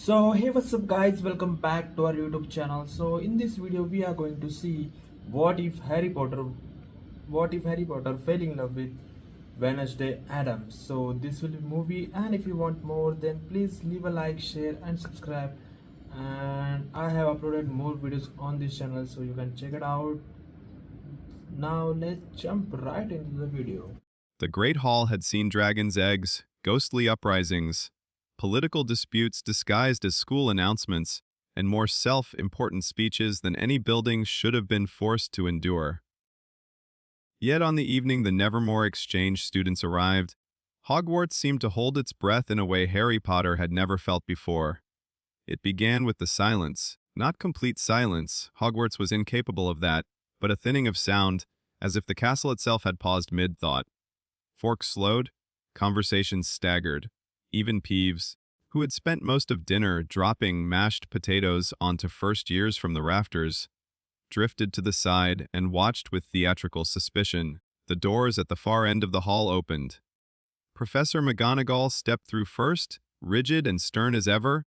So hey, what's up guys, welcome back to our YouTube channel. So in this video we are going to see what if Harry Potter what if Harry Potter fell in love with Wednesday Addams. So this will be movie, and if you want more then please leave a like, share and subscribe. And I have uploaded more videos on this channel so you can check it out. Now let's jump right into the video. The Great Hall had seen dragons' eggs, ghostly uprisings, political disputes disguised as school announcements, and more self-important speeches than any building should have been forced to endure. Yet on the evening the Nevermore Exchange students arrived, Hogwarts seemed to hold its breath in a way Harry Potter had never felt before. It began with the silence, not complete silence, Hogwarts was incapable of that, but a thinning of sound, as if the castle itself had paused mid-thought. Forks slowed, conversations staggered. Even Peeves, who had spent most of dinner dropping mashed potatoes onto first years from the rafters, drifted to the side and watched with theatrical suspicion. The doors at the far end of the hall opened. Professor McGonagall stepped through first, rigid and stern as ever,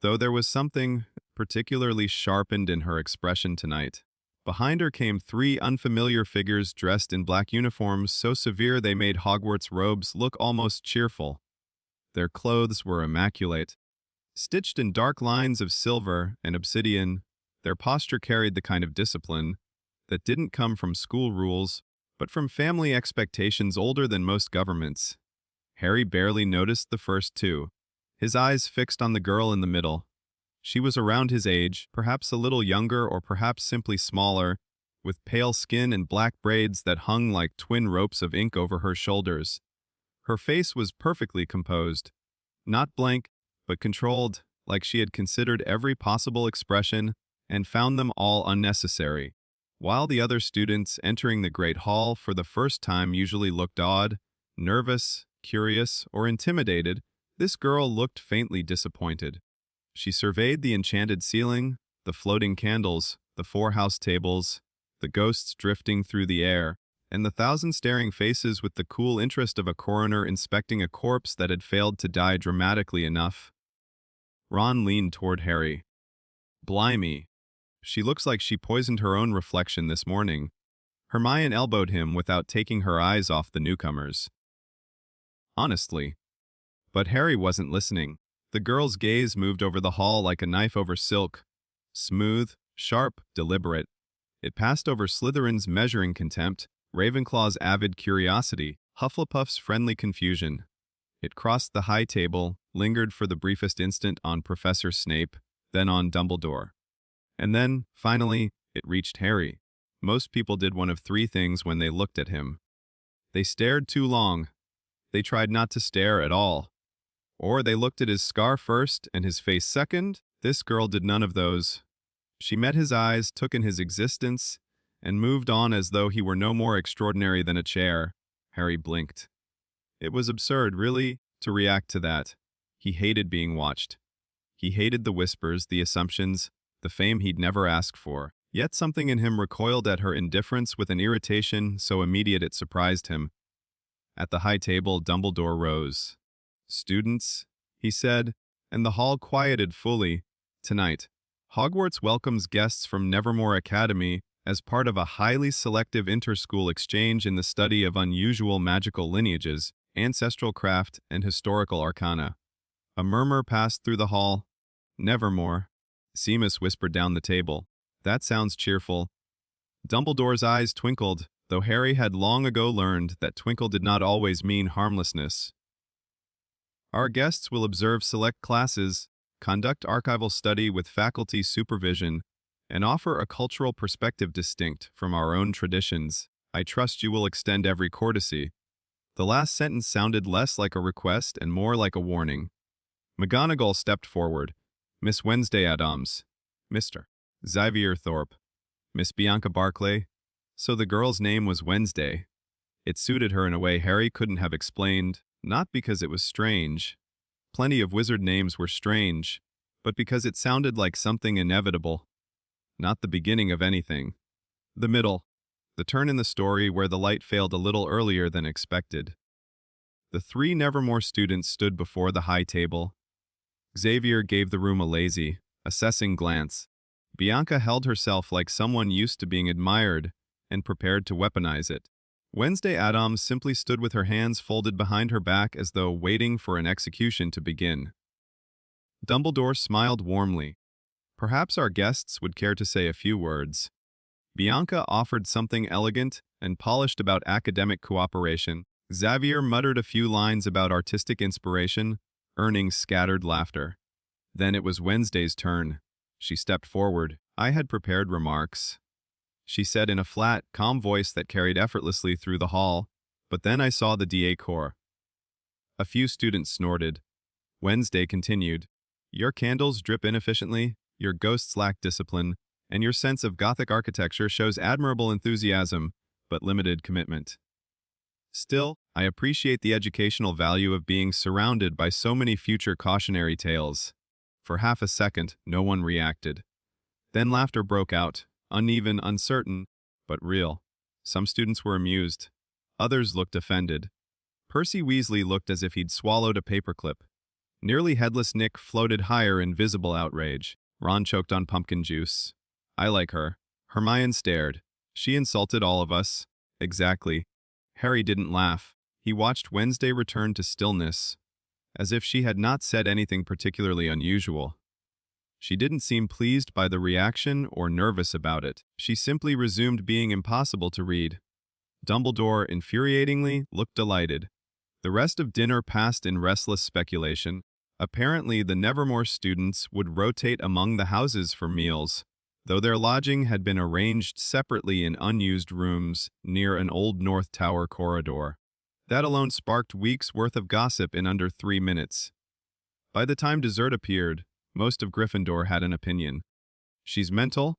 though there was something particularly sharpened in her expression tonight. Behind her came three unfamiliar figures dressed in black uniforms so severe they made Hogwarts robes look almost cheerful. Their clothes were immaculate. Stitched in dark lines of silver and obsidian, their posture carried the kind of discipline that didn't come from school rules, but from family expectations older than most governments. Harry barely noticed the first two, his eyes fixed on the girl in the middle. She was around his age, perhaps a little younger or perhaps simply smaller, with pale skin and black braids that hung like twin ropes of ink over her shoulders. Her face was perfectly composed, not blank, but controlled, like she had considered every possible expression and found them all unnecessary. While the other students entering the Great Hall for the first time usually looked odd, nervous, curious, or intimidated, this girl looked faintly disappointed. She surveyed the enchanted ceiling, the floating candles, the four house tables, the ghosts drifting through the air, and the thousand staring faces with the cool interest of a coroner inspecting a corpse that had failed to die dramatically enough. Ron leaned toward Harry. Blimey. She looks like she poisoned her own reflection this morning. Hermione elbowed him without taking her eyes off the newcomers. Honestly. But Harry wasn't listening. The girl's gaze moved over the hall like a knife over silk. Smooth, sharp, deliberate. It passed over Slytherin's measuring contempt, Ravenclaw's avid curiosity, Hufflepuff's friendly confusion. It crossed the high table, lingered for the briefest instant on Professor Snape, then on Dumbledore. And then, finally, it reached Harry. Most people did one of three things when they looked at him. They stared too long. They tried not to stare at all. Or they looked at his scar first and his face second. This girl did none of those. She met his eyes, took in his existence, and moved on as though he were no more extraordinary than a chair. Harry blinked. It was absurd, really, to react to that. He hated being watched. He hated the whispers, the assumptions, the fame he'd never asked for. Yet something in him recoiled at her indifference with an irritation so immediate it surprised him. At the high table, Dumbledore rose. "Students," he said, and the hall quieted fully. "Tonight, Hogwarts welcomes guests from Nevermore Academy as part of a highly selective interschool exchange in the study of unusual magical lineages, ancestral craft, and historical arcana." A murmur passed through the hall. "Nevermore," Seamus whispered down the table. "That sounds cheerful." Dumbledore's eyes twinkled, though Harry had long ago learned that twinkle did not always mean harmlessness. "Our guests will observe select classes, conduct archival study with faculty supervision, and offer a cultural perspective distinct from our own traditions. I trust you will extend every courtesy." The last sentence sounded less like a request and more like a warning. McGonagall stepped forward. "Miss Wednesday Addams, Mr. Xavier Thorpe, Miss Bianca Barclay." So the girl's name was Wednesday. It suited her in a way Harry couldn't have explained, not because it was strange. Plenty of wizard names were strange, but because it sounded like something inevitable. Not the beginning of anything. The middle. The turn in the story where the light failed a little earlier than expected. The three Nevermore students stood before the high table. Xavier gave the room a lazy, assessing glance. Bianca held herself like someone used to being admired and prepared to weaponize it. Wednesday Addams simply stood with her hands folded behind her back as though waiting for an execution to begin. Dumbledore smiled warmly. Perhaps our guests would care to say a few words. Bianca offered something elegant and polished about academic cooperation. Xavier muttered a few lines about artistic inspiration, earning scattered laughter. Then it was Wednesday's turn. She stepped forward. I had prepared remarks, she said in a flat, calm voice that carried effortlessly through the hall, but then I saw the DA Corps. A few students snorted. Wednesday continued. Your candles drip inefficiently, your ghosts lack discipline, and your sense of Gothic architecture shows admirable enthusiasm, but limited commitment. Still, I appreciate the educational value of being surrounded by so many future cautionary tales. For half a second, no one reacted. Then laughter broke out, uneven, uncertain, but real. Some students were amused. Others looked offended. Percy Weasley looked as if he'd swallowed a paperclip. Nearly headless Nick floated higher in visible outrage. Ron choked on pumpkin juice. I like her. Hermione stared. She insulted all of us. Exactly. Harry didn't laugh. He watched Wednesday return to stillness, as if she had not said anything particularly unusual. She didn't seem pleased by the reaction or nervous about it. She simply resumed being impossible to read. Dumbledore, infuriatingly, looked delighted. The rest of dinner passed in restless speculation. Apparently, the Nevermore students would rotate among the houses for meals, though their lodging had been arranged separately in unused rooms near an old North Tower corridor. That alone sparked weeks' worth of gossip in under 3 minutes. By the time dessert appeared, most of Gryffindor had an opinion. She's mental,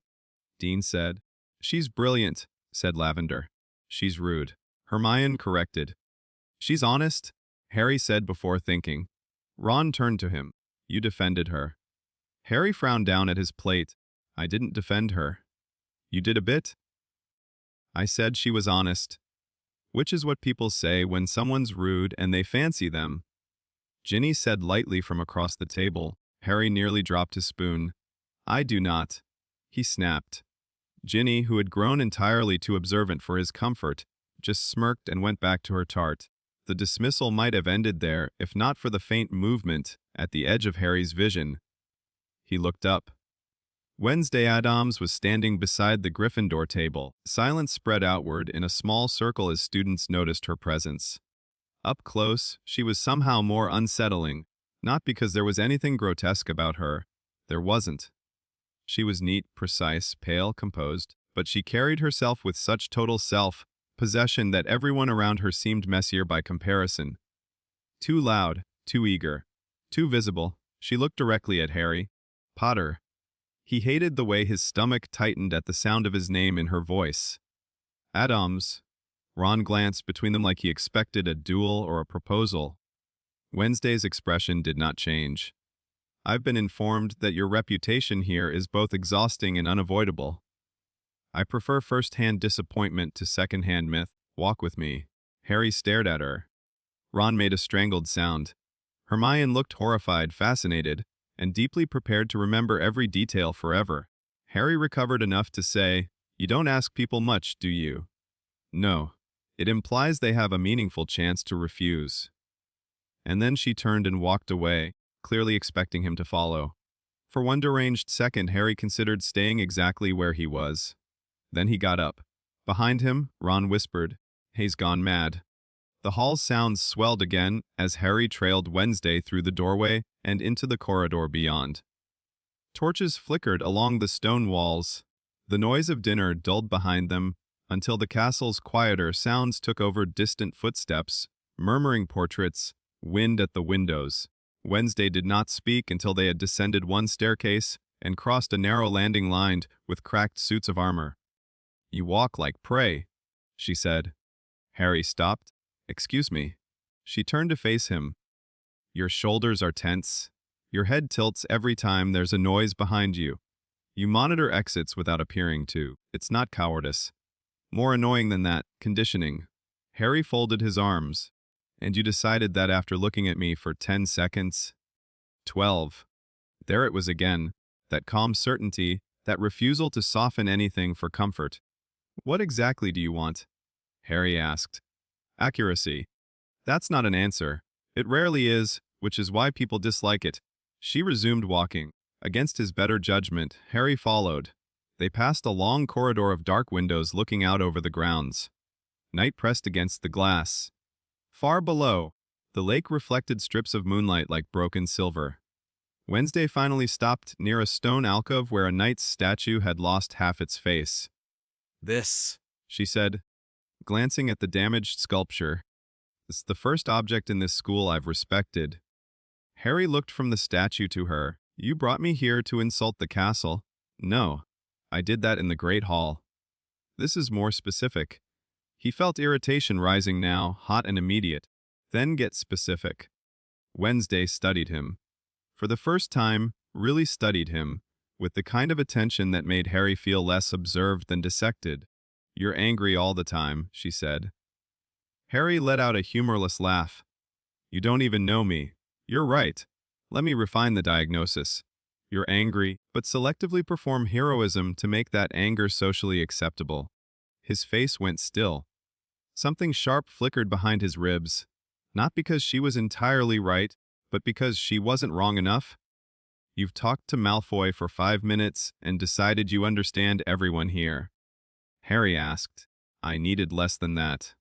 Dean said. She's brilliant, said Lavender. She's rude, Hermione corrected. She's honest, Harry said before thinking. Ron turned to him. You defended her. Harry frowned down at his plate. I didn't defend her. You did a bit? I said she was honest. Which is what people say when someone's rude and they fancy them. Ginny said lightly from across the table. Harry nearly dropped his spoon. I do not. He snapped. Ginny, who had grown entirely too observant for his comfort, just smirked and went back to her tart. The dismissal might have ended there if not for the faint movement at the edge of Harry's vision. He looked up. Wednesday Addams was standing beside the Gryffindor table. Silence spread outward in a small circle as students noticed her presence. Up close, she was somehow more unsettling, not because there was anything grotesque about her. There wasn't. She was neat, precise, pale, composed, but she carried herself with such total self-possession that everyone around her seemed messier by comparison. Too loud, too eager, too visible. She looked directly at Harry. Potter. He hated the way his stomach tightened at the sound of his name in her voice. Addams. Ron glanced between them like he expected a duel or a proposal. Wednesday's expression did not change. I've been informed that your reputation here is both exhausting and unavoidable. I prefer first-hand disappointment to second-hand myth. Walk with me. Harry stared at her. Ron made a strangled sound. Hermione looked horrified, fascinated, and deeply prepared to remember every detail forever. Harry recovered enough to say, You don't ask people much, do you? No. It implies they have a meaningful chance to refuse. And then she turned and walked away, clearly expecting him to follow. For one deranged second, Harry considered staying exactly where he was. Then he got up. Behind him, Ron whispered, He's gone mad. The hall's sounds swelled again as Harry trailed Wednesday through the doorway and into the corridor beyond. Torches flickered along the stone walls. The noise of dinner dulled behind them until the castle's quieter sounds took over distant footsteps, murmuring portraits, wind at the windows. Wednesday did not speak until they had descended one staircase and crossed a narrow landing lined with cracked suits of armor. You walk like prey, she said. Harry stopped. Excuse me. She turned to face him. Your shoulders are tense. Your head tilts every time there's a noise behind you. You monitor exits without appearing to. It's not cowardice. More annoying than that, conditioning. Harry folded his arms. And you decided that after looking at me for 10 seconds? 12. there it was again, that calm certainty, that refusal to soften anything for comfort. "What exactly do you want?" Harry asked. "Accuracy. That's not an answer. It rarely is, which is why people dislike it." She resumed walking. Against his better judgment, Harry followed. They passed a long corridor of dark windows looking out over the grounds. Night pressed against the glass. Far below, the lake reflected strips of moonlight like broken silver. Wednesday finally stopped near a stone alcove where a knight's statue had lost half its face. "This," she said, glancing at the damaged sculpture. "It's the first object in this school I've respected." Harry looked from the statue to her. "You brought me here to insult the castle." "No, I did that in the Great Hall." "This is more specific." He felt irritation rising now, hot and immediate. "Then get specific." Wednesday studied him. For the first time, really studied him, with the kind of attention that made Harry feel less observed than dissected. "You're angry all the time," she said. Harry let out a humorless laugh. "You don't even know me. You're right. Let me refine the diagnosis. You're angry, but selectively perform heroism to make that anger socially acceptable." His face went still. Something sharp flickered behind his ribs. Not because she was entirely right, but because she wasn't wrong enough. "You've talked to Malfoy for 5 minutes and decided you understand everyone here." Harry asked. "I needed less than that."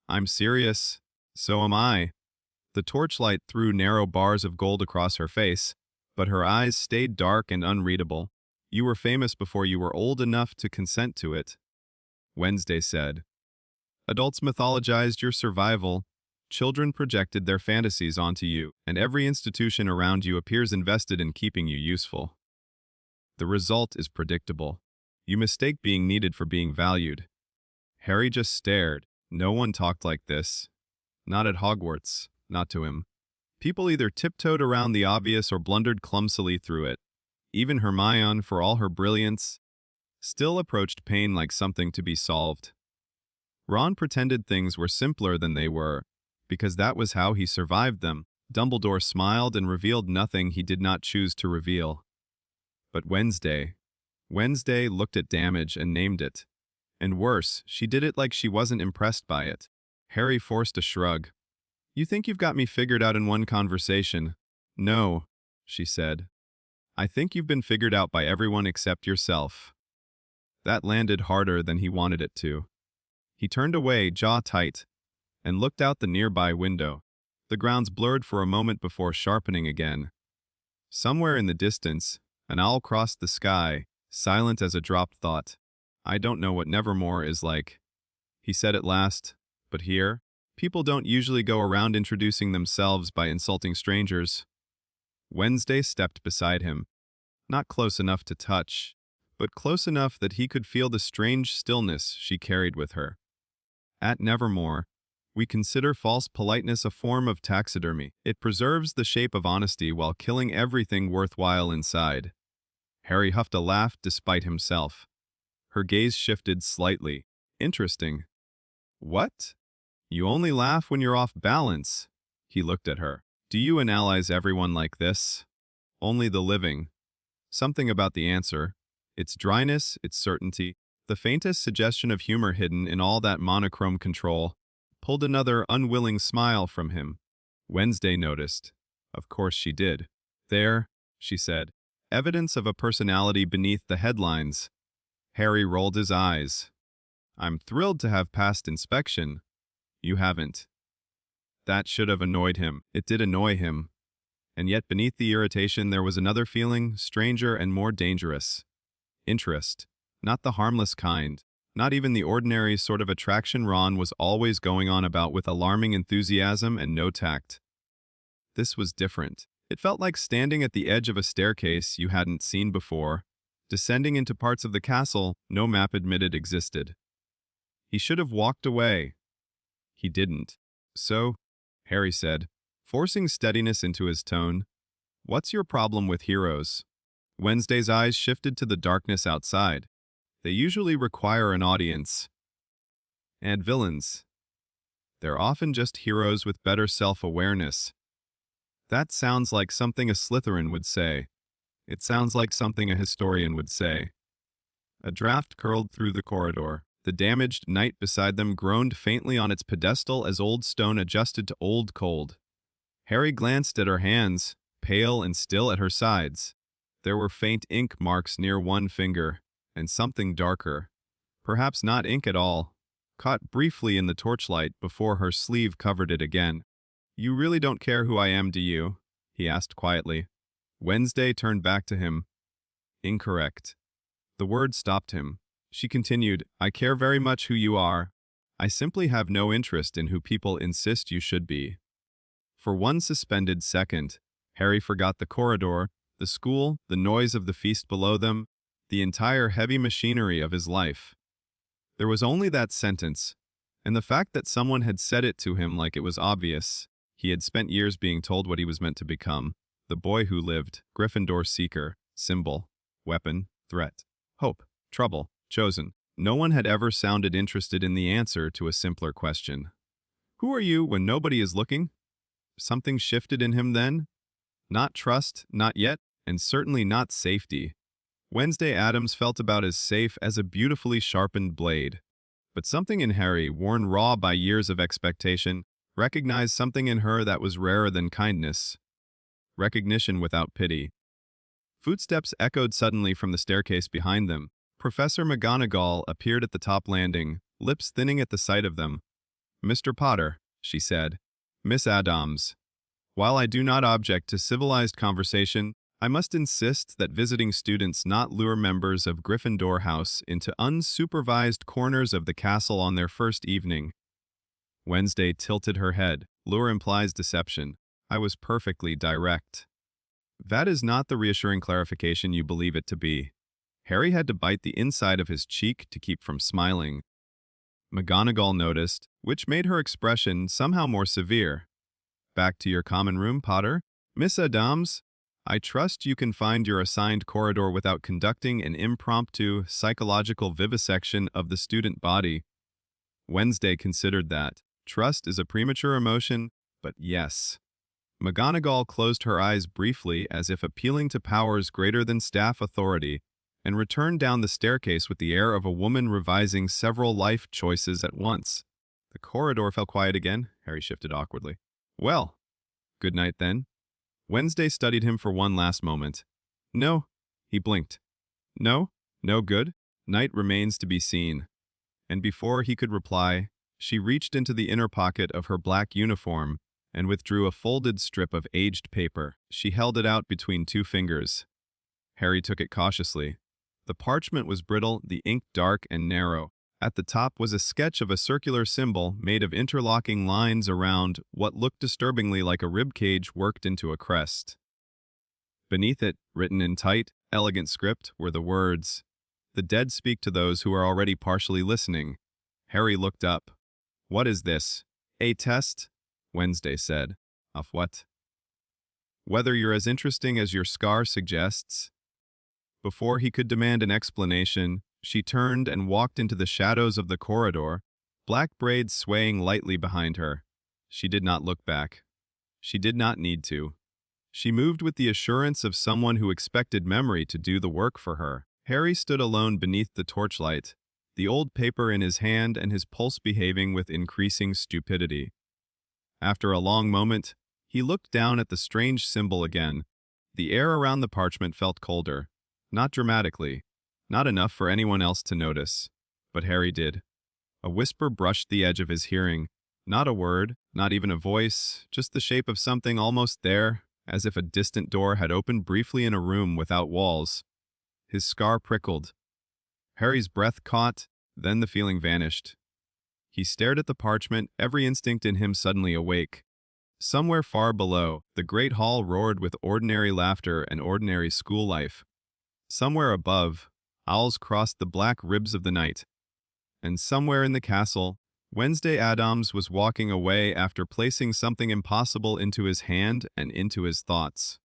"I'm serious." "So am I." The torchlight threw narrow bars of gold across her face, but her eyes stayed dark and unreadable. "You were famous before you were old enough to consent to it." Wednesday said. "Adults mythologized your survival. Children projected their fantasies onto you, and every institution around you appears invested in keeping you useful. The result is predictable. You mistake being needed for being valued." Harry just stared. No one talked like this. Not at Hogwarts. Not to him. People either tiptoed around the obvious or blundered clumsily through it. Even Hermione, for all her brilliance, still approached pain like something to be solved. Ron pretended things were simpler than they were, because that was how he survived them. Dumbledore smiled and revealed nothing he did not choose to reveal. But Wednesday looked at damage and named it. And worse, she did it like she wasn't impressed by it. Harry forced a shrug. "You think you've got me figured out in one conversation." "No," she said. "I think you've been figured out by everyone except yourself." That landed harder than he wanted it to. He turned away, jaw tight, and looked out the nearby window. The grounds blurred for a moment before sharpening again. Somewhere in the distance, an owl crossed the sky, silent as a dropped thought. "I don't know what Nevermore is like," he said at last, "but here, people don't usually go around introducing themselves by insulting strangers." Wednesday stepped beside him. Not close enough to touch, but close enough that he could feel the strange stillness she carried with her. "At Nevermore, we consider false politeness a form of taxidermy. It preserves the shape of honesty while killing everything worthwhile inside." Harry huffed a laugh despite himself. Her gaze shifted slightly. "Interesting." "What?" "You only laugh when you're off balance." He looked at her. "Do you analyze everyone like this?" "Only the living." Something about the answer, its dryness, its certainty, the faintest suggestion of humor hidden in all that monochrome control, pulled another unwilling smile from him. Wednesday noticed. Of course she did. "There," she said, "evidence of a personality beneath the headlines." Harry rolled his eyes. "I'm thrilled to have passed inspection." "You haven't." That should have annoyed him. It did annoy him. And yet beneath the irritation there was another feeling, stranger and more dangerous. Interest. Not the harmless kind. Not even the ordinary sort of attraction Ron was always going on about with alarming enthusiasm and no tact. This was different. It felt like standing at the edge of a staircase you hadn't seen before, descending into parts of the castle no map admitted existed. He should have walked away. He didn't. "So," Harry said, forcing steadiness into his tone, "what's your problem with heroes?" Wednesday's eyes shifted to the darkness outside. "They usually require an audience. And villains. They're often just heroes with better self-awareness." That sounds like something a Slytherin would say. It sounds like something a historian would say. A draft curled through the corridor. The damaged knight beside them groaned faintly on its pedestal as old stone adjusted to old cold. Harry glanced at her hands, pale and still at her sides. There were faint ink marks near one finger, and something darker, perhaps not ink at all, caught briefly in the torchlight before her sleeve covered it again. "You really don't care who I am, do you?" he asked quietly. Wednesday turned back to him. "Incorrect." The word stopped him. She continued, "I care very much who you are. I simply have no interest in who people insist you should be." For one suspended second, Harry forgot the corridor, the school, the noise of the feast below them, the entire heavy machinery of his life. There was only that sentence, and the fact that someone had said it to him like it was obvious. He had spent years being told what he was meant to become. The boy who lived, Gryffindor seeker, symbol, weapon, threat, hope, trouble, chosen. No one had ever sounded interested in the answer to a simpler question. Who are you when nobody is looking? Something shifted in him then. Not trust, not yet, and certainly not safety. Wednesday Addams felt about as safe as a beautifully sharpened blade. But something in Harry, worn raw by years of expectation, recognized something in her that was rarer than kindness. Recognition without pity. Footsteps echoed suddenly from the staircase behind them. Professor McGonagall appeared at the top landing, lips thinning at the sight of them. "Mr. Potter," she said. "Miss Addams. While I do not object to civilized conversation, I must insist that visiting students not lure members of Gryffindor House into unsupervised corners of the castle on their first evening." Wednesday tilted her head. Lure implies deception. I was perfectly direct. That is not the reassuring clarification you believe it to be. Harry had to bite the inside of his cheek to keep from smiling. McGonagall noticed, which made her expression somehow more severe. "Back to your common room, Potter. Miss Addams, I trust you can find your assigned corridor without conducting an impromptu psychological vivisection of the student body." Wednesday considered that. Trust is a premature emotion, but yes. McGonagall closed her eyes briefly as if appealing to powers greater than staff authority, and returned down the staircase with the air of a woman revising several life choices at once. The corridor fell quiet again. Harry shifted awkwardly. "Well, good night then." Wednesday studied him for one last moment. "No." He blinked. "No? No good? Night remains to be seen." And before he could reply, she reached into the inner pocket of her black uniform and withdrew a folded strip of aged paper. She held it out between two fingers. Harry took it cautiously. The parchment was brittle, the ink dark and narrow. At the top was a sketch of a circular symbol made of interlocking lines around what looked disturbingly like a ribcage worked into a crest. Beneath it, written in tight, elegant script, were the words, "The dead speak to those who are already partially listening." Harry looked up. "What is this?" "A test," Wednesday said. "Of what?" "Whether you're as interesting as your scar suggests." Before he could demand an explanation, she turned and walked into the shadows of the corridor, black braids swaying lightly behind her. She did not look back. She did not need to. She moved with the assurance of someone who expected memory to do the work for her. Harry stood alone beneath the torchlight, the old paper in his hand and his pulse behaving with increasing stupidity. After a long moment, he looked down at the strange symbol again. The air around the parchment felt colder. Not dramatically, not enough for anyone else to notice, but Harry did. A whisper brushed the edge of his hearing. Not a word, not even a voice, just the shape of something almost there, as if a distant door had opened briefly in a room without walls. His scar prickled. Harry's breath caught, then the feeling vanished. He stared at the parchment, every instinct in him suddenly awake. Somewhere far below, the great hall roared with ordinary laughter and ordinary school life. Somewhere above, owls crossed the black ribs of the night. And somewhere in the castle, Wednesday Addams was walking away after placing something impossible into his hand and into his thoughts.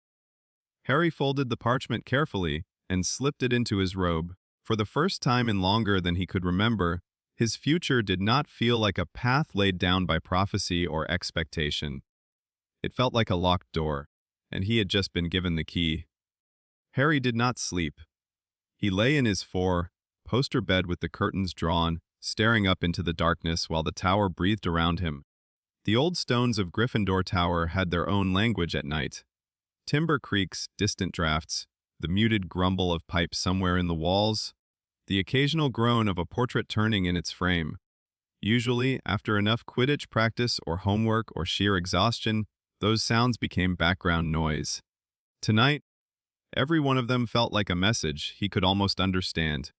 Harry folded the parchment carefully and slipped it into his robe. For the first time in longer than he could remember, his future did not feel like a path laid down by prophecy or expectation. It felt like a locked door, and he had just been given the key. Harry did not sleep. He lay in his four-poster bed with the curtains drawn, staring up into the darkness while the tower breathed around him. The old stones of Gryffindor Tower had their own language at night. Timber creaks, distant drafts, the muted grumble of pipes somewhere in the walls, the occasional groan of a portrait turning in its frame. Usually, after enough Quidditch practice or homework or sheer exhaustion, those sounds became background noise. Tonight, every one of them felt like a message he could almost understand.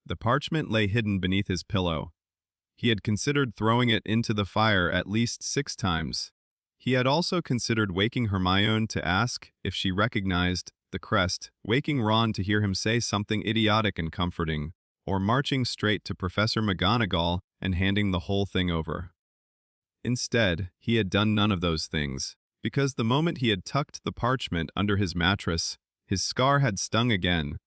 The parchment lay hidden beneath his pillow. He had considered throwing it into the fire at least 6 times. He had also considered waking Hermione to ask if she recognized the crest, waking Ron to hear him say something idiotic and comforting, or marching straight to Professor McGonagall and handing the whole thing over. Instead, he had done none of those things, because the moment he had tucked the parchment under his mattress, his scar had stung again.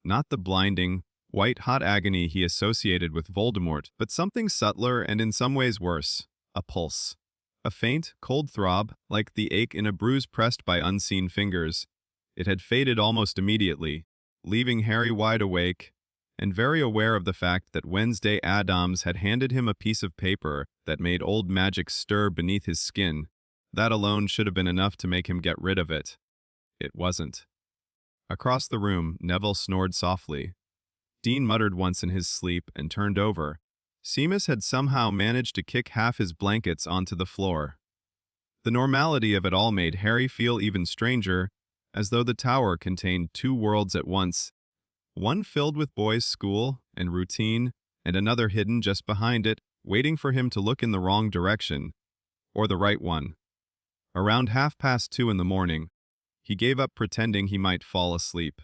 Not the blinding, white-hot agony he associated with Voldemort, but something subtler and in some ways worse, a pulse. A faint, cold throb, like the ache in a bruise pressed by unseen fingers. It had faded almost immediately, leaving Harry wide awake and very aware of the fact that Wednesday Addams had handed him a piece of paper that made old magic stir beneath his skin. That alone should have been enough to make him get rid of it. It wasn't. Across the room, Neville snored softly. Dean muttered once in his sleep and turned over. Seamus had somehow managed to kick half his blankets onto the floor. The normality of it all made Harry feel even stranger, as though the tower contained 2 worlds at once, one filled with boys' school and routine, and another hidden just behind it, waiting for him to look in the wrong direction, or the right one. Around 2:30 in the morning, he gave up pretending he might fall asleep.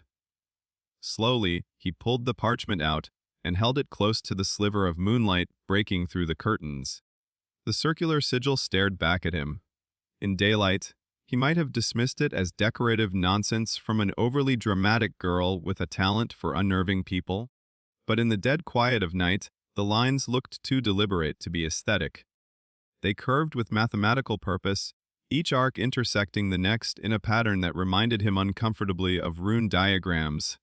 Slowly, he pulled the parchment out and held it close to the sliver of moonlight breaking through the curtains. The circular sigil stared back at him. In daylight, he might have dismissed it as decorative nonsense from an overly dramatic girl with a talent for unnerving people. But in the dead quiet of night, the lines looked too deliberate to be aesthetic. They curved with mathematical purpose, each arc intersecting the next in a pattern that reminded him uncomfortably of rune diagrams.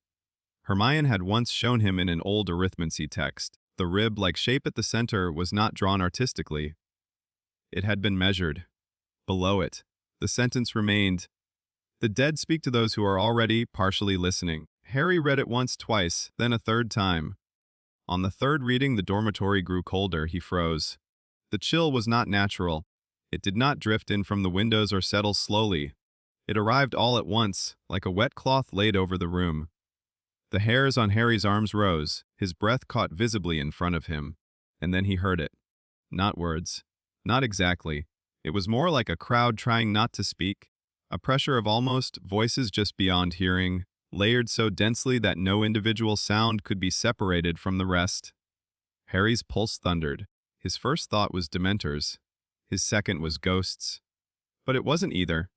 Hermione had once shown him in an old arithmancy text. The rib-like shape at the center was not drawn artistically. It had been measured. Below it, the sentence remained, "The dead speak to those who are already partially listening." Harry read it once, twice, then a third time. On the third reading, the dormitory grew colder. He froze. The chill was not natural. It did not drift in from the windows or settle slowly. It arrived all at once, like a wet cloth laid over the room. The hairs on Harry's arms rose, his breath caught visibly in front of him, and then he heard it. Not words. Not exactly. It was more like a crowd trying not to speak, a pressure of almost voices just beyond hearing, layered so densely that no individual sound could be separated from the rest. Harry's pulse thundered. His first thought was Dementors. His second was ghosts. But it wasn't either.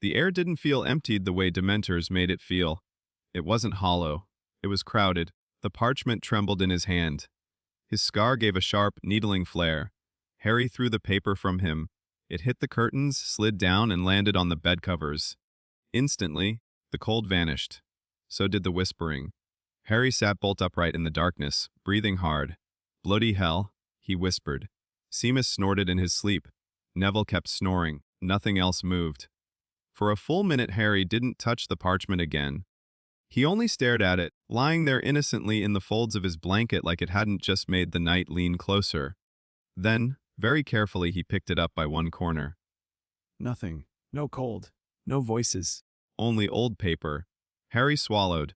The air didn't feel emptied the way Dementors made it feel. It wasn't hollow. It was crowded. The parchment trembled in his hand. His scar gave a sharp, needling flare. Harry threw the paper from him. It hit the curtains, slid down, and landed on the bed covers. Instantly, the cold vanished. So did the whispering. Harry sat bolt upright in the darkness, breathing hard. "Bloody hell," he whispered. Seamus snorted in his sleep. Neville kept snoring. Nothing else moved. For a full minute, Harry didn't touch the parchment again. He only stared at it, lying there innocently in the folds of his blanket like it hadn't just made the night lean closer. Then, very carefully, he picked it up by one corner. Nothing. No cold. No voices. Only old paper. Harry swallowed.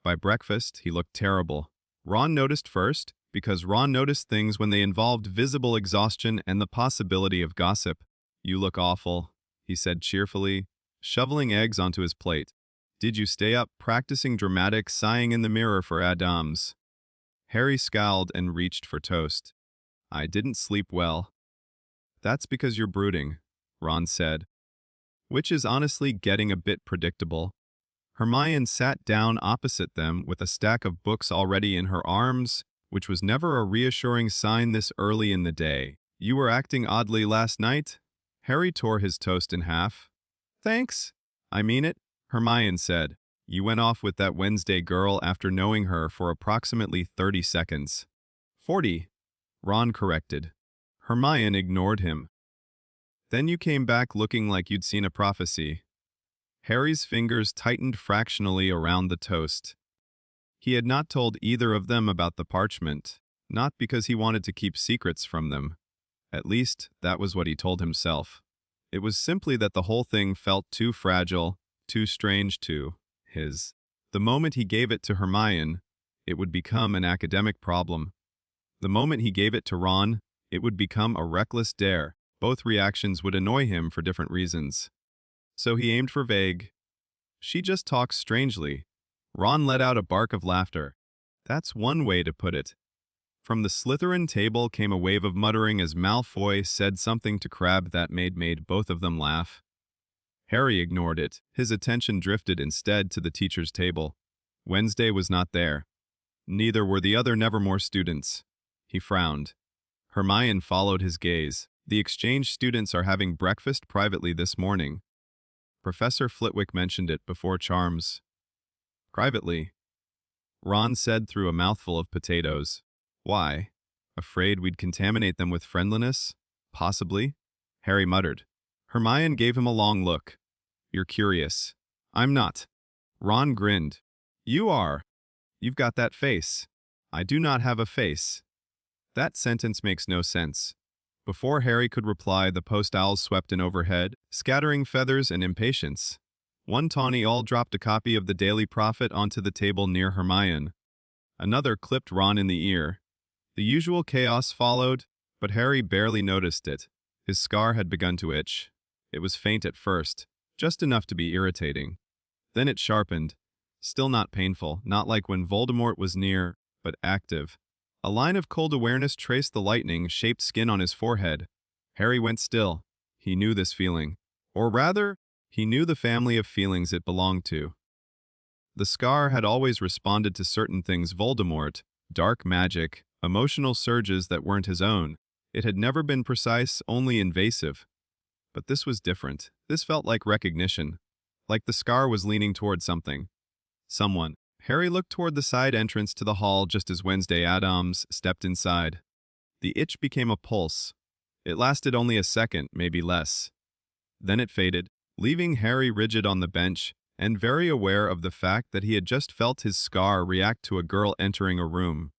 By breakfast, he looked terrible. Ron noticed first, because Ron noticed things when they involved visible exhaustion and the possibility of gossip. "You look awful," he said cheerfully, shoveling eggs onto his plate. "Did you stay up practicing dramatic sighing in the mirror for Addams?" Harry scowled and reached for toast. "I didn't sleep well." "That's because you're brooding," Ron said. Which is honestly getting a bit predictable. Hermione sat down opposite them with a stack of books already in her arms, which was never a reassuring sign this early in the day. "You were acting oddly last night?" Harry tore his toast in half. "Thanks. I mean it," Hermione said. You went off with that Wednesday girl after knowing her for approximately 30 seconds. 40, Ron corrected. Hermione ignored him. Then you came back looking like you'd seen a prophecy. Harry's fingers tightened fractionally around the toast. He had not told either of them about the parchment, not because he wanted to keep secrets from them. At least, that was what he told himself. It was simply that the whole thing felt too fragile, too strange to his. The moment he gave it to Hermione, it would become an academic problem. The moment he gave it to Ron, it would become a reckless dare. Both reactions would annoy him for different reasons. So he aimed for vague. She just talks strangely. Ron let out a bark of laughter. That's one way to put it. From the Slytherin table came a wave of muttering as Malfoy said something to Crabbe that made both of them laugh. Harry ignored it. His attention drifted instead to the teacher's table. Wednesday was not there. Neither were the other Nevermore students. He frowned. Hermione followed his gaze. The exchange students are having breakfast privately this morning. Professor Flitwick mentioned it before Charms. Privately, Ron said through a mouthful of potatoes. Why? Afraid we'd contaminate them with friendliness? Possibly. Harry muttered. Hermione gave him a long look. You're curious. I'm not. Ron grinned. You are. You've got that face. I do not have a face. That sentence makes no sense. Before Harry could reply, the post owls swept in overhead, scattering feathers and impatience. One tawny owl dropped a copy of the Daily Prophet onto the table near Hermione. Another clipped Ron in the ear. The usual chaos followed, but Harry barely noticed it. His scar had begun to itch. It was faint at first, just enough to be irritating. Then it sharpened. Still not painful, not like when Voldemort was near, but active. A line of cold awareness traced the lightning-shaped skin on his forehead. Harry went still. He knew this feeling. Or rather, he knew the family of feelings it belonged to. The scar had always responded to certain things Voldemort, dark magic, emotional surges that weren't his own. It had never been precise, only invasive. But this was different. This felt like recognition. Like the scar was leaning toward something. Someone. Harry looked toward the side entrance to the hall just as Wednesday Addams stepped inside. The itch became a pulse. It lasted only a second, maybe less. Then it faded, leaving Harry rigid on the bench and very aware of the fact that he had just felt his scar react to a girl entering a room.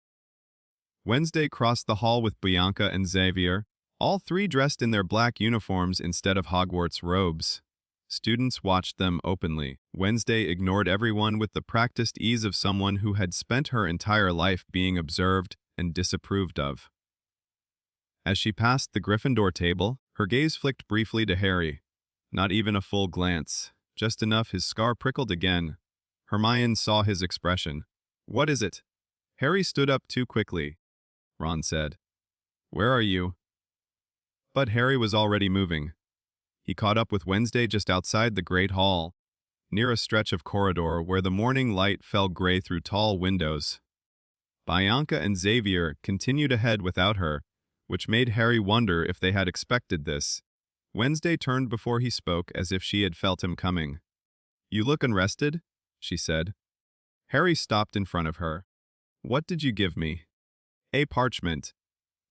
Wednesday crossed the hall with Bianca and Xavier, all three dressed in their black uniforms instead of Hogwarts robes. Students watched them openly. Wednesday ignored everyone with the practiced ease of someone who had spent her entire life being observed and disapproved of. As she passed the Gryffindor table, her gaze flicked briefly to Harry. Not even a full glance, just enough his scar prickled again. Hermione saw his expression. What is it? Harry stood up too quickly. Ron said. Where are you? But Harry was already moving. He caught up with Wednesday just outside the Great Hall, near a stretch of corridor where the morning light fell gray through tall windows. Bianca and Xavier continued ahead without her, which made Harry wonder if they had expected this. Wednesday turned before he spoke as if she had felt him coming. You look unrested, she said. Harry stopped in front of her. What did you give me? A parchment.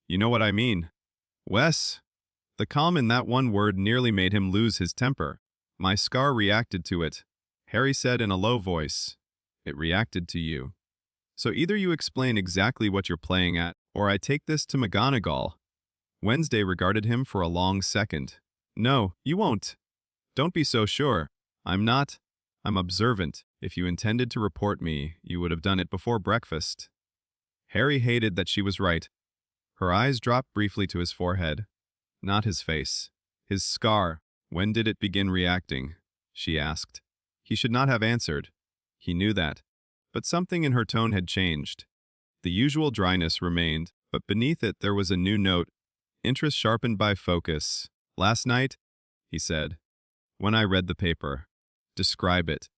You know what I mean. Wes. The calm in that one word nearly made him lose his temper. My scar reacted to it, Harry said in a low voice. It reacted to you. So either you explain exactly what you're playing at, or I take this to McGonagall. Wednesday regarded him for a long second. No, you won't. Don't be so sure. I'm not. I'm observant. If you intended to report me, you would have done it before breakfast. Harry hated that she was right. Her eyes dropped briefly to his forehead. Not his face. His scar. When did it begin reacting? She asked. He should not have answered. He knew that. But something in her tone had changed. The usual dryness remained, but beneath it there was a new note, interest sharpened by focus. Last night, he said, when I read the paper. Describe it.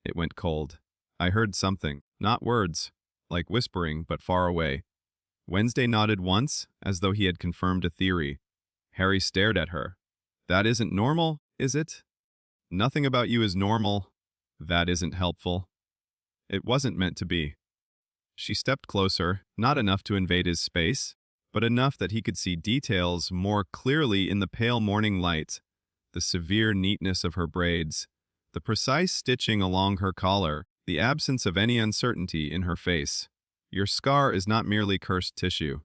It went cold. I heard something, not words, like whispering but far away. Wednesday nodded once, as though he had confirmed a theory. Harry stared at her. That isn't normal, is it? Nothing about you is normal. That isn't helpful. It wasn't meant to be. She stepped closer, not enough to invade his space, but enough that he could see details more clearly in the pale morning light, the severe neatness of her braids, the precise stitching along her collar, the absence of any uncertainty in her face. Your scar is not merely cursed tissue,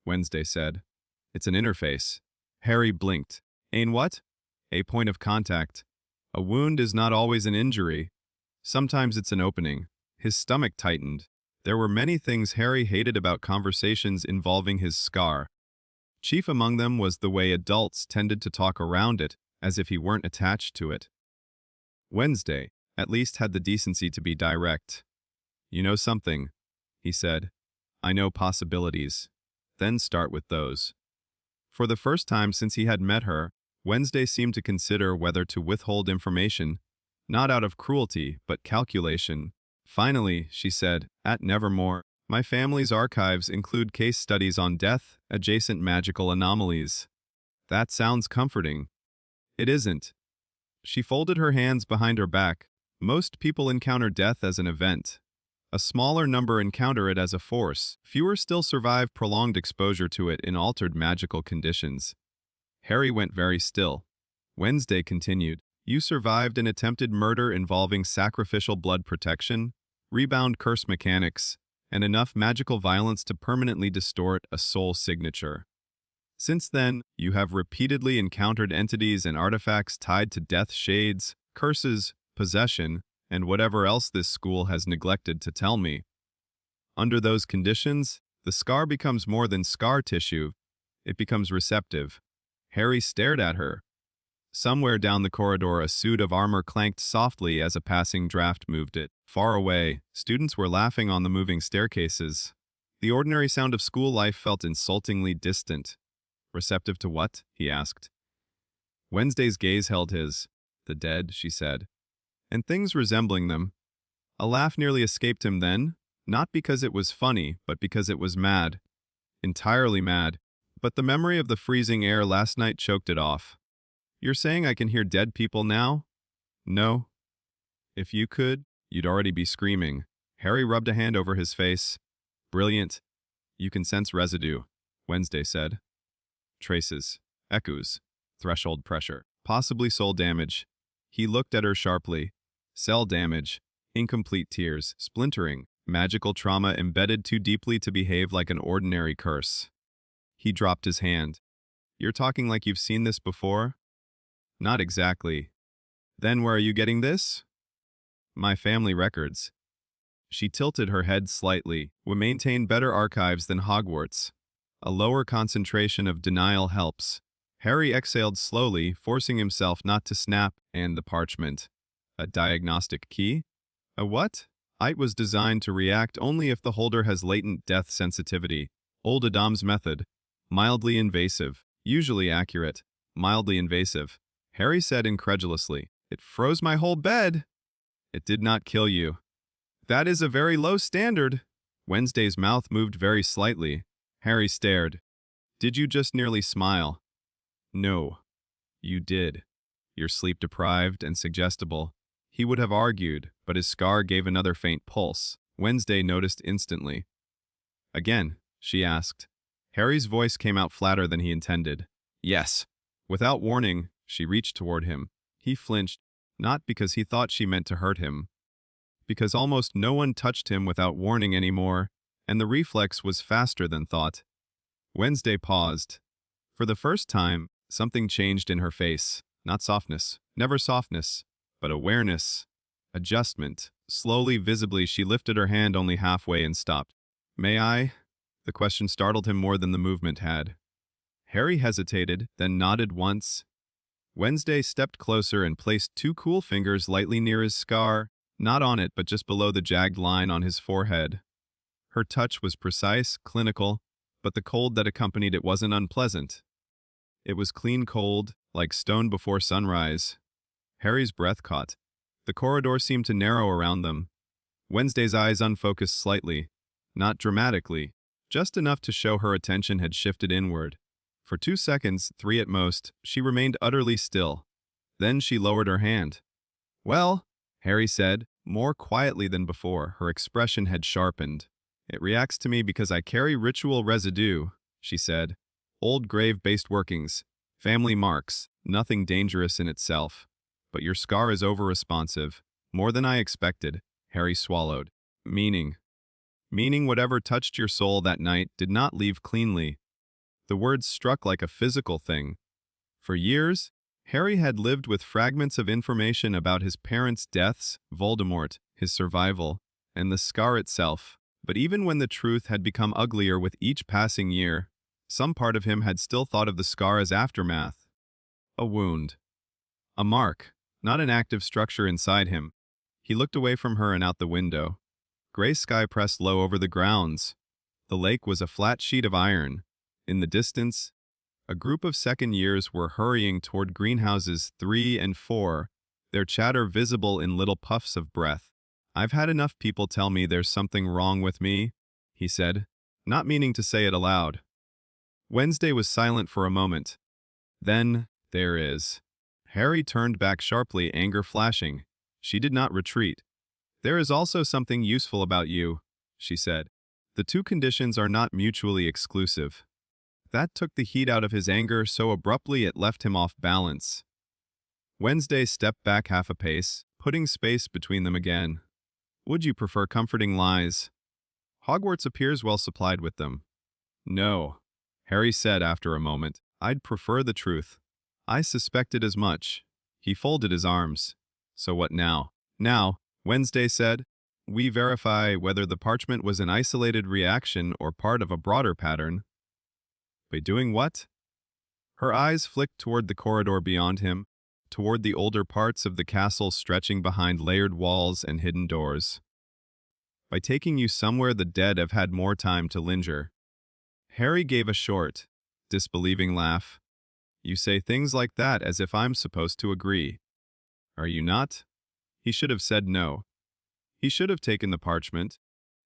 Wednesday said. It's an interface. Harry blinked. Ain what? A point of contact. A wound is not always an injury. Sometimes it's an opening. His stomach tightened. There were many things Harry hated about conversations involving his scar. Chief among them was the way adults tended to talk around it, as if he weren't attached to it. Wednesday, at least, had the decency to be direct. You know something, he said. I know possibilities. Then start with those. For the first time since he had met her, Wednesday seemed to consider whether to withhold information, not out of cruelty, but calculation. Finally, she said, at Nevermore, my family's archives include case studies on death, adjacent magical anomalies. That sounds comforting. It isn't. She folded her hands behind her back. Most people encounter death as an event. A smaller number encounter it as a force. Fewer still survive prolonged exposure to it in altered magical conditions. Harry went very still. Wednesday continued. You survived an attempted murder involving sacrificial blood protection, rebound curse mechanics, and enough magical violence to permanently distort a soul signature. Since then, you have repeatedly encountered entities and artifacts tied to death shades, curses, possession, and whatever else this school has neglected to tell me. Under those conditions, the scar becomes more than scar tissue. It becomes receptive. Harry stared at her. Somewhere down the corridor, a suit of armor clanked softly as a passing draft moved it. Far away, students were laughing on the moving staircases. The ordinary sound of school life felt insultingly distant. Receptive to what? He asked. Wednesday's gaze held his. The dead, she said. And things resembling them. A laugh nearly escaped him then, not because it was funny, but because it was mad. Entirely mad. But the memory of the freezing air last night choked it off. You're saying I can hear dead people now? No. If you could, you'd already be screaming. Harry rubbed a hand over his face. Brilliant. You can sense residue, Wednesday said. Traces. Echoes. Threshold pressure. Possibly soul damage. He looked at her sharply. Cell damage. Incomplete tears. Splintering. Magical trauma embedded too deeply to behave like an ordinary curse. He dropped his hand. You're talking like you've seen this before? Not exactly. Then where are you getting this? My family records. She tilted her head slightly. We maintain better archives than Hogwarts. A lower concentration of denial helps. Harry exhaled slowly, forcing himself not to snap, and the parchment. A diagnostic key? A what? It was designed to react only if the holder has latent death sensitivity. Old Addams method. Mildly invasive. Usually accurate. Mildly invasive. Harry said incredulously. It froze my whole bed. It did not kill you. That is a very low standard. Wednesday's mouth moved very slightly. Harry stared. Did you just nearly smile? No. You did. You're sleep-deprived and suggestible. He would have argued, but his scar gave another faint pulse. Wednesday noticed instantly. Again, she asked. Harry's voice came out flatter than he intended. Yes. Without warning, she reached toward him. He flinched, not because he thought she meant to hurt him, because almost no one touched him without warning anymore, and the reflex was faster than thought. Wednesday paused. For the first time, something changed in her face. Not softness, never softness, but awareness, adjustment. Slowly, visibly, she lifted her hand only halfway and stopped. May I? The question startled him more than the movement had. Harry hesitated, then nodded once. Wednesday stepped closer and placed two cool fingers lightly near his scar, not on it but just below the jagged line on his forehead. Her touch was precise, clinical, but the cold that accompanied it wasn't unpleasant. It was clean cold, like stone before sunrise. Harry's breath caught. The corridor seemed to narrow around them. Wednesday's eyes unfocused slightly, not dramatically, just enough to show her attention had shifted inward. For 2 seconds, 3 at most, she remained utterly still. Then she lowered her hand. Well, Harry said, more quietly than before. Her expression had sharpened. It reacts to me because I carry ritual residue, she said. Old grave-based workings, family marks, nothing dangerous in itself. But your scar is over-responsive. More than I expected, Harry swallowed. Meaning whatever touched your soul that night did not leave cleanly. The words struck like a physical thing. For years, Harry had lived with fragments of information about his parents' deaths, Voldemort, his survival, and the scar itself. But even when the truth had become uglier with each passing year, some part of him had still thought of the scar as aftermath. A wound. A mark, not an active structure inside him. He looked away from her and out the window. Gray sky pressed low over the grounds. The lake was a flat sheet of iron. In the distance, a group of second years were hurrying toward greenhouses 3 and 4, their chatter visible in little puffs of breath. I've had enough people tell me there's something wrong with me, he said, not meaning to say it aloud. Wednesday was silent for a moment. Then, there is. Harry turned back sharply, anger flashing. She did not retreat. There is also something useful about you, she said. The two conditions are not mutually exclusive. That took the heat out of his anger so abruptly it left him off balance. Wednesday stepped back half a pace, putting space between them again. Would you prefer comforting lies? Hogwarts appears well supplied with them. No, Harry said after a moment. I'd prefer the truth. I suspected as much. He folded his arms. So what now? Now, Wednesday said, we verify whether the parchment was an isolated reaction or part of a broader pattern. By doing what? Her eyes flicked toward the corridor beyond him, toward the older parts of the castle stretching behind layered walls and hidden doors. By taking you somewhere the dead have had more time to linger. Harry gave a short, disbelieving laugh. You say things like that as if I'm supposed to agree. Are you not? He should have said no. He should have taken the parchment,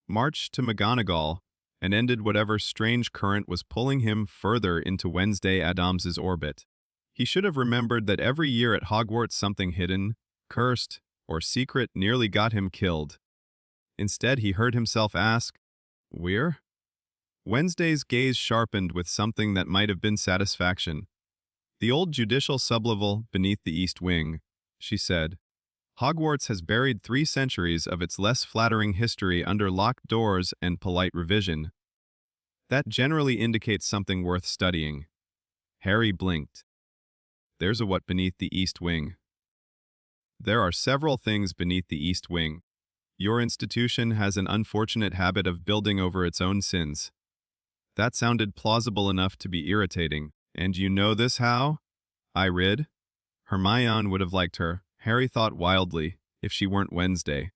marched to McGonagall, and ended whatever strange current was pulling him further into Wednesday Addams's orbit. He should have remembered that every year at Hogwarts something hidden, cursed, or secret nearly got him killed. Instead, he heard himself ask, "We're?" Wednesday's gaze sharpened with something that might have been satisfaction. The old judicial sublevel beneath the East Wing, she said. Hogwarts has buried 3 centuries of its less flattering history under locked doors and polite revision. That generally indicates something worth studying. Harry blinked. There's a what beneath the East Wing. There are several things beneath the East Wing. Your institution has an unfortunate habit of building over its own sins. That sounded plausible enough to be irritating. And you know this how? I read. Hermione would have liked her, Harry thought wildly, if she weren't Wednesday.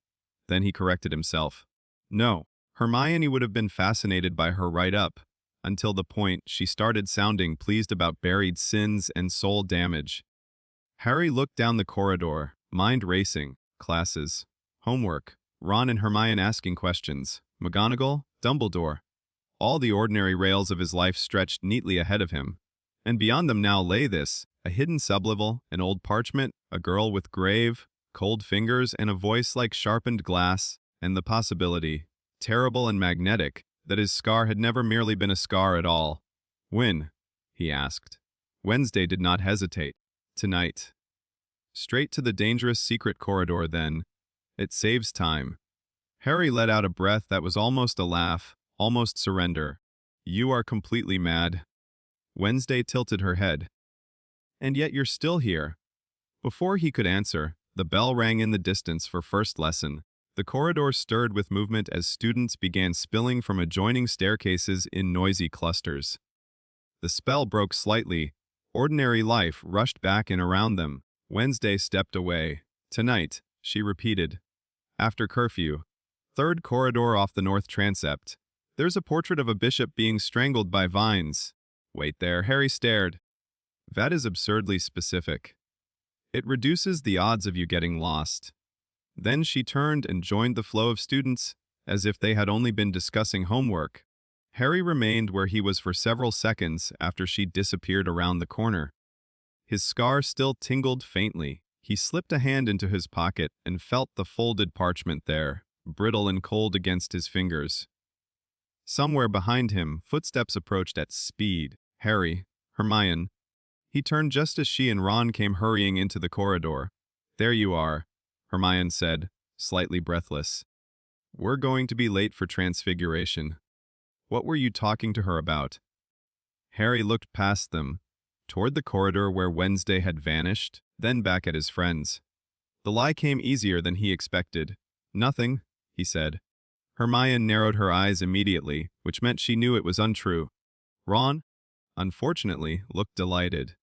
Then he corrected himself. No, Hermione would have been fascinated by her right up, until the point she started sounding pleased about buried sins and soul damage. Harry looked down the corridor, mind racing, classes, homework, Ron and Hermione asking questions, McGonagall, Dumbledore. All the ordinary rails of his life stretched neatly ahead of him. And beyond them now lay this, a hidden sublevel, an old parchment, a girl with grave, cold fingers and a voice like sharpened glass, and the possibility, terrible and magnetic, that his scar had never merely been a scar at all. When? He asked. Wednesday did not hesitate. Tonight. Straight to the dangerous secret corridor then. It saves time. Harry let out a breath that was almost a laugh, almost surrender. You are completely mad. Wednesday tilted her head. And yet you're still here. Before he could answer, the bell rang in the distance for first lesson. The corridor stirred with movement as students began spilling from adjoining staircases in noisy clusters. The spell broke slightly. Ordinary life rushed back and around them. Wednesday stepped away. Tonight, she repeated. After curfew. 3rd corridor off the north transept. There's a portrait of a bishop being strangled by vines. Wait there, Harry stared. That is absurdly specific. It reduces the odds of you getting lost. Then she turned and joined the flow of students, as if they had only been discussing homework. Harry remained where he was for several seconds after she disappeared around the corner. His scar still tingled faintly. He slipped a hand into his pocket and felt the folded parchment there, brittle and cold against his fingers. Somewhere behind him, footsteps approached at speed. Harry, Hermione. He turned just as she and Ron came hurrying into the corridor. "There you are," Hermione said, slightly breathless. "We're going to be late for Transfiguration." "What were you talking to her about?" Harry looked past them, toward the corridor where Wednesday had vanished, then back at his friends. The lie came easier than he expected. "Nothing," he said. Hermione narrowed her eyes immediately, which meant she knew it was untrue. Ron, unfortunately, looked delighted.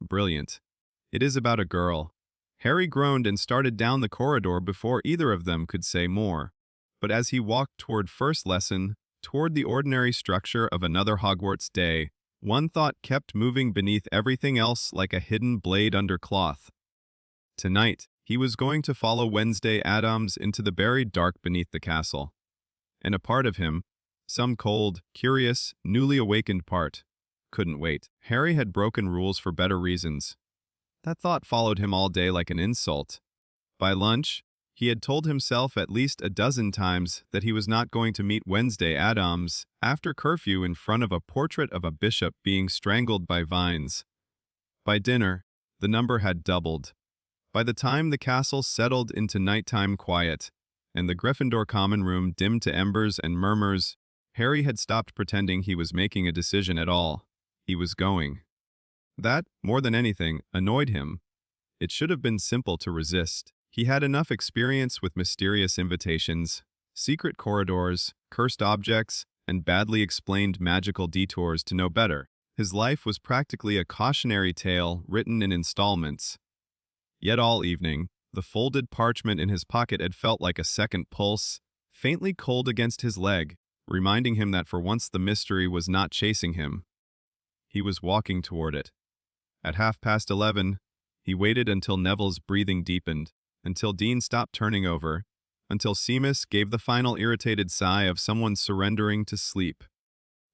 "Brilliant. It is about a girl." Harry groaned and started down the corridor before either of them could say more. But as he walked toward first lesson, toward the ordinary structure of another Hogwarts day, one thought kept moving beneath everything else like a hidden blade under cloth. Tonight, he was going to follow Wednesday Addams into the buried dark beneath the castle. And a part of him, some cold, curious, newly awakened part, couldn't wait. Harry had broken rules for better reasons. That thought followed him all day like an insult. By lunch, he had told himself at least a dozen times that he was not going to meet Wednesday Addams after curfew in front of a portrait of a bishop being strangled by vines. By dinner, the number had doubled. By the time the castle settled into nighttime quiet, and the Gryffindor common room dimmed to embers and murmurs, Harry had stopped pretending he was making a decision at all. He was going. That, more than anything, annoyed him. It should have been simple to resist. He had enough experience with mysterious invitations, secret corridors, cursed objects, and badly explained magical detours to know better. His life was practically a cautionary tale written in installments. Yet all evening, the folded parchment in his pocket had felt like a second pulse, faintly cold against his leg, reminding him that for once the mystery was not chasing him. He was walking toward it. At 11:30, he waited until Neville's breathing deepened, until Dean stopped turning over, until Seamus gave the final irritated sigh of someone surrendering to sleep.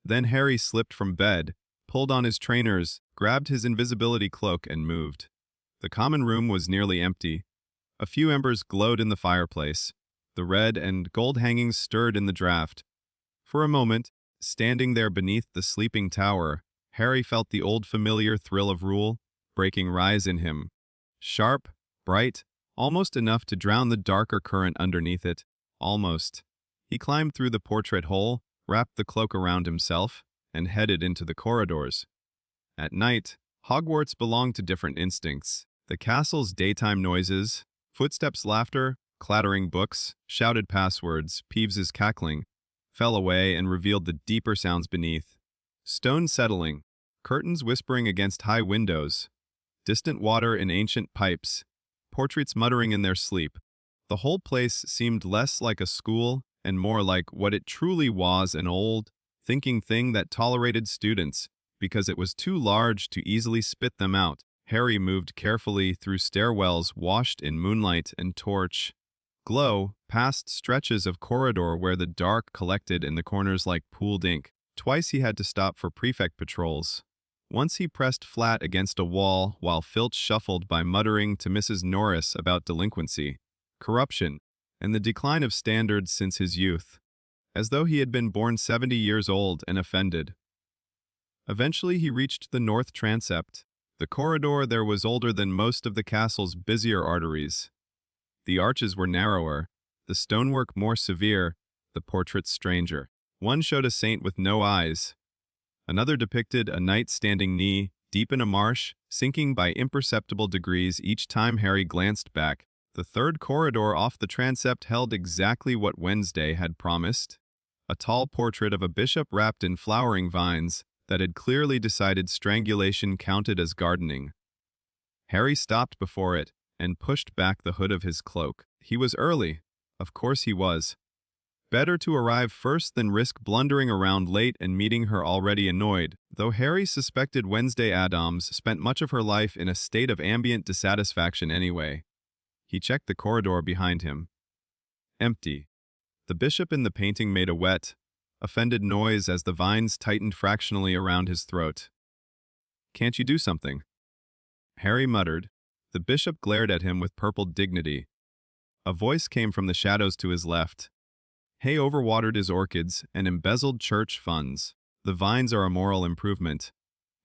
Then Harry slipped from bed, pulled on his trainers, grabbed his invisibility cloak, and moved. The common room was nearly empty. A few embers glowed in the fireplace. The red and gold hangings stirred in the draught. For a moment, standing there beneath the sleeping tower, Harry felt the old familiar thrill of rule breaking rise in him. Sharp, bright, almost enough to drown the darker current underneath it. Almost. He climbed through the portrait hole, wrapped the cloak around himself, and headed into the corridors. At night, Hogwarts belonged to different instincts. The castle's daytime noises, footsteps, laughter, clattering books, shouted passwords, Peeves's cackling, fell away and revealed the deeper sounds beneath. Stone settling, curtains whispering against high windows, distant water in ancient pipes, portraits muttering in their sleep. The whole place seemed less like a school and more like what it truly was, an old, thinking thing that tolerated students, because it was too large to easily spit them out. Harry moved carefully through stairwells washed in moonlight and torch glow, past stretches of corridor where the dark collected in the corners like pooled ink. Twice he had to stop for prefect patrols. Once he pressed flat against a wall while Filch shuffled by muttering to Mrs. Norris about delinquency, corruption, and the decline of standards since his youth, as though he had been born 70 years old and offended. Eventually he reached the north transept. The corridor there was older than most of the castle's busier arteries. The arches were narrower, the stonework more severe, the portraits stranger. One showed a saint with no eyes. Another depicted a knight standing knee deep in a marsh, sinking by imperceptible degrees each time Harry glanced back. The third corridor off the transept held exactly what Wednesday had promised, a tall portrait of a bishop wrapped in flowering vines that had clearly decided strangulation counted as gardening. Harry stopped before it and pushed back the hood of his cloak. He was early. Of course he was. Better to arrive first than risk blundering around late and meeting her already annoyed, though Harry suspected Wednesday Addams spent much of her life in a state of ambient dissatisfaction anyway. He checked the corridor behind him. Empty. The bishop in the painting made a wet, offended noise as the vines tightened fractionally around his throat. "Can't you do something?" Harry muttered, The bishop glared at him with purple dignity. A voice came from the shadows to his left. Hay overwatered his orchids and embezzled church funds. The vines are a moral improvement.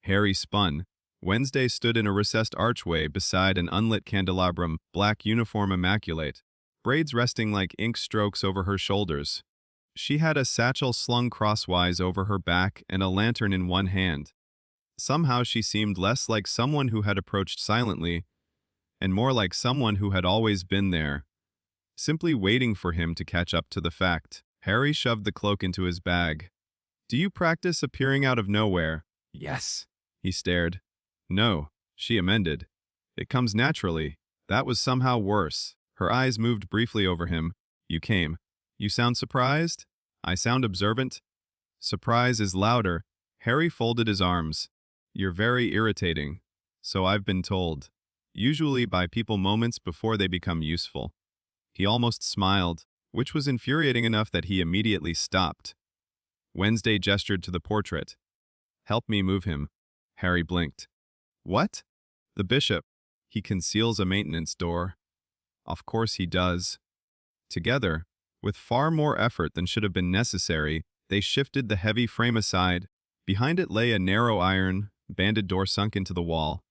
Harry spun. Wednesday stood in a recessed archway beside an unlit candelabrum, black uniform immaculate, braids resting like ink strokes over her shoulders. She had a satchel slung crosswise over her back and a lantern in one hand. Somehow she seemed less like someone who had approached silently, and more like someone who had always been there, simply waiting for him to catch up to the fact. Harry shoved the cloak into his bag. Do you practice appearing out of nowhere? Yes. He stared. No, she amended. It comes naturally. That was somehow worse. Her eyes moved briefly over him. You came. You sound surprised? I sound observant? Surprise is louder. Harry folded his arms. You're very irritating. So I've been told. Usually by people moments before they become useful. He almost smiled, which was infuriating enough that he immediately stopped. Wednesday gestured to the portrait. Help me move him. Harry blinked. What? The bishop. He conceals a maintenance door. Of course he does. Together, with far more effort than should have been necessary, they shifted the heavy frame aside. Behind it lay a narrow iron, banded door sunk into the wall.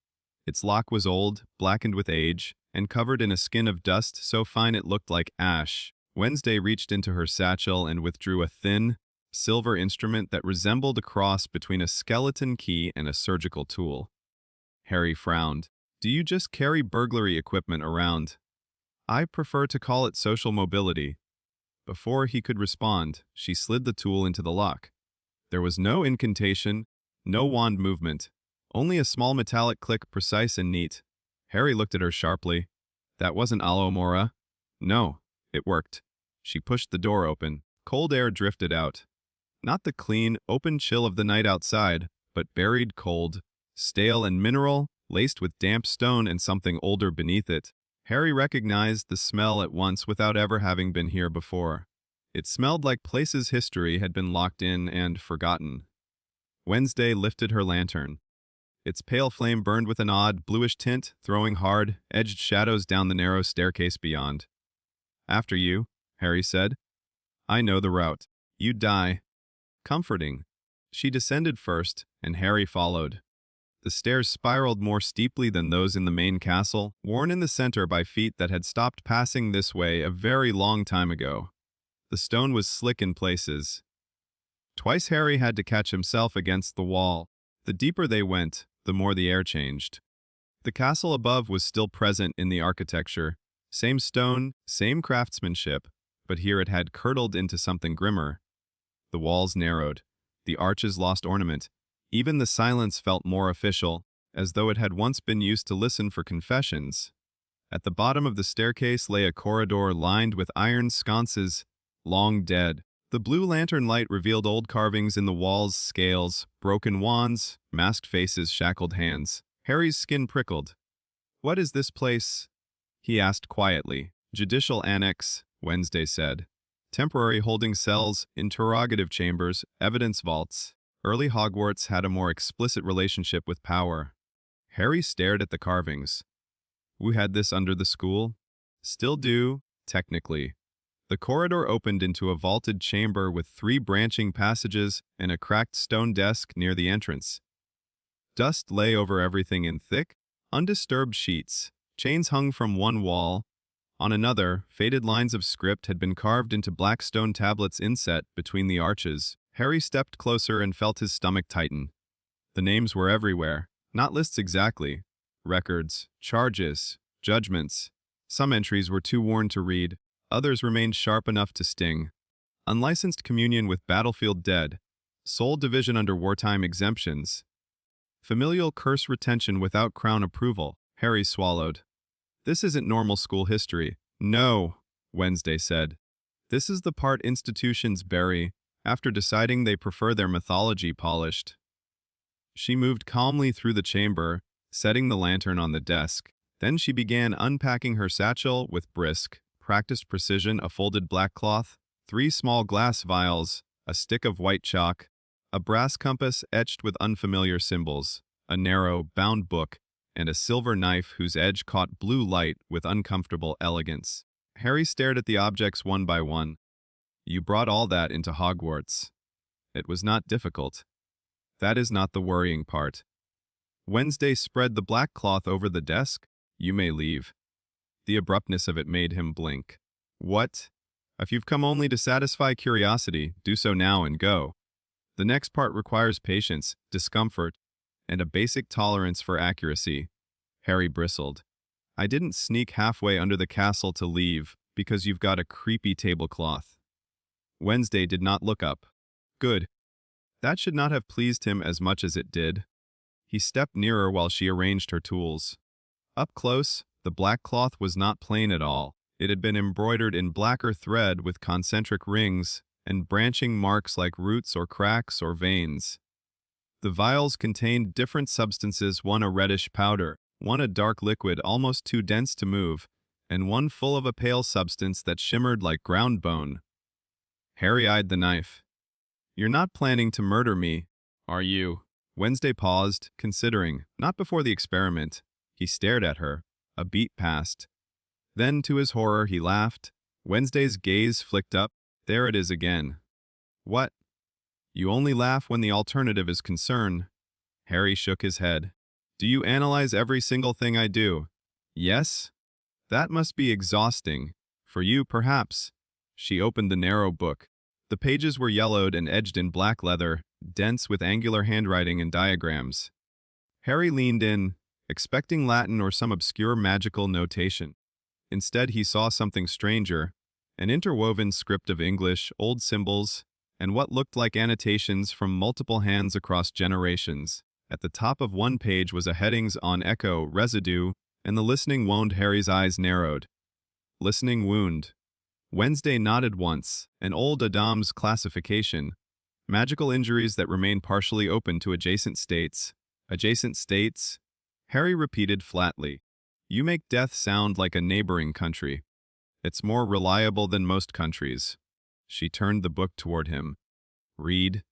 Its lock was old, blackened with age, and covered in a skin of dust so fine it looked like ash. Wednesday reached into her satchel and withdrew a thin, silver instrument that resembled a cross between a skeleton key and a surgical tool. Harry frowned. Do you just carry burglary equipment around? I prefer to call it social mobility. Before he could respond, she slid the tool into the lock. There was no incantation, no wand movement, only a small metallic click, precise and neat. Harry looked at her sharply. That wasn't aloe mora. No, it worked. She pushed the door open. Cold air drifted out. Not the clean, open chill of the night outside, but buried cold, stale and mineral, laced with damp stone and something older beneath it. Harry recognized the smell at once without ever having been here before. It smelled like places history had been locked in and forgotten. Wednesday lifted her lantern. Its pale flame burned with an odd, bluish tint, throwing hard, edged shadows down the narrow staircase beyond. After you, Harry said. I know the route. You die. Comforting. She descended first, and Harry followed. The stairs spiraled more steeply than those in the main castle, worn in the center by feet that had stopped passing this way a very long time ago. The stone was slick in places. Twice Harry had to catch himself against the wall. The deeper they went, the more the air changed. The castle above was still present in the architecture. Same stone, same craftsmanship, but here it had curdled into something grimmer. The walls narrowed. The arches lost ornament. Even the silence felt more official, as though it had once been used to listen for confessions. At the bottom of the staircase lay a corridor lined with iron sconces, long dead. The blue lantern light revealed old carvings in the walls, scales, broken wands, masked faces, shackled hands. Harry's skin prickled. What is this place? He asked quietly. Judicial annex, Wednesday said. Temporary holding cells, interrogative chambers, evidence vaults. Early Hogwarts had a more explicit relationship with power. Harry stared at the carvings. We had this under the school? Still do, technically. The corridor opened into a vaulted chamber with 3 branching passages and a cracked stone desk near the entrance. Dust lay over everything in thick, undisturbed sheets. Chains hung from one wall. On another, faded lines of script had been carved into black stone tablets inset between the arches. Harry stepped closer and felt his stomach tighten. The names were everywhere. Not lists exactly. Records, charges, judgments. Some entries were too worn to read. Others remained sharp enough to sting. Unlicensed communion with battlefield dead. Sole division under wartime exemptions. Familial curse retention without crown approval. Harry swallowed. This isn't normal school history. No, Wednesday said. This is the part institutions bury, after deciding they prefer their mythology polished. She moved calmly through the chamber, setting the lantern on the desk. Then she began unpacking her satchel with brisk, practiced precision, a folded black cloth, 3 small glass vials, a stick of white chalk, a brass compass etched with unfamiliar symbols, a narrow, bound book, and a silver knife whose edge caught blue light with uncomfortable elegance. Harry stared at the objects one by one. You brought all that into Hogwarts. It was not difficult. That is not the worrying part. Wednesday spread the black cloth over the desk. You may leave. The abruptness of it made him blink. What? If you've come only to satisfy curiosity, do so now and go. The next part requires patience, discomfort, and a basic tolerance for accuracy. Harry bristled. I didn't sneak halfway under the castle to leave because you've got a creepy tablecloth. Wednesday did not look up. Good. That should not have pleased him as much as it did. He stepped nearer while she arranged her tools. Up close, the black cloth was not plain at all. It had been embroidered in blacker thread with concentric rings and branching marks like roots or cracks or veins. The vials contained different substances, one a reddish powder, one a dark liquid almost too dense to move, and one full of a pale substance that shimmered like ground bone. Harry eyed the knife. You're not planning to murder me, are you? Wednesday paused, considering, not before the experiment. He stared at her. A beat passed. Then, to his horror, he laughed. Wednesday's gaze flicked up. There it is again. What? You only laugh when the alternative is concern. Harry shook his head. Do you analyze every single thing I do? Yes? That must be exhausting. For you, perhaps. She opened the narrow book. The pages were yellowed and edged in black leather, dense with angular handwriting and diagrams. Harry leaned in, expecting Latin or some obscure magical notation. Instead, he saw something stranger, an interwoven script of English, old symbols, and what looked like annotations from multiple hands across generations. At the top of one page was a headings on echo, residue, and the listening wound. Harry's eyes narrowed. Listening wound. Wednesday nodded once, an old Addams classification. Magical injuries that remain partially open to adjacent states. Adjacent states? Harry repeated flatly. You make death sound like a neighboring country. It's more reliable than most countries. She turned the book toward him. Read.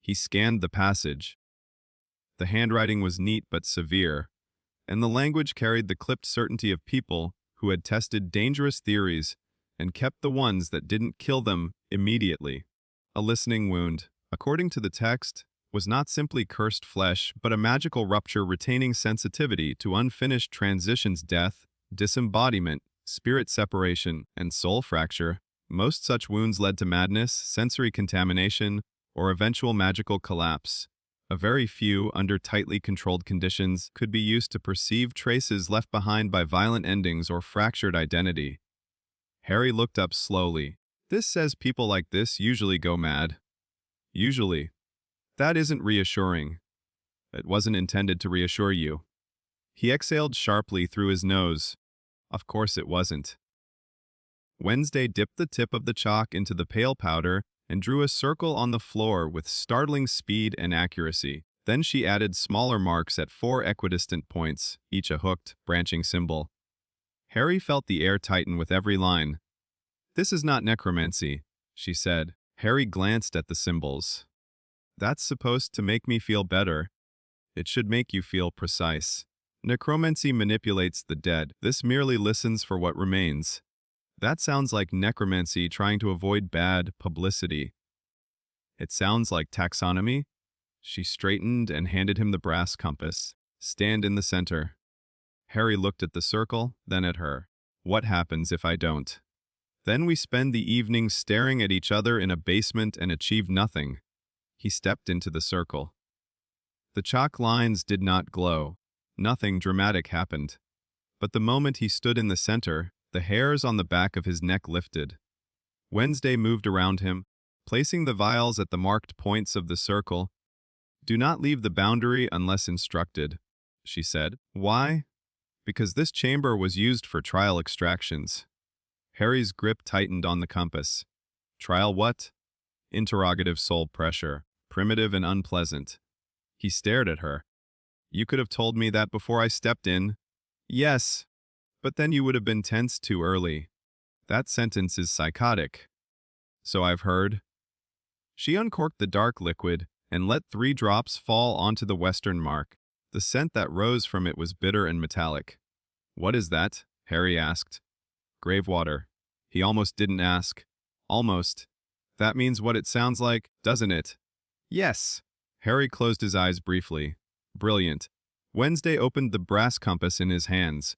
He scanned the passage. The handwriting was neat but severe, and the language carried the clipped certainty of people who had tested dangerous theories and kept the ones that didn't kill them immediately. A listening wound, according to the text, was not simply cursed flesh, but a magical rupture retaining sensitivity to unfinished transitions, death, disembodiment, spirit separation, and soul fracture. Most such wounds led to madness, sensory contamination, or eventual magical collapse. A very few, under tightly controlled conditions, could be used to perceive traces left behind by violent endings or fractured identity. Harry looked up slowly. This says people like this usually go mad. Usually. That isn't reassuring. It wasn't intended to reassure you. He exhaled sharply through his nose. Of course it wasn't. Wednesday dipped the tip of the chalk into the pale powder and drew a circle on the floor with startling speed and accuracy. Then she added smaller marks at 4 equidistant points, each a hooked, branching symbol. Harry felt the air tighten with every line. This is not necromancy, she said. Harry glanced at the symbols. That's supposed to make me feel better. It should make you feel precise. Necromancy manipulates the dead. This merely listens for what remains. That sounds like necromancy trying to avoid bad publicity. It sounds like taxonomy. She straightened and handed him the brass compass. Stand in the center. Harry looked at the circle, then at her. What happens if I don't? Then we spend the evening staring at each other in a basement and achieve nothing. He stepped into the circle. The chalk lines did not glow. Nothing dramatic happened. But the moment he stood in the center, the hairs on the back of his neck lifted. Wednesday moved around him, placing the vials at the marked points of the circle. Do not leave the boundary unless instructed, she said. Why? Because this chamber was used for trial extractions. Harry's grip tightened on the compass. Trial what? Interrogative soul pressure, primitive and unpleasant. He stared at her. You could have told me that before I stepped in. Yes, but then you would have been tense too early. That sentence is psychotic. So I've heard. She uncorked the dark liquid and let 3 drops fall onto the western mark. The scent that rose from it was bitter and metallic. "What is that?" Harry asked. "Grave water." He almost didn't ask. Almost. That means what it sounds like, doesn't it? Yes. Harry closed his eyes briefly. Brilliant. Wednesday opened the brass compass in his hands.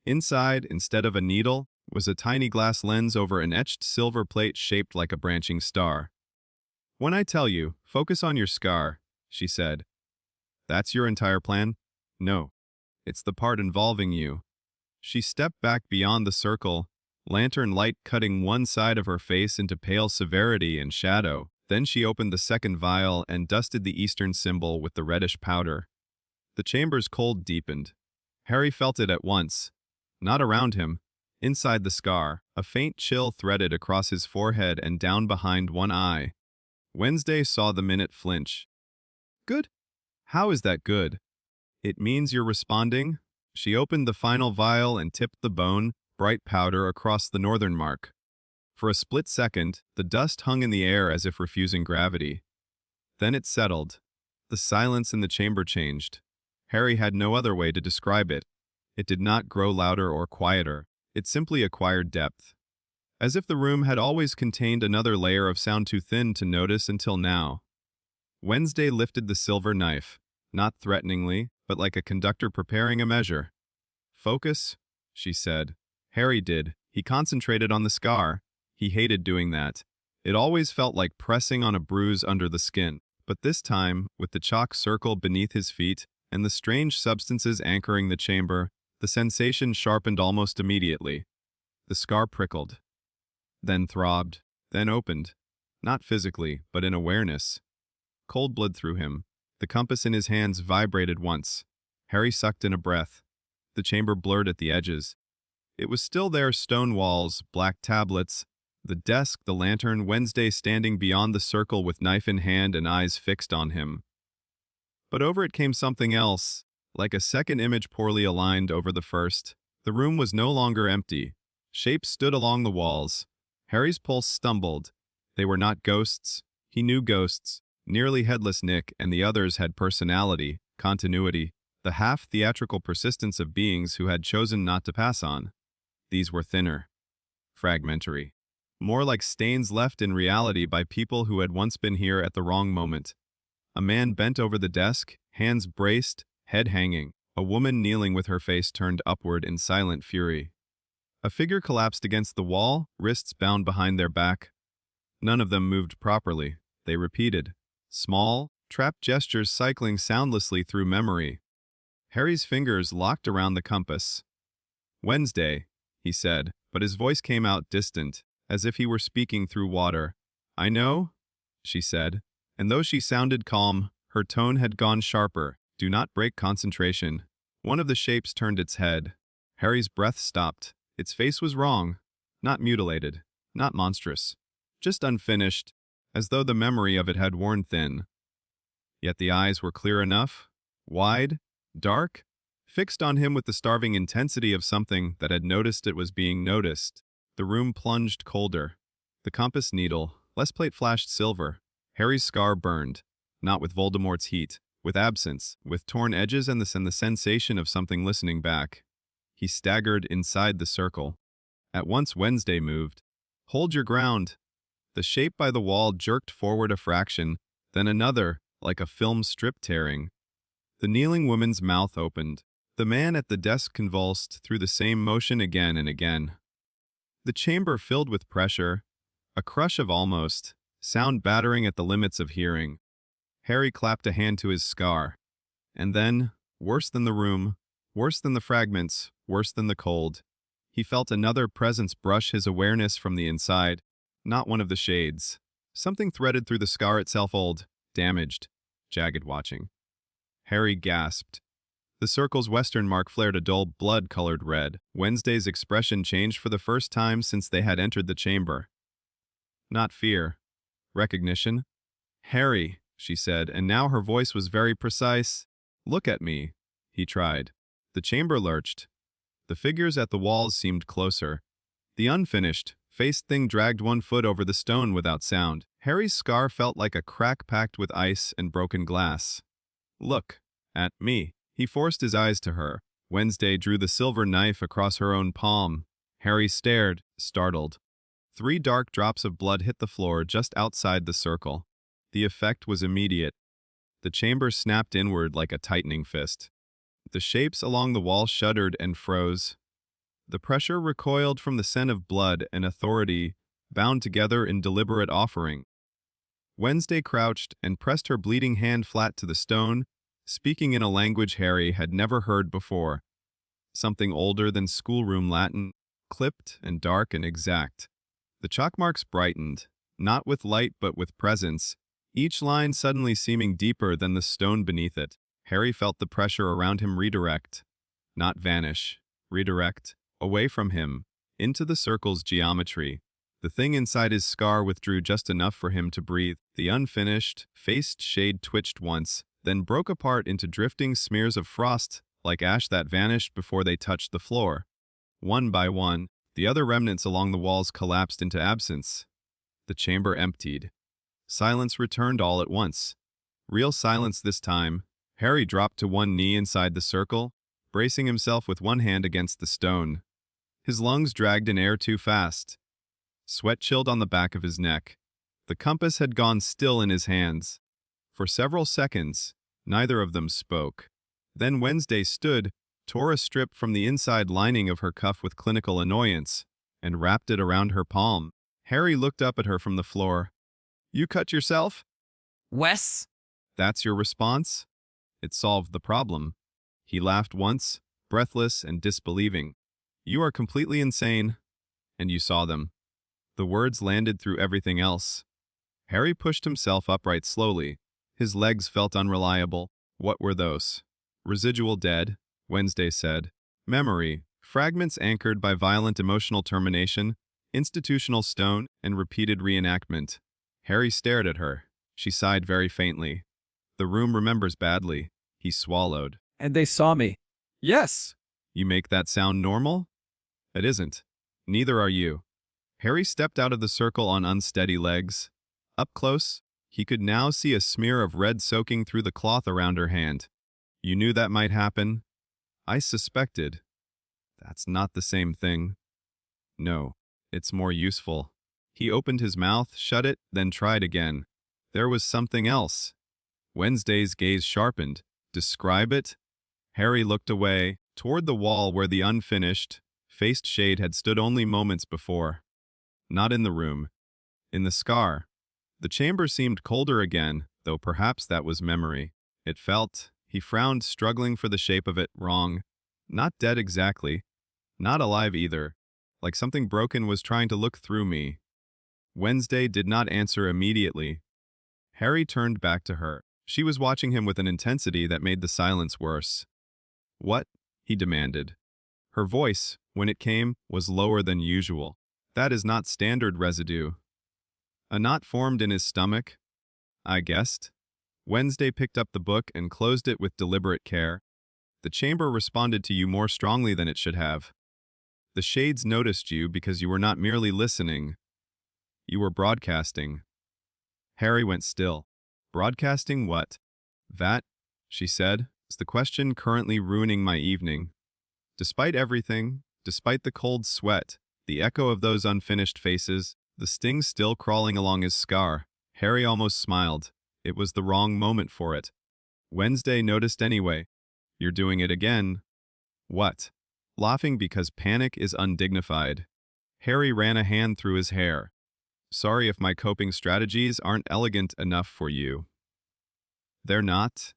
Inside, instead of a needle, was a tiny glass lens over an etched silver plate shaped like a branching star. "When I tell you, focus on your scar," she said. "That's your entire plan?" "No. It's the part involving you." She stepped back beyond the circle, lantern light cutting one side of her face into pale severity and shadow. Then she opened the second vial and dusted the Eastern symbol with the reddish powder. The chamber's cold deepened. Harry felt it at once. Not around him. Inside the scar, a faint chill threaded across his forehead and down behind one eye. Wednesday saw the minute flinch. "Good? How is that good?" "It means you're responding." She opened the final vial and tipped the bone, bright powder across the northern mark. For a split second, the dust hung in the air as if refusing gravity. Then it settled. The silence in the chamber changed. Harry had no other way to describe it. It did not grow louder or quieter. It simply acquired depth. As if the room had always contained another layer of sound too thin to notice until now. Wednesday lifted the silver knife, not threateningly, but like a conductor preparing a measure. "Focus," she said. Harry did. He concentrated on the scar. He hated doing that. It always felt like pressing on a bruise under the skin. But this time, with the chalk circle beneath his feet and the strange substances anchoring the chamber, the sensation sharpened almost immediately. The scar prickled, then throbbed, then opened. Not physically, but in awareness. Cold bled through him. The compass in his hands vibrated once. Harry sucked in a breath. The chamber blurred at the edges. It was still there, stone walls, black tablets, the desk, the lantern, Wednesday standing beyond the circle with knife in hand and eyes fixed on him. But over it came something else, like a second image poorly aligned over the first. The room was no longer empty. Shapes stood along the walls. Harry's pulse stumbled. They were not ghosts. He knew ghosts. Nearly headless Nick and the others had personality, continuity, the half-theatrical persistence of beings who had chosen not to pass on. These were thinner, fragmentary, more like stains left in reality by people who had once been here at the wrong moment. A man bent over the desk, hands braced, head hanging. A woman kneeling with her face turned upward in silent fury. A figure collapsed against the wall, wrists bound behind their back. None of them moved properly. They repeated. Small, trapped gestures cycling soundlessly through memory. Harry's fingers locked around the compass. "Wednesday," he said, but his voice came out distant, as if he were speaking through water. "I know," she said, and though she sounded calm, her tone had gone sharper. "Do not break concentration." One of the shapes turned its head. Harry's breath stopped. Its face was wrong. Not mutilated. Not monstrous. Just unfinished, as though the memory of it had worn thin. Yet the eyes were clear enough, wide, dark, fixed on him with the starving intensity of something that had noticed it was being noticed. The room plunged colder. The compass needle, less plate flashed silver. Harry's scar burned, not with Voldemort's heat, with absence, with torn edges and the sensation of something listening back. He staggered inside the circle. At once Wednesday moved. "Hold your ground." The shape by the wall jerked forward a fraction, then another, like a film strip tearing. The kneeling woman's mouth opened. The man at the desk convulsed through the same motion again and again. The chamber filled with pressure, a crush of almost, sound battering at the limits of hearing. Harry clapped a hand to his scar. And then, worse than the room, worse than the fragments, worse than the cold, he felt another presence brush his awareness from the inside, not one of the shades. Something threaded through the scar itself, old, damaged, jagged watching. Harry gasped. The circle's western mark flared a dull, blood-colored red. Wednesday's expression changed for the first time since they had entered the chamber. Not fear. Recognition. "Harry," she said, and now her voice was very precise. "Look at me," he tried. The chamber lurched. The figures at the walls seemed closer. The unfinished, faced thing dragged one foot over the stone without sound. Harry's scar felt like a crack packed with ice and broken glass. "Look at me," He forced his eyes to her. Wednesday drew the silver knife across her own palm. Harry stared, startled. 3 dark drops of blood hit the floor just outside the circle. The effect was immediate. The chamber snapped inward like a tightening fist. The shapes along the wall shuddered and froze. The pressure recoiled from the scent of blood and authority, bound together in deliberate offering. Wednesday crouched and pressed her bleeding hand flat to the stone, speaking in a language Harry had never heard before. Something older than schoolroom Latin, clipped and dark and exact. The chalk marks brightened, not with light but with presence, each line suddenly seeming deeper than the stone beneath it. Harry felt the pressure around him redirect, not vanish, redirect, away from him, into the circle's geometry. The thing inside his scar withdrew just enough for him to breathe. The unfinished, faced shade twitched once, then broke apart into drifting smears of frost, like ash that vanished before they touched the floor. One by one, the other remnants along the walls collapsed into absence. The chamber emptied. Silence returned all at once. Real silence this time. Harry dropped to one knee inside the circle, bracing himself with one hand against the stone. His lungs dragged in air too fast. Sweat chilled on the back of his neck. The compass had gone still in his hands. For several seconds, neither of them spoke. Then Wednesday stood, tore a strip from the inside lining of her cuff with clinical annoyance, and wrapped it around her palm. Harry looked up at her from the floor. "You cut yourself?" Wes? "That's your response?" It solved the problem. He laughed once, breathless and disbelieving. "You are completely insane." And you saw them. The words landed through everything else. Harry pushed himself upright slowly. His legs felt unreliable. What were those? Residual dead, Wednesday said. Memory, fragments anchored by violent emotional termination, institutional stone, and repeated reenactment. Harry stared at her. She sighed very faintly. "The room remembers badly." He swallowed. And they saw me. "Yes." "You make that sound normal?" "It isn't. Neither are you." Harry stepped out of the circle on unsteady legs. Up close, he could now see a smear of red soaking through the cloth around her hand. "You knew that might happen?" "I suspected." "That's not the same thing." "No, it's more useful." He opened his mouth, shut it, then tried again. There was something else. Wednesday's gaze sharpened. "Describe it?" Harry looked away, toward the wall where the unfinished, faced shade had stood only moments before. Not in the room. In the scar. The chamber seemed colder again, though perhaps that was memory. It felt, he frowned, struggling for the shape of it, wrong. Not dead exactly. Not alive either. Like something broken was trying to look through me. Wednesday did not answer immediately. Harry turned back to her. She was watching him with an intensity that made the silence worse. "What?" he demanded. Her voice, when it came, was lower than usual. "That is not standard residue." "A knot formed in his stomach?" I guessed. Wednesday picked up the book and closed it with deliberate care. "The chamber responded to you more strongly than it should have. The shades noticed you because you were not merely listening. You were broadcasting." Harry went still. "Broadcasting what?" "That," she said, "is the question currently ruining my evening." Despite everything, despite the cold sweat, the echo of those unfinished faces, the sting still crawling along his scar, Harry almost smiled. It was the wrong moment for it. Wednesday noticed anyway. "You're doing it again." "What?" "Laughing because panic is undignified." Harry ran a hand through his hair. "Sorry if my coping strategies aren't elegant enough for you." "They're not?"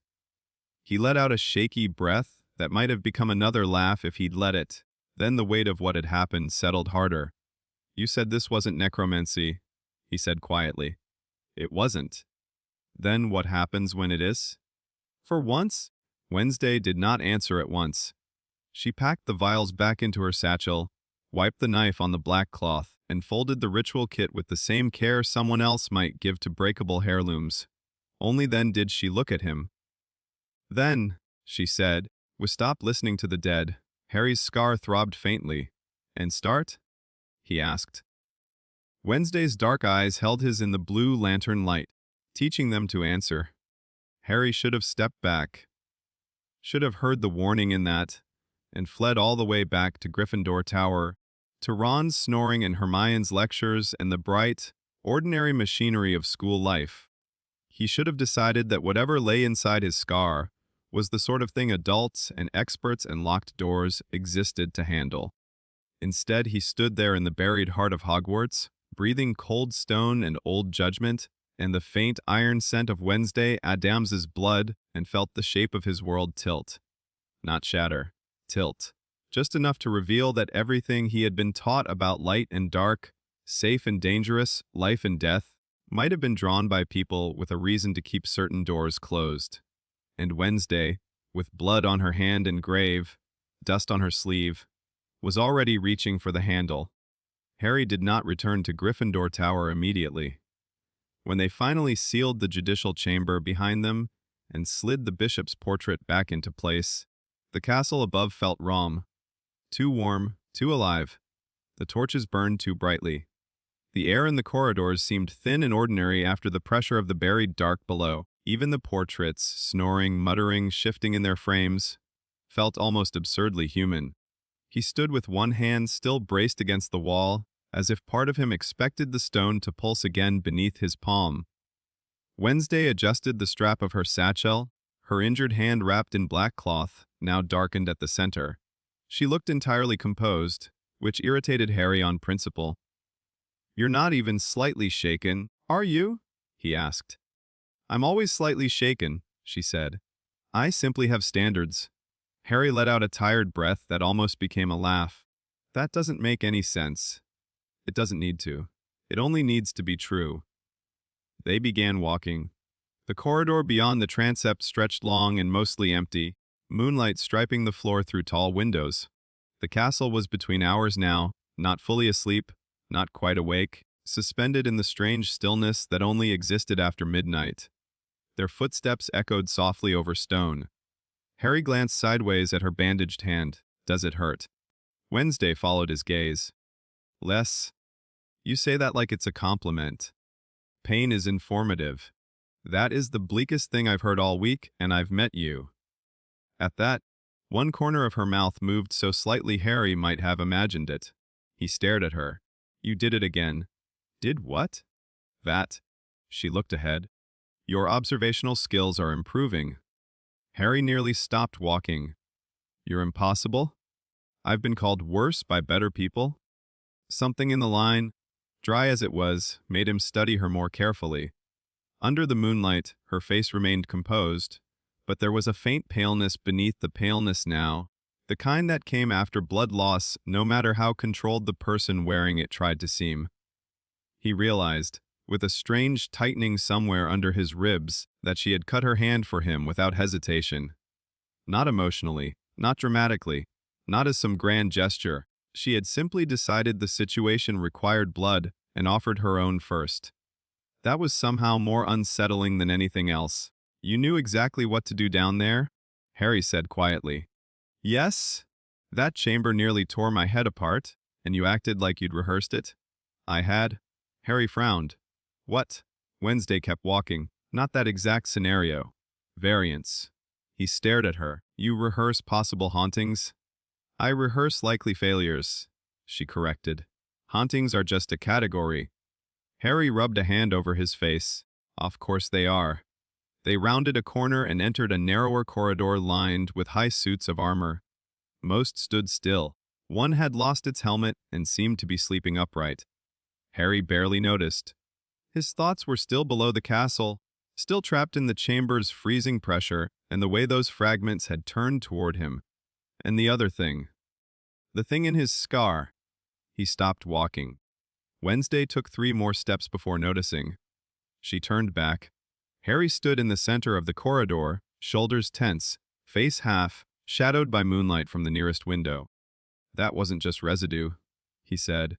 He let out a shaky breath that might have become another laugh if he'd let it. Then the weight of what had happened settled harder. "You said this wasn't necromancy," he said quietly. "It wasn't." "Then what happens when it is?" For once, Wednesday did not answer at once. She packed the vials back into her satchel, wiped the knife on the black cloth, and folded the ritual kit with the same care someone else might give to breakable heirlooms. Only then did she look at him. "Then," she said, "we stop listening to the dead." Harry's scar throbbed faintly. "And start?" he asked. Wednesday's dark eyes held his in the blue lantern light, teaching them to answer. Harry should have stepped back. should have heard the warning in that, and fled all the way back to Gryffindor Tower, to Ron's snoring and Hermione's lectures and the bright, ordinary machinery of school life. He should have decided that whatever lay inside his scar was the sort of thing adults and experts and locked doors existed to handle. Instead, he stood there in the buried heart of Hogwarts, breathing cold stone and old judgment, and the faint iron scent of Wednesday Addams's blood, and felt the shape of his world tilt. Not shatter. Tilt. Just enough to reveal that everything he had been taught about light and dark, safe and dangerous, life and death, might have been drawn by people with a reason to keep certain doors closed. And Wednesday, with blood on her hand and grave, dust on her sleeve, was already reaching for the handle. Harry did not return to Gryffindor Tower immediately. When they finally sealed the judicial chamber behind them and slid the bishop's portrait back into place, the castle above felt wrong. Too warm, too alive. The torches burned too brightly. The air in the corridors seemed thin and ordinary after the pressure of the buried dark below. Even the portraits, snoring, muttering, shifting in their frames, felt almost absurdly human. He stood with one hand still braced against the wall, as if part of him expected the stone to pulse again beneath his palm. Wednesday adjusted the strap of her satchel, her injured hand wrapped in black cloth, now darkened at the center. She looked entirely composed, which irritated Harry on principle. "You're not even slightly shaken, are you?" he asked. "I'm always slightly shaken," she said. "I simply have standards." Harry let out a tired breath that almost became a laugh. "That doesn't make any sense." "It doesn't need to. It only needs to be true." They began walking. The corridor beyond the transept stretched long and mostly empty, moonlight striping the floor through tall windows. The castle was between hours now, not fully asleep, not quite awake, suspended in the strange stillness that only existed after midnight. Their footsteps echoed softly over stone. Harry glanced sideways at her bandaged hand. "Does it hurt?" Wednesday followed his gaze. "Less. You say that like it's a compliment. Pain is informative. That is the bleakest thing I've heard all week, and I've met you." At that, one corner of her mouth moved so slightly Harry might have imagined it. He stared at her. "You did it again." "Did what?" "That." She looked ahead. "Your observational skills are improving." Harry nearly stopped walking. "You're impossible?" "I've been called worse by better people." Something in the line, dry as it was, made him study her more carefully. Under the moonlight, her face remained composed, but there was a faint paleness beneath the paleness now, the kind that came after blood loss, no matter how controlled the person wearing it tried to seem. He realized, with a strange tightening somewhere under his ribs, that she had cut her hand for him without hesitation. Not emotionally, not dramatically, not as some grand gesture. She had simply decided the situation required blood and offered her own first. That was somehow more unsettling than anything else. "You knew exactly what to do down there?" Harry said quietly. "Yes. That chamber nearly tore my head apart, and you acted like you'd rehearsed it." "I had." Harry frowned. "What?" Wednesday kept walking. "Not that exact scenario. Variants." He stared at her. "You rehearse possible hauntings?" "I rehearse likely failures," she corrected. "Hauntings are just a category." Harry rubbed a hand over his face. "Of course they are." They rounded a corner and entered a narrower corridor lined with high suits of armor. Most stood still. One had lost its helmet and seemed to be sleeping upright. Harry barely noticed. His thoughts were still below the castle, still trapped in the chamber's freezing pressure and the way those fragments had turned toward him. And the other thing. The thing in his scar. He stopped walking. Wednesday took 3 more steps before noticing. She turned back. Harry stood in the center of the corridor, shoulders tense, face half, shadowed by moonlight from the nearest window. "That wasn't just residue," he said.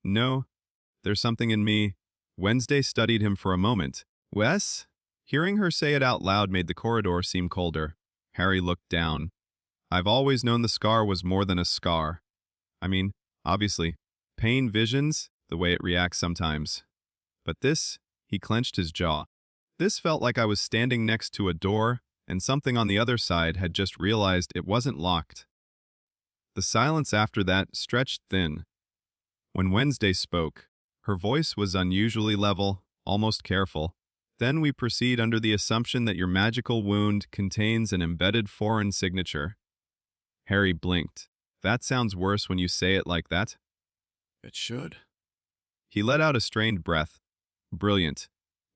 "No, there's something in me." Wednesday studied him for a moment. "Wes?" Hearing her say it out loud made the corridor seem colder. Harry looked down. "I've always known the scar was more than a scar. I mean, obviously, pain visions, the way it reacts sometimes. But this," he clenched his jaw. "This felt like I was standing next to a door, and something on the other side had just realized it wasn't locked. The silence after that stretched thin. When Wednesday spoke, her voice was unusually level, almost careful. Then we proceed under the assumption that your magical wound contains an embedded foreign signature. Harry blinked. That sounds worse when you say it like that. It should. He let out a strained breath. Brilliant.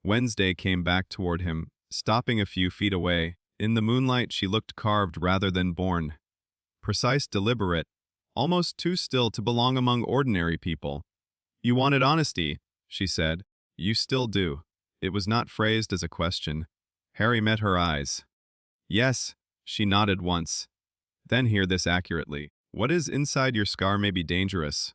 Wednesday came back toward him, stopping a few feet away. In the moonlight, she looked carved rather than born. Precise, deliberate, almost too still to belong among ordinary people. You wanted honesty, she said. You still do. It was not phrased as a question. Harry met her eyes. Yes, she nodded once. Then hear this accurately. What is inside your scar may be dangerous.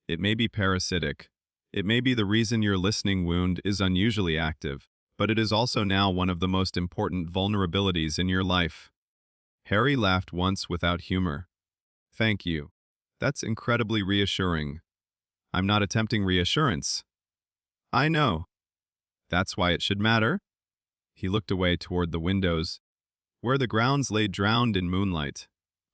It may be parasitic. It may be the reason your listening wound is unusually active, but it is also now one of the most important vulnerabilities in your life. Harry laughed once without humor. Thank you. That's incredibly reassuring. I'm not attempting reassurance. I know. That's why it should matter. He looked away toward the windows, where the grounds lay drowned in moonlight.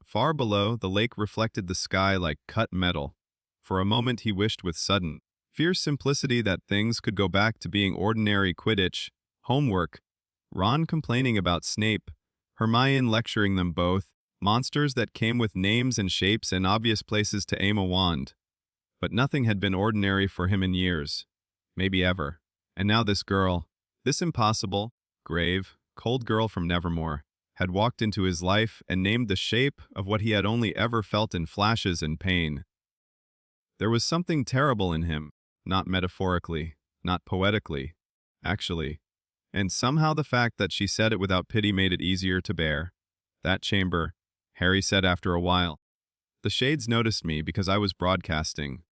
Far below, the lake reflected the sky like cut metal. For a moment he wished with sudden, fierce simplicity that things could go back to being ordinary Quidditch, homework, Ron complaining about Snape, Hermione lecturing them both, monsters that came with names and shapes and obvious places to aim a wand. But nothing had been ordinary for him in years, maybe ever. And now this girl, this impossible, grave, cold girl from Nevermore, had walked into his life and named the shape of what he had only ever felt in flashes and pain. There was something terrible in him, not metaphorically, not poetically, actually. And somehow the fact that she said it without pity made it easier to bear. That chamber, Harry said after a while. The shades noticed me because I was broadcasting.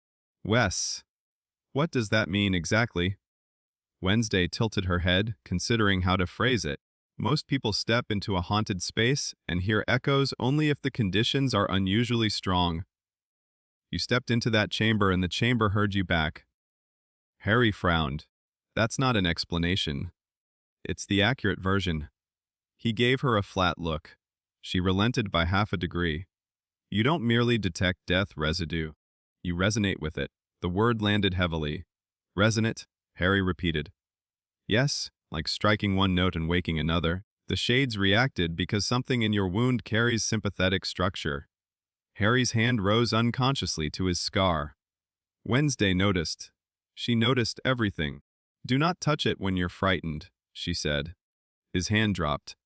Wes, what does that mean exactly? Wednesday tilted her head, considering how to phrase it. Most people step into a haunted space and hear echoes only if the conditions are unusually strong. You stepped into that chamber and the chamber heard you back. Harry frowned. That's not an explanation. It's the accurate version. He gave her a flat look. She relented by half a degree. You don't merely detect death residue. You resonate with it. The word landed heavily. Resonate, Harry repeated. Yes, like striking one note and waking another. The shades reacted because something in your wound carries sympathetic structure. Harry's hand rose unconsciously to his scar. Wednesday noticed. She noticed everything. Do not touch it when you're frightened, she said. His hand dropped.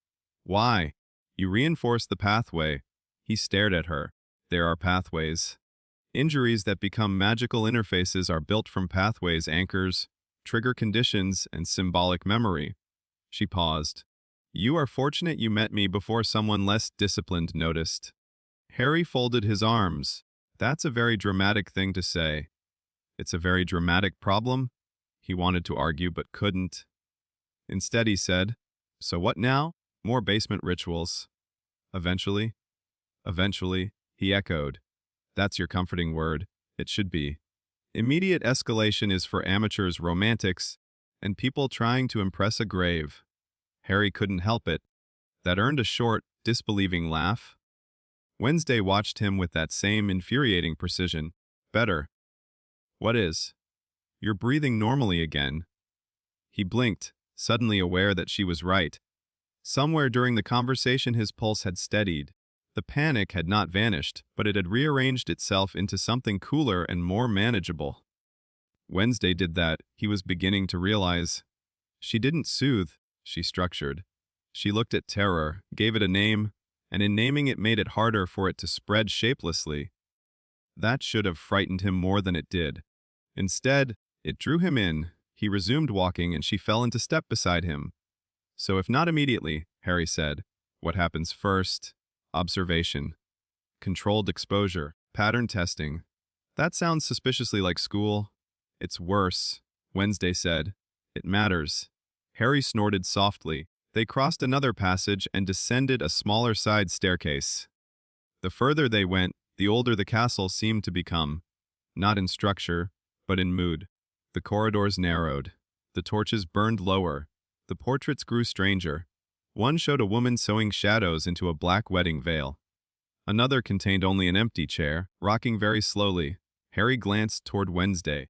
Why? You reinforce the pathway. He stared at her. There are pathways. Injuries that become magical interfaces are built from pathways, anchors, trigger conditions, and symbolic memory. She paused. You are fortunate you met me before someone less disciplined noticed. Harry folded his arms. That's a very dramatic thing to say. It's a very dramatic problem? He wanted to argue but couldn't. Instead he said, so what now? More basement rituals. Eventually? Eventually, he echoed. That's your comforting word. It should be. Immediate escalation is for amateurs, romantics, and people trying to impress a grave. Harry couldn't help it. That earned a short, disbelieving laugh. Wednesday watched him with that same infuriating precision. Better. What is? You're breathing normally again. He blinked, suddenly aware that she was right. Somewhere during the conversation his pulse had steadied. The panic had not vanished, but it had rearranged itself into something cooler and more manageable. Wednesday did that, he was beginning to realize. She didn't soothe, she structured. She looked at terror, gave it a name, and in naming it made it harder for it to spread shapelessly. That should have frightened him more than it did. Instead, it drew him in. He resumed walking and she fell into step beside him. So if not immediately, Harry said, what happens first? Observation. Controlled exposure. Pattern testing. That sounds suspiciously like school. It's worse, Wednesday said. It matters. Harry snorted softly. They crossed another passage and descended a smaller side staircase. The further they went, the older the castle seemed to become. Not in structure, but in mood. The corridors narrowed. The torches burned lower. The portraits grew stranger. One showed a woman sewing shadows into a black wedding veil. Another contained only an empty chair, rocking very slowly. Harry glanced toward Wednesday.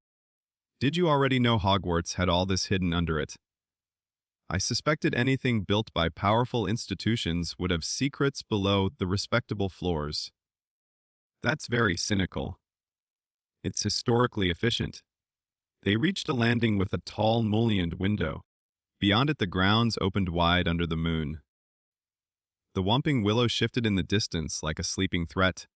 Did you already know Hogwarts had all this hidden under it? I suspected anything built by powerful institutions would have secrets below the respectable floors. That's very cynical. It's historically efficient. They reached a landing with a tall, mullioned window. Beyond it the grounds opened wide under the moon. The whomping willow shifted in the distance like a sleeping threat.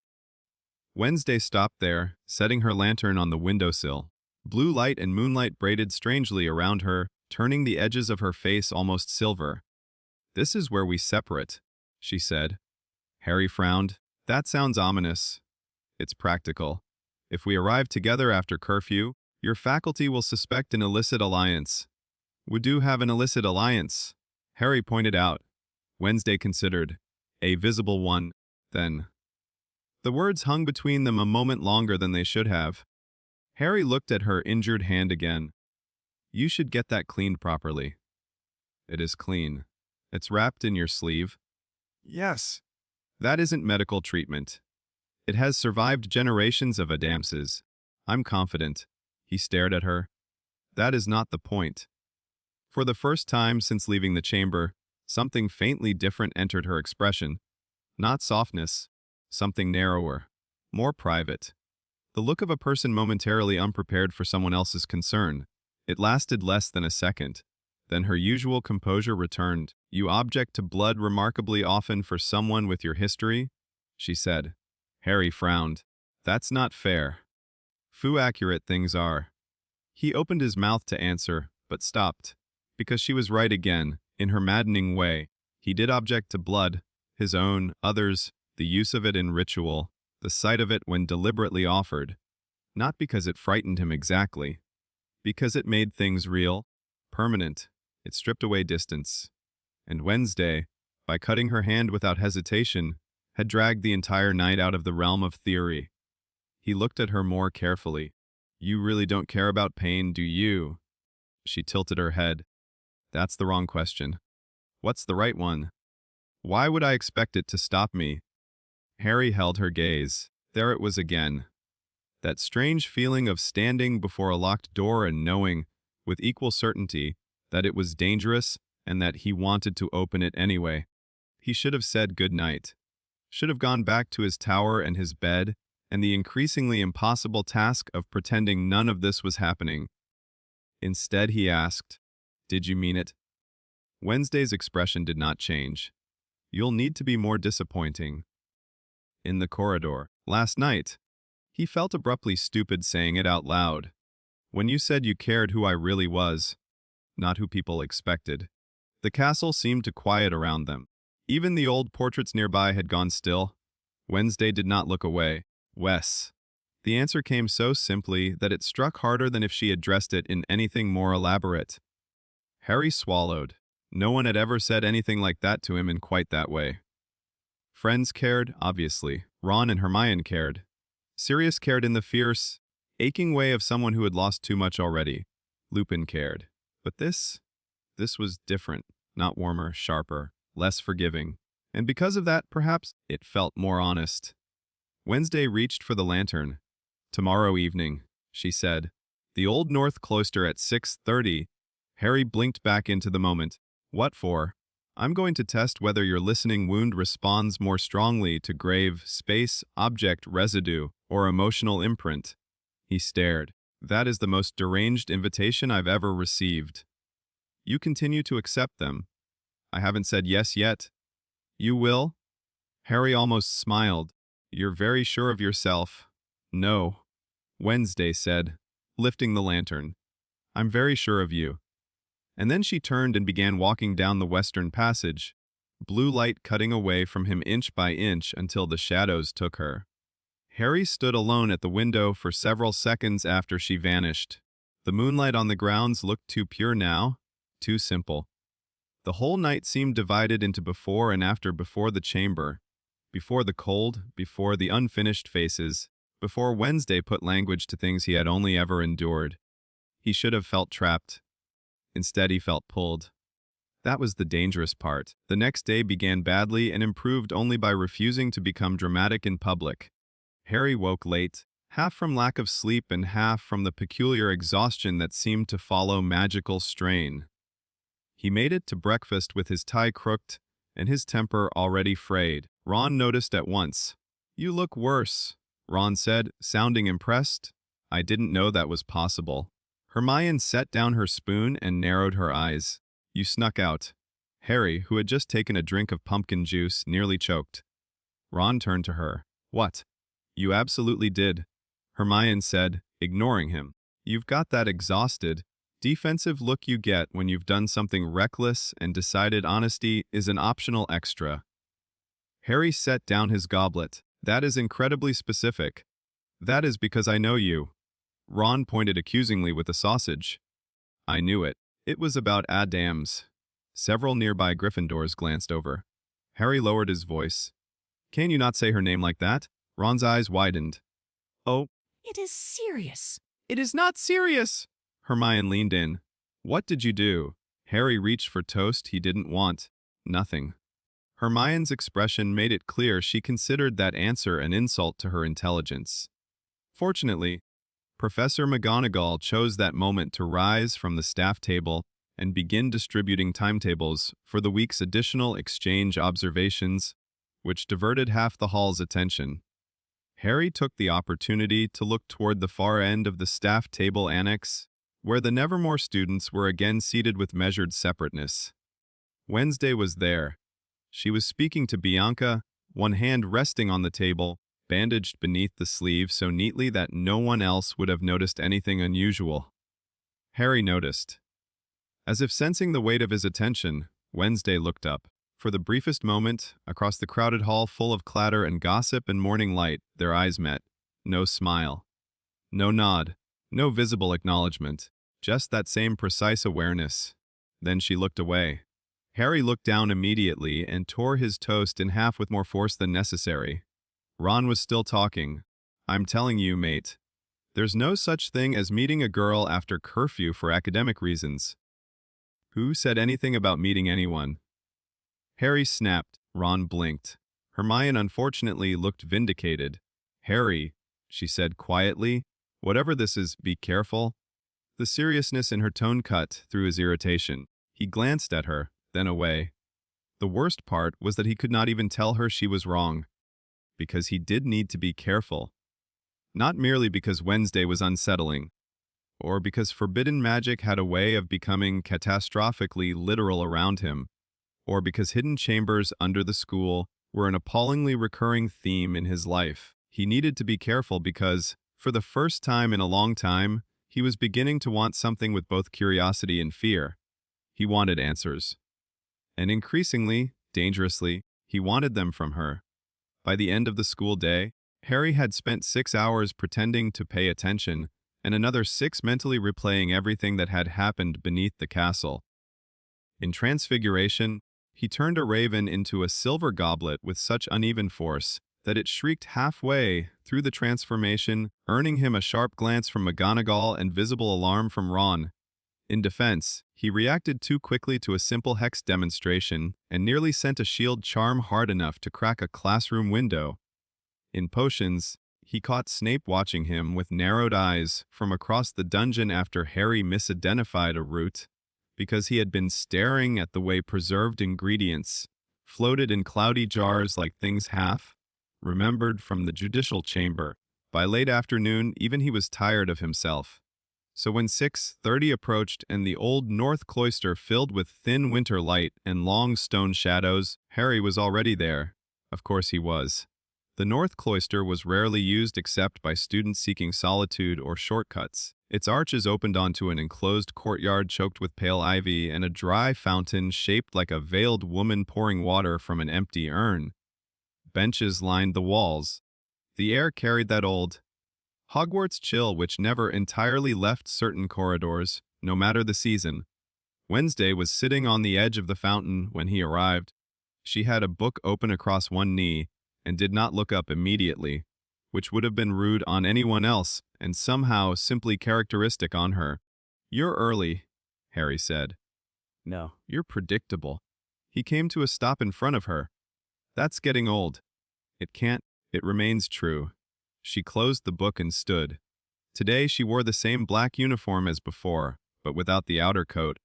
Wednesday stopped there, setting her lantern on the windowsill. Blue light and moonlight braided strangely around her, turning the edges of her face almost silver. This is where we separate, she said. Harry frowned. That sounds ominous. It's practical. If we arrive together after curfew, your faculty will suspect an illicit alliance. We do have an illicit alliance, Harry pointed out. Wednesday considered. A visible one, then. The words hung between them a moment longer than they should have. Harry looked at her injured hand again. You should get that cleaned properly. It is clean. It's wrapped in your sleeve. Yes. That isn't medical treatment. It has survived generations of Addamses. I'm confident. He stared at her. That is not the point. For the first time since leaving the chamber, something faintly different entered her expression. Not softness, something narrower, more private. The look of a person momentarily unprepared for someone else's concern. It lasted less than a second. Then her usual composure returned. You object to blood remarkably often for someone with your history? She said. Harry frowned. That's not fair. Foo accurate things are. He opened his mouth to answer, but stopped. Because she was right again, in her maddening way. He did object to blood, his own, others, the use of it in ritual, the sight of it when deliberately offered. Not because it frightened him exactly. Because it made things real, permanent. It stripped away distance. And Wednesday, by cutting her hand without hesitation, had dragged the entire night out of the realm of theory. He looked at her more carefully. You really don't care about pain, do you? She tilted her head. That's the wrong question. What's the right one? Why would I expect it to stop me? Harry held her gaze. There it was again. That strange feeling of standing before a locked door and knowing, with equal certainty, that it was dangerous and that he wanted to open it anyway. He should have said good night. Should have gone back to his tower and his bed, and the increasingly impossible task of pretending none of this was happening. Instead, he asked, Did you mean it? Wednesday's expression did not change. You'll need to be more disappointing. In the corridor, last night, he felt abruptly stupid saying it out loud. When you said you cared who I really was, not who people expected. The castle seemed to quiet around them. Even the old portraits nearby had gone still. Wednesday did not look away. Wes. The answer came so simply that it struck harder than if she had dressed it in anything more elaborate. Harry swallowed. No one had ever said anything like that to him in quite that way. Friends cared, obviously. Ron and Hermione cared. Sirius cared in the fierce, aching way of someone who had lost too much already. Lupin cared. But this was different, not warmer, sharper, less forgiving. And because of that, perhaps, it felt more honest. Wednesday reached for the lantern. Tomorrow evening, she said. The Old North Cloister at 6:30. Harry blinked back into the moment. What for? I'm going to test whether your listening wound responds more strongly to grave, space, object residue, or emotional imprint. He stared. That is the most deranged invitation I've ever received. You continue to accept them. I haven't said yes yet. You will? Harry almost smiled. You're very sure of yourself. No. Wednesday said, lifting the lantern. I'm very sure of you. And then she turned and began walking down the western passage, blue light cutting away from him inch by inch until the shadows took her. Harry stood alone at the window for several seconds after she vanished. The moonlight on the grounds looked too pure now, too simple. The whole night seemed divided into before and after, before the chamber, before the cold, before the unfinished faces, before Wednesday put language to things he had only ever endured. He should have felt trapped. Instead, he felt pulled. That was the dangerous part. The next day began badly and improved only by refusing to become dramatic in public. Harry woke late, half from lack of sleep and half from the peculiar exhaustion that seemed to follow magical strain. He made it to breakfast with his tie crooked and his temper already frayed. Ron noticed at once. "You look worse," Ron said, sounding impressed. "I didn't know that was possible." Hermione set down her spoon and narrowed her eyes. "You snuck out." Harry, who had just taken a drink of pumpkin juice, nearly choked. Ron turned to her. "What?" "You absolutely did," Hermione said, ignoring him. "You've got that exhausted, defensive look you get when you've done something reckless and decided honesty is an optional extra." Harry set down his goblet. "That is incredibly specific." "That is because I know you." Ron pointed accusingly with the sausage. "I knew it. It was about Addams." Several nearby Gryffindors glanced over. Harry lowered his voice. "Can you not say her name like that?" Ron's eyes widened. "Oh, It is serious. it is not serious!" Hermione leaned in. "What did you do?" Harry reached for toast he didn't want. "Nothing." Hermione's expression made it clear she considered that answer an insult to her intelligence. Fortunately, Professor McGonagall chose that moment to rise from the staff table and begin distributing timetables for the week's additional exchange observations, which diverted half the hall's attention. Harry took the opportunity to look toward the far end of the staff table annex, where the Nevermore students were again seated with measured separateness. Wednesday was there. She was speaking to Bianca, one hand resting on the table, bandaged beneath the sleeve so neatly that no one else would have noticed anything unusual. Harry noticed. As if sensing the weight of his attention, Wednesday looked up. For the briefest moment, across the crowded hall full of clatter and gossip and morning light, their eyes met. No smile. No nod. No visible acknowledgement. Just that same precise awareness. Then she looked away. Harry looked down immediately and tore his toast in half with more force than necessary. Ron was still talking. "I'm telling you, mate. There's no such thing as meeting a girl after curfew for academic reasons." "Who said anything about meeting anyone?" Harry snapped. Ron blinked. Hermione unfortunately looked vindicated. "Harry," she said quietly, "whatever this is, be careful." The seriousness in her tone cut through his irritation. He glanced at her, then away. The worst part was that he could not even tell her she was wrong. Because he did need to be careful. Not merely because Wednesday was unsettling, or because forbidden magic had a way of becoming catastrophically literal around him, or because hidden chambers under the school were an appallingly recurring theme in his life. He needed to be careful because, for the first time in a long time, he was beginning to want something with both curiosity and fear. He wanted answers. And increasingly, dangerously, he wanted them from her. By the end of the school day, Harry had spent 6 hours pretending to pay attention, and another 6 mentally replaying everything that had happened beneath the castle. In Transfiguration, he turned a raven into a silver goblet with such uneven force that it shrieked halfway through the transformation, earning him a sharp glance from McGonagall and visible alarm from Ron. In defense, he reacted too quickly to a simple hex demonstration and nearly sent a shield charm hard enough to crack a classroom window. In potions, he caught Snape watching him with narrowed eyes from across the dungeon after Harry misidentified a root, because he had been staring at the way preserved ingredients floated in cloudy jars like things half remembered from the judicial chamber. By late afternoon, even he was tired of himself. So when 6:30 approached and the old north cloister filled with thin winter light and long stone shadows, Harry was already there. Of course he was. The north cloister was rarely used except by students seeking solitude or shortcuts. Its arches opened onto an enclosed courtyard choked with pale ivy and a dry fountain shaped like a veiled woman pouring water from an empty urn. Benches lined the walls. The air carried that old Hogwarts chill which never entirely left certain corridors, no matter the season. Wednesday was sitting on the edge of the fountain when he arrived. She had a book open across one knee and did not look up immediately, which would have been rude on anyone else and somehow simply characteristic on her. "You're early," Harry said. No. You're predictable. He came to a stop in front of her. That's getting old. It can't. It remains true. She closed the book and stood. Today she wore the same black uniform as before, but without the outer coat.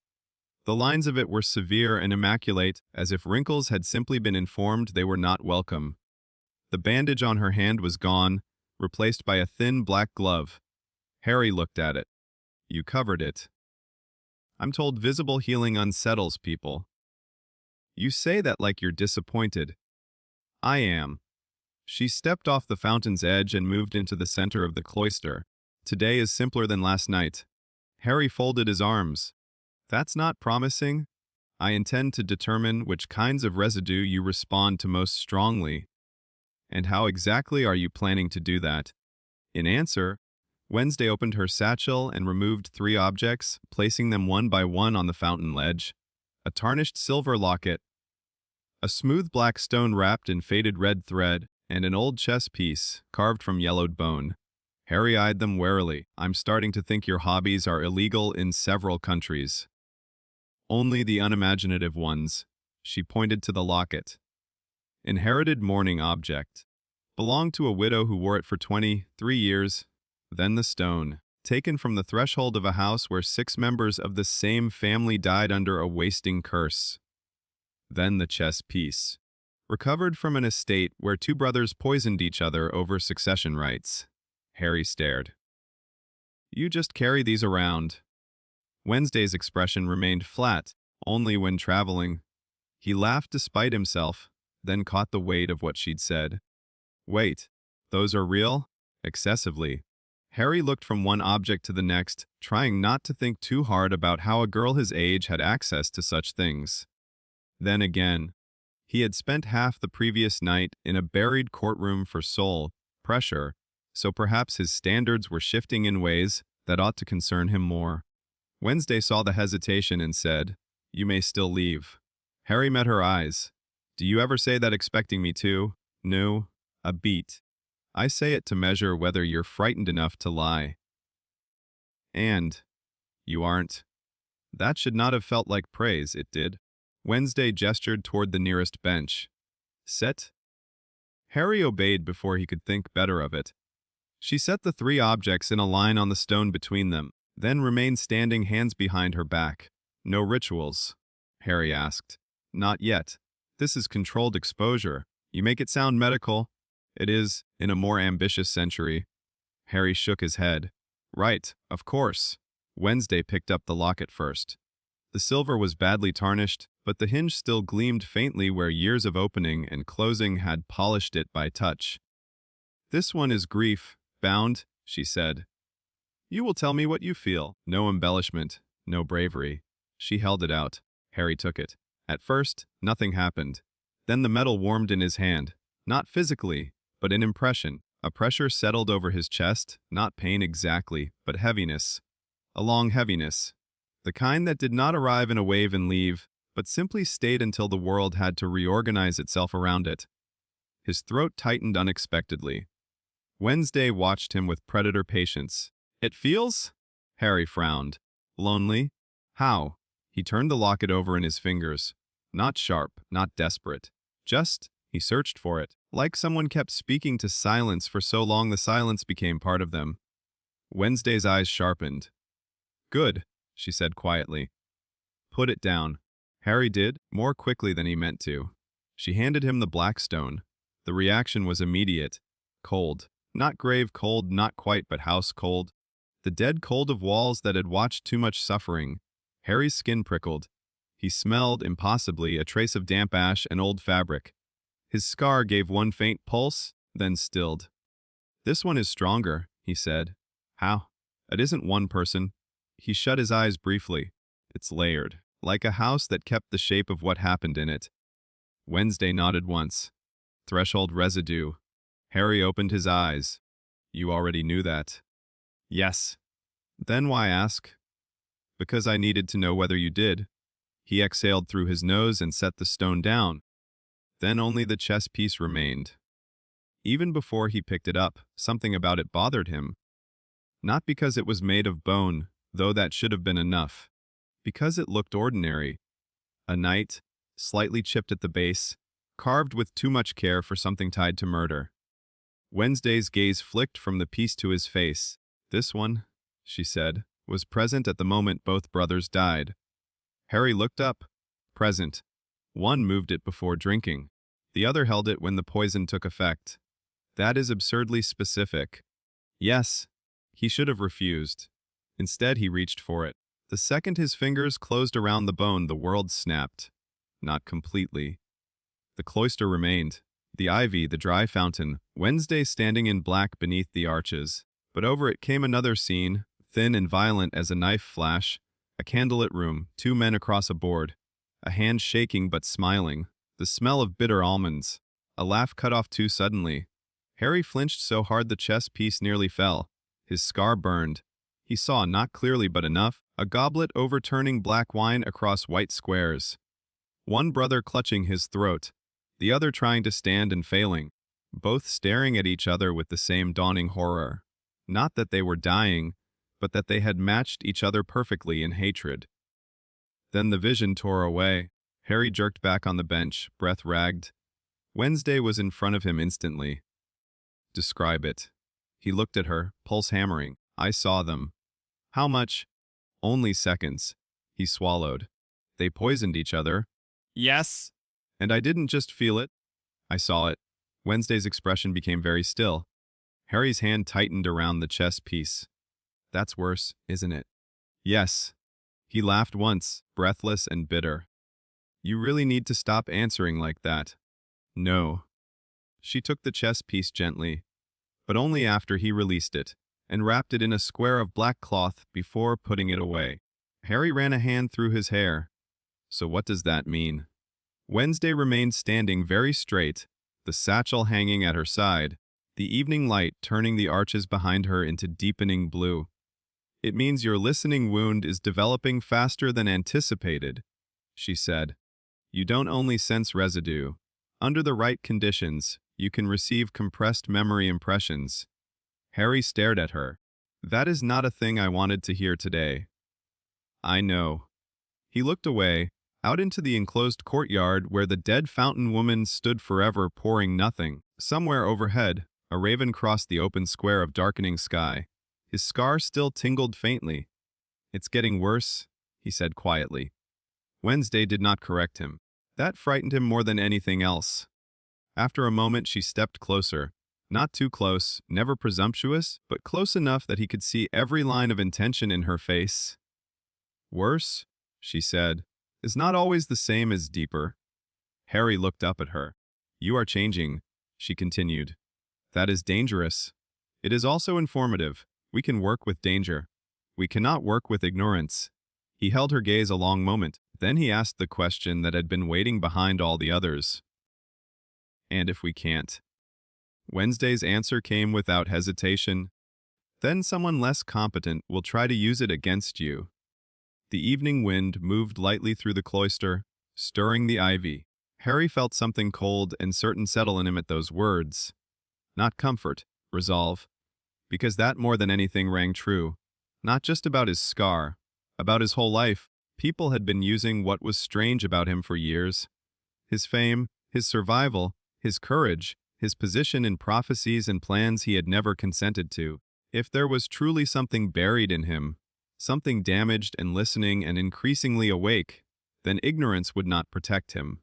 The lines of it were severe and immaculate, as if wrinkles had simply been informed they were not welcome. The bandage on her hand was gone, replaced by a thin black glove. Harry looked at it. You covered it. I'm told visible healing unsettles people. You say that like you're disappointed. I am. She stepped off the fountain's edge and moved into the center of the cloister. Today is simpler than last night. Harry folded his arms. That's not promising. I intend to determine which kinds of residue you respond to most strongly. And how exactly are you planning to do that? In answer, Wednesday opened her satchel and removed 3 objects, placing them one by one on the fountain ledge. A tarnished silver locket, a smooth black stone wrapped in faded red thread, and an old chess piece carved from yellowed bone. Harry eyed them warily. I'm starting to think your hobbies are illegal in several countries. Only the unimaginative ones. She pointed to the locket. Inherited mourning object. Belonged to a widow who wore it for 23 years. Then the stone. Taken from the threshold of a house where 6 members of the same family died under a wasting curse. Then the chess piece. Recovered from an estate where 2 brothers poisoned each other over succession rights. Harry stared. You just carry these around. Wednesday's expression remained flat, only when traveling. He laughed despite himself, then caught the weight of what she'd said. Wait, those are real? Excessively. Harry looked from one object to the next, trying not to think too hard about how a girl his age had access to such things. Then again, he had spent half the previous night in a buried courtroom for soul pressure, so perhaps his standards were shifting in ways that ought to concern him more. Wednesday saw the hesitation and said, You may still leave. Harry met her eyes. Do you ever say that expecting me to? No, a beat. I say it to measure whether you're frightened enough to lie. And you aren't. That should not have felt like praise, it did. Wednesday gestured toward the nearest bench. Set. Harry obeyed before he could think better of it. She set the 3 objects in a line on the stone between them, then remained standing, hands behind her back. No rituals? Harry asked. Not yet. This is controlled exposure. You make it sound medical. It is, in a more ambitious century. Harry shook his head. Right, of course. Wednesday picked up the locket first. The silver was badly tarnished, but the hinge still gleamed faintly where years of opening and closing had polished it by touch. This one is grief, bound, she said. You will tell me what you feel. No embellishment, no bravery. She held it out. Harry took it. At first, nothing happened. Then the metal warmed in his hand. Not physically, but an impression. A pressure settled over his chest, not pain exactly, but heaviness. A long heaviness. The kind that did not arrive in a wave and leave, but simply stayed until the world had to reorganize itself around it. His throat tightened unexpectedly. Wednesday watched him with predator patience. It feels? Harry frowned. Lonely? How? He turned the locket over in his fingers. Not sharp, not desperate. Just, he searched for it, like someone kept speaking to silence for so long the silence became part of them. Wednesday's eyes sharpened. Good, she said quietly. Put it down. Harry did, more quickly than he meant to. She handed him the black stone. The reaction was immediate. Cold. Not grave cold, not quite, but house cold. The dead cold of walls that had watched too much suffering. Harry's skin prickled. He smelled, impossibly, a trace of damp ash and old fabric. His scar gave one faint pulse, then stilled. This one is stronger, he said. How? It isn't one person. He shut his eyes briefly. It's layered, like a house that kept the shape of what happened in it. Wednesday nodded once. Threshold residue. Harry opened his eyes. You already knew that. Yes. Then why ask? Because I needed to know whether you did. He exhaled through his nose and set the stone down. Then only the chess piece remained. Even before he picked it up, something about it bothered him. Not because it was made of bone, though that should have been enough. Because it looked ordinary, A knight, slightly chipped at the base, carved with too much care for something tied to murder. Wednesday's gaze flicked from the piece to his face. This one, she said, was present at the moment both brothers died. Harry looked up. Present. One moved it before drinking. The other held it when the poison took effect. That is absurdly specific. Yes. He should have refused. Instead, he reached for it. The second his fingers closed around the bone, the world snapped. Not completely. The cloister remained. The ivy, the dry fountain, Wednesday standing in black beneath the arches. But over it came another scene, thin and violent as a knife flash, a candlelit room, two men across a board, a hand shaking but smiling, the smell of bitter almonds, a laugh cut off too suddenly. Harry flinched so hard the chess piece nearly fell. His scar burned. He saw, not clearly but enough, a goblet overturning black wine across white squares. One brother clutching his throat, the other trying to stand and failing, both staring at each other with the same dawning horror. Not that they were dying, but that they had matched each other perfectly in hatred. Then the vision tore away. Harry jerked back on the bench, breath ragged. Wednesday was in front of him instantly. Describe it. He looked at her, pulse hammering. I saw them. How much? Only seconds. He swallowed. They poisoned each other. Yes. And I didn't just feel it. I saw it. Wednesday's expression became very still. Harry's hand tightened around the chess piece. That's worse, isn't it? Yes. He laughed once, breathless and bitter. You really need to stop answering like that. No. She took the chess piece gently, but only after he released it, and wrapped it in a square of black cloth before putting it away. Harry ran a hand through his hair. So what does that mean? Wednesday remained standing very straight, the satchel hanging at her side, the evening light turning the arches behind her into deepening blue. It means your listening wound is developing faster than anticipated, she said. You don't only sense residue. Under the right conditions, you can receive compressed memory impressions. Harry stared at her. That is not a thing I wanted to hear today. I know. He looked away, out into the enclosed courtyard where the dead fountain woman stood forever pouring nothing. Somewhere overhead, a raven crossed the open square of darkening sky. His scar still tingled faintly. It's getting worse, he said quietly. Wednesday did not correct him. That frightened him more than anything else. After a moment, she stepped closer. Not too close, never presumptuous, but close enough that he could see every line of intention in her face. Worse, she said, is not always the same as deeper. Harry looked up at her. You are changing, she continued. That is dangerous. It is also informative. We can work with danger. We cannot work with ignorance. He held her gaze a long moment. Then he asked the question that had been waiting behind all the others. And if we can't? Wednesday's answer came without hesitation. Then someone less competent will try to use it against you. The evening wind moved lightly through the cloister, stirring the ivy. Harry felt something cold and certain settle in him at those words. Not comfort, resolve. Because that more than anything rang true. Not just about his scar, about his whole life. People had been using what was strange about him for years. His fame, his survival, his courage, his position in prophecies and plans he had never consented to. If there was truly something buried in him, something damaged and listening and increasingly awake, then ignorance would not protect him.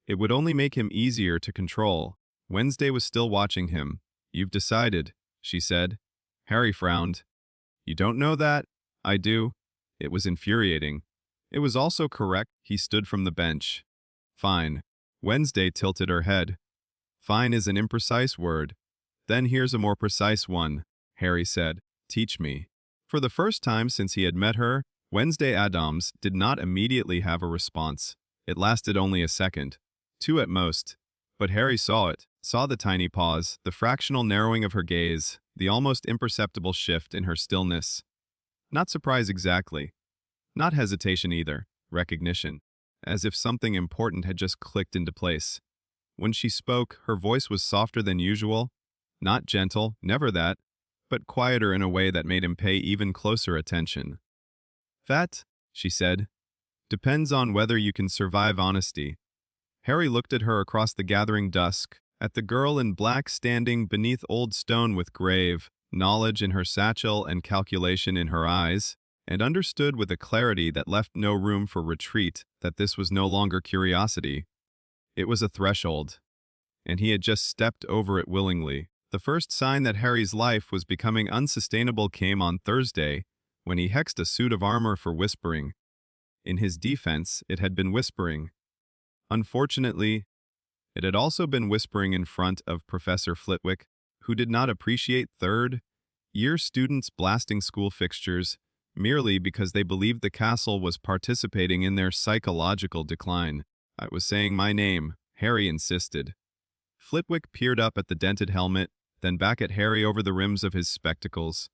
It would only make him easier to control. Wednesday was still watching him. You've decided, she said. Harry frowned. You don't know that? I do. It was infuriating. It was also correct. He stood from the bench. Fine. Wednesday tilted her head. Fine is an imprecise word. Then here's a more precise one, Harry said. Teach me. For the first time since he had met her, Wednesday Addams did not immediately have a response. It lasted only a second. 2 at most. But Harry saw it, saw the tiny pause, the fractional narrowing of her gaze, the almost imperceptible shift in her stillness. Not surprise exactly. Not hesitation either, recognition, as if something important had just clicked into place. When she spoke, her voice was softer than usual, not gentle, never that, but quieter in a way that made him pay even closer attention. That, she said, Depends on whether you can survive honesty. Harry looked at her across the gathering dusk, at the girl in black standing beneath old stone with grave knowledge in her satchel and calculation in her eyes, and understood with a clarity that left no room for retreat that this was no longer curiosity. It was a threshold, and he had just stepped over it willingly. The first sign that Harry's life was becoming unsustainable came on Thursday, when he hexed a suit of armor for whispering. In his defense, it had been whispering. Unfortunately, it had also been whispering in front of Professor Flitwick, who did not appreciate third-year students blasting school fixtures merely because they believed the castle was participating in their psychological decline. "I was saying my name," Harry insisted. Flitwick peered up at the dented helmet, then back at Harry over the rims of his spectacles.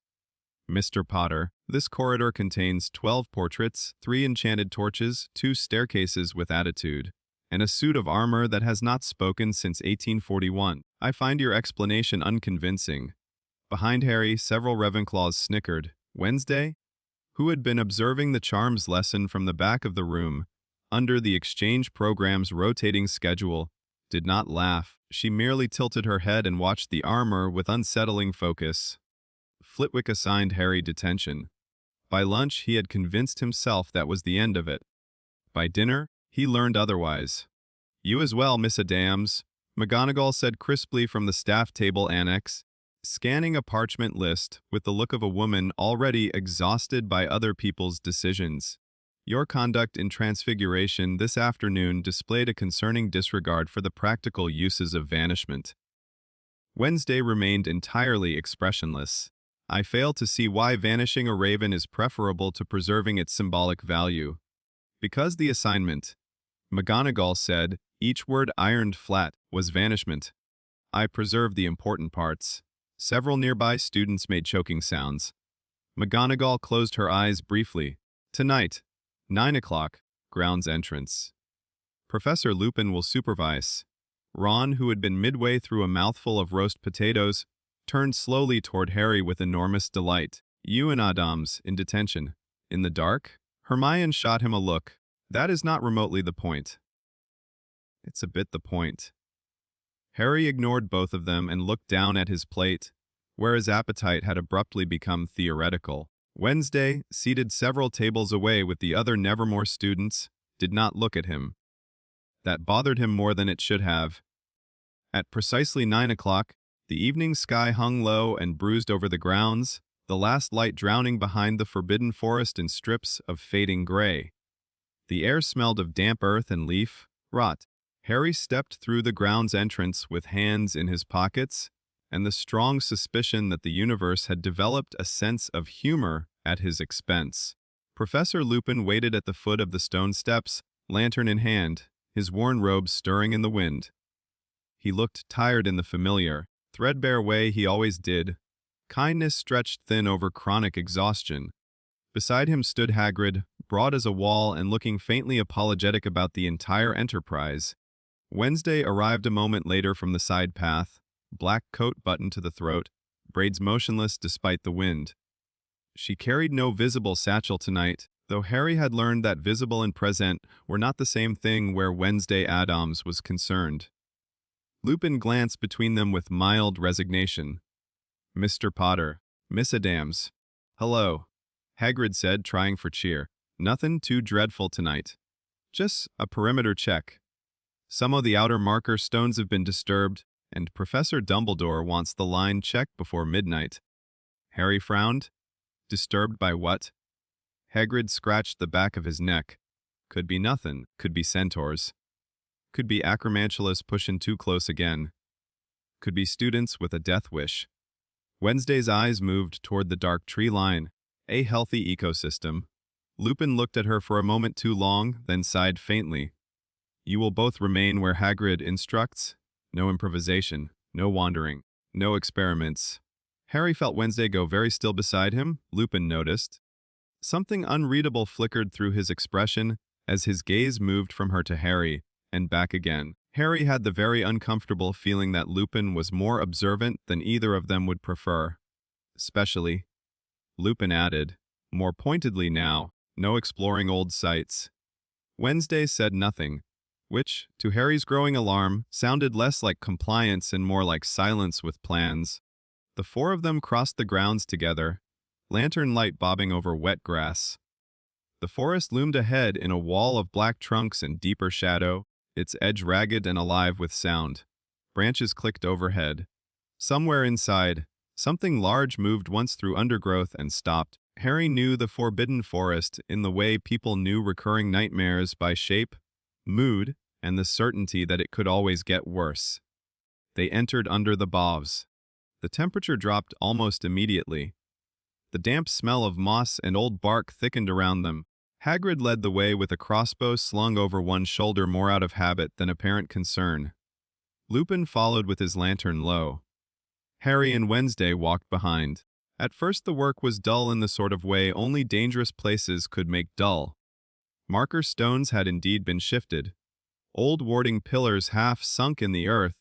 "Mr. Potter, this corridor contains 12 portraits, 3 enchanted torches, 2 staircases with attitude, and a suit of armor that has not spoken since 1841. I find your explanation unconvincing." Behind Harry, several Ravenclaws snickered. Wednesday, who had been observing the charms lesson from the back of the room, under the exchange program's rotating schedule, did not laugh. She merely tilted her head and watched the armor with unsettling focus. Flitwick assigned Harry detention. By lunch, he had convinced himself that was the end of it. By dinner, he learned otherwise. "You as well, Miss Addams," McGonagall said crisply from the staff table annex, scanning a parchment list with the look of a woman already exhausted by other people's decisions. "Your conduct in Transfiguration this afternoon displayed a concerning disregard for the practical uses of vanishment." Wednesday remained entirely expressionless. "I fail to see why vanishing a raven is preferable to preserving its symbolic value." "Because the assignment," McGonagall said, each word ironed flat, "was vanishment. I preserved the important parts." Several nearby students made choking sounds. McGonagall closed her eyes briefly. "Tonight, 9 o'clock, grounds entrance. Professor Lupin will supervise." Ron, who had been midway through a mouthful of roast potatoes, turned slowly toward Harry with enormous delight. "You and Addams in detention. In the dark?" Hermione shot him a look. "That is not remotely the point." "It's a bit the point." Harry ignored both of them and looked down at his plate, where his appetite had abruptly become theoretical. Wednesday, seated several tables away with the other Nevermore students, did not look at him. That bothered him more than it should have. At precisely 9 o'clock, the evening sky hung low and bruised over the grounds, the last light drowning behind the forbidden forest in strips of fading gray. The air smelled of damp earth and leaf rot. Harry stepped through the grounds entrance with hands in his pockets, and the strong suspicion that the universe had developed a sense of humor at his expense. Professor Lupin waited at the foot of the stone steps, lantern in hand, his worn robes stirring in the wind. He looked tired in the familiar, threadbare way he always did, kindness stretched thin over chronic exhaustion. Beside him stood Hagrid, broad as a wall and looking faintly apologetic about the entire enterprise. Wednesday arrived a moment later from the side path, black coat buttoned to the throat, braids motionless despite the wind. She carried no visible satchel tonight, though Harry had learned that visible and present were not the same thing where Wednesday Addams was concerned. Lupin glanced between them with mild resignation. "Mr. Potter, Miss Addams." "Hello," Hagrid said, trying for cheer. "Nothing too dreadful tonight. Just a perimeter check. Some of the outer marker stones have been disturbed, and Professor Dumbledore wants the line checked before midnight." Harry frowned. "Disturbed by what?" Hagrid scratched the back of his neck. "Could be nothing. Could be centaurs. Could be acromantulas pushing too close again. Could be students with a death wish." Wednesday's eyes moved toward the dark tree line. A healthy ecosystem. Lupin looked at her for a moment too long, then sighed faintly. "You will both remain where Hagrid instructs. No improvisation, no wandering, no experiments." Harry felt Wednesday go very still beside him, Lupin noticed. Something unreadable flickered through his expression as his gaze moved from her to Harry, and back again. Harry had the very uncomfortable feeling that Lupin was more observant than either of them would prefer. Especially, Lupin added, more pointedly now, no exploring old sites. Wednesday said nothing, which, to Harry's growing alarm, sounded less like compliance and more like silence with plans. The four of them crossed the grounds together, lantern light bobbing over wet grass. The forest loomed ahead in a wall of black trunks and deeper shadow, its edge ragged and alive with sound. Branches clicked overhead. Somewhere inside, something large moved once through undergrowth and stopped. Harry knew the forbidden forest in the way people knew recurring nightmares by shape, mood, and the certainty that it could always get worse. They entered under the boughs. The temperature dropped almost immediately. The damp smell of moss and old bark thickened around them. Hagrid led the way with a crossbow slung over one shoulder more out of habit than apparent concern. Lupin followed with his lantern low. Harry and Wednesday walked behind. At first the work was dull in the sort of way only dangerous places could make dull. Marker stones had indeed been shifted. Old warding pillars half sunk in the earth,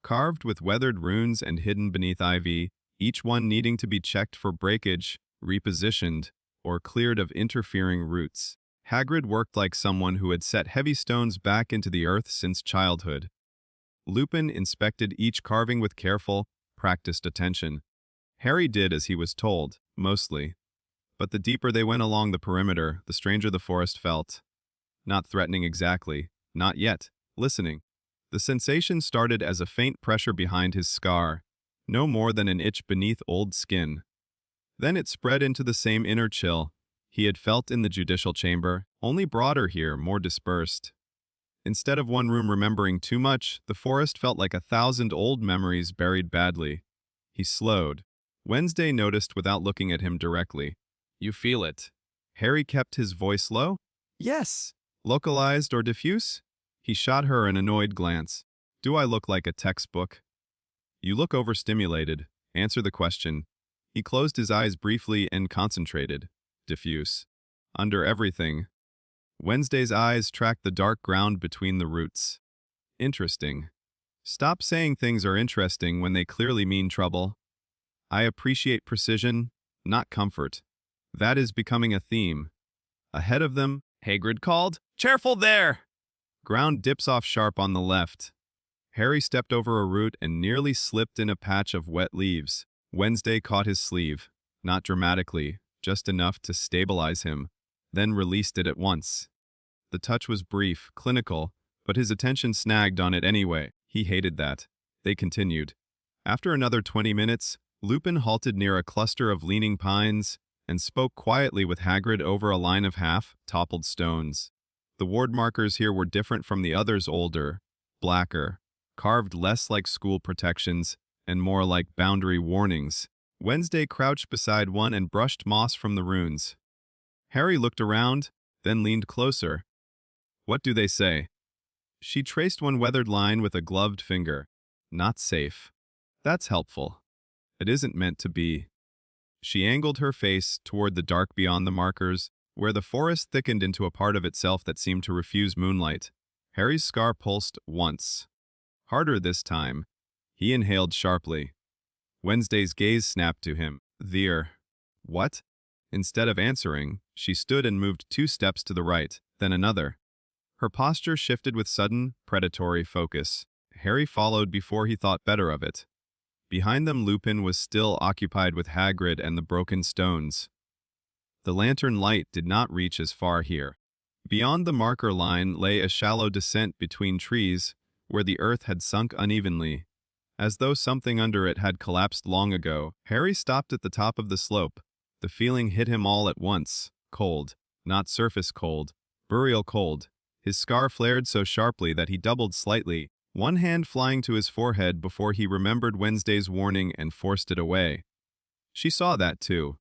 carved with weathered runes and hidden beneath ivy, each one needing to be checked for breakage, repositioned, or cleared of interfering roots. Hagrid worked like someone who had set heavy stones back into the earth since childhood. Lupin inspected each carving with careful, practiced attention. Harry did as he was told, mostly. But the deeper they went along the perimeter, the stranger the forest felt. Not threatening exactly, not yet, listening. The sensation started as a faint pressure behind his scar, no more than an itch beneath old skin. Then it spread into the same inner chill he had felt in the judicial chamber, only broader here, more dispersed. Instead of one room remembering too much, the forest felt like 1,000 old memories buried badly. He slowed. Wednesday noticed without looking at him directly. "You feel it." Harry kept his voice low. Yes. "Localized or diffuse?" He shot her an annoyed glance. "Do I look like a textbook?" "You look overstimulated. Answer the question." He closed his eyes briefly and concentrated. "Diffuse. Under everything." Wednesday's eyes tracked the dark ground between the roots. "Interesting. Stop saying things are interesting when they clearly mean trouble. I appreciate precision, not comfort. That is becoming a theme." Ahead of them, Hagrid called, "Careful there!" Ground dips off sharp on the left. Harry stepped over a root and nearly slipped in a patch of wet leaves. Wednesday caught his sleeve, not dramatically, just enough to stabilize him, then released it at once. The touch was brief, clinical, but his attention snagged on it anyway. He hated that. They continued. After another 20 minutes, Lupin halted near a cluster of leaning pines and spoke quietly with Hagrid over a line of half-toppled stones. The ward markers here were different from the others, older, blacker, carved less like school protections and more like boundary warnings. Wednesday crouched beside one and brushed moss from the runes. Harry looked around, then leaned closer. "What do they say?" She traced one weathered line with a gloved finger. "Not safe." "That's helpful." "It isn't meant to be." She angled her face toward the dark beyond the markers, where the forest thickened into a part of itself that seemed to refuse moonlight. Harry's scar pulsed once. Harder this time. He inhaled sharply. Wednesday's gaze snapped to him. What?" Instead of answering, she stood and moved 2 steps to the right, then another. Her posture shifted with sudden, predatory focus. Harry followed before he thought better of it. Behind them, Lupin was still occupied with Hagrid and the broken stones. The lantern light did not reach as far here. Beyond the marker line lay a shallow descent between trees, where the earth had sunk unevenly. As though something under it had collapsed long ago, Harry stopped at the top of the slope. The feeling hit him all at once. Cold. Not surface cold. Burial cold. His scar flared so sharply that he doubled slightly, one hand flying to his forehead before he remembered Wednesday's warning and forced it away. She saw that too.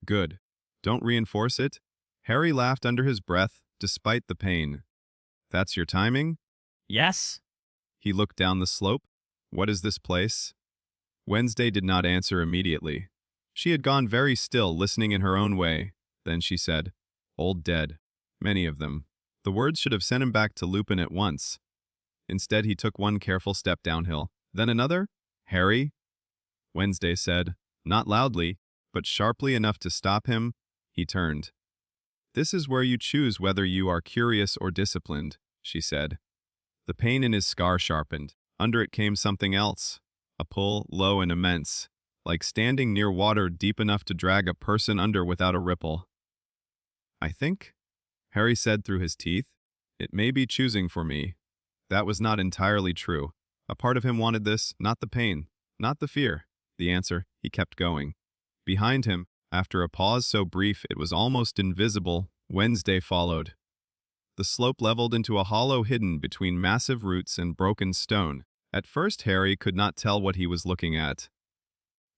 "Good. Don't reinforce it." Harry laughed under his breath, despite the pain. "That's your timing?" Yes? He looked down the slope. "What is this place?" Wednesday did not answer immediately. She had gone very still, listening in her own way. Then she said, "Old dead. Many of them." The words should have sent him back to Lupin at once. Instead, he took one careful step downhill. Then another. "Harry?" Wednesday said, not loudly, but sharply enough to stop him. He turned. This is where you choose whether you are curious or disciplined, she said. The pain in his scar sharpened. Under it came something else, a pull, low and immense, like standing near water deep enough to drag a person under without a ripple. I think, Harry said through his teeth, it may be choosing for me. That was not entirely true. A part of him wanted this, not the pain, not the fear. The answer, he kept going. Behind him, after a pause so brief it was almost invisible, Wednesday followed. The slope leveled into a hollow hidden between massive roots and broken stone. At first Harry could not tell what he was looking at.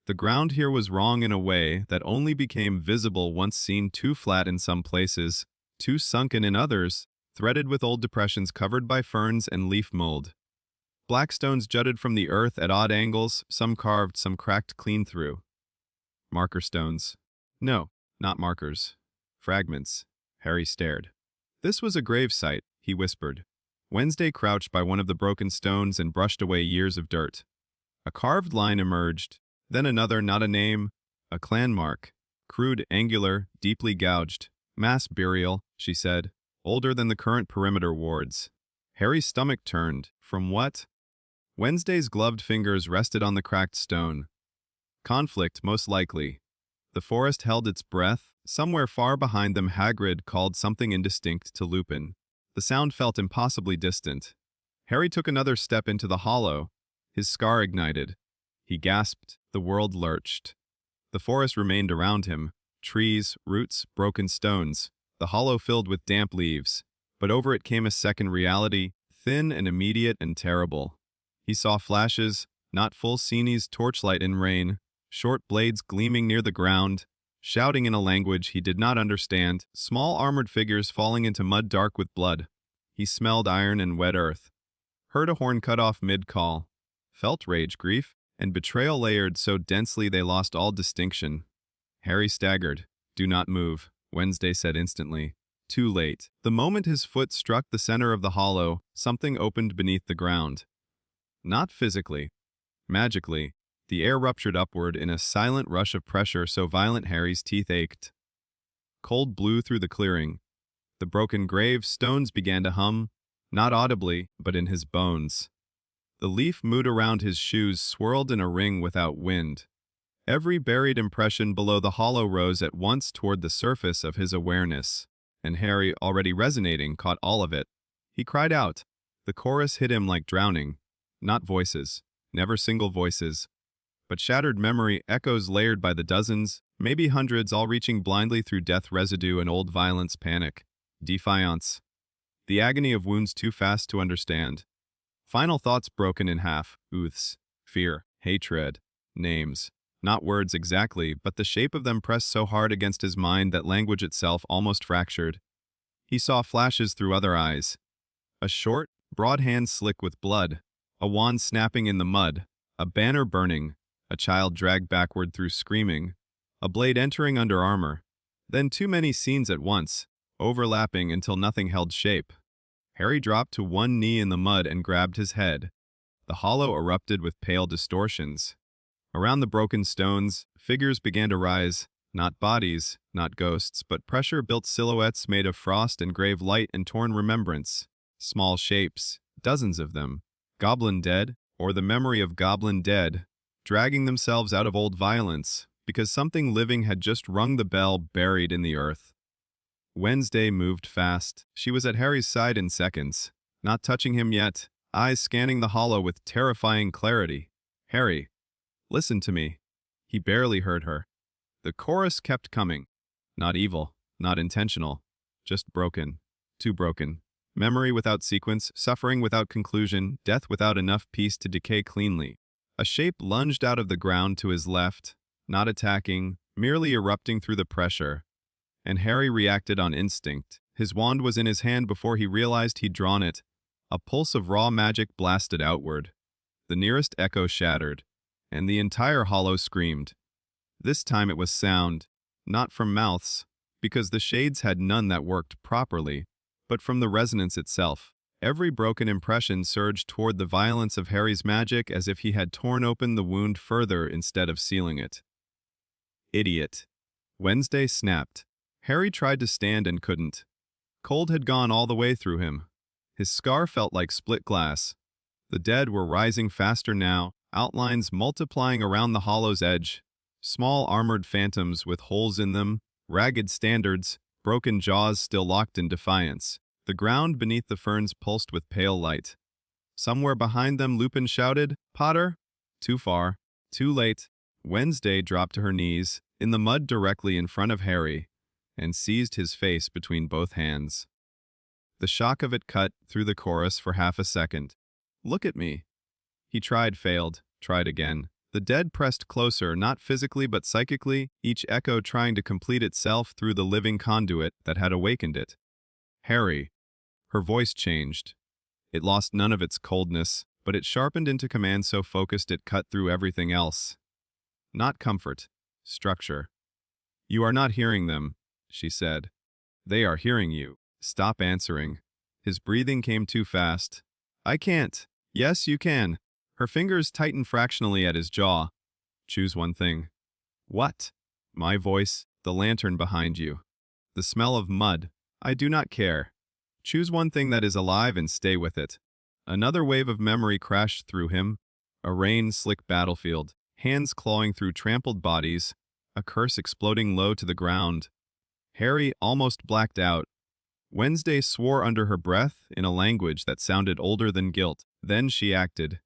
The ground here was wrong in a way that only became visible once seen too flat in some places, too sunken in others, threaded with old depressions covered by ferns and leaf mold. Black stones jutted from the earth at odd angles, some carved, some cracked clean through. Marker stones. No, not markers. Fragments. Harry stared. This was a grave site, he whispered. Wednesday crouched by one of the broken stones and brushed away years of dirt. A carved line emerged, then another, not a name, a clan mark. Crude, angular, deeply gouged. Mass burial, she said, older than the current perimeter wards. Harry's stomach turned. From what? Wednesday's gloved fingers rested on the cracked stone. Conflict, most likely. The forest held its breath. Somewhere far behind them Hagrid called something indistinct to Lupin. The sound felt impossibly distant. Harry took another step into the hollow. His scar ignited. He gasped. The world lurched. The forest remained around him. Trees, roots, broken stones. The hollow filled with damp leaves. But over it came a second reality, thin and immediate and terrible. He saw flashes, not full Scene's torchlight in rain, short blades gleaming near the ground, shouting in a language he did not understand, small armored figures falling into mud dark with blood. He smelled iron and wet earth. Heard a horn cut off mid-call. Felt rage, grief, and betrayal layered so densely they lost all distinction. Harry staggered. Do not move, Wednesday said instantly. Too late. The moment his foot struck the center of the hollow, something opened beneath the ground. Not physically. Magically, the air ruptured upward in a silent rush of pressure so violent Harry's teeth ached. Cold blew through the clearing. The broken grave stones began to hum, not audibly, but in his bones. The leaf mood around his shoes swirled in a ring without wind. Every buried impression below the hollow rose at once toward the surface of his awareness, and Harry, already resonating, caught all of it. He cried out. The chorus hit him like drowning. Not voices, never single voices, but shattered memory echoes layered by the dozens, maybe hundreds, all reaching blindly through death residue and old violence, panic, defiance. The agony of wounds too fast to understand. Final thoughts broken in half, oaths, fear, hatred, names. Not words exactly, but the shape of them pressed so hard against his mind that language itself almost fractured. He saw flashes through other eyes. A short, broad hand slick with blood, a wand snapping in the mud, a banner burning, a child dragged backward through screaming, a blade entering under armor. Then too many scenes at once, overlapping until nothing held shape. Harry dropped to one knee in the mud and grabbed his head. The hollow erupted with pale distortions. Around the broken stones, figures began to rise, not bodies, not ghosts, but pressure-built silhouettes made of frost and grave light and torn remembrance. Small shapes, dozens of them. Goblin dead, or the memory of goblin dead, dragging themselves out of old violence, because something living had just rung the bell buried in the earth. Wednesday moved fast. She was at Harry's side in seconds, not touching him yet, eyes scanning the hollow with terrifying clarity. Harry, listen to me. He barely heard her. The chorus kept coming. Not evil, not intentional, just broken. Too broken. Memory without sequence, suffering without conclusion, death without enough peace to decay cleanly. A shape lunged out of the ground to his left, not attacking, merely erupting through the pressure. And Harry reacted on instinct. His wand was in his hand before he realized he'd drawn it. A pulse of raw magic blasted outward. The nearest echo shattered, and the entire hollow screamed. This time it was sound, not from mouths, because the shades had none that worked properly, but from the resonance itself. Every broken impression surged toward the violence of Harry's magic as if he had torn open the wound further instead of sealing it. Idiot. Wednesday snapped. Harry tried to stand and couldn't. Cold had gone all the way through him. His scar felt like split glass. The dead were rising faster now, outlines multiplying around the hollow's edge. Small armored phantoms with holes in them, ragged standards, broken jaws still locked in defiance. The ground beneath the ferns pulsed with pale light. Somewhere behind them Lupin shouted, "Potter!" Too far. Too late. Wednesday dropped to her knees, in the mud directly in front of Harry, and seized his face between both hands. The shock of it cut through the chorus for half a second. "Look at me." He failed, tried again. The dead pressed closer, not physically but psychically, each echo trying to complete itself through the living conduit that had awakened it. "Harry." Her voice changed. It lost none of its coldness, but it sharpened into command so focused it cut through everything else. Not comfort, structure. "You are not hearing them," she said. "They are hearing you. Stop answering." His breathing came too fast. "I can't." "Yes, you can." Her fingers tightened fractionally at his jaw. "Choose one thing." "What?" "My voice, the lantern behind you. The smell of mud. I do not care. Choose one thing that is alive and stay with it." Another wave of memory crashed through him. A rain-slick battlefield, hands clawing through trampled bodies, a curse exploding low to the ground. Harry almost blacked out. Wednesday swore under her breath in a language that sounded older than guilt. Then she acted.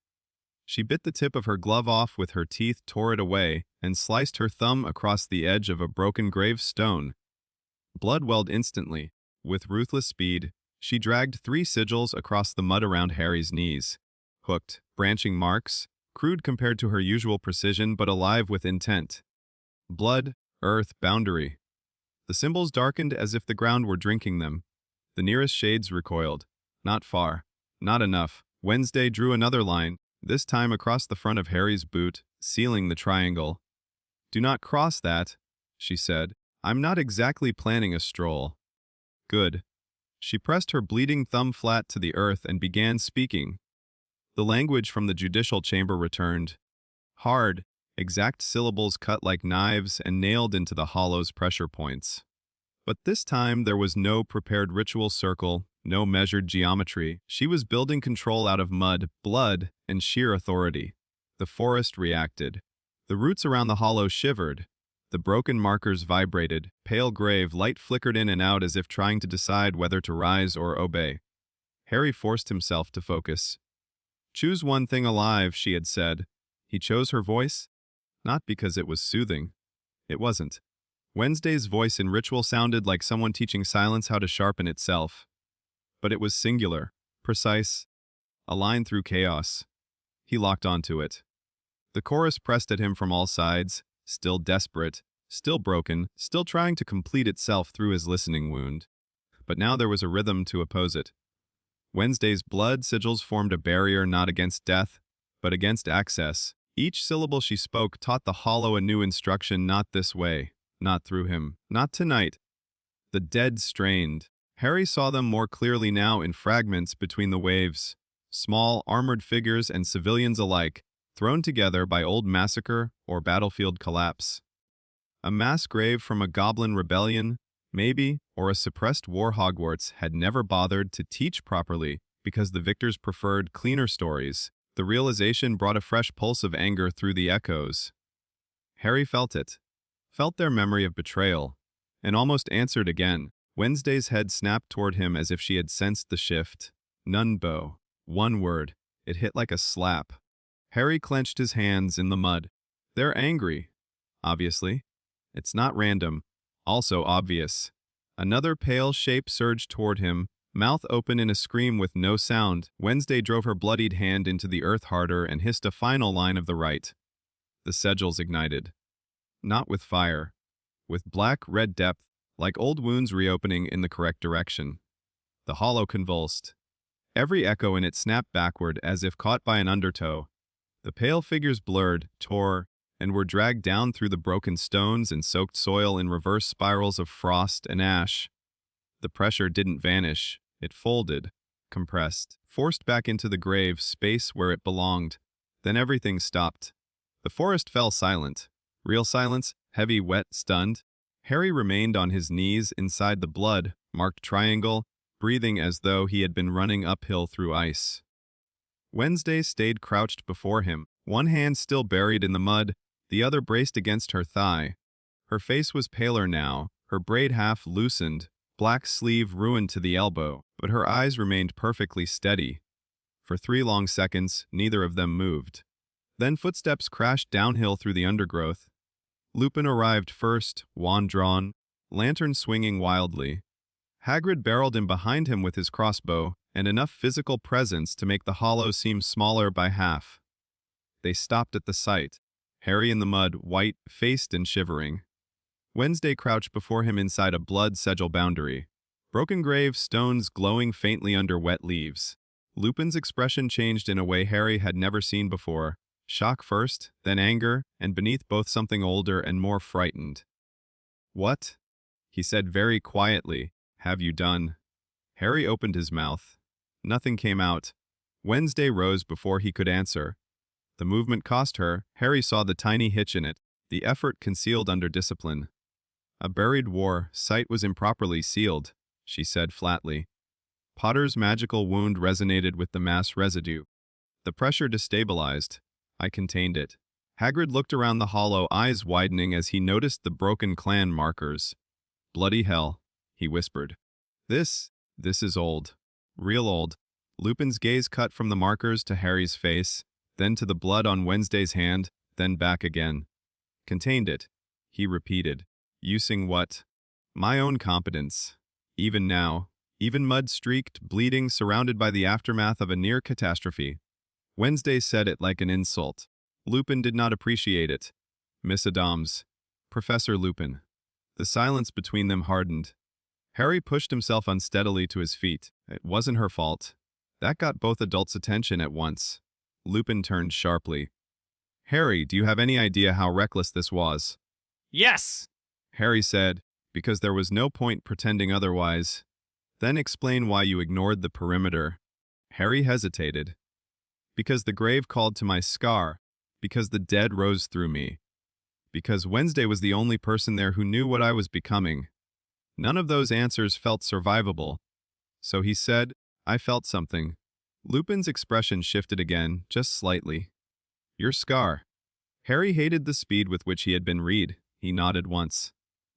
She bit the tip of her glove off with her teeth, tore it away, and sliced her thumb across the edge of a broken gravestone. Blood welled instantly. With ruthless speed, she dragged 3 sigils across the mud around Harry's knees. Hooked, branching marks, crude compared to her usual precision but alive with intent. Blood, earth, boundary. The symbols darkened as if the ground were drinking them. The nearest shades recoiled. Not far. Not enough. Wednesday drew another line, this time across the front of Harry's boot, sealing the triangle. "Do not cross that," she said. "I'm not exactly planning a stroll." "Good." She pressed her bleeding thumb flat to the earth and began speaking. The language from the judicial chamber returned. Hard, exact syllables cut like knives and nailed into the hollow's pressure points. But this time there was no prepared ritual circle, no measured geometry. She was building control out of mud, blood, and sheer authority. The forest reacted. The roots around the hollow shivered. The broken markers vibrated. Pale grave light flickered in and out as if trying to decide whether to rise or obey. Harry forced himself to focus. "Choose one thing alive," she had said. He chose her voice, not because it was soothing. It wasn't. Wednesday's voice in ritual sounded like someone teaching silence how to sharpen itself. But it was singular, precise, a line through chaos. He locked onto it. The chorus pressed at him from all sides, still desperate, still broken, still trying to complete itself through his listening wound. But now there was a rhythm to oppose it. Wednesday's blood sigils formed a barrier not against death, but against access. Each syllable she spoke taught the hollow a new instruction: not this way, not through him, not tonight. The dead strained. Harry saw them more clearly now in fragments between the waves. Small, armored figures and civilians alike, thrown together by old massacre or battlefield collapse. A mass grave from a goblin rebellion, maybe, or a suppressed war Hogwarts had never bothered to teach properly because the victors preferred cleaner stories. The realization brought a fresh pulse of anger through the echoes. Harry felt it, felt their memory of betrayal, and almost answered again. Wednesday's head snapped toward him as if she had sensed the shift. Nunbo. One word. It hit like a slap. Harry clenched his hands in the mud. They're angry. Obviously. It's not random. Also obvious. Another pale shape surged toward him, mouth open in a scream with no sound. Wednesday drove her bloodied hand into the earth harder and hissed a final line of the rite. The sigils ignited. Not with fire. With black-red depth, like old wounds reopening in the correct direction. The hollow convulsed. Every echo in it snapped backward as if caught by an undertow. The pale figures blurred, tore, and were dragged down through the broken stones and soaked soil in reverse spirals of frost and ash. The pressure didn't vanish. It folded, compressed, forced back into the grave space where it belonged. Then everything stopped. The forest fell silent. Real silence, heavy, wet, stunned. Harry remained on his knees inside the blood-marked triangle, breathing as though he had been running uphill through ice. Wednesday stayed crouched before him, one hand still buried in the mud, the other braced against her thigh. Her face was paler now, her braid half loosened, black sleeve ruined to the elbow, but her eyes remained perfectly steady. For 3 long seconds, neither of them moved. Then footsteps crashed downhill through the undergrowth. Lupin arrived first, wand drawn, lantern swinging wildly. Hagrid barreled in behind him with his crossbow, and enough physical presence to make the hollow seem smaller by half. They stopped at the sight, Harry in the mud, white-faced and shivering. Wednesday crouched before him inside a blood sigil boundary. Broken grave stones glowing faintly under wet leaves. Lupin's expression changed in a way Harry had never seen before. Shock first, then anger, and beneath both something older and more frightened. "What?" he said very quietly. "Have you done?" Harry opened his mouth. Nothing came out. Wednesday rose before he could answer. The movement cost her. Harry saw the tiny hitch in it, the effort concealed under discipline. "A buried war, sight was improperly sealed," she said flatly. Potter's magical wound resonated with the mass residue. The pressure destabilized. I contained it. Hagrid looked around the hollow, eyes widening as he noticed the broken clan markers. "Bloody hell," he whispered. This is old. Real old." Lupin's gaze cut from the markers to Harry's face, then to the blood on Wednesday's hand, then back again. "Contained it," he repeated. "Using what?" "My own competence. Even now, even mud-streaked, bleeding, surrounded by the aftermath of a near catastrophe." Wednesday said it like an insult. Lupin did not appreciate it. "Miss Addams. Professor Lupin." The silence between them hardened. Harry pushed himself unsteadily to his feet. It wasn't her fault. That got both adults' attention at once. Lupin turned sharply. "Harry, do you have any idea how reckless this was?" Yes! Harry said, "Because there was no point pretending otherwise. Then explain why you ignored the perimeter." Harry hesitated. "Because the grave called to my scar. Because the dead rose through me. Because Wednesday was the only person there who knew what I was becoming. None of those answers felt survivable." So he said, "I felt something." Lupin's expression shifted again, just slightly. "Your scar." Harry hated the speed with which he had been read. He nodded once.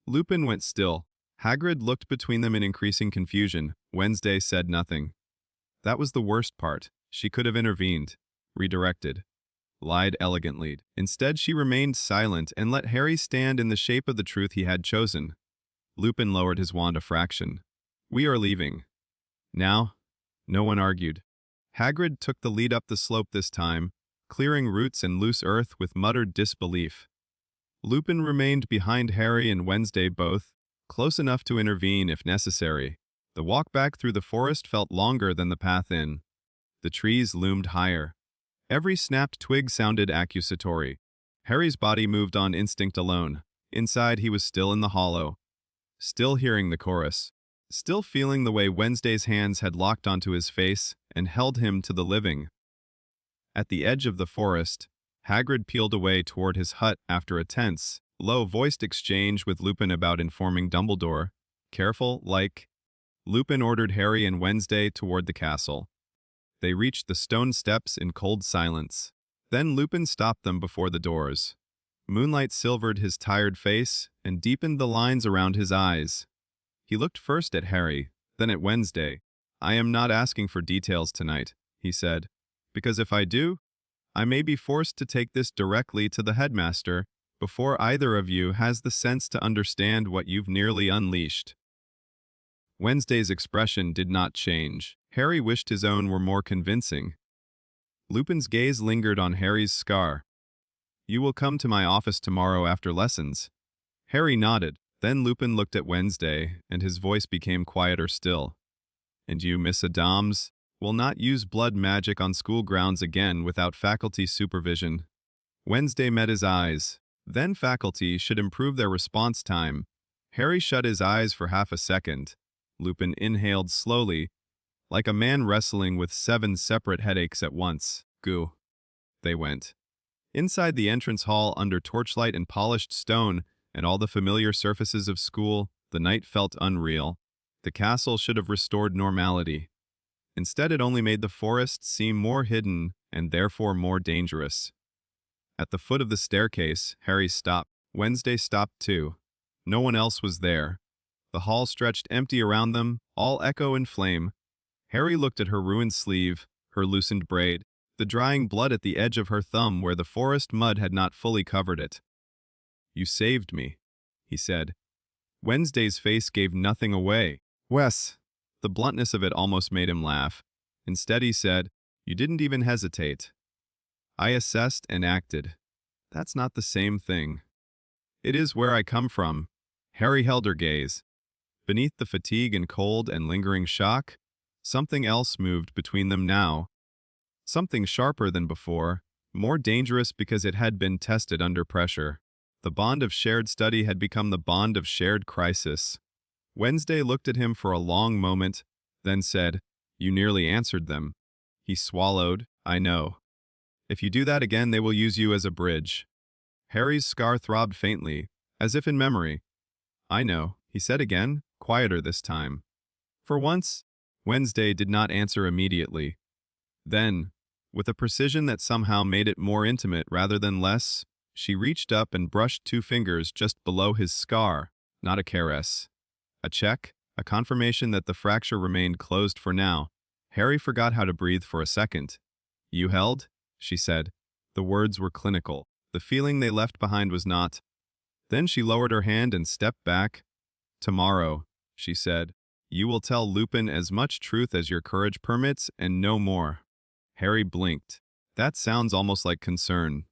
Lupin went still. Hagrid looked between them in increasing confusion. Wednesday said nothing. That was the worst part. She could have intervened, redirected, lied elegantly. Instead, she remained silent and let Harry stand in the shape of the truth he had chosen. Lupin lowered his wand a fraction. "We are leaving." "Now?" No one argued. Hagrid took the lead up the slope this time, clearing roots and loose earth with muttered disbelief. Lupin remained behind Harry and Wednesday both, close enough to intervene if necessary. The walk back through the forest felt longer than the path in. The trees loomed higher. Every snapped twig sounded accusatory. Harry's body moved on instinct alone. Inside, he was still in the hollow, still hearing the chorus, still feeling the way Wednesday's hands had locked onto his face and held him to the living. At the edge of the forest, Hagrid peeled away toward his hut after a tense, low-voiced exchange with Lupin about informing Dumbledore. "Careful, like..." Lupin ordered Harry and Wednesday toward the castle. They reached the stone steps in cold silence. Then Lupin stopped them before the doors. Moonlight silvered his tired face and deepened the lines around his eyes. He looked first at Harry, then at Wednesday. "I am not asking for details tonight," he said, "because if I do, I may be forced to take this directly to the headmaster before either of you has the sense to understand what you've nearly unleashed." Wednesday's expression did not change. Harry wished his own were more convincing. Lupin's gaze lingered on Harry's scar. "You will come to my office tomorrow after lessons." Harry nodded. Then Lupin looked at Wednesday, and his voice became quieter still. "And you, Miss Addams, will not use blood magic on school grounds again without faculty supervision." Wednesday met his eyes. Then faculty should improve their response time. Harry shut his eyes for half a second. Lupin inhaled slowly, like a man wrestling with 7 separate headaches at once. "Goo." They went. Inside the entrance hall, under torchlight and polished stone, and all the familiar surfaces of school, the night felt unreal. The castle should have restored normality. Instead, it only made the forest seem more hidden and therefore more dangerous. At the foot of the staircase, Harry stopped. Wednesday stopped too. No one else was there. The hall stretched empty around them, all echo and flame. Harry looked at her ruined sleeve, her loosened braid, the drying blood at the edge of her thumb where the forest mud had not fully covered it. "You saved me," he said. Wednesday's face gave nothing away. "Wes." The bluntness of it almost made him laugh. Instead he said, "You didn't even hesitate." "I assessed and acted. That's not the same thing." "It is where I come from." Harry held her gaze. Beneath the fatigue and cold and lingering shock, something else moved between them now. Something sharper than before, more dangerous because it had been tested under pressure. The bond of shared study had become the bond of shared crisis. Wednesday looked at him for a long moment, then said, "You nearly answered them." He swallowed, "I know. If you do that again, they will use you as a bridge." Harry's scar throbbed faintly, as if in memory. "I know," he said again, quieter this time. For once, Wednesday did not answer immediately. Then, with a precision that somehow made it more intimate rather than less, she reached up and brushed 2 fingers just below his scar, not a caress. A check, a confirmation that the fracture remained closed for now. Harry forgot how to breathe for a second. "You held?" she said. The words were clinical. The feeling they left behind was not. Then she lowered her hand and stepped back. "Tomorrow," she said, "you will tell Lupin as much truth as your courage permits and no more." Harry blinked. That sounds almost like concern.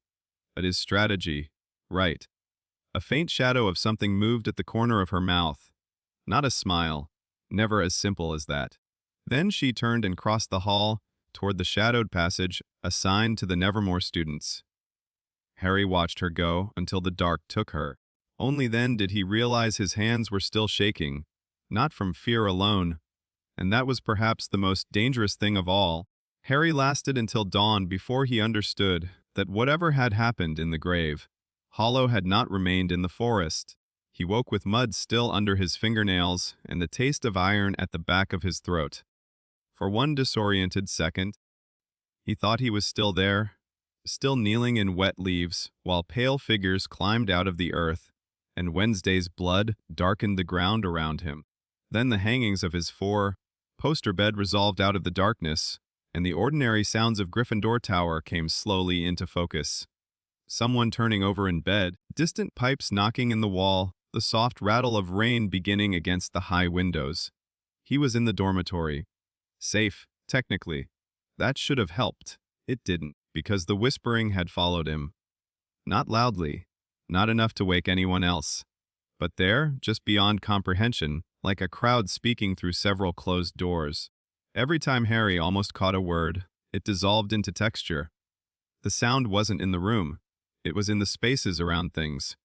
But his strategy, right. A faint shadow of something moved at the corner of her mouth. Not a smile, never as simple as that. Then she turned and crossed the hall, toward the shadowed passage assigned to the Nevermore students. Harry watched her go until the dark took her. Only then did he realize his hands were still shaking, not from fear alone. And that was perhaps the most dangerous thing of all. Harry lasted until dawn before he understood that whatever had happened in the grave, Hollow had not remained in the forest. He woke with mud still under his fingernails and the taste of iron at the back of his throat. For one disoriented second, he thought he was still there, still kneeling in wet leaves, while pale figures climbed out of the earth, and Wednesday's blood darkened the ground around him. Then the hangings of his 4-poster bed resolved out of the darkness, and the ordinary sounds of Gryffindor Tower came slowly into focus. Someone turning over in bed, distant pipes knocking in the wall, the soft rattle of rain beginning against the high windows. He was in the dormitory. Safe, technically. That should have helped. It didn't, because the whispering had followed him. Not loudly, not enough to wake anyone else. But there, just beyond comprehension, like a crowd speaking through several closed doors. Every time Harry almost caught a word, it dissolved into texture. The sound wasn't in the room. It was in the spaces around things.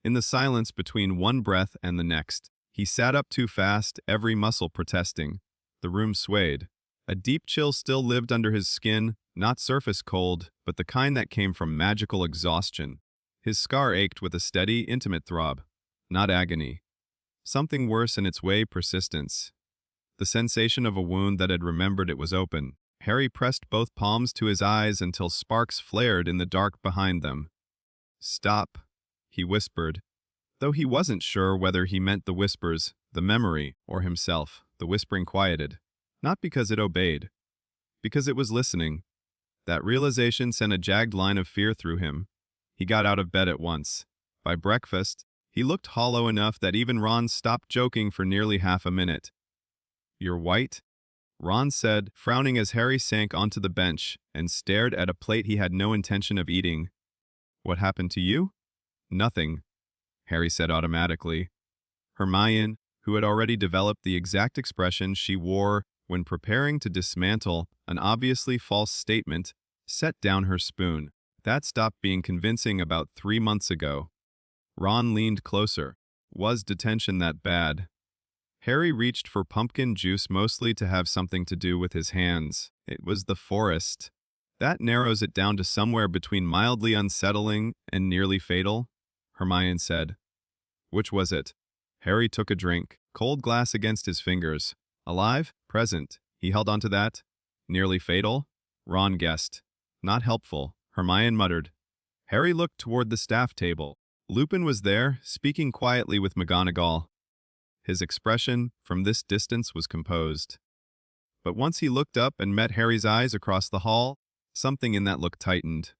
In the silence between one breath and the next, he sat up too fast, every muscle protesting. The room swayed. A deep chill still lived under his skin, not surface cold, but the kind that came from magical exhaustion. His scar ached with a steady, intimate throb, not agony. Something worse in its way, persistence. The sensation of a wound that had remembered it was open. Harry pressed both palms to his eyes until sparks flared in the dark behind them. "Stop," he whispered. Though he wasn't sure whether he meant the whispers, the memory, or himself, the whispering quieted. Not because it obeyed. Because it was listening. That realization sent a jagged line of fear through him. He got out of bed at once. By breakfast, he looked hollow enough that even Ron stopped joking for nearly half a minute. "You're white?" Ron said, frowning as Harry sank onto the bench and stared at a plate he had no intention of eating. "What happened to you?" "Nothing," Harry said automatically. Hermione, who had already developed the exact expression she wore when preparing to dismantle an obviously false statement, set down her spoon. That stopped being convincing about 3 months ago. Ron leaned closer. Was detention that bad? Harry reached for pumpkin juice mostly to have something to do with his hands. It was the forest. That narrows it down to somewhere between mildly unsettling and nearly fatal, Hermione said. Which was it? Harry took a drink, cold glass against his fingers. Alive? Present. He held onto that. Nearly fatal? Ron guessed. Not helpful, Hermione muttered. Harry looked toward the staff table. Lupin was there, speaking quietly with McGonagall. His expression, from this distance, was composed. But once he looked up and met Harry's eyes across the hall, something in that look tightened.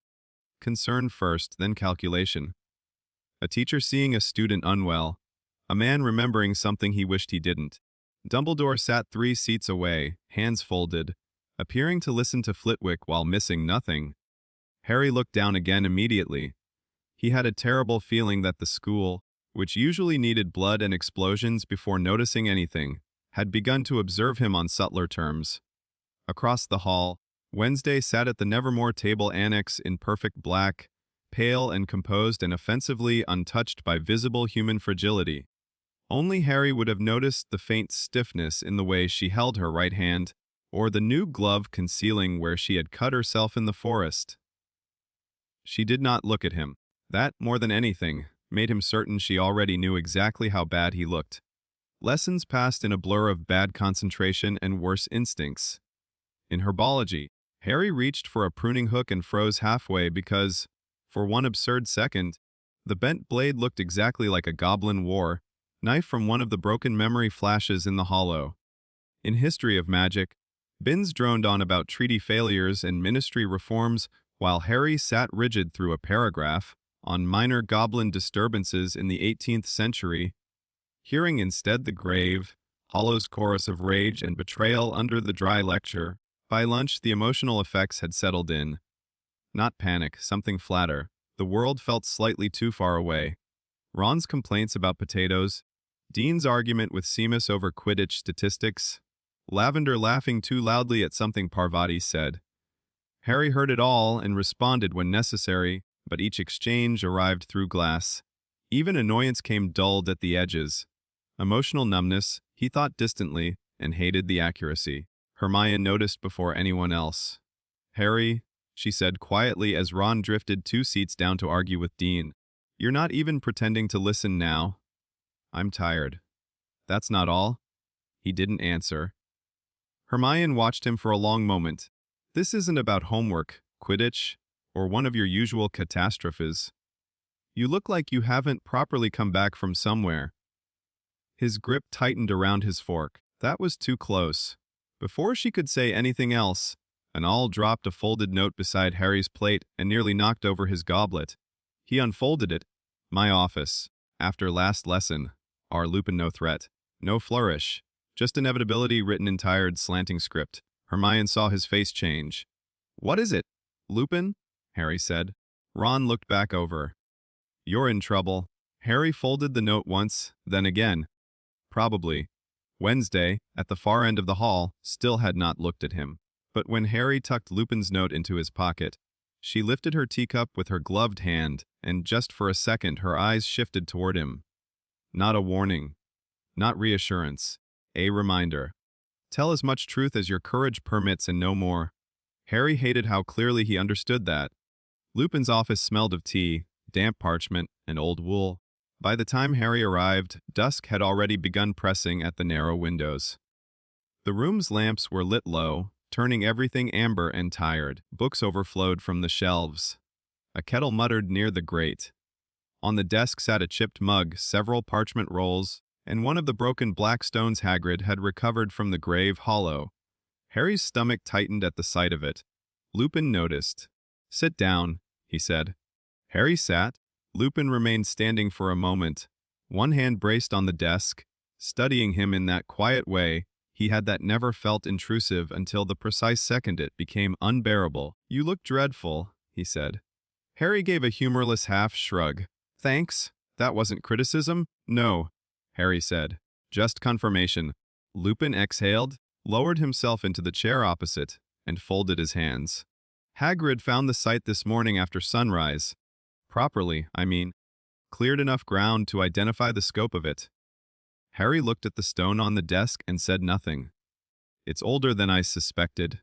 Concern first, then calculation. A teacher seeing a student unwell. A man remembering something he wished he didn't. Dumbledore sat 3 seats away, hands folded, appearing to listen to Flitwick while missing nothing. Harry looked down again immediately. He had a terrible feeling that the school, which usually needed blood and explosions before noticing anything, had begun to observe him on subtler terms. Across the hall, Wednesday sat at the Nevermore table annex in perfect black, pale and composed and offensively untouched by visible human fragility. Only Harry would have noticed the faint stiffness in the way she held her right hand, or the new glove concealing where she had cut herself in the forest. She did not look at him. That, more than anything, made him certain she already knew exactly how bad he looked. Lessons passed in a blur of bad concentration and worse instincts. In herbology, Harry reached for a pruning hook and froze halfway because, for one absurd second, the bent blade looked exactly like a goblin war knife from one of the broken memory flashes in the hollow. In history of magic, Binns droned on about treaty failures and ministry reforms while Harry sat rigid through a paragraph on minor goblin disturbances in the 18th century, hearing instead the grave, Hollow's chorus of rage and betrayal under the dry lecture. By lunch, the emotional effects had settled in. Not panic, something flatter. The world felt slightly too far away. Ron's complaints about potatoes, Dean's argument with Seamus over Quidditch statistics, Lavender laughing too loudly at something Parvati said. Harry heard it all and responded when necessary, but each exchange arrived through glass. Even annoyance came dulled at the edges. Emotional numbness, he thought distantly, and hated the accuracy. Hermione noticed before anyone else. Harry, she said quietly as Ron drifted 2 seats down to argue with Dean. You're not even pretending to listen now. I'm tired. That's not all. He didn't answer. Hermione watched him for a long moment. This isn't about homework, Quidditch, or one of your usual catastrophes. You look like you haven't properly come back from somewhere. His grip tightened around his fork. That was too close. Before she could say anything else, Anal dropped a folded note beside Harry's plate and nearly knocked over his goblet. He unfolded it. My office. After last lesson. R. Lupin no threat. No flourish. Just inevitability written in tired, slanting script. Hermione saw his face change. What is it? Lupin? Harry said. Ron looked back over. You're in trouble. Harry folded the note once, then again. Probably. Wednesday, at the far end of the hall, still had not looked at him. But when Harry tucked Lupin's note into his pocket, she lifted her teacup with her gloved hand, and just for a second her eyes shifted toward him. Not a warning. Not reassurance. A reminder. Tell as much truth as your courage permits and no more. Harry hated how clearly he understood that. Lupin's office smelled of tea, damp parchment, and old wool. By the time Harry arrived, dusk had already begun pressing at the narrow windows. The room's lamps were lit low, turning everything amber and tired. Books overflowed from the shelves. A kettle muttered near the grate. On the desk sat a chipped mug, several parchment rolls, and one of the broken black stones Hagrid had recovered from the grave hollow. Harry's stomach tightened at the sight of it. Lupin noticed. Sit down, he said. Harry sat. Lupin remained standing for a moment, one hand braced on the desk, studying him in that quiet way he had that never felt intrusive until the precise second it became unbearable. You look dreadful, he said. Harry gave a humorless half-shrug. Thanks. That wasn't criticism? No, Harry said. Just confirmation. Lupin exhaled, lowered himself into the chair opposite, and folded his hands. Hagrid found the site this morning after sunrise. Properly, I mean. Cleared enough ground to identify the scope of it. Harry looked at the stone on the desk and said nothing. It's older than I suspected.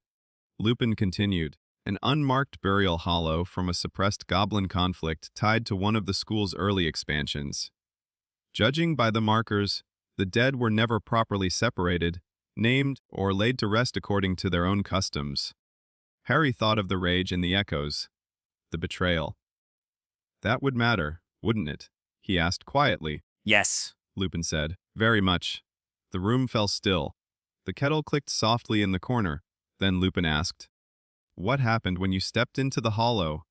Lupin continued. An unmarked burial hollow from a suppressed goblin conflict tied to one of the school's early expansions. Judging by the markers, the dead were never properly separated, named, or laid to rest according to their own customs. Harry thought of the rage in the echoes, the betrayal. That would matter, wouldn't it? He asked quietly. Yes. Lupin said. Very much. The room fell still. The kettle clicked softly in the corner. Then Lupin asked, What happened when you stepped into the hollow?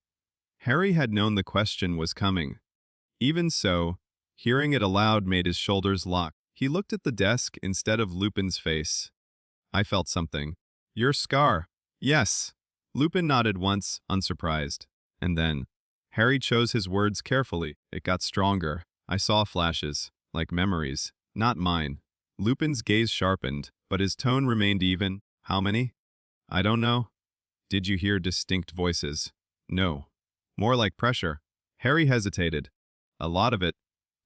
Harry had known the question was coming. Even so, hearing it aloud made his shoulders lock. He looked at the desk instead of Lupin's face. I felt something. Your scar. Yes. Lupin nodded once, unsurprised. And then, Harry chose his words carefully. It got stronger. I saw flashes, like memories, not mine. Lupin's gaze sharpened, but his tone remained even. How many? I don't know. Did you hear distinct voices? No. More like pressure. Harry hesitated. A lot of it.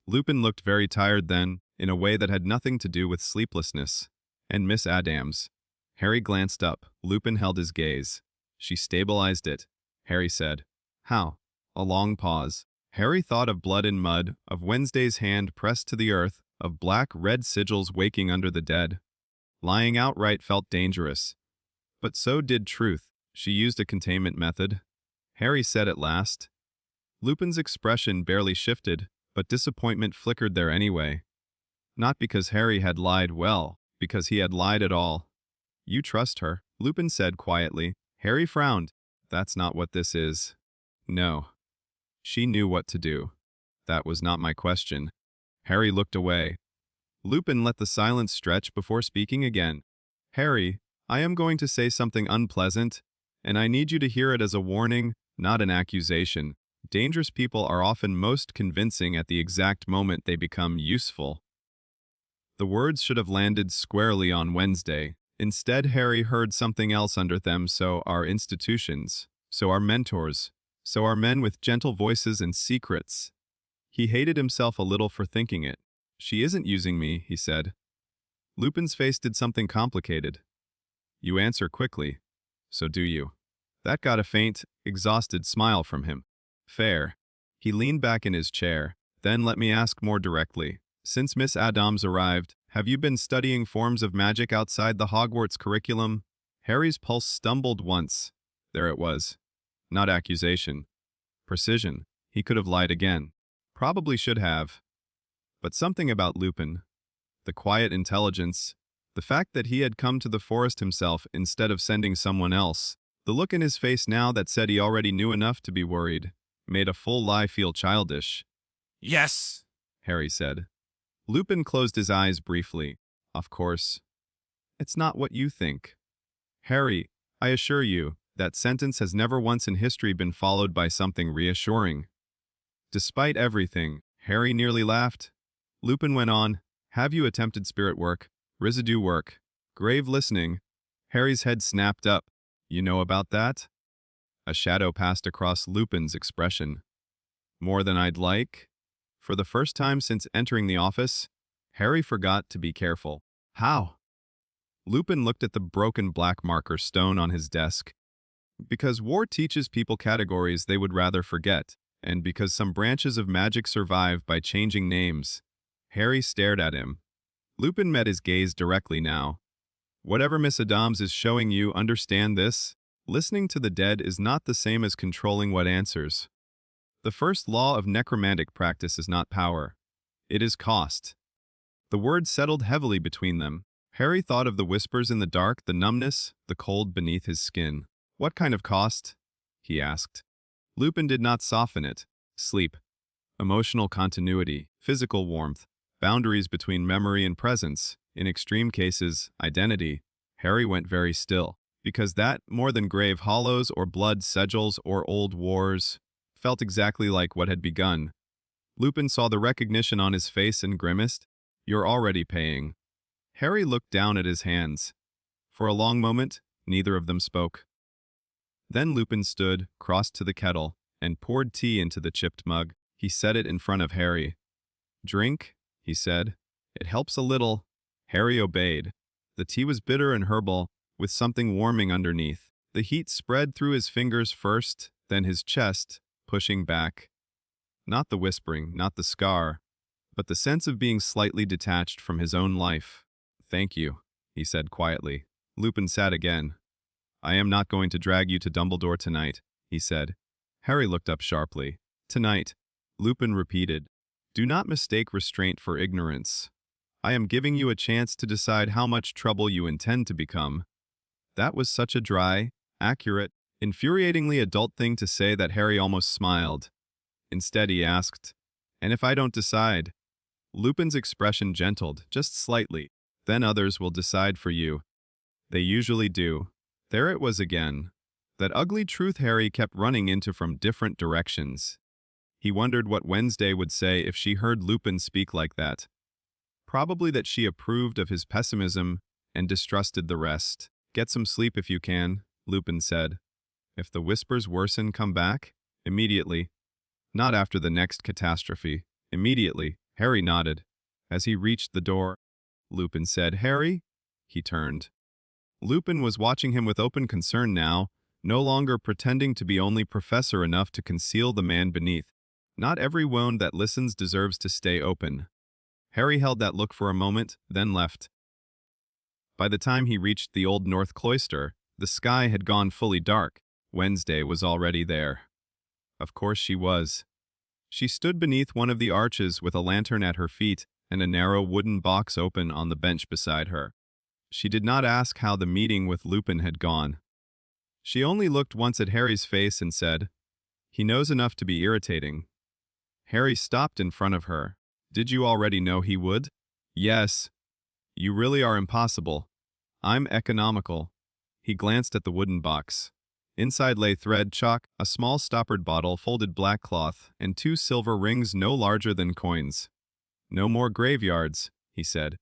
Lupin looked very tired then, in a way that had nothing to do with sleeplessness. And Miss Addams. Harry glanced up. Lupin held his gaze. She stabilized it. Harry said, How? A long pause. Harry thought of blood and mud, of Wednesday's hand pressed to the earth, of black red sigils waking under the dead. Lying outright felt dangerous. But so did truth. She used a containment method. Harry said at last. Lupin's expression barely shifted, but disappointment flickered there anyway. Not because Harry had lied well, because he had lied at all. You trust her, Lupin said quietly. Harry frowned. That's not what this is. No. She knew what to do. That was not my question. Harry looked away. Lupin let the silence stretch before speaking again. Harry, I am going to say something unpleasant, and I need you to hear it as a warning, not an accusation. Dangerous people are often most convincing at the exact moment they become useful. The words should have landed squarely on Wednesday. Instead, Harry heard something else under them. So are institutions, so are mentors, so are men with gentle voices and secrets. He hated himself a little for thinking it. She isn't using me, he said. Lupin's face did something complicated. You answer quickly. So do you. That got a faint, exhausted smile from him. Fair. He leaned back in his chair. Then let me ask more directly. Since Miss Addams arrived, have you been studying forms of magic outside the Hogwarts curriculum? Harry's pulse stumbled once. There it was. Not accusation. Precision. He could have lied again. Probably should have. But something about Lupin. The quiet intelligence. The fact that he had come to the forest himself instead of sending someone else. The look in his face now that said he already knew enough to be worried. Made a full lie feel childish. Yes, Harry said. Lupin closed his eyes briefly. Of course. It's not what you think. Harry, I assure you, that sentence has never once in history been followed by something reassuring. Despite everything, Harry nearly laughed. Lupin went on, Have you attempted spirit work, residue work, grave listening? Harry's head snapped up. You know about that? A shadow passed across Lupin's expression. More than I'd like? For the first time since entering the office, Harry forgot to be careful. How? Lupin looked at the broken black marker stone on his desk. Because war teaches people categories they would rather forget, and because some branches of magic survive by changing names. Harry stared at him. Lupin met his gaze directly now. Whatever Miss Addams is showing you, understand this. Listening to the dead is not the same as controlling what answers. The first law of necromantic practice is not power. It is cost. The words settled heavily between them. Harry thought of the whispers in the dark, the numbness, the cold beneath his skin. What kind of cost? He asked. Lupin did not soften it. Sleep. Emotional continuity, physical warmth, boundaries between memory and presence, in extreme cases, identity. Harry went very still, because that, more than grave hollows or blood sigils or old wars, felt exactly like what had begun. Lupin saw the recognition on his face and grimaced. You're already paying. Harry looked down at his hands. For a long moment, neither of them spoke. Then Lupin stood, crossed to the kettle, and poured tea into the chipped mug. He set it in front of Harry. Drink, he said. It helps a little. Harry obeyed. The tea was bitter and herbal, with something warming underneath. The heat spread through his fingers first, then his chest, pushing back. Not the whispering, not the scar, but the sense of being slightly detached from his own life. "Thank you," he said quietly. Lupin sat again. "I am not going to drag you to Dumbledore tonight," he said. Harry looked up sharply. "Tonight," Lupin repeated. "Do not mistake restraint for ignorance. I am giving you a chance to decide how much trouble you intend to become." That was such a dry, accurate, infuriatingly adult thing to say that Harry almost smiled. Instead, he asked, "And if I don't decide?" Lupin's expression gentled, just slightly. "Then others will decide for you." They usually do. There it was again. That ugly truth Harry kept running into from different directions. He wondered what Wednesday would say if she heard Lupin speak like that. Probably that she approved of his pessimism and distrusted the rest. "Get some sleep if you can," Lupin said. "If the whispers worsen, come back? Immediately." "Not after the next catastrophe. Immediately." Harry nodded. As he reached the door, Lupin said, "Harry?" He turned. Lupin was watching him with open concern now, no longer pretending to be only professor enough to conceal the man beneath. Not every wound that listens deserves to stay open. Harry held that look for a moment, then left. By the time he reached the Old North Cloister, the sky had gone fully dark. Wednesday was already there. Of course she was. She stood beneath one of the arches with a lantern at her feet and a narrow wooden box open on the bench beside her. She did not ask how the meeting with Lupin had gone. She only looked once at Harry's face and said, "He knows enough to be irritating." Harry stopped in front of her. "Did you already know he would?" "Yes." "You really are impossible." "I'm economical." He glanced at the wooden box. Inside lay thread, chalk, a small stoppered bottle, folded black cloth, and 2 silver rings no larger than coins. "No more graveyards," he said.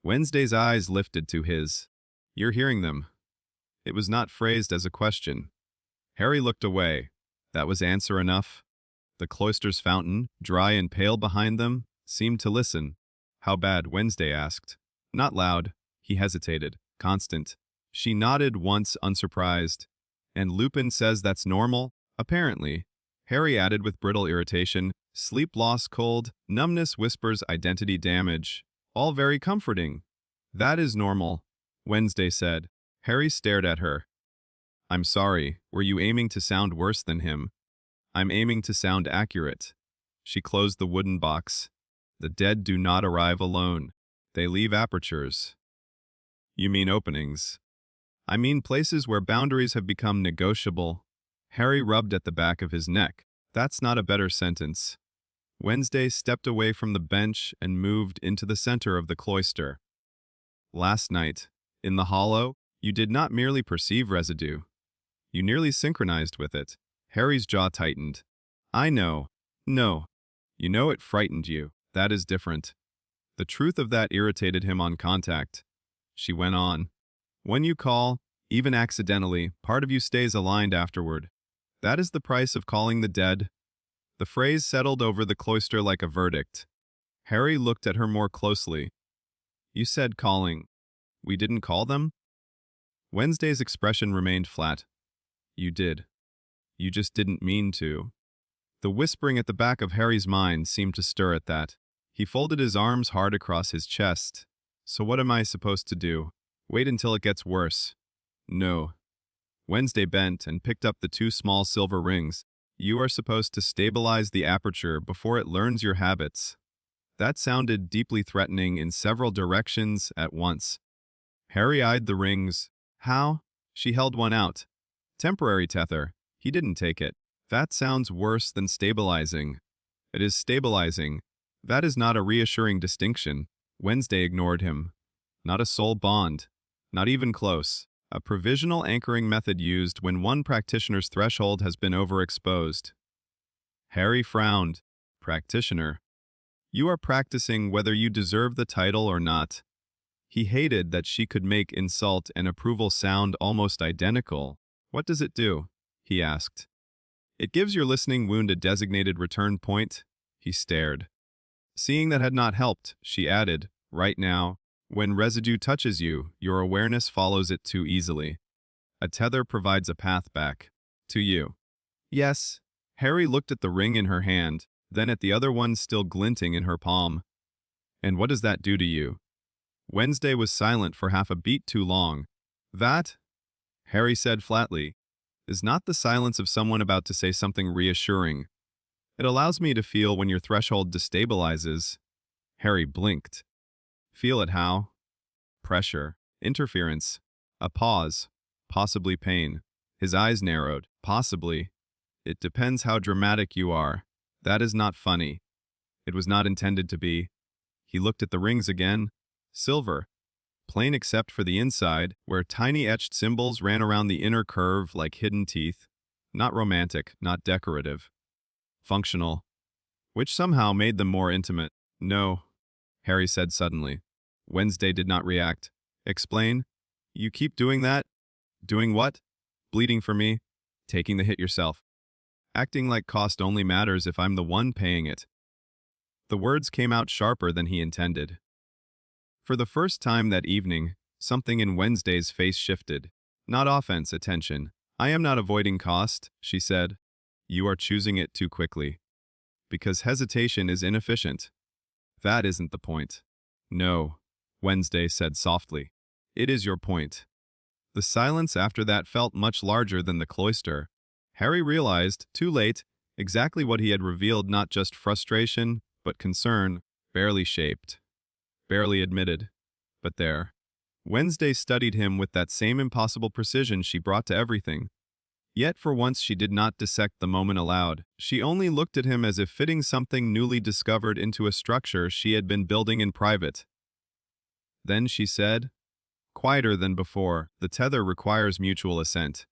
Wednesday's eyes lifted to his. "You're hearing them." It was not phrased as a question. Harry looked away. That was answer enough. The cloister's fountain, dry and pale behind them, seemed to listen. "How bad?" Wednesday asked. "Not loud." He hesitated. "Constant." She nodded once, unsurprised. "And Lupin says that's normal?" "Apparently." Harry added with brittle irritation, "Sleep loss, cold, numbness, whispers, identity damage. All very comforting." "That is normal," Wednesday said. Harry stared at her. "I'm sorry, were you aiming to sound worse than him?" "I'm aiming to sound accurate." She closed the wooden box. "The dead do not arrive alone. They leave apertures." "You mean openings?" "I mean places where boundaries have become negotiable." Harry rubbed at the back of his neck. "That's not a better sentence." Wednesday stepped away from the bench and moved into the center of the cloister. "Last night, in the hollow, you did not merely perceive residue. You nearly synchronized with it." Harry's jaw tightened. "I know. No. You know it frightened you. That is different." The truth of that irritated him on contact. She went on. "When you call, even accidentally, part of you stays aligned afterward. That is the price of calling the dead." The phrase settled over the cloister like a verdict. Harry looked at her more closely. "You said calling. We didn't call them?" Wednesday's expression remained flat. "You did. You just didn't mean to." The whispering at the back of Harry's mind seemed to stir at that. He folded his arms hard across his chest. "So what am I supposed to do? Wait until it gets worse?" "No." Wednesday bent and picked up the 2 small silver rings. "You are supposed to stabilize the aperture before it learns your habits." That sounded deeply threatening in several directions at once. Harry eyed the rings. "How?" She held one out. "Temporary tether." He didn't take it. "That sounds worse than stabilizing." "It is stabilizing." "That is not a reassuring distinction." Wednesday ignored him. "Not a soul bond. Not even close. A provisional anchoring method used when one practitioner's threshold has been overexposed." Harry frowned. "Practitioner? You are practicing whether you deserve the title or not." He hated that she could make insult and approval sound almost identical. "What does it do?" he asked. "It gives your listening wound a designated return point." He stared. Seeing that had not helped, she added, "Right now, when residue touches you, your awareness follows it too easily. A tether provides a path back. To you." "Yes." Harry looked at the ring in her hand, then at the other one still glinting in her palm. And what does that do to you? Wednesday was silent for half a beat too long. That, Harry said flatly, is not the silence of someone about to say something reassuring. It allows me to feel when your threshold destabilizes. Harry blinked. Feel it how? Pressure, interference, a pause, possibly pain. His eyes narrowed. Possibly. It depends how dramatic you are. That is not funny. It was not intended to be. He looked at the rings again. Silver. Plain except for the inside, where tiny etched symbols ran around the inner curve like hidden teeth. Not romantic, not decorative. Functional. Which somehow made them more intimate. No, Harry said suddenly. Wednesday did not react. Explain? You keep doing that? Doing what? Bleeding for me? Taking the hit yourself. Acting like cost only matters if I'm the one paying it. The words came out sharper than he intended. For the first time that evening, something in Wednesday's face shifted. Not offense, attention. I am not avoiding cost, she said. You are choosing it too quickly. Because hesitation is inefficient. That isn't the point. No, Wednesday said softly. It is your point. The silence after that felt much larger than the cloister. Harry realized, too late, exactly what he had revealed, not just frustration, but concern, barely shaped. Barely admitted. But there. Wednesday studied him with that same impossible precision she brought to everything. Yet for once she did not dissect the moment aloud. She only looked at him as if fitting something newly discovered into a structure she had been building in private. Then she said, quieter than before, the tether requires mutual assent.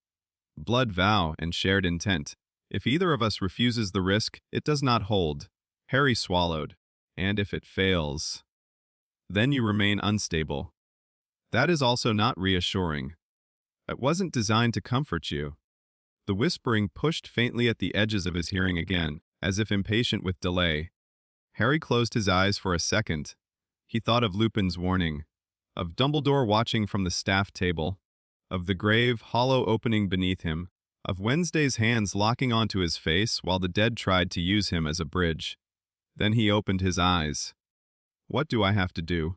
Blood vow and shared intent. If either of us refuses the risk, it does not hold. Harry swallowed. And if it fails, then you remain unstable. That is also not reassuring. It wasn't designed to comfort you. The whispering pushed faintly at the edges of his hearing again, as if impatient with delay. Harry closed his eyes for a second. He thought of Lupin's warning, of Dumbledore watching from the staff table, of the grave, hollow opening beneath him, of Wednesday's hands locking onto his face while the dead tried to use him as a bridge. Then he opened his eyes. What do I have to do?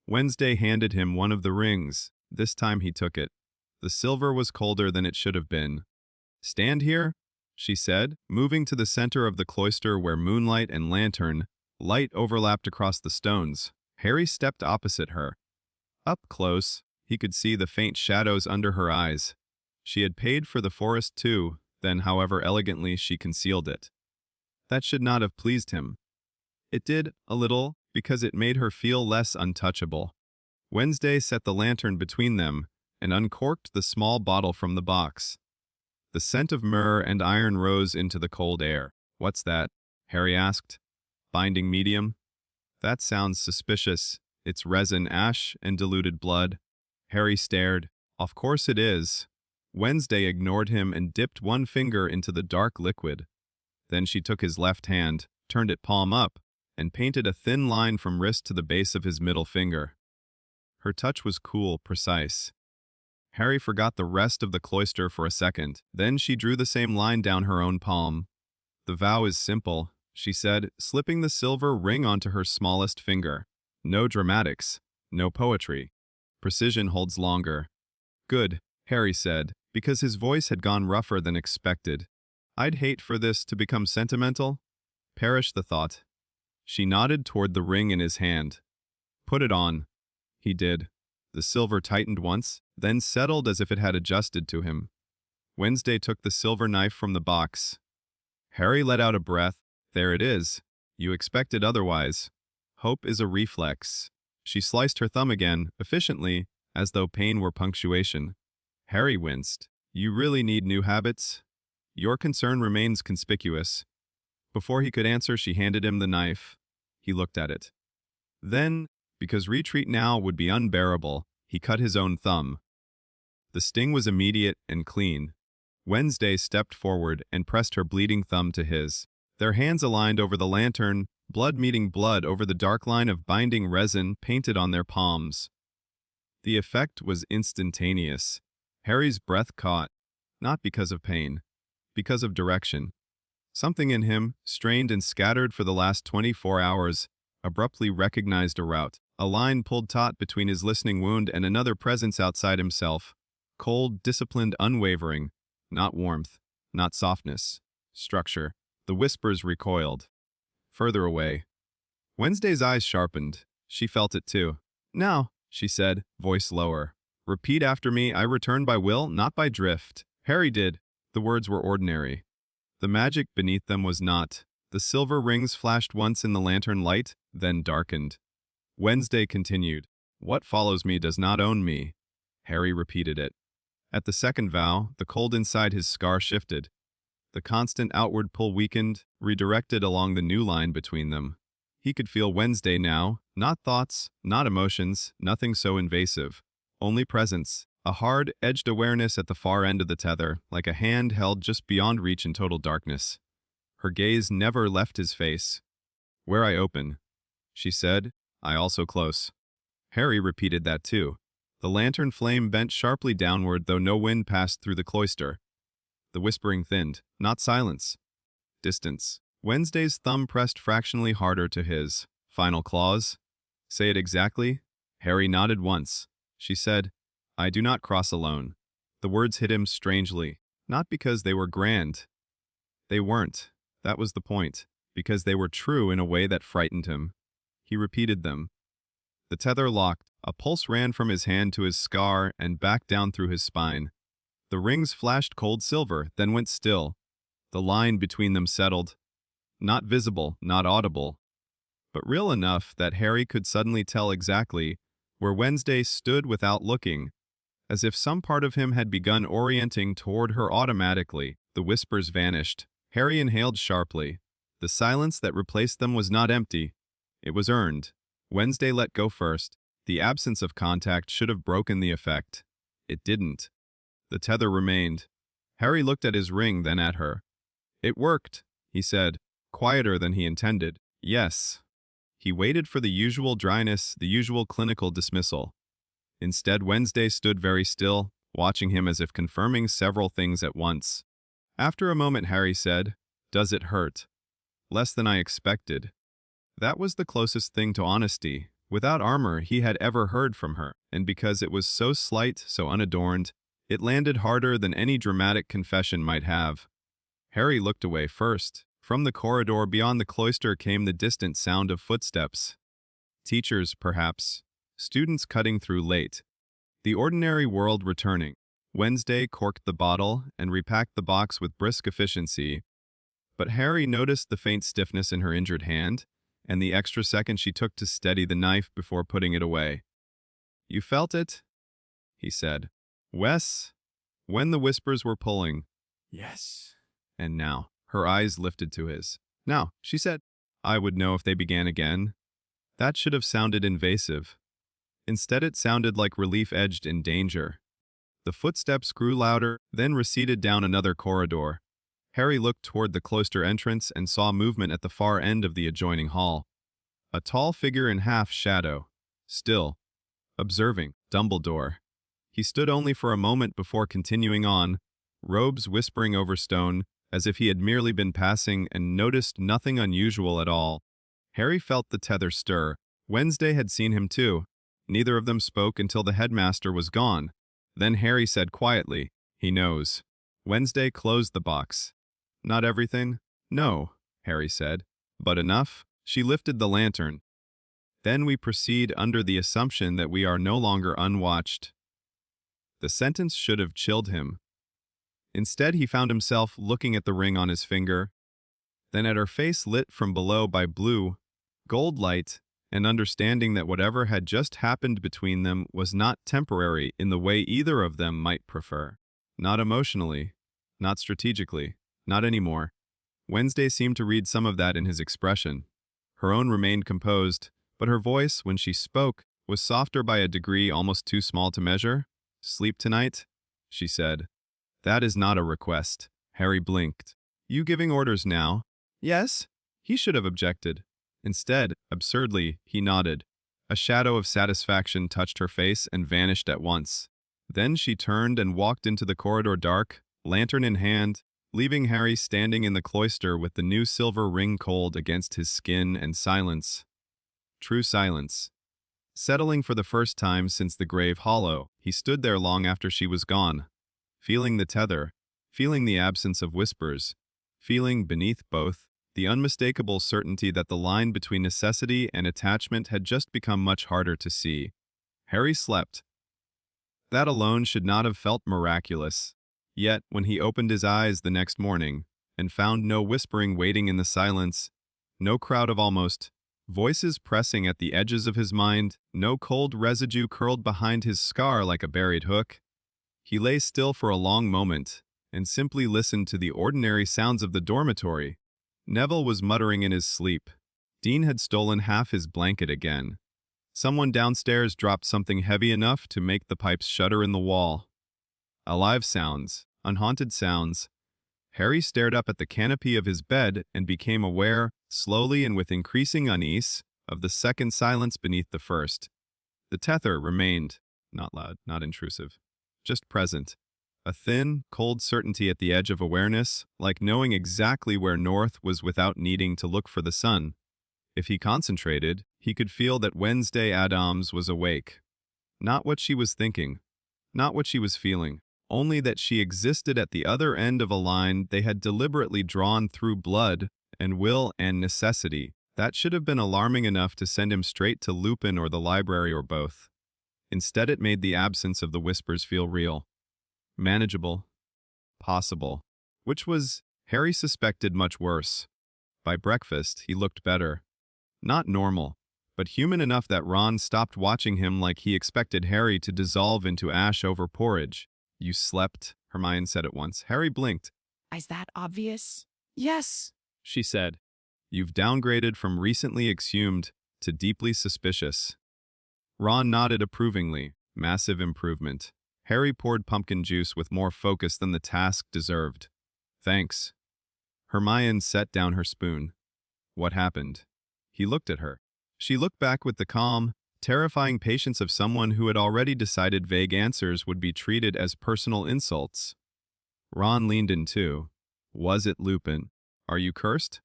Wednesday handed him one of the rings. This time he took it. The silver was colder than it should have been. Stand here, she said, moving to the center of the cloister where moonlight and lantern light overlapped across the stones. Harry stepped opposite her. Up close, he could see the faint shadows under her eyes. She had paid for the forest too, then however elegantly she concealed it. That should not have pleased him. It did, a little, because it made her feel less untouchable. Wednesday set the lantern between them and uncorked the small bottle from the box. The scent of myrrh and iron rose into the cold air. What's that? Harry asked. Binding medium? That sounds suspicious. It's resin, ash, and diluted blood. Harry stared. Of course it is. Wednesday ignored him and dipped one finger into the dark liquid. Then she took his left hand, turned it palm up, and painted a thin line from wrist to the base of his middle finger. Her touch was cool, precise. Harry forgot the rest of the cloister for a second. Then she drew the same line down her own palm. The vow is simple, she said, slipping the silver ring onto her smallest finger. No dramatics, no poetry. Precision holds longer. Good, Harry said, because his voice had gone rougher than expected. I'd hate for this to become sentimental. Perish the thought. She nodded toward the ring in his hand. Put it on. He did. The silver tightened once, then settled as if it had adjusted to him. Wednesday took the silver knife from the box. Harry let out a breath. There it is. You expected otherwise. Hope is a reflex. She sliced her thumb again, efficiently, as though pain were punctuation. Harry winced. You really need new habits? Your concern remains conspicuous. Before he could answer, she handed him the knife. He looked at it. Then, because retreat now would be unbearable, he cut his own thumb. The sting was immediate and clean. Wednesday stepped forward and pressed her bleeding thumb to his. Their hands aligned over the lantern, blood meeting blood over the dark line of binding resin painted on their palms. The effect was instantaneous. Harry's breath caught, not because of pain, because of direction. Something in him, strained and scattered for the last 24 hours, abruptly recognized a route, a line pulled taut between his listening wound and another presence outside himself. Cold, disciplined, unwavering. Not warmth, not softness. Structure. The whispers recoiled. Further away. Wednesday's eyes sharpened. She felt it too. "Now," she said, voice lower. "Repeat after me. I return by will, not by drift." Harry did. The words were ordinary. The magic beneath them was not. The silver rings flashed once in the lantern light, then darkened. Wednesday continued. "What follows me does not own me." Harry repeated it. At the second vow, the cold inside his scar shifted. The constant outward pull weakened, redirected along the new line between them. He could feel Wednesday now, not thoughts, not emotions, nothing so invasive. Only presence, a hard, edged awareness at the far end of the tether, like a hand held just beyond reach in total darkness. Her gaze never left his face. "Where I open," she said, "I also close." Harry repeated that too. The lantern flame bent sharply downward, though no wind passed through the cloister. The whispering thinned, not silence. Distance. Wednesday's thumb pressed fractionally harder to his. "Final clause?" "Say it exactly." Harry nodded once. She said, "I do not cross alone." The words hit him strangely, not because they were grand. They weren't. That was the point. Because they were true in a way that frightened him. He repeated them. The tether locked. A pulse ran from his hand to his scar and back down through his spine. The rings flashed cold silver, then went still. The line between them settled. Not visible, not audible, but real enough that Harry could suddenly tell exactly where Wednesday stood without looking, as if some part of him had begun orienting toward her automatically. The whispers vanished. Harry inhaled sharply. The silence that replaced them was not empty. It was earned. Wednesday let go first. The absence of contact should have broken the effect. It didn't. The tether remained. Harry looked at his ring, then at her. "It worked," he said, quieter than he intended. "Yes." He waited for the usual dryness, the usual clinical dismissal. Instead, Wednesday stood very still, watching him as if confirming several things at once. After a moment, Harry said, "Does it hurt?" "Less than I expected." That was the closest thing to honesty, without armor, he had ever heard from her, and because it was so slight, so unadorned, it landed harder than any dramatic confession might have. Harry looked away first. From the corridor beyond the cloister came the distant sound of footsteps. Teachers, perhaps. Students cutting through late. The ordinary world returning. Wednesday corked the bottle and repacked the box with brisk efficiency. But Harry noticed the faint stiffness in her injured hand, and the extra second she took to steady the knife before putting it away. "You felt it?" he said. "Wes?" When the whispers were pulling. Yes. And now, her eyes lifted to his. "Now," she said, "I would know if they began again." That should have sounded invasive. Instead it sounded like relief edged in danger. The footsteps grew louder, then receded down another corridor. Harry looked toward the cloister entrance and saw movement at the far end of the adjoining hall. A tall figure in half shadow. Still. Observing. Dumbledore. He stood only for a moment before continuing on, robes whispering over stone, as if he had merely been passing and noticed nothing unusual at all. Harry felt the tether stir. Wednesday had seen him too. Neither of them spoke until the headmaster was gone. Then Harry said quietly, "He knows." Wednesday closed the box. "Not everything?" "No," Harry said. "But enough?" She lifted the lantern. "Then we proceed under the assumption that we are no longer unwatched." The sentence should have chilled him. Instead, he found himself looking at the ring on his finger, then at her face lit from below by blue, gold light, and understanding that whatever had just happened between them was not temporary in the way either of them might prefer. Not emotionally, not strategically, not anymore. Wednesday seemed to read some of that in his expression. Her own remained composed, but her voice, when she spoke, was softer by a degree almost too small to measure. "Sleep tonight?" she said. "That is not a request." Harry blinked. "You giving orders now?" "Yes." He should have objected. Instead, absurdly, he nodded. A shadow of satisfaction touched her face and vanished at once. Then she turned and walked into the corridor dark, lantern in hand, leaving Harry standing in the cloister with the new silver ring cold against his skin and silence. True silence. Settling for the first time since the grave hollow, he stood there long after she was gone, feeling the tether, feeling the absence of whispers, feeling, beneath both, the unmistakable certainty that the line between necessity and attachment had just become much harder to see. Harry slept. That alone should not have felt miraculous. Yet, when he opened his eyes the next morning, and found no whispering waiting in the silence, no crowd of almost voices pressing at the edges of his mind, no cold residue curled behind his scar like a buried hook, he lay still for a long moment, and simply listened to the ordinary sounds of the dormitory. Neville was muttering in his sleep. Dean had stolen half his blanket again. Someone downstairs dropped something heavy enough to make the pipes shudder in the wall. Alive sounds, unhaunted sounds. Harry stared up at the canopy of his bed and became aware, slowly and with increasing unease, of the second silence beneath the first. The tether remained, not loud, not intrusive, just present. A thin, cold certainty at the edge of awareness, like knowing exactly where north was without needing to look for the sun. If he concentrated, he could feel that Wednesday Addams was awake. Not what she was thinking, not what she was feeling, only that she existed at the other end of a line they had deliberately drawn through blood and will and necessity. That should have been alarming enough to send him straight to Lupin or the library or both. Instead, it made the absence of the whispers feel real. Manageable. Possible. Which was, Harry suspected, much worse. By breakfast, he looked better. Not normal, but human enough that Ron stopped watching him like he expected Harry to dissolve into ash over porridge. You slept, Hermione said at once. Harry blinked. Is that obvious? Yes. She said, "You've downgraded from recently exhumed to deeply suspicious." Ron nodded approvingly. Massive improvement. Harry poured pumpkin juice with more focus than the task deserved. Thanks. Hermione set down her spoon. What happened? He looked at her. She looked back with the calm, terrifying patience of someone who had already decided vague answers would be treated as personal insults. Ron leaned in too. Was it Lupin? Are you cursed?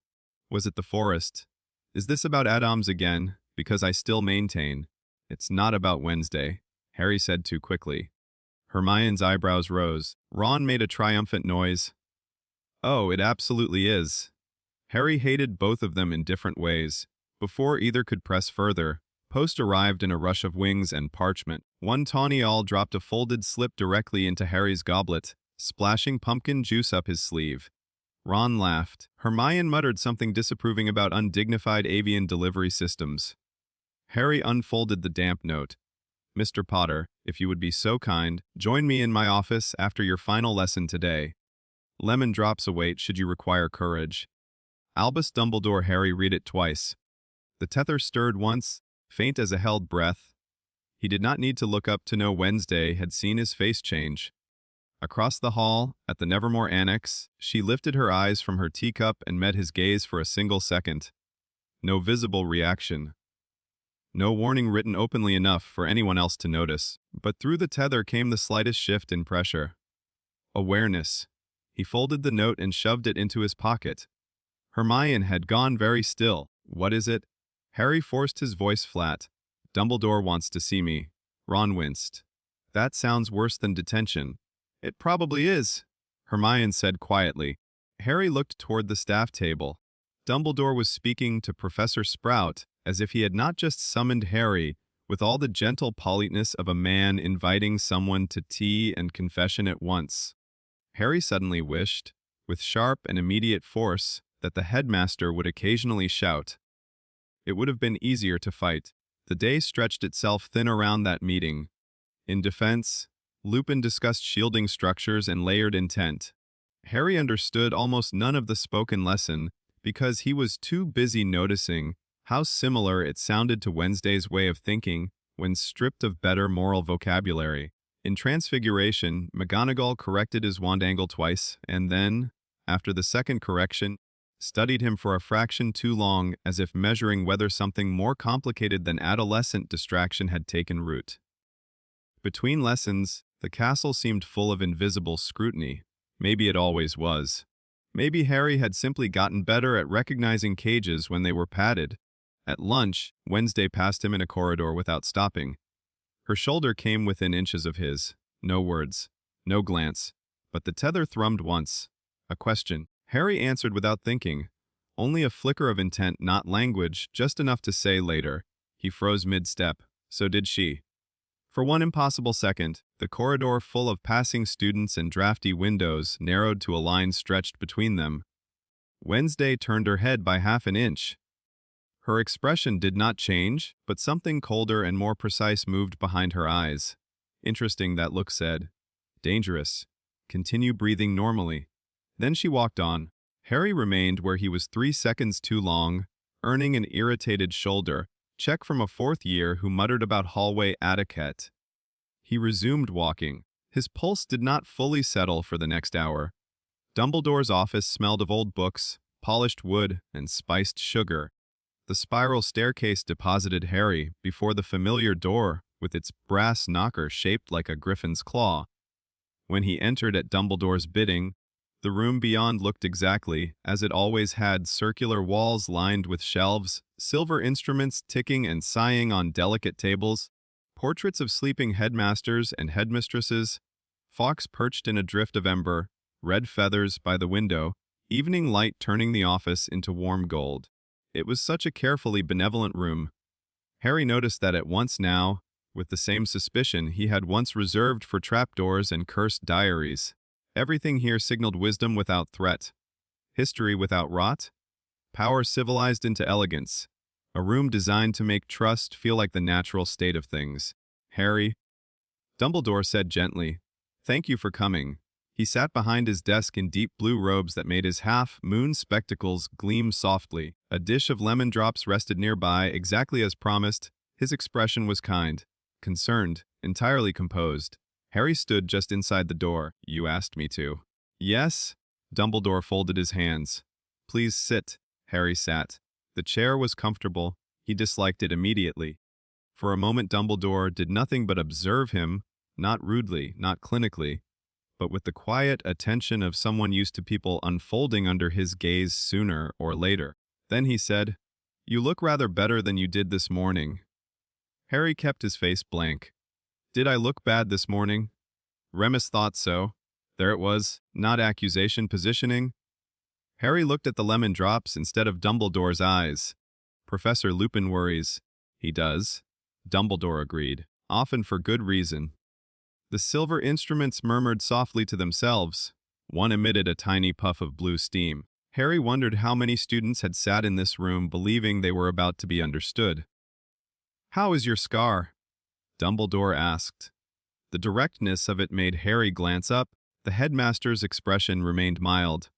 Was it the forest? Is this about Addams again? Because I still maintain, it's not about Wednesday, Harry said too quickly. Hermione's eyebrows rose. Ron made a triumphant noise. Oh, it absolutely is. Harry hated both of them in different ways. Before either could press further, Post arrived in a rush of wings and parchment. One tawny owl dropped a folded slip directly into Harry's goblet, splashing pumpkin juice up his sleeve. Ron laughed. Hermione muttered something disapproving about undignified avian delivery systems. Harry unfolded the damp note. Mr. Potter, if you would be so kind, join me in my office after your final lesson today. Lemon drops await should you require courage. Albus Dumbledore. Harry read it twice. The tether stirred once, faint as a held breath. He did not need to look up to know Wednesday had seen his face change. Across the hall, at the Nevermore Annex, she lifted her eyes from her teacup and met his gaze for a single second. No visible reaction. No warning written openly enough for anyone else to notice, but through the tether came the slightest shift in pressure. Awareness. He folded the note and shoved it into his pocket. Hermione had gone very still. What is it? Harry forced his voice flat. Dumbledore wants to see me. Ron winced. That sounds worse than detention. It probably is, Hermione said quietly. Harry looked toward the staff table. Dumbledore was speaking to Professor Sprout as if he had not just summoned Harry with all the gentle politeness of a man inviting someone to tea and confession at once. Harry suddenly wished, with sharp and immediate force, that the headmaster would occasionally shout. It would have been easier to fight. The day stretched itself thin around that meeting. In defense, Lupin discussed shielding structures and layered intent. Harry understood almost none of the spoken lesson because he was too busy noticing how similar it sounded to Wednesday's way of thinking when stripped of better moral vocabulary. In Transfiguration, McGonagall corrected his wand angle twice, and then, after the second correction, studied him for a fraction too long as if measuring whether something more complicated than adolescent distraction had taken root. Between lessons, the castle seemed full of invisible scrutiny. Maybe it always was. Maybe Harry had simply gotten better at recognizing cages when they were padded, At lunch, Wednesday passed him in a corridor without stopping. Her shoulder came within inches of his. No words. No glance. But the tether thrummed once. A question. Harry answered without thinking. Only a flicker of intent, not language, just enough to say later. He froze mid-step. So did she. For one impossible second, the corridor full of passing students and drafty windows narrowed to a line stretched between them. Wednesday turned her head by half an inch. Her expression did not change, but something colder and more precise moved behind her eyes. Interesting, that look said. Dangerous. Continue breathing normally. Then she walked on. Harry remained where he was 3 seconds too long, earning an irritated shoulder check from a fourth year who muttered about hallway etiquette. He resumed walking. His pulse did not fully settle for the next hour. Dumbledore's office smelled of old books, polished wood, and spiced sugar. The spiral staircase deposited Harry before the familiar door with its brass knocker shaped like a griffin's claw. When he entered at Dumbledore's bidding, the room beyond looked exactly as it always had: circular walls lined with shelves, silver instruments ticking and sighing on delicate tables, portraits of sleeping headmasters and headmistresses, Fawkes perched in a drift of ember, red feathers by the window, evening light turning the office into warm gold. It was such a carefully benevolent room. Harry noticed that at once now, with the same suspicion he had once reserved for trapdoors and cursed diaries. Everything here signaled wisdom without threat, history without rot, power civilized into elegance, a room designed to make trust feel like the natural state of things. Harry, Dumbledore said gently, "Thank you for coming." He sat behind his desk in deep blue robes that made his half-moon spectacles gleam softly. A dish of lemon drops rested nearby, exactly as promised. His expression was kind, concerned, entirely composed. Harry stood just inside the door. "You asked me to." "Yes?" Dumbledore folded his hands. "Please sit." Harry sat. The chair was comfortable. He disliked it immediately. For a moment Dumbledore did nothing but observe him, not rudely, not clinically, but with the quiet attention of someone used to people unfolding under his gaze sooner or later. Then he said, "You look rather better than you did this morning." Harry kept his face blank. Did I look bad this morning? Remus thought so. There it was, not accusation, positioning. Harry looked at the lemon drops instead of Dumbledore's eyes. "Professor Lupin worries." "He does," Dumbledore agreed, "often for good reason." The silver instruments murmured softly to themselves. One emitted a tiny puff of blue steam. Harry wondered how many students had sat in this room believing they were about to be understood. "How is your scar?" Dumbledore asked. The directness of it made Harry glance up. The headmaster's expression remained mild.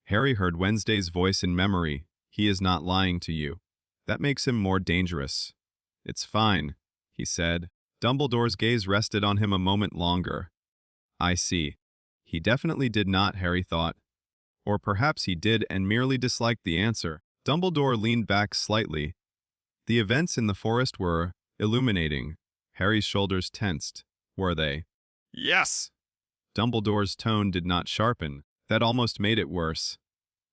Harry heard Wednesday's voice in memory. "He is not lying to you. That makes him more dangerous." "It's fine," he said. Dumbledore's gaze rested on him a moment longer. "I see. He definitely did not," Harry thought. Or perhaps he did and merely disliked the answer. Dumbledore leaned back slightly. The events in the forest were illuminating. Harry's shoulders tensed. Were they? "Yes!" Dumbledore's tone did not sharpen. That almost made it worse.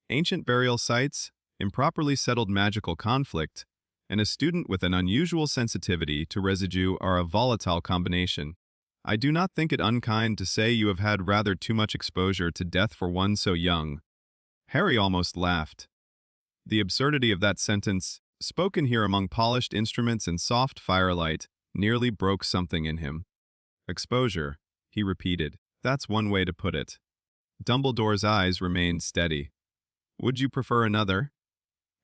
Ancient burial sites, improperly settled magical conflict, and a student with an unusual sensitivity to residue are a volatile combination. I do not think it unkind to say you have had rather too much exposure to death for one so young. Harry almost laughed. The absurdity of that sentence, spoken here among polished instruments and soft firelight, nearly broke something in him. "Exposure," he repeated. "That's one way to put it." Dumbledore's eyes remained steady. "Would you prefer another?"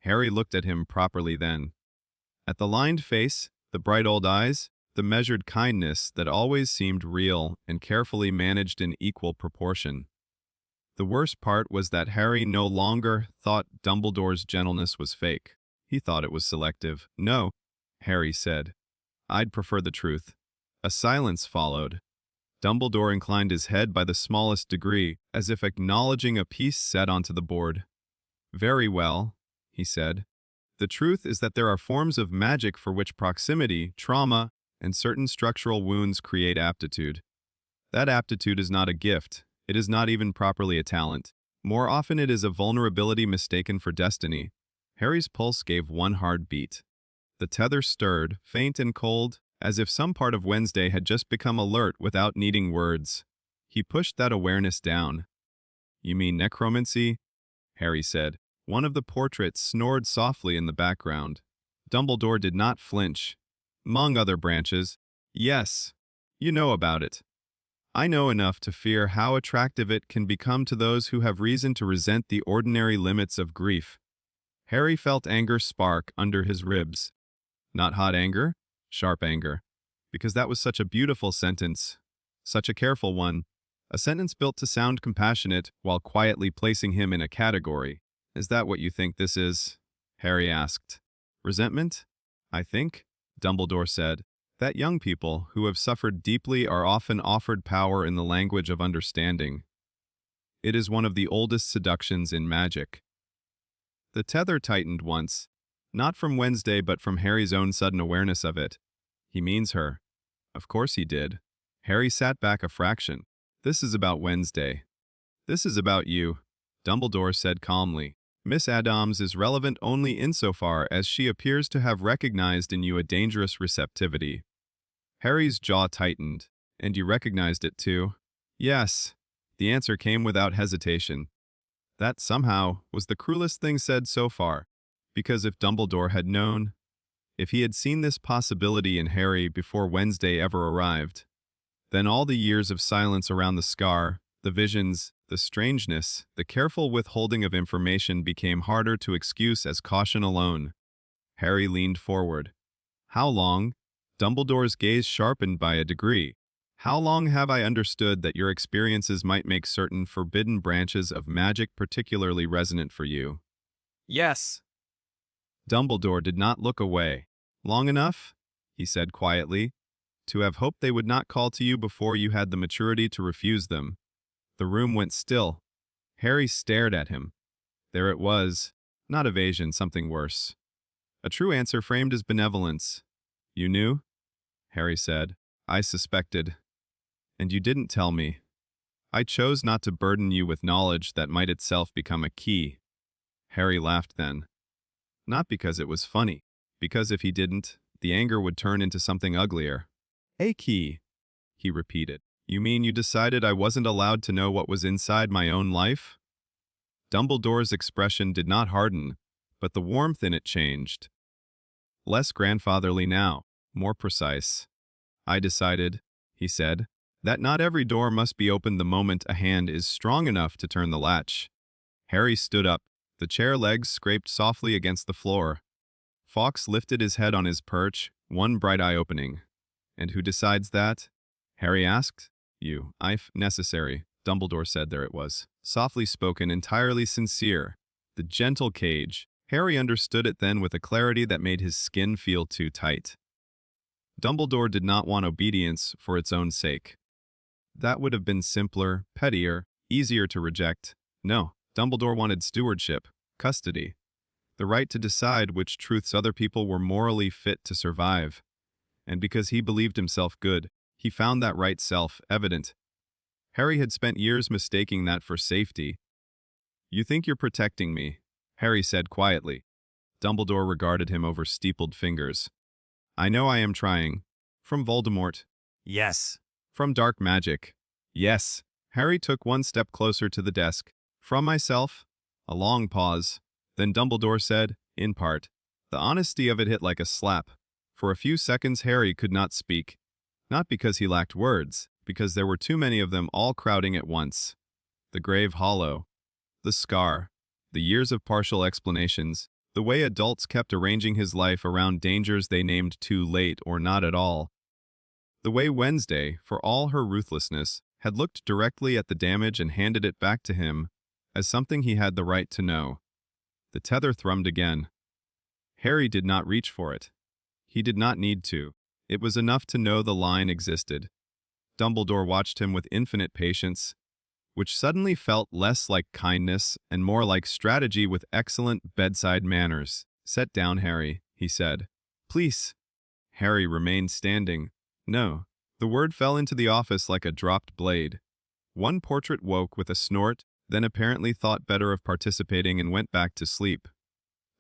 Harry looked at him properly then. At the lined face, the bright old eyes, the measured kindness that always seemed real and carefully managed in equal proportion. The worst part was that Harry no longer thought Dumbledore's gentleness was fake. He thought it was selective. "No," Harry said. "I'd prefer the truth." A silence followed. Dumbledore inclined his head by the smallest degree, as if acknowledging a piece set onto the board. "Very well," he said. "The truth is that there are forms of magic for which proximity, trauma, and certain structural wounds create aptitude. That aptitude is not a gift. It is not even properly a talent. More often it is a vulnerability mistaken for destiny." Harry's pulse gave one hard beat. The tether stirred, faint and cold, as if some part of Wednesday had just become alert without needing words. He pushed that awareness down. "You mean necromancy?" Harry said. One of the portraits snored softly in the background. Dumbledore did not flinch. "Among other branches. Yes. You know about it. I know enough to fear how attractive it can become to those who have reason to resent the ordinary limits of grief." Harry felt anger spark under his ribs. Not hot anger, sharp anger. Because that was such a beautiful sentence. Such a careful one. A sentence built to sound compassionate while quietly placing him in a category. "Is that what you think this is?" Harry asked. "Resentment? I think," Dumbledore said, "that young people who have suffered deeply are often offered power in the language of understanding. It is one of the oldest seductions in magic." The tether tightened once, not from Wednesday but from Harry's own sudden awareness of it. He means her. Of course he did. Harry sat back a fraction. "This is about Wednesday. This is about you," Dumbledore said calmly. "Miss Addams is relevant only insofar as she appears to have recognized in you a dangerous receptivity." Harry's jaw tightened. "And you recognized it too?" "Yes." The answer came without hesitation. That, somehow, was the cruelest thing said so far, because if Dumbledore had known, if he had seen this possibility in Harry before Wednesday ever arrived, then all the years of silence around the scar, the visions, the strangeness, the careful withholding of information became harder to excuse as caution alone. Harry leaned forward. "How long?" Dumbledore's gaze sharpened by a degree. "How long have I understood that your experiences might make certain forbidden branches of magic particularly resonant for you?" Yes. Dumbledore did not look away. "Long enough," he said quietly, "to have hoped they would not call to you before you had the maturity to refuse them." The room went still. Harry stared at him. There it was. Not evasion, something worse. A true answer framed as benevolence. "You knew?" Harry said. "I suspected. And you didn't tell me. I chose not to burden you with knowledge that might itself become a key." Harry laughed then. Not because it was funny, because if he didn't, the anger would turn into something uglier. "A key," he repeated. "You mean you decided I wasn't allowed to know what was inside my own life?" Dumbledore's expression did not harden, but the warmth in it changed. Less grandfatherly now, more precise. "I decided," he said, "that not every door must be opened the moment a hand is strong enough to turn the latch." Harry stood up. The chair legs scraped softly against the floor. Fawkes lifted his head on his perch, one bright eye opening. "And who decides that?" Harry asked. "You, if necessary," Dumbledore said. There it was. Softly spoken, entirely sincere. The gentle cage. Harry understood it then with a clarity that made his skin feel too tight. Dumbledore did not want obedience for its own sake. That would have been simpler, pettier, easier to reject. No, Dumbledore wanted stewardship, custody, the right to decide which truths other people were morally fit to survive. And because he believed himself good, he found that right self-evident. Harry had spent years mistaking that for safety. "You think you're protecting me," Harry said quietly. Dumbledore regarded him over steepled fingers. "I know I am trying. From Voldemort. Yes. From dark magic. Yes." Harry took one step closer to the desk. "From myself." A long pause. Then Dumbledore said, in part. The honesty of it hit like a slap. For a few seconds Harry could not speak. Not because he lacked words, because there were too many of them all crowding at once. The grave hollow. The scar. The years of partial explanations. The way adults kept arranging his life around dangers they named too late or not at all. The way Wednesday, for all her ruthlessness, had looked directly at the damage and handed it back to him as something he had the right to know. The tether thrummed again. Harry did not reach for it. He did not need to. It was enough to know the line existed. Dumbledore watched him with infinite patience, which suddenly felt less like kindness and more like strategy with excellent bedside manners. "Set down, Harry," he said. "Please." Harry remained standing. No. The word fell into the office like a dropped blade. One portrait woke with a snort, then apparently thought better of participating and went back to sleep.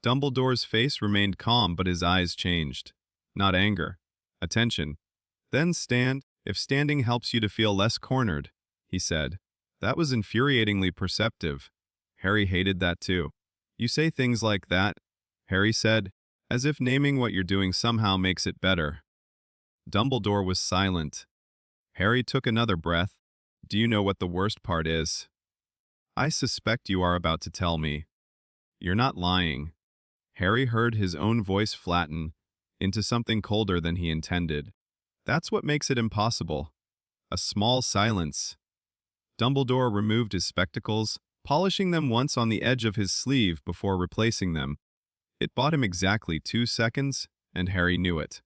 Dumbledore's face remained calm, but his eyes changed. Not anger. Attention. Then stand, if standing helps you to feel less cornered, he said. That was infuriatingly perceptive. Harry hated that too. You say things like that, Harry said, as if naming what you're doing somehow makes it better. Dumbledore was silent. Harry took another breath. Do you know what the worst part is? I suspect you are about to tell me. You're not lying. Harry heard his own voice flatten into something colder than he intended. That's what makes it impossible. A small silence. Dumbledore removed his spectacles, polishing them once on the edge of his sleeve before replacing them. It bought him exactly 2 seconds, and Harry knew it.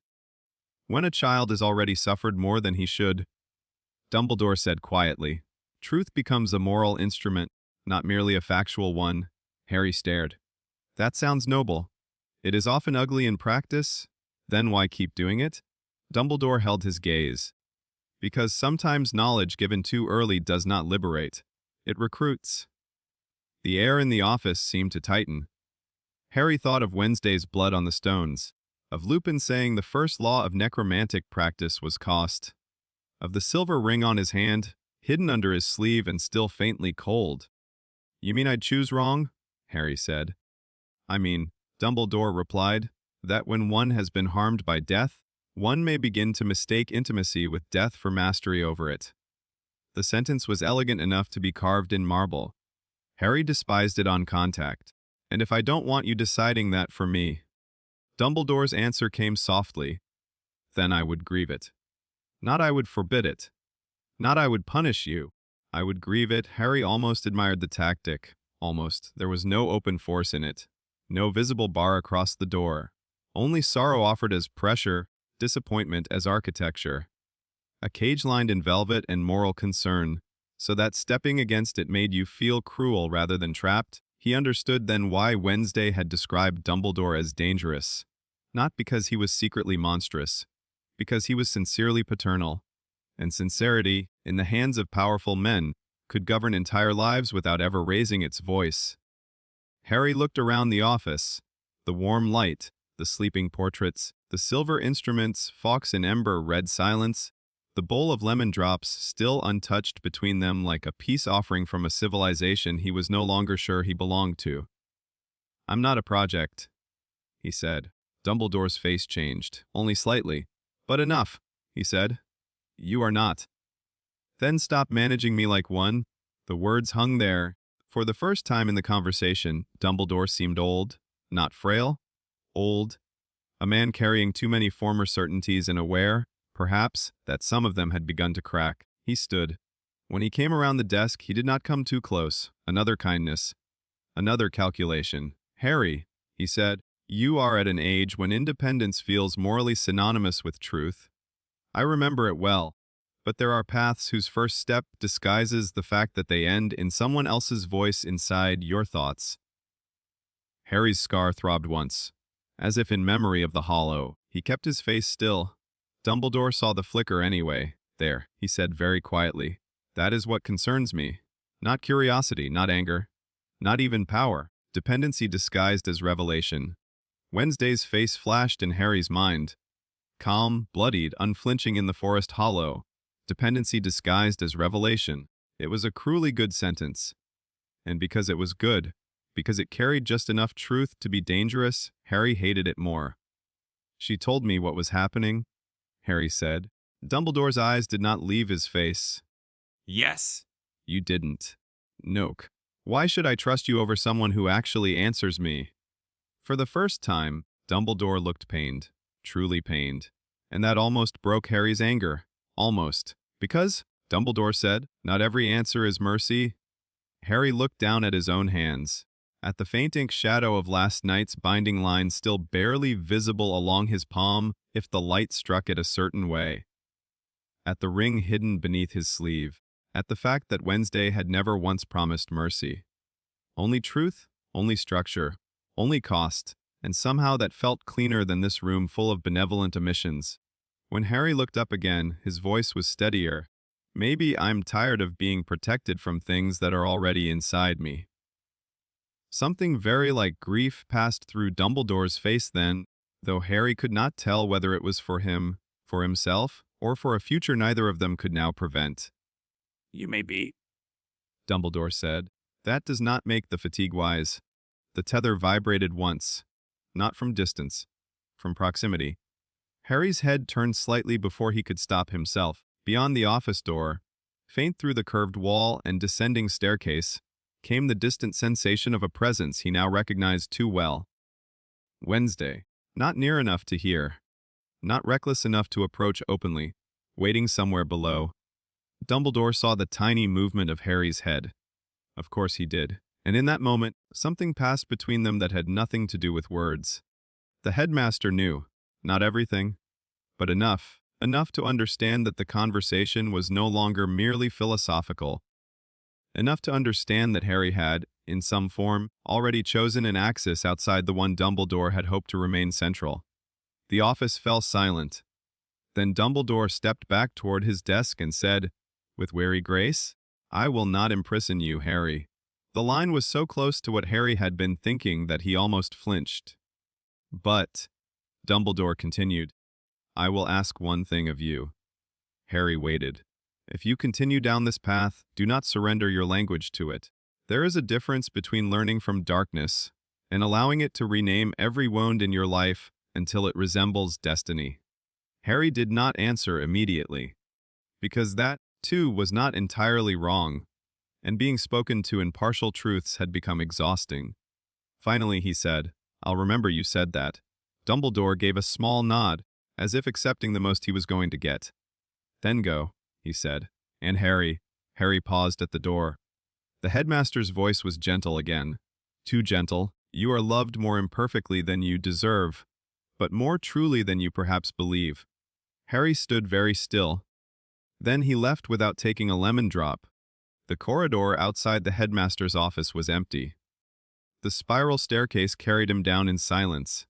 When a child has already suffered more than he should, Dumbledore said quietly, truth becomes a moral instrument, not merely a factual one. Harry stared. That sounds noble. It is often ugly in practice. Then why keep doing it? Dumbledore held his gaze. Because sometimes knowledge given too early does not liberate. It recruits. The air in the office seemed to tighten. Harry thought of Wednesday's blood on the stones, of Lupin saying the first law of necromantic practice was cost, of the silver ring on his hand, hidden under his sleeve and still faintly cold. You mean I'd choose wrong? Harry said. I mean, Dumbledore replied, that when one has been harmed by death, one may begin to mistake intimacy with death for mastery over it. The sentence was elegant enough to be carved in marble. Harry despised it on contact. And if I don't want you deciding that for me. Dumbledore's answer came softly. Then I would grieve it. Not I would forbid it. Not I would punish you. I would grieve it. Harry almost admired the tactic. Almost. There was no open force in it. No visible bar across the door. Only sorrow offered as pressure, disappointment as architecture. A cage lined in velvet and moral concern, so that stepping against it made you feel cruel rather than trapped. He understood then why Wednesday had described Dumbledore as dangerous. Not because he was secretly monstrous, because he was sincerely paternal. And sincerity, in the hands of powerful men, could govern entire lives without ever raising its voice. Harry looked around the office. The warm light, the sleeping portraits, the silver instruments, Fox and Ember read silence, the bowl of lemon drops still untouched between them like a peace offering from a civilization he was no longer sure he belonged to. I'm not a project, he said. Dumbledore's face changed, only slightly. But enough, he said. You are not. Then stop managing me like one. The words hung there. For the first time in the conversation, Dumbledore seemed old, not frail, old. A man carrying too many former certainties and aware, perhaps, that some of them had begun to crack. He stood. When he came around the desk, he did not come too close. Another kindness. Another calculation. Harry, he said, you are at an age when independence feels morally synonymous with truth. I remember it well. But there are paths whose first step disguises the fact that they end in someone else's voice inside your thoughts. Harry's scar throbbed once. As if in memory of the hollow, he kept his face still. Dumbledore saw the flicker anyway. There, he said very quietly. That is what concerns me. Not curiosity, not anger. Not even power. Dependency disguised as revelation. Wednesday's face flashed in Harry's mind. Calm, bloodied, unflinching in the forest hollow. Dependency disguised as revelation. It was a cruelly good sentence. And because it was good, because it carried just enough truth to be dangerous, Harry hated it more. She told me what was happening, Harry said. Dumbledore's eyes did not leave his face. Yes. You didn't. Noke. Why should I trust you over someone who actually answers me? For the first time, Dumbledore looked pained, truly pained. And that almost broke Harry's anger. Almost. Because, Dumbledore said, not every answer is mercy. Harry looked down at his own hands, at the faint ink shadow of last night's binding line still barely visible along his palm if the light struck it a certain way, at the ring hidden beneath his sleeve, at the fact that Wednesday had never once promised mercy. Only truth, only structure, only cost, and somehow that felt cleaner than this room full of benevolent omissions. When Harry looked up again, his voice was steadier. Maybe I'm tired of being protected from things that are already inside me. Something very like grief passed through Dumbledore's face then, though Harry could not tell whether it was for him, for himself, or for a future neither of them could now prevent. You may be. Dumbledore said. That does not make the fatigue wise. The tether vibrated once, not from distance, from proximity. Harry's head turned slightly before he could stop himself. Beyond the office door, faint through the curved wall and descending staircase, came the distant sensation of a presence he now recognized too well. Wednesday, not near enough to hear, not reckless enough to approach openly, waiting somewhere below. Dumbledore saw the tiny movement of Harry's head. Of course he did, and in that moment, something passed between them that had nothing to do with words. The headmaster knew, not everything, but enough to understand that the conversation was no longer merely philosophical, enough to understand that Harry had, in some form, already chosen an axis outside the one Dumbledore had hoped to remain central. The office fell silent. Then Dumbledore stepped back toward his desk and said, with wary grace, "I will not imprison you, Harry." The line was so close to what Harry had been thinking that he almost flinched. "But," Dumbledore continued, "I will ask one thing of you." Harry waited. "If you continue down this path, do not surrender your language to it. There is a difference between learning from darkness and allowing it to rename every wound in your life until it resembles destiny." Harry did not answer immediately, because that, too, was not entirely wrong, and being spoken to in partial truths had become exhausting. Finally he said, "I'll remember you said that." Dumbledore gave a small nod, as if accepting the most he was going to get. "Then go," he said. "And Harry." Harry paused at the door. The headmaster's voice was gentle again. "Too gentle. You are loved more imperfectly than you deserve, but more truly than you perhaps believe." Harry stood very still. Then he left without taking a lemon drop. The corridor outside the headmaster's office was empty. The spiral staircase carried him down in silence.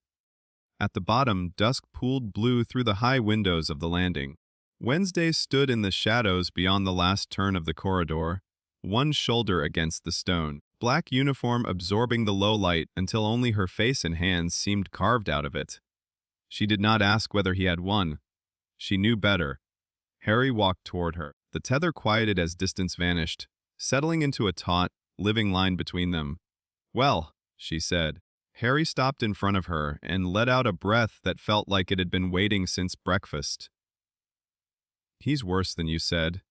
At the bottom, dusk pooled blue through the high windows of the landing. Wednesday stood in the shadows beyond the last turn of the corridor, one shoulder against the stone, black uniform absorbing the low light until only her face and hands seemed carved out of it. She did not ask whether he had won. She knew better. Harry walked toward her. The tether quieted as distance vanished, settling into a taut, living line between them. "Well," she said. Harry stopped in front of her and let out a breath that felt like it had been waiting since breakfast. "He's worse than you said."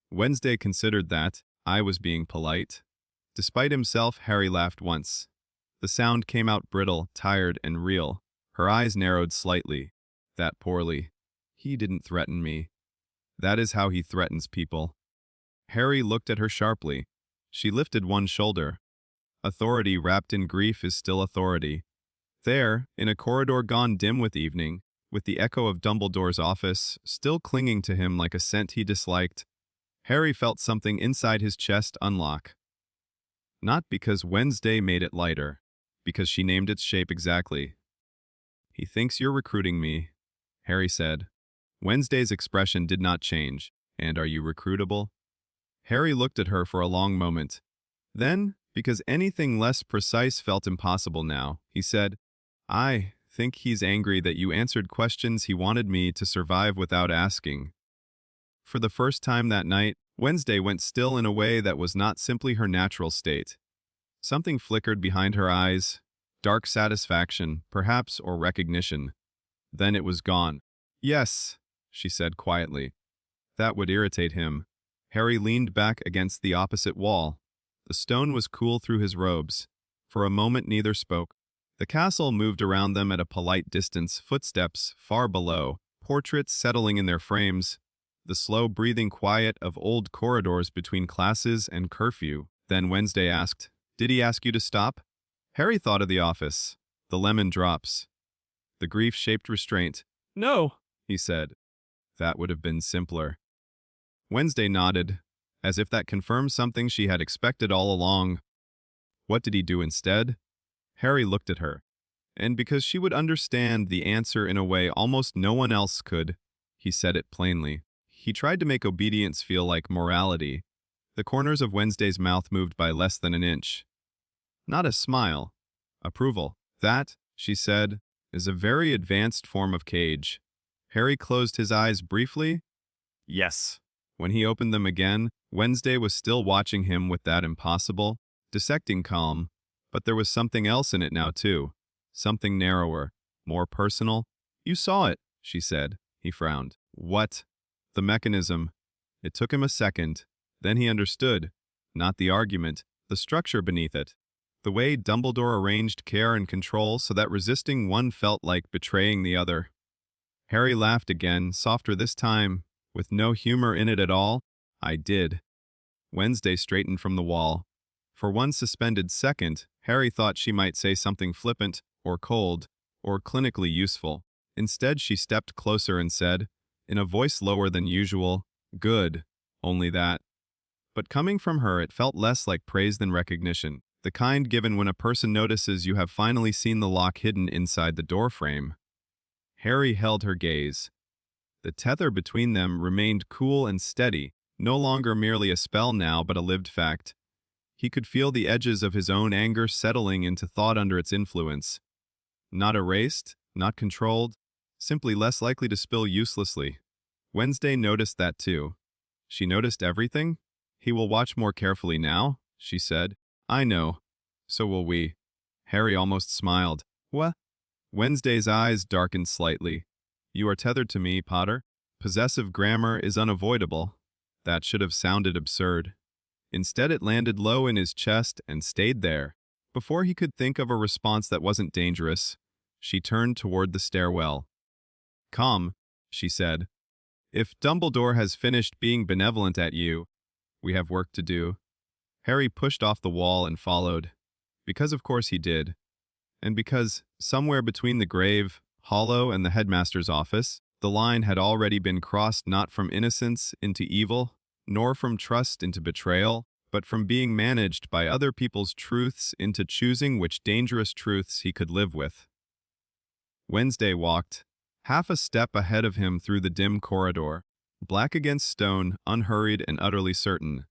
Wednesday considered that I was being polite. Despite himself, Harry laughed once. The sound came out brittle, tired, and real. Her eyes narrowed slightly. "That poorly. He didn't threaten me. That is how he threatens people." Harry looked at her sharply. She lifted one shoulder. Authority wrapped in grief is still authority. There, in a corridor gone dim with evening, with the echo of Dumbledore's office still clinging to him like a scent he disliked, Harry felt something inside his chest unlock. Not because Wednesday made it lighter, because she named its shape exactly. "He thinks you're recruiting me," Harry said. Wednesday's expression did not change. "And are you recruitable?" Harry looked at her for a long moment. Then, because anything less precise felt impossible now, he said, "I think he's angry that you answered questions he wanted me to survive without asking." For the first time that night, Wednesday went still in a way that was not simply her natural state. Something flickered behind her eyes, dark satisfaction, perhaps, or recognition. Then it was gone. "Yes," she said quietly. That would irritate him. Harry leaned back against the opposite wall. The stone was cool through his robes. For a moment neither spoke. The castle moved around them at a polite distance, footsteps far below, portraits settling in their frames, the slow breathing quiet of old corridors between classes and curfew. Then Wednesday asked, "Did he ask you to stop?" Harry thought of the office, the lemon drops, the grief-shaped restraint. "No," he said. That would have been simpler. Wednesday nodded, as if that confirmed something she had expected all along. What did he do instead? Harry looked at her, and because she would understand the answer in a way almost no one else could, he said it plainly. He tried to make obedience feel like morality. The corners of Wednesday's mouth moved by less than an inch. Not a smile. Approval. That, she said, is a very advanced form of cage. Harry closed his eyes briefly. Yes. When he opened them again, Wednesday was still watching him with that impossible, dissecting calm, but there was something else in it now, too. Something narrower, more personal. You saw it, she said. He frowned. What? The mechanism. It took him a second. Then he understood. Not the argument, the structure beneath it. The way Dumbledore arranged care and control so that resisting one felt like betraying the other. Harry laughed again, softer this time, with no humor in it at all. I did. Wednesday straightened from the wall. For one suspended second, Harry thought she might say something flippant, or cold, or clinically useful. Instead, she stepped closer and said, in a voice lower than usual, "Good, only that." But coming from her, it felt less like praise than recognition, the kind given when a person notices you have finally seen the lock hidden inside the doorframe. Harry held her gaze. The tether between them remained cool and steady, no longer merely a spell now but a lived fact. He could feel the edges of his own anger settling into thought under its influence. Not erased, not controlled, simply less likely to spill uselessly. Wednesday noticed that too. She noticed everything? He will watch more carefully now, she said. I know. So will we. Harry almost smiled. What? Wednesday's eyes darkened slightly. You are tethered to me, Potter. Possessive grammar is unavoidable. That should have sounded absurd. Instead, it landed low in his chest and stayed there. Before he could think of a response that wasn't dangerous, she turned toward the stairwell. Come, she said. If Dumbledore has finished being benevolent at you, we have work to do. Harry pushed off the wall and followed. Because of course he did. And because, somewhere between the grave, hollow, and the headmaster's office, the line had already been crossed not from innocence into evil, nor from trust into betrayal, but from being managed by other people's truths into choosing which dangerous truths he could live with. Wednesday walked, half a step ahead of him through the dim corridor, black against stone, unhurried and utterly certain.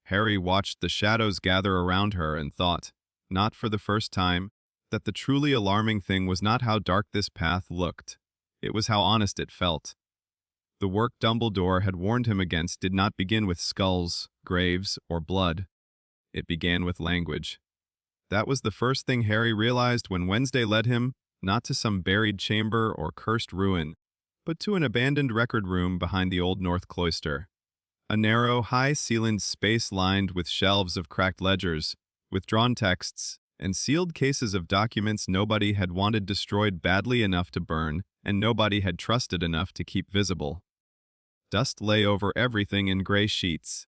Harry watched the shadows gather around her and thought, not for the first time, that the truly alarming thing was not how dark this path looked. It was how honest it felt. The work Dumbledore had warned him against did not begin with skulls, graves, or blood. It began with language. That was the first thing Harry realized when Wednesday led him, not to some buried chamber or cursed ruin, but to an abandoned record room behind the Old North Cloister. A narrow, high-ceilinged space lined with shelves of cracked ledgers, withdrawn texts, and sealed cases of documents nobody had wanted destroyed badly enough to burn, and nobody had trusted enough to keep visible. Dust lay over everything in gray sheets.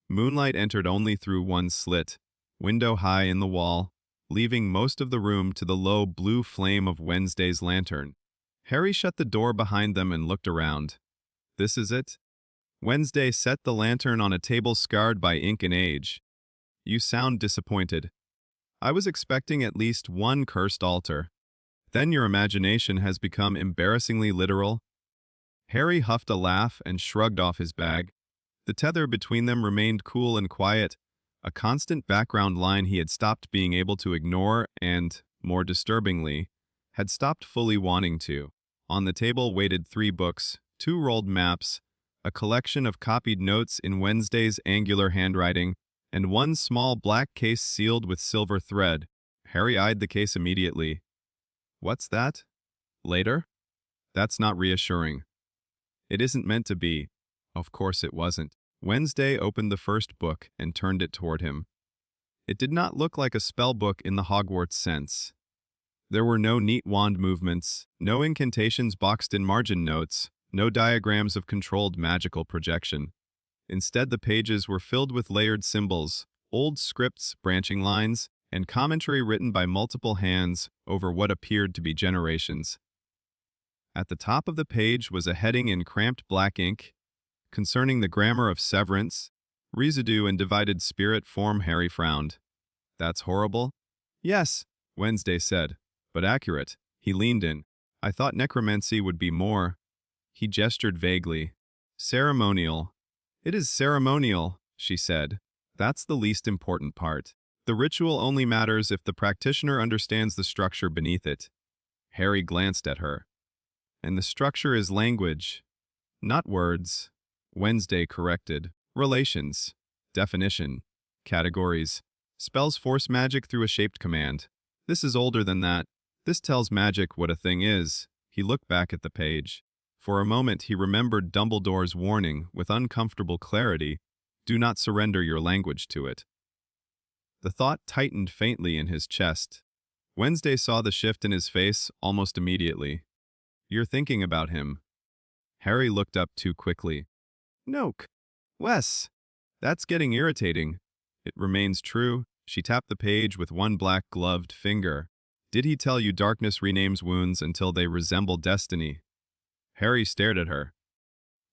Moonlight entered only through one slit, window high in the wall, leaving most of the room to the low blue flame of Wednesday's lantern. Harry shut the door behind them and looked around. This is it? Wednesday set the lantern on a table scarred by ink and age. You sound disappointed. I was expecting at least one cursed altar. Then your imagination has become embarrassingly literal. Harry huffed a laugh and shrugged off his bag. The tether between them remained cool and quiet, a constant background line he had stopped being able to ignore and, more disturbingly, had stopped fully wanting to. On the table waited 3 books, 2 rolled maps, a collection of copied notes in Wednesday's angular handwriting, and 1 small black case sealed with silver thread. Harry eyed the case immediately. What's that? Later? That's not reassuring. It isn't meant to be. Of course it wasn't. Wednesday opened the first book and turned it toward him. It did not look like a spell book in the Hogwarts sense. There were no neat wand movements, no incantations boxed in margin notes, no diagrams of controlled magical projection. Instead, the pages were filled with layered symbols, old scripts, branching lines, and commentary written by multiple hands over what appeared to be generations. At the top of the page was a heading in cramped black ink, concerning the grammar of severance, residue, and divided spirit form. Harry frowned. That's horrible? Yes, Wednesday said, but accurate. He leaned in. I thought necromancy would be more. He gestured vaguely. Ceremonial. It is ceremonial, she said. That's the least important part. The ritual only matters if the practitioner understands the structure beneath it. Harry glanced at her. And the structure is language, not words. Wednesday corrected. Relations. Definition. Categories. Spells force magic through a shaped command. This is older than that. This tells magic what a thing is. He looked back at the page. For a moment he remembered Dumbledore's warning with uncomfortable clarity. Do not surrender your language to it. The thought tightened faintly in his chest. Wednesday saw the shift in his face almost immediately. You're thinking about him. Harry looked up too quickly. Noke. Wes. That's getting irritating. It remains true. She tapped the page with one black-gloved finger. Did he tell you darkness renames wounds until they resemble destiny? Harry stared at her.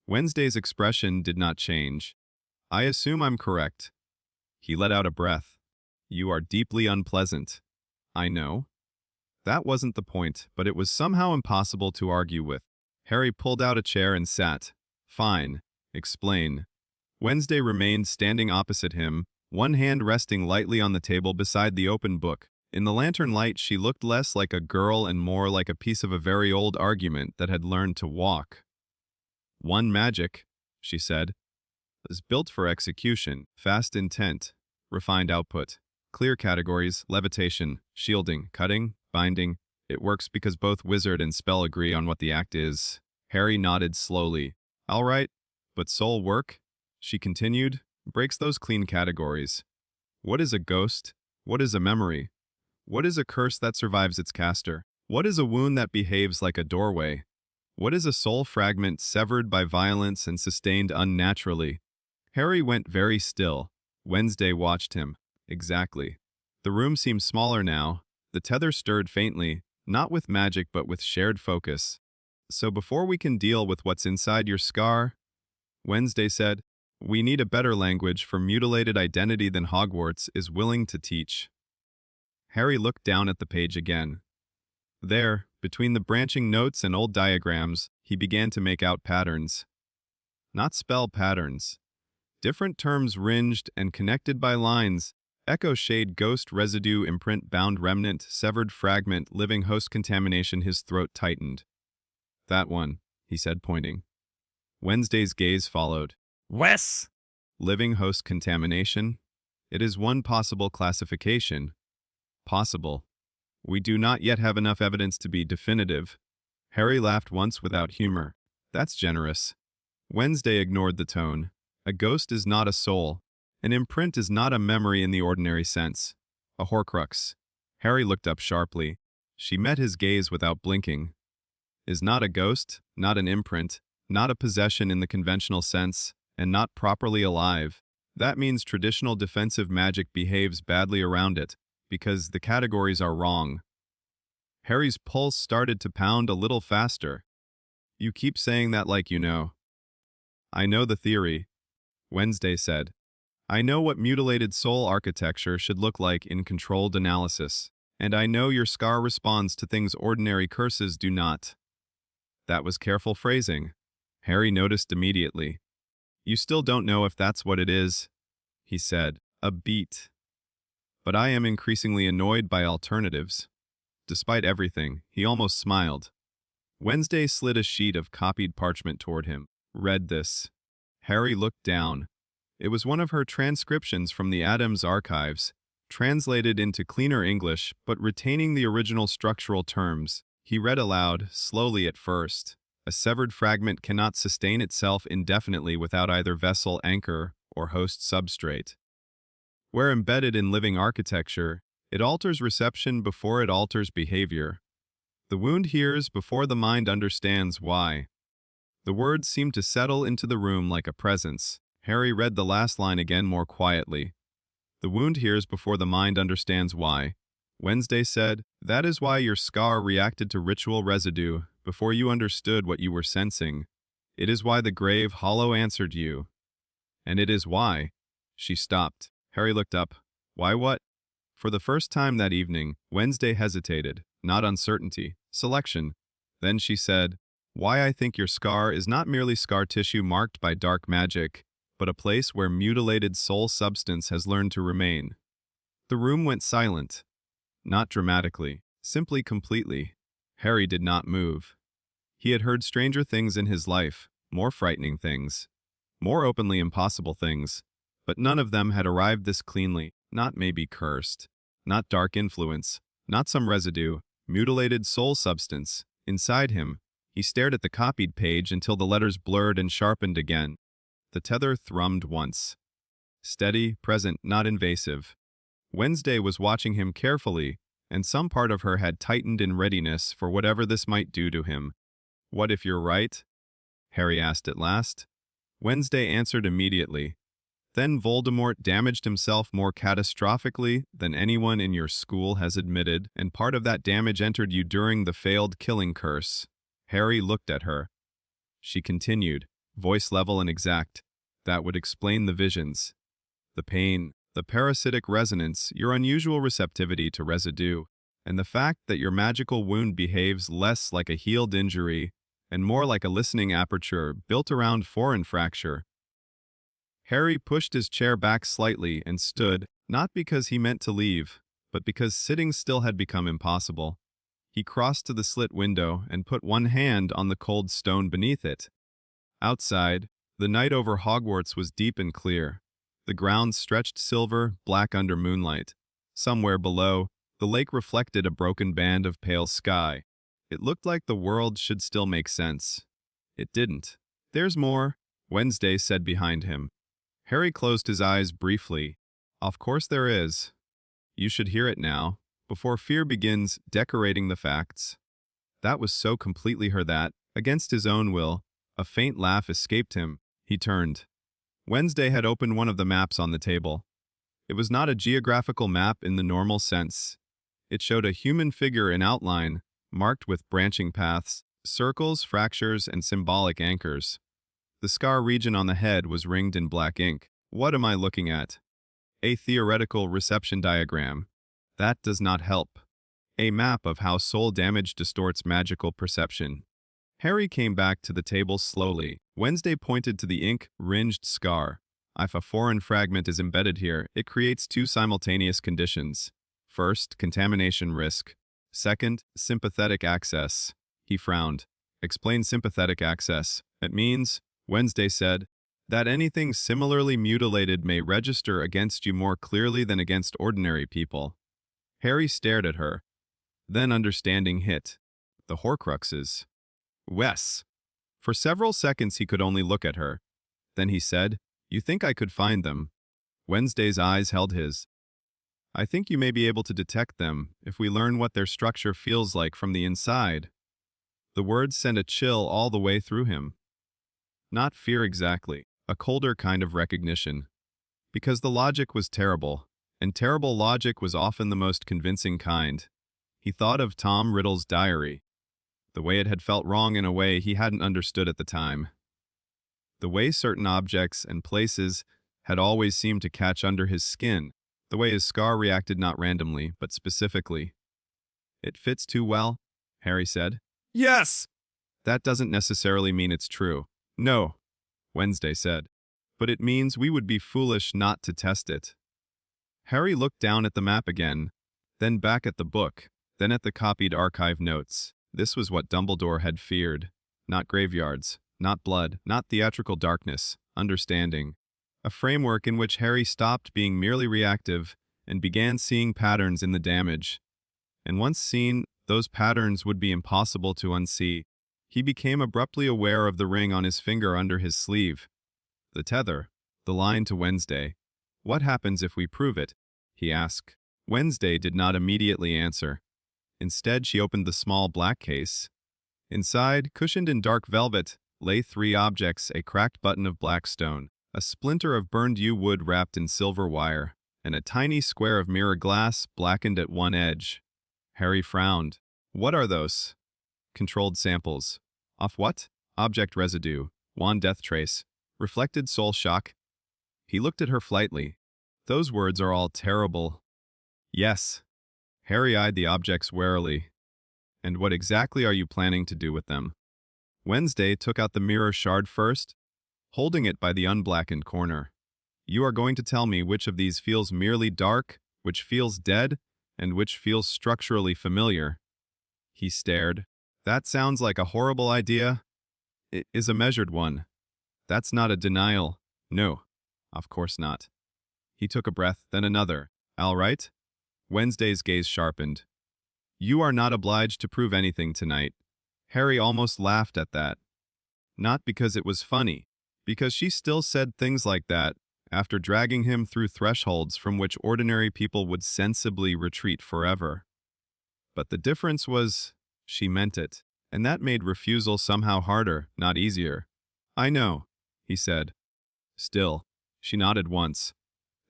Wednesday's expression did not change. I assume I'm correct. He let out a breath. You are deeply unpleasant. I know. That wasn't the point, but it was somehow impossible to argue with. Harry pulled out a chair and sat. Fine. Explain. Wednesday remained standing opposite him, one hand resting lightly on the table beside the open book. In the lantern light, she looked less like a girl and more like a piece of a very old argument that had learned to walk. One magic, she said, is built for execution, fast intent, refined output, clear categories, levitation, shielding, cutting, binding. It works because both wizard and spell agree on what the act is. Harry nodded slowly. All right, but soul work, she continued, breaks those clean categories. What is a ghost? What is a memory? What is a curse that survives its caster? What is a wound that behaves like a doorway? What is a soul fragment severed by violence and sustained unnaturally? Harry went very still. Wednesday watched him. Exactly. The room seemed smaller now. The tether stirred faintly, not with magic but with shared focus. So before we can deal with what's inside your scar, Wednesday said, we need a better language for mutilated identity than Hogwarts is willing to teach. Harry looked down at the page again. There, between the branching notes and old diagrams, he began to make out patterns. Not spell patterns. Different terms ringed and connected by lines. Echo shade ghost residue imprint bound remnant severed fragment living host contamination. His throat tightened. That one, he said, pointing. Wednesday's gaze followed. Wes! Living host contamination? It is one possible classification. Possible. We do not yet have enough evidence to be definitive. Harry laughed once without humor. That's generous. Wednesday ignored the tone. A ghost is not a soul. An imprint is not a memory in the ordinary sense. A horcrux. Harry looked up sharply. She met his gaze without blinking. Is not a ghost, not an imprint, not a possession in the conventional sense, and not properly alive. That means traditional defensive magic behaves badly around it, because the categories are wrong. Harry's pulse started to pound a little faster. You keep saying that like you know. I know the theory, Wednesday said. I know what mutilated soul architecture should look like in controlled analysis, and I know your scar responds to things ordinary curses do not. That was careful phrasing. Harry noticed immediately. You still don't know if that's what it is, he said, a beat. But I am increasingly annoyed by alternatives. Despite everything, he almost smiled. Wednesday slid a sheet of copied parchment toward him. Read this. Harry looked down. It was one of her transcriptions from the Addams archives, translated into cleaner English but retaining the original structural terms. He read aloud, slowly at first. A severed fragment cannot sustain itself indefinitely without either vessel anchor or host substrate. Where embedded in living architecture, it alters reception before it alters behavior. The wound hears before the mind understands why. The words seemed to settle into the room like a presence. Harry read the last line again more quietly. The wound hears before the mind understands why. Wednesday said, that is why your scar reacted to ritual residue before you understood what you were sensing. It is why the grave hollow answered you. And it is why. She stopped. Harry looked up. Why what? For the first time that evening, Wednesday hesitated, not uncertainty, selection. Then she said, why I think your scar is not merely scar tissue marked by dark magic, but a place where mutilated soul substance has learned to remain. The room went silent. Not dramatically, simply completely. Harry did not move. He had heard stranger things in his life, more frightening things, more openly impossible things, but none of them had arrived this cleanly, not maybe cursed, not dark influence, not some residue, mutilated soul substance. Inside him, he stared at the copied page until the letters blurred and sharpened again. The tether thrummed once. Steady, present, not invasive. Wednesday was watching him carefully, and some part of her had tightened in readiness for whatever this might do to him. "What if you're right?" Harry asked at last. Wednesday answered immediately. "Then Voldemort damaged himself more catastrophically than anyone in your school has admitted, and part of that damage entered you during the failed killing curse." Harry looked at her. She continued, voice level and exact. "That would explain the visions. The pain, the parasitic resonance, your unusual receptivity to residue, and the fact that your magical wound behaves less like a healed injury and more like a listening aperture built around foreign fracture." Harry pushed his chair back slightly and stood, not because he meant to leave, but because sitting still had become impossible. He crossed to the slit window and put one hand on the cold stone beneath it. Outside, the night over Hogwarts was deep and clear. The ground stretched silver, black under moonlight. Somewhere below, the lake reflected a broken band of pale sky. It looked like the world should still make sense. It didn't. "There's more," Wednesday said behind him. Harry closed his eyes briefly. "Of course there is. You should hear it now, before fear begins decorating the facts." That was so completely her that, against his own will, a faint laugh escaped him. He turned. Wednesday had opened one of the maps on the table. It was not a geographical map in the normal sense. It showed a human figure in outline, marked with branching paths, circles, fractures, and symbolic anchors. The scar region on the head was ringed in black ink. What am I looking at? A theoretical reception diagram. That does not help. A map of how soul damage distorts magical perception. Harry came back to the table slowly. Wednesday pointed to the ink-ringed scar. If a foreign fragment is embedded here, it creates two simultaneous conditions. First, contamination risk. Second, sympathetic access. He frowned. "Explain sympathetic access." "It means," Wednesday said, "that anything similarly mutilated may register against you more clearly than against ordinary people." Harry stared at her. Then understanding hit. The Horcruxes. Wes. For several seconds he could only look at her. Then he said, "You think I could find them?" Wednesday's eyes held his. "I think you may be able to detect them if we learn what their structure feels like from the inside." The words sent a chill all the way through him. Not fear exactly, a colder kind of recognition. Because the logic was terrible, and terrible logic was often the most convincing kind. He thought of Tom Riddle's diary. The way it had felt wrong in a way he hadn't understood at the time. The way certain objects and places had always seemed to catch under his skin. The way his scar reacted not randomly, but specifically. "It fits too well," Harry said. "Yes!" "That doesn't necessarily mean it's true." "No," Wednesday said. "But it means we would be foolish not to test it." Harry looked down at the map again, then back at the book, then at the copied archive notes. This was what Dumbledore had feared. Not graveyards, not blood, not theatrical darkness, understanding. A framework in which Harry stopped being merely reactive and began seeing patterns in the damage. And once seen, those patterns would be impossible to unsee. He became abruptly aware of the ring on his finger under his sleeve. The tether, the line to Wednesday. "What happens if we prove it?" he asked. Wednesday did not immediately answer. Instead, she opened the small black case. Inside, cushioned in dark velvet, lay three objects: a cracked button of black stone, a splinter of burned yew wood wrapped in silver wire, and a tiny square of mirror glass blackened at one edge. Harry frowned. "What are those?" "Controlled samples." "Of what?" "Object residue, wand death trace, reflected soul shock." He looked at her flightly. "Those words are all terrible." "Yes." Harry eyed the objects warily. "And what exactly are you planning to do with them?" Wednesday took out the mirror shard first, holding it by the unblackened corner. "You are going to tell me which of these feels merely dark which feels dead and which feels structurally familiar. He stared. That sounds like a horrible idea. It is a measured one. That's not a denial. No, of course not. He took a breath, then another. All right? Wednesday's gaze sharpened. You are not obliged to prove anything tonight. Harry almost laughed at that. Not because it was funny, because she still said things like that after dragging him through thresholds from which ordinary people would sensibly retreat forever. But the difference was, she meant it, and that made refusal somehow harder, not easier. I know, he said. Still, she nodded once.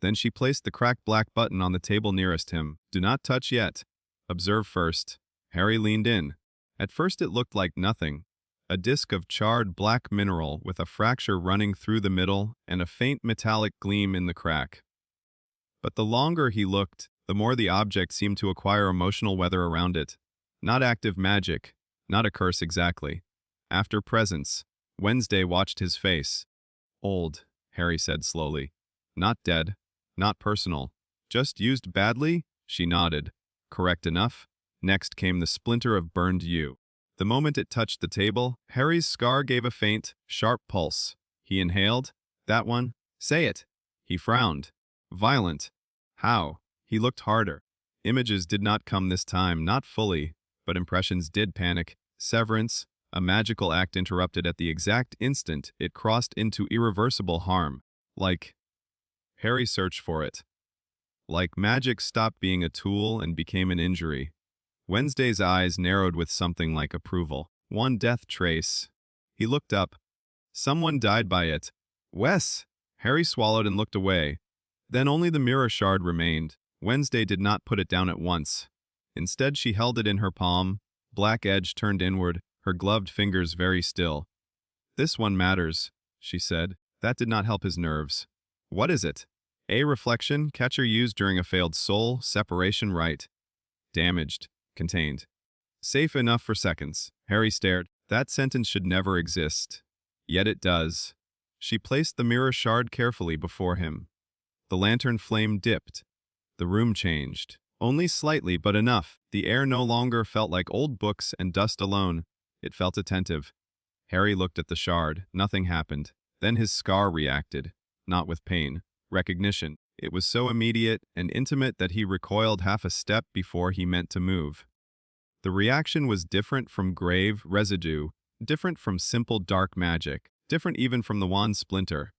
Then she placed the cracked black button on the table nearest him. Do not touch yet. Observe first. Harry leaned in. At first it looked like nothing. A disk of charred black mineral with a fracture running through the middle and a faint metallic gleam in the crack. But the longer he looked, the more the object seemed to acquire emotional weather around it. Not active magic, not a curse exactly. After presence, Wednesday watched his face. Old, Harry said slowly. Not dead, not personal. Just used badly? She nodded. Correct enough. Next came the splinter of burned yew. The moment it touched the table, Harry's scar gave a faint, sharp pulse. He inhaled. That one? Say it. He frowned. Violent. How? He looked harder. Images did not come this time, not fully, but impressions did panic. Severance, a magical act interrupted at the exact instant it crossed into irreversible harm. Like Harry searched for it. Like magic stopped being a tool and became an injury. Wednesday's eyes narrowed with something like approval. One death trace. He looked up. Someone died by it. Wes! Harry swallowed and looked away. Then only the mirror shard remained. Wednesday did not put it down at once. Instead, she held it in her palm, black edge turned inward, her gloved fingers very still. This one matters, she said. That did not help his nerves. What is it? A reflection catcher used during a failed soul separation rite. Damaged. Contained. Safe enough for seconds. Harry stared. That sentence should never exist. Yet it does. She placed the mirror shard carefully before him. The lantern flame dipped. The room changed. Only slightly, but enough. The air no longer felt like old books and dust alone. It felt attentive. Harry looked at the shard. Nothing happened. Then his scar reacted. Not with pain. Recognition. It was so immediate and intimate that he recoiled half a step before he meant to move. The reaction was different from grave residue, different from simple dark magic, different even from the wand splinter.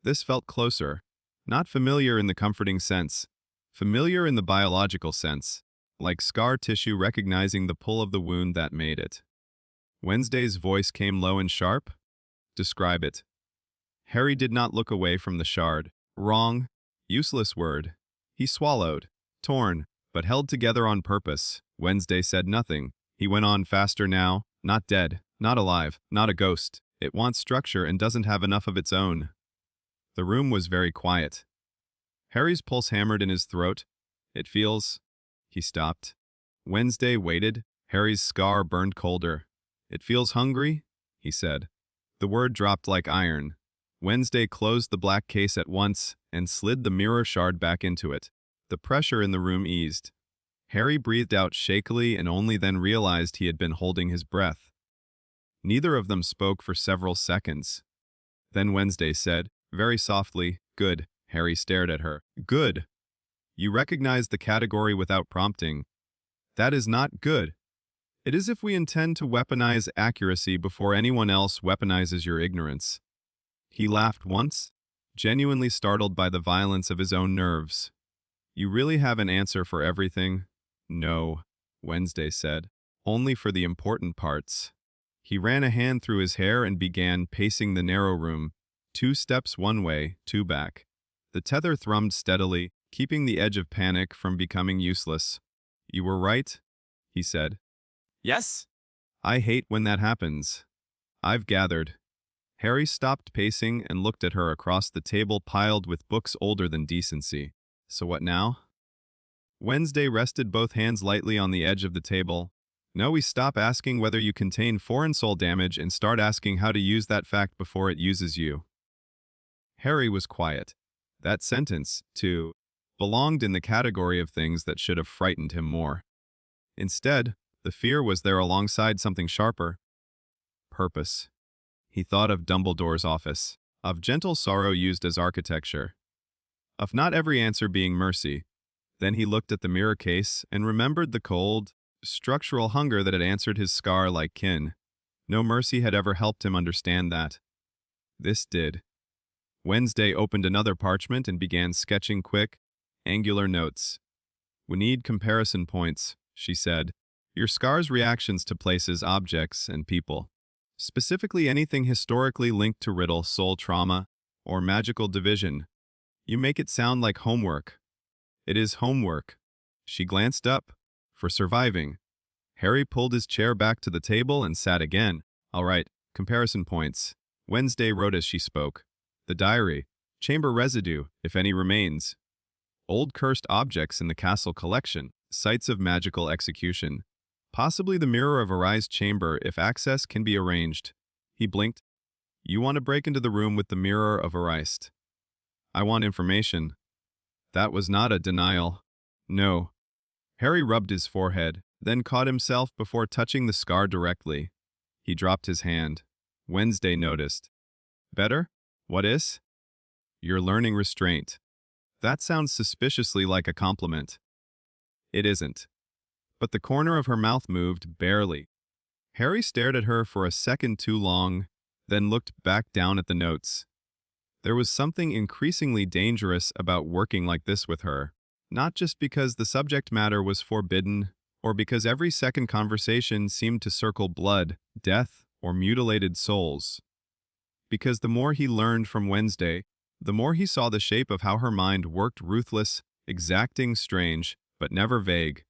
This felt closer, not familiar in the comforting sense, familiar in the biological sense, like scar tissue recognizing the pull of the wound that made it. Wednesday's voice came low and sharp. Describe it. Harry did not look away from the shard. Wrong. Useless word. He swallowed, torn, but held together on purpose. Wednesday said nothing. He went on faster now. Not dead, not alive, not a ghost. It wants structure and doesn't have enough of its own. The room was very quiet. Harry's pulse hammered in his throat. It feels... He stopped. Wednesday waited. Harry's scar burned colder. It feels hungry, he said. The word dropped like iron. Wednesday closed the black case at once and slid the mirror shard back into it. The pressure in the room eased. Harry breathed out shakily and only then realized he had been holding his breath. Neither of them spoke for several seconds. Then Wednesday said, very softly, "Good." Harry stared at her. "Good. You recognize the category without prompting. That is not good. It is if we intend to weaponize accuracy before anyone else weaponizes your ignorance." He laughed once, genuinely startled by the violence of his own nerves. "You really have an answer for everything?" "No," Wednesday said. "Only for the important parts." He ran a hand through his hair and began pacing the narrow room, 2 steps one way, 2 back. The tether thrummed steadily, keeping the edge of panic from becoming useless. "You were right," he said. Yes? "I hate when that happens. I've gathered." Harry stopped pacing and looked at her across the table piled with books older than decency. "So what now?" Wednesday rested both hands lightly on the edge of the table. "No, we stop asking whether you contain foreign soul damage and start asking how to use that fact before it uses you." Harry was quiet. That sentence, to belonged in the category of things that should have frightened him more. Instead, the fear was there alongside something sharper. Purpose. He thought of Dumbledore's office, of gentle sorrow used as architecture, of not every answer being mercy. Then he looked at the mirror case and remembered the cold, structural hunger that had answered his scar like kin. No mercy had ever helped him understand that. This did. Wednesday opened another parchment and began sketching quick, angular notes. "We need comparison points," she said. "Your scar's reactions to places, objects, and people. Specifically anything historically linked to riddle, soul trauma, or magical division. You make it sound like homework. It is homework." She glanced up. "For surviving." Harry pulled his chair back to the table and sat again. "All right, comparison points." Wednesday wrote as she spoke. "The diary. Chamber residue, if any remains. Old cursed objects in the castle collection. Sites of magical execution. Possibly the mirror of Arise chamber if access can be arranged." He blinked. "You want to break into the room with the mirror of Arise?" "I want information." That was not a denial. No. Harry rubbed his forehead, then caught himself before touching the scar directly. He dropped his hand. Wednesday noticed. "Better? What is?" "You're learning restraint." That sounds suspiciously like a compliment. It isn't. But the corner of her mouth moved, barely. Harry stared at her for a second too long, then looked back down at the notes. There was something increasingly dangerous about working like this with her, not just because the subject matter was forbidden, or because every second conversation seemed to circle blood, death, or mutilated souls. Because the more he learned from Wednesday, the more he saw the shape of how her mind worked, ruthless, exacting, strange, but never vague.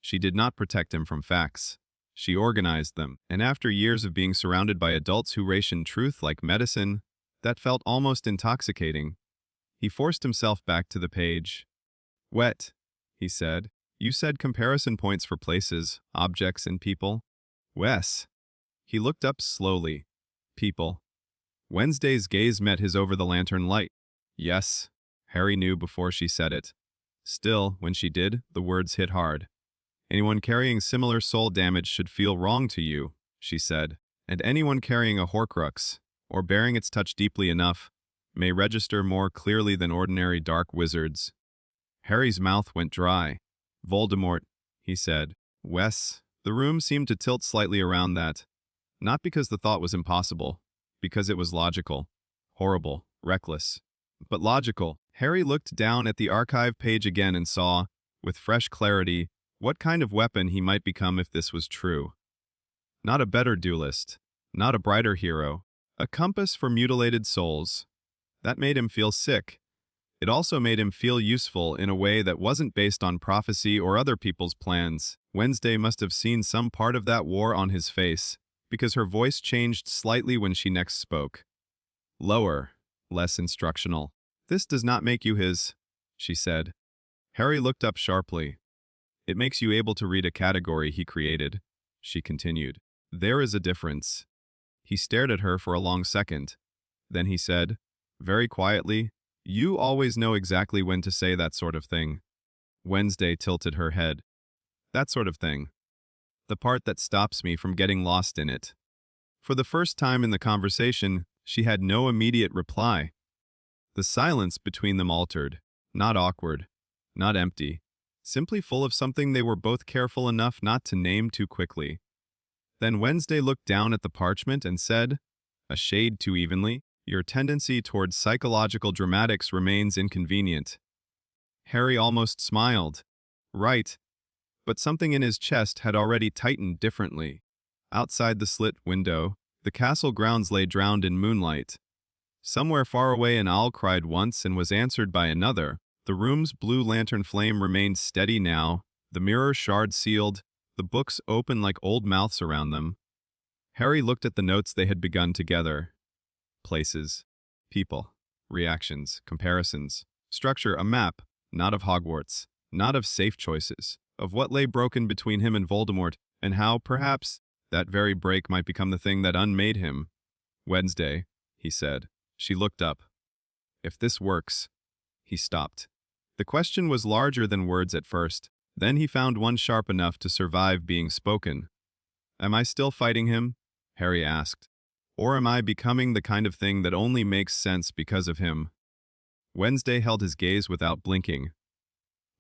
She did not protect him from facts. She organized them, and after years of being surrounded by adults who rationed truth like medicine, that felt almost intoxicating. He forced himself back to the page. "Wet," he said. "You said comparison points for places, objects, and people." "Wes." He looked up slowly. "People." Wednesday's gaze met his over the lantern light. "Yes," Harry knew before she said it. Still, when she did, the words hit hard. "Anyone carrying similar soul damage should feel wrong to you," she said. "And anyone carrying a Horcrux, or bearing its touch deeply enough, may register more clearly than ordinary dark wizards." Harry's mouth went dry. "Voldemort," he said. "Wes." The room seemed to tilt slightly around that. Not because the thought was impossible, because it was logical. Horrible, reckless, but logical. Harry looked down at the archive page again and saw, with fresh clarity, what kind of weapon he might become if this was true. Not a better duelist, not a brighter hero, a compass for mutilated souls. That made him feel sick. It also made him feel useful in a way that wasn't based on prophecy or other people's plans. Wednesday must have seen some part of that war on his face, because her voice changed slightly when she next spoke. Lower, less instructional. "This does not make you his," she said. Harry looked up sharply. "It makes you able to read a category he created," she continued. "There is a difference." He stared at her for a long second. Then he said, very quietly, "You always know exactly when to say that sort of thing." Wednesday tilted her head. "That sort of thing. The part that stops me from getting lost in it." For the first time in the conversation, she had no immediate reply. The silence between them altered, not awkward, not empty, simply full of something they were both careful enough not to name too quickly. Then Wednesday looked down at the parchment and said, a shade too evenly, "Your tendency towards psychological dramatics remains inconvenient." Harry almost smiled. Right. But something in his chest had already tightened differently. Outside the slit window, the castle grounds lay drowned in moonlight. Somewhere far away an owl cried once and was answered by another. The room's blue lantern flame remained steady now, the mirror shard sealed, the books open like old mouths around them. Harry looked at the notes they had begun together. Places, people, reactions, comparisons, structure, a map, not of Hogwarts, not of safe choices, of what lay broken between him and Voldemort, and how, perhaps, that very break might become the thing that unmade him. "Wednesday," he said. She looked up. "If this works..." He stopped. The question was larger than words at first. Then he found one sharp enough to survive being spoken. Am I still fighting him? Harry asked. Or am I becoming the kind of thing that only makes sense because of him? Wednesday held his gaze without blinking.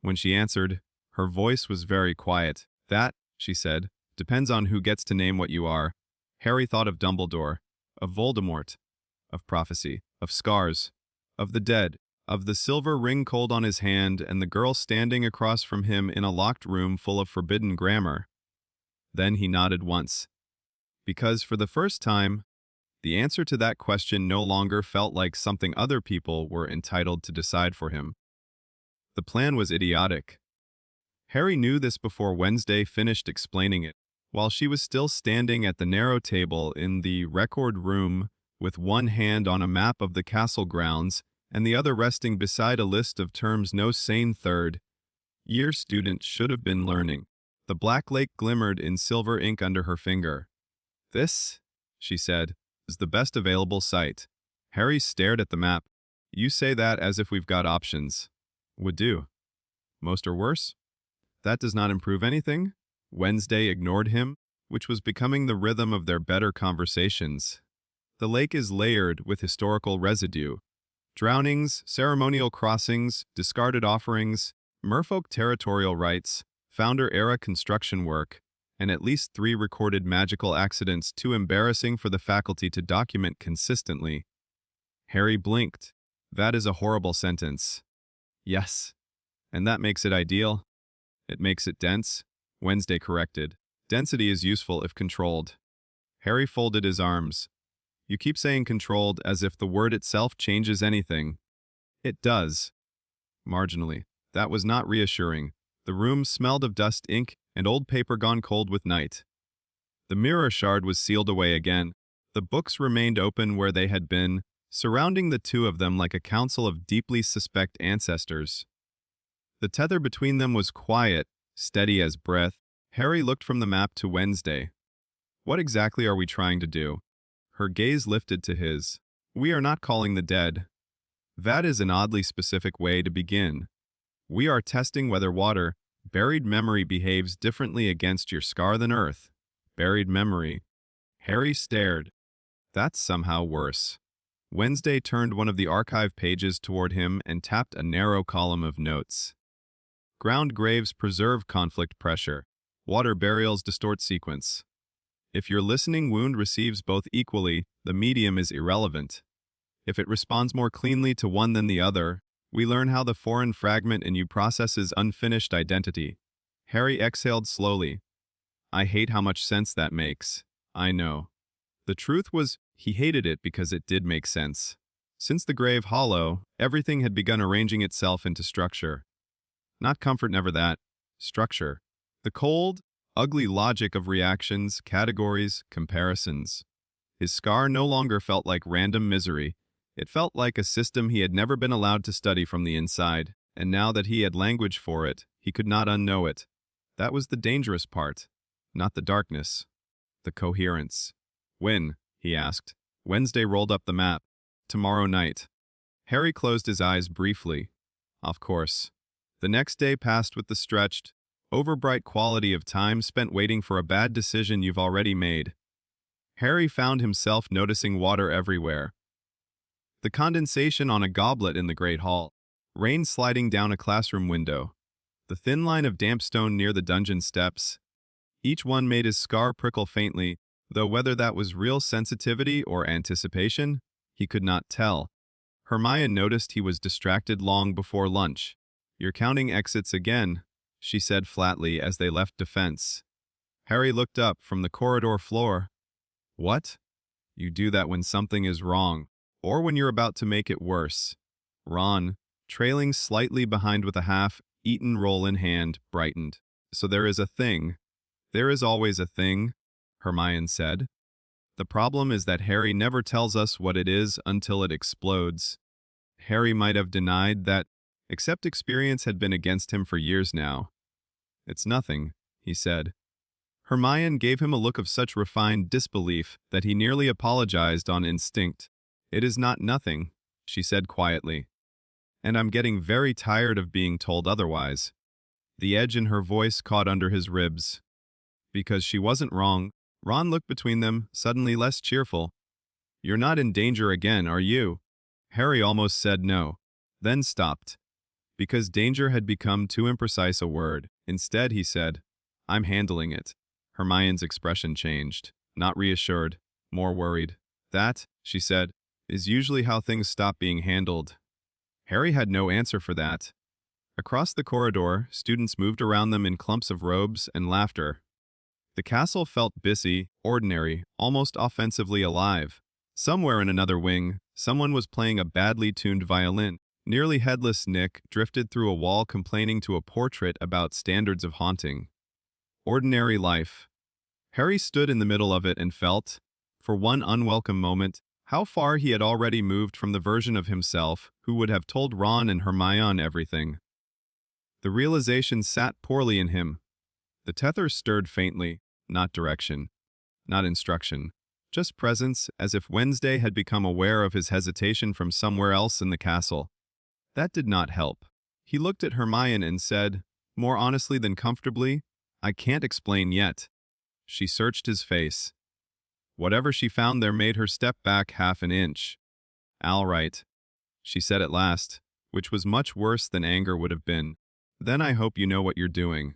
When she answered, her voice was very quiet. That, she said, depends on who gets to name what you are. Harry thought of Dumbledore, of Voldemort, of prophecy, of scars, of the dead, of the silver ring cold on his hand and the girl standing across from him in a locked room full of forbidden grammar. Then he nodded once. Because for the first time, the answer to that question no longer felt like something other people were entitled to decide for him. The plan was idiotic. Harry knew this before Wednesday finished explaining it, while she was still standing at the narrow table in the record room with one hand on a map of the castle grounds and the other resting beside a list of terms no sane third-year student should have been learning. The black lake glimmered in silver ink under her finger. This, she said, is the best available site. Harry stared at the map. You say that as if we've got options. Would do. Most or worse? That does not improve anything? Wednesday ignored him, which was becoming the rhythm of their better conversations. The lake is layered with historical residue. Drownings, ceremonial crossings, discarded offerings, merfolk territorial rights, Founder-era construction work, and at least 3 recorded magical accidents too embarrassing for the faculty to document consistently. Harry blinked. That is a horrible sentence. Yes. And that makes it ideal. It makes it dense, Wednesday corrected. Density is useful if controlled. Harry folded his arms. You keep saying controlled as if the word itself changes anything. It does. Marginally. That was not reassuring. The room smelled of dust, ink, and old paper gone cold with night. The mirror shard was sealed away again. The books remained open where they had been, surrounding the two of them like a council of deeply suspect ancestors. The tether between them was quiet, steady as breath. Harry looked from the map to Wednesday. What exactly are we trying to do? Her gaze lifted to his. We are not calling the dead. That is an oddly specific way to begin. We are testing whether water, buried memory behaves differently against your scar than earth. Buried memory. Harry stared. That's somehow worse. Wednesday turned one of the archive pages toward him and tapped a narrow column of notes. Ground graves preserve conflict pressure. Water burials distort sequence. If your listening wound receives both equally, the medium is irrelevant. If it responds more cleanly to one than the other, we learn how the foreign fragment in you processes unfinished identity. Harry exhaled slowly. I hate how much sense that makes. I know. The truth was, he hated it because it did make sense. Since the grave hollow, everything had begun arranging itself into structure. Not comfort, never that. Structure. The cold, ugly logic of reactions, categories, comparisons. His scar no longer felt like random misery. It felt like a system he had never been allowed to study from the inside, and now that he had language for it, he could not unknow it. That was the dangerous part, not the darkness. The coherence. When? He asked. Wednesday rolled up the map. Tomorrow night. Harry closed his eyes briefly. Of course. The next day passed with the stretched, overbright quality of time spent waiting for a bad decision you've already made. Harry found himself noticing water everywhere. The condensation on a goblet in the Great Hall, rain sliding down a classroom window, the thin line of damp stone near the dungeon steps. Each one made his scar prickle faintly, though whether that was real sensitivity or anticipation, he could not tell. Hermione noticed he was distracted long before lunch. You're counting exits again, she said flatly as they left defense. Harry looked up from the corridor floor. What? You do that when something is wrong, or when you're about to make it worse. Ron, trailing slightly behind with a half-eaten roll in hand, brightened. So there is a thing. There is always a thing, Hermione said. The problem is that Harry never tells us what it is until it explodes. Harry might have denied that, except experience had been against him for years now. It's nothing, he said. Hermione gave him a look of such refined disbelief that he nearly apologized on instinct. It is not nothing, she said quietly. And I'm getting very tired of being told otherwise. The edge in her voice caught under his ribs. Because she wasn't wrong, Ron looked between them, suddenly less cheerful. You're not in danger again, are you? Harry almost said no, then stopped. Because danger had become too imprecise a word. Instead, he said, I'm handling it. Hermione's expression changed, not reassured, more worried. That, she said, is usually how things stop being handled. Harry had no answer for that. Across the corridor, students moved around them in clumps of robes and laughter. The castle felt busy, ordinary, almost offensively alive. Somewhere in another wing, someone was playing a badly tuned violin. Nearly headless Nick drifted through a wall complaining to a portrait about standards of haunting. Ordinary life. Harry stood in the middle of it and felt, for one unwelcome moment, how far he had already moved from the version of himself who would have told Ron and Hermione everything. The realization sat poorly in him. The tether stirred faintly, not direction, not instruction, just presence, as if Wednesday had become aware of his hesitation from somewhere else in the castle. That did not help. He looked at Hermione and said, more honestly than comfortably, I can't explain yet. She searched his face. Whatever she found there made her step back half an inch. All right, she said at last, which was much worse than anger would have been. Then I hope you know what you're doing.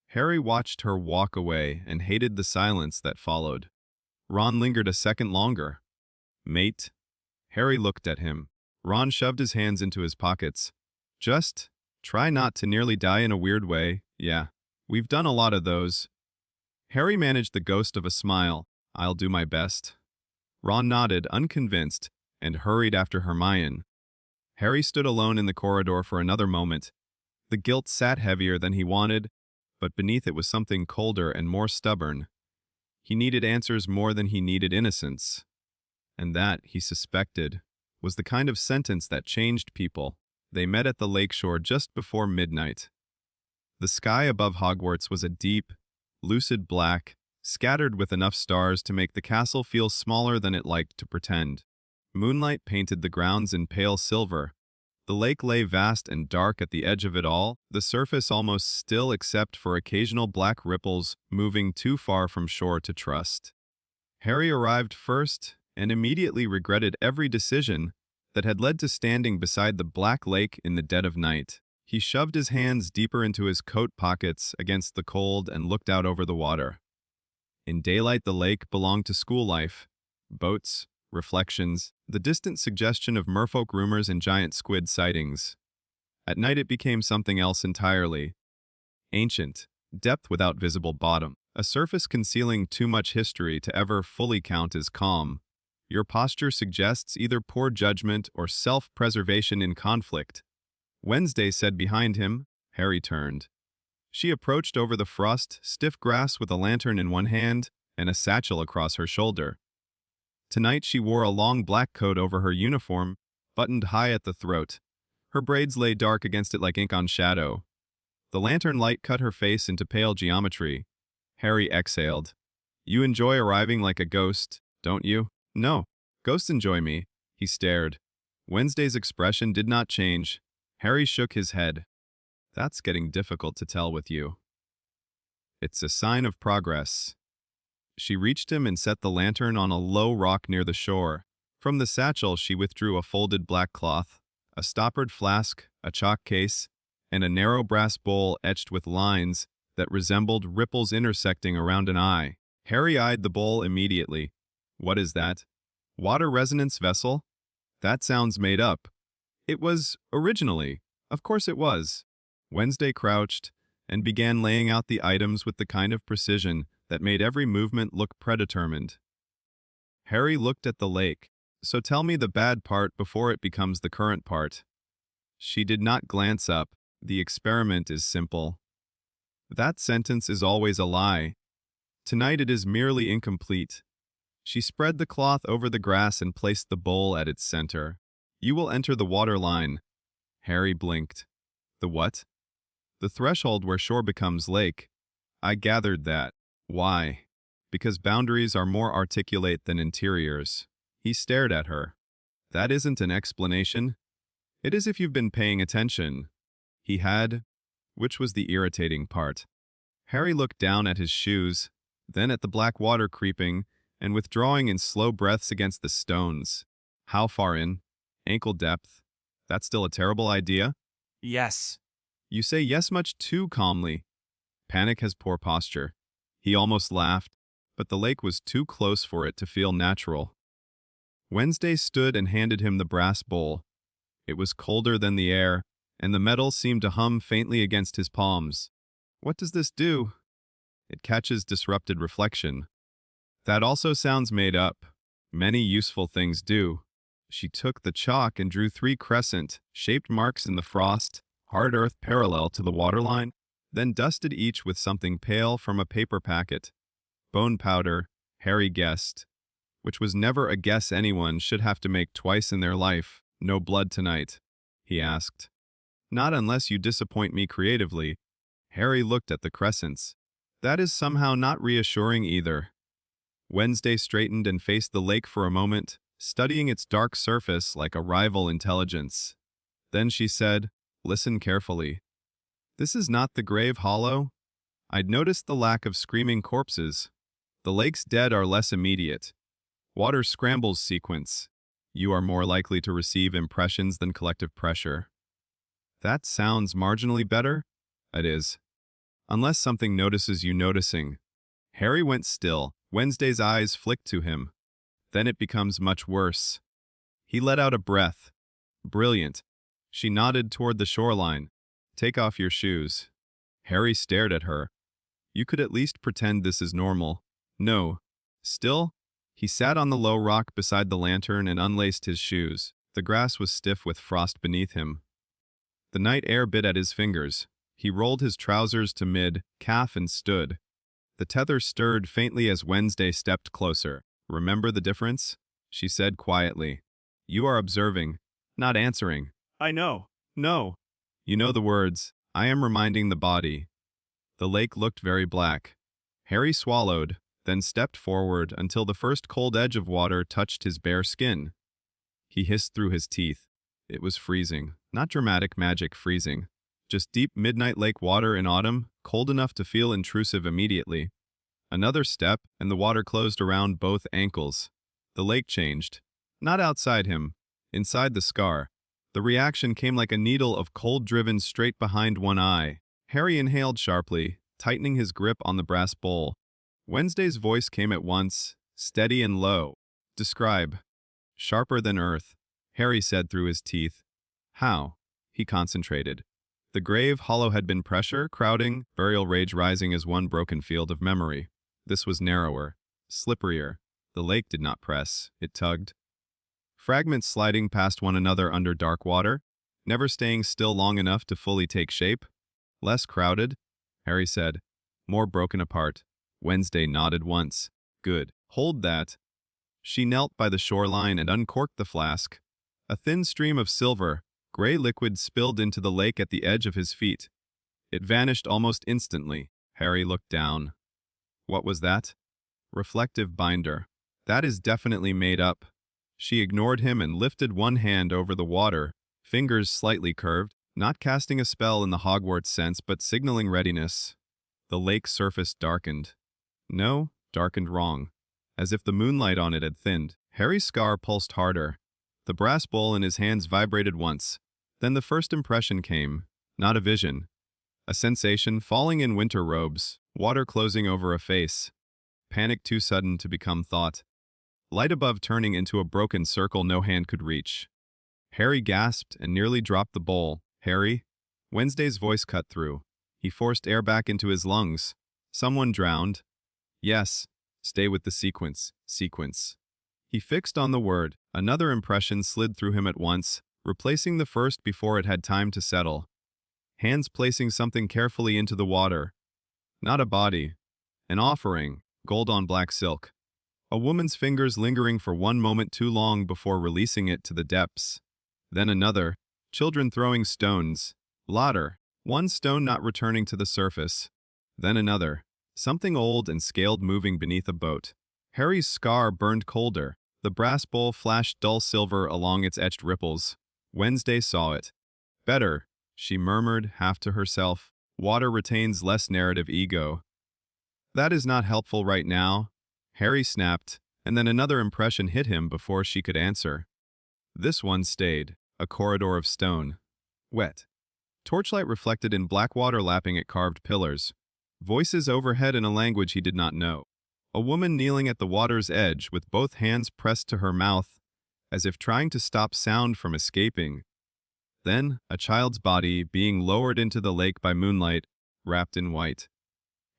Harry watched her walk away and hated the silence that followed. Ron lingered a second longer. Mate? Harry looked at him. Ron shoved his hands into his pockets. Just try not to nearly die in a weird way. Yeah, we've done a lot of those. Harry managed the ghost of a smile. I'll do my best. Ron nodded, unconvinced, and hurried after Hermione. Harry stood alone in the corridor for another moment. The guilt sat heavier than he wanted, but beneath it was something colder and more stubborn. He needed answers more than he needed innocence. And that, he suspected, was the kind of sentence that changed people. They met at the lakeshore just before midnight. The sky above Hogwarts was a deep, lucid black, scattered with enough stars to make the castle feel smaller than it liked to pretend. Moonlight painted the grounds in pale silver. The lake lay vast and dark at the edge of it all, the surface almost still except for occasional black ripples moving too far from shore to trust. Harry arrived first and immediately regretted every decision that had led to standing beside the black lake in the dead of night. He shoved his hands deeper into his coat pockets against the cold and looked out over the water. In daylight, the lake belonged to school life. Boats, reflections, the distant suggestion of merfolk rumors and giant squid sightings. At night it became something else entirely. Ancient, depth without visible bottom, a surface concealing too much history to ever fully count as calm. Your posture suggests either poor judgment or self-preservation in conflict. Wednesday said behind him. Harry turned. She approached over the frost, stiff grass with a lantern in one hand and a satchel across her shoulder. Tonight she wore a long black coat over her uniform, buttoned high at the throat. Her braids lay dark against it like ink on shadow. The lantern light cut her face into pale geometry. Harry exhaled. You enjoy arriving like a ghost, don't you? No, ghosts enjoy me. He stared. Wednesday's expression did not change. Harry shook his head. That's getting difficult to tell with you. It's a sign of progress. She reached him and set the lantern on a low rock near the shore. From the satchel she withdrew a folded black cloth, a stoppered flask, a chalk case, and a narrow brass bowl etched with lines that resembled ripples intersecting around an eye. Harry eyed the bowl immediately. What is that? Water resonance vessel? That sounds made up. It was, originally. Of course it was. Wednesday crouched and began laying out the items with the kind of precision that made every movement look predetermined. Harry looked at the lake. So tell me the bad part before it becomes the current part. She did not glance up. The experiment is simple. That sentence is always a lie. Tonight it is merely incomplete. She spread the cloth over the grass and placed the bowl at its center. You will enter the water line. Harry blinked. The what? The threshold where shore becomes lake. I gathered that. Why? Because boundaries are more articulate than interiors. He stared at her. That isn't an explanation. It is if you've been paying attention. He had, which was the irritating part. Harry looked down at his shoes, then at the black water creeping and withdrawing in slow breaths against the stones. How far in? Ankle depth. That's still a terrible idea? Yes. You say yes much too calmly. Panic has poor posture. He almost laughed, but the lake was too close for it to feel natural. Wednesday stood and handed him the brass bowl. It was colder than the air, and the metal seemed to hum faintly against his palms. What does this do? It catches disrupted reflection. That also sounds made up. Many useful things do. She took the chalk and drew 3 crescent-shaped marks in the frost, hard earth parallel to the waterline, then dusted each with something pale from a paper packet. Bone powder, Harry guessed, which was never a guess anyone should have to make twice in their life. No blood tonight, he asked. Not unless you disappoint me creatively. Harry looked at the crescents. That is somehow not reassuring either. Wednesday straightened and faced the lake for a moment, studying its dark surface like a rival intelligence. Then she said, "Listen carefully. This is not the grave hollow. I'd noticed the lack of screaming corpses. The lake's dead are less immediate. Water scrambles sequence. You are more likely to receive impressions than collective pressure." That sounds marginally better? It is. Unless something notices you noticing. Harry went still. Wednesday's eyes flicked to him. Then it becomes much worse. He let out a breath. Brilliant. She nodded toward the shoreline. Take off your shoes. Harry stared at her. You could at least pretend this is normal. No. Still, he sat on the low rock beside the lantern and unlaced his shoes. The grass was stiff with frost beneath him. The night air bit at his fingers. He rolled his trousers to mid-calf and stood. The tether stirred faintly as Wednesday stepped closer. Remember the difference? She said quietly. You are observing, not answering. I know. No. You know the words. I am reminding the body. The lake looked very black. Harry swallowed, then stepped forward until the first cold edge of water touched his bare skin. He hissed through his teeth. It was freezing. Not dramatic magic freezing. Just deep midnight lake water in autumn, cold enough to feel intrusive immediately. Another step, and the water closed around both ankles. The lake changed. Not outside him. Inside the scar. The reaction came like a needle of cold driven straight behind one eye. Harry inhaled sharply, tightening his grip on the brass bowl. Wednesday's voice came at once, steady and low. Describe. Sharper than earth, Harry said through his teeth. How? He concentrated. The grave hollow had been pressure, crowding, burial rage rising as one broken field of memory. This was narrower, slipperier. The lake did not press, it tugged. Fragments sliding past one another under dark water, never staying still long enough to fully take shape. Less crowded, Harry said. More broken apart. Wednesday nodded once. Good. Hold that. She knelt by the shoreline and uncorked the flask. A thin stream of silver, gray liquid spilled into the lake at the edge of his feet. It vanished almost instantly. Harry looked down. What was that? Reflective binder. That is definitely made up. She ignored him and lifted one hand over the water, fingers slightly curved, not casting a spell in the Hogwarts sense but signaling readiness. The lake surface darkened. No, darkened wrong. As if the moonlight on it had thinned. Harry's scar pulsed harder. The brass bowl in his hands vibrated once. Then the first impression came. Not a vision. A sensation falling in winter robes, water closing over a face. Panic too sudden to become thought. Light above turning into a broken circle no hand could reach. Harry gasped and nearly dropped the bowl. Harry? Wednesday's voice cut through. He forced air back into his lungs. Someone drowned. Yes. Stay with the sequence. Sequence. He fixed on the word. Another impression slid through him at once, replacing the first before it had time to settle. Hands placing something carefully into the water. Not a body. An offering, gold on black silk. A woman's fingers lingering for one moment too long before releasing it to the depths. Then another. Children throwing stones. Laughter. One stone not returning to the surface. Then another. Something old and scaled moving beneath a boat. Harry's scar burned colder. The brass bowl flashed dull silver along its etched ripples. Wednesday saw it. Better, she murmured, half to herself. Water retains less narrative ego. That is not helpful right now. Harry snapped, and then another impression hit him before she could answer. This one stayed, a corridor of stone. Wet. Torchlight reflected in black water lapping at carved pillars. Voices overhead in a language he did not know. A woman kneeling at the water's edge with both hands pressed to her mouth, as if trying to stop sound from escaping. Then, a child's body being lowered into the lake by moonlight, wrapped in white.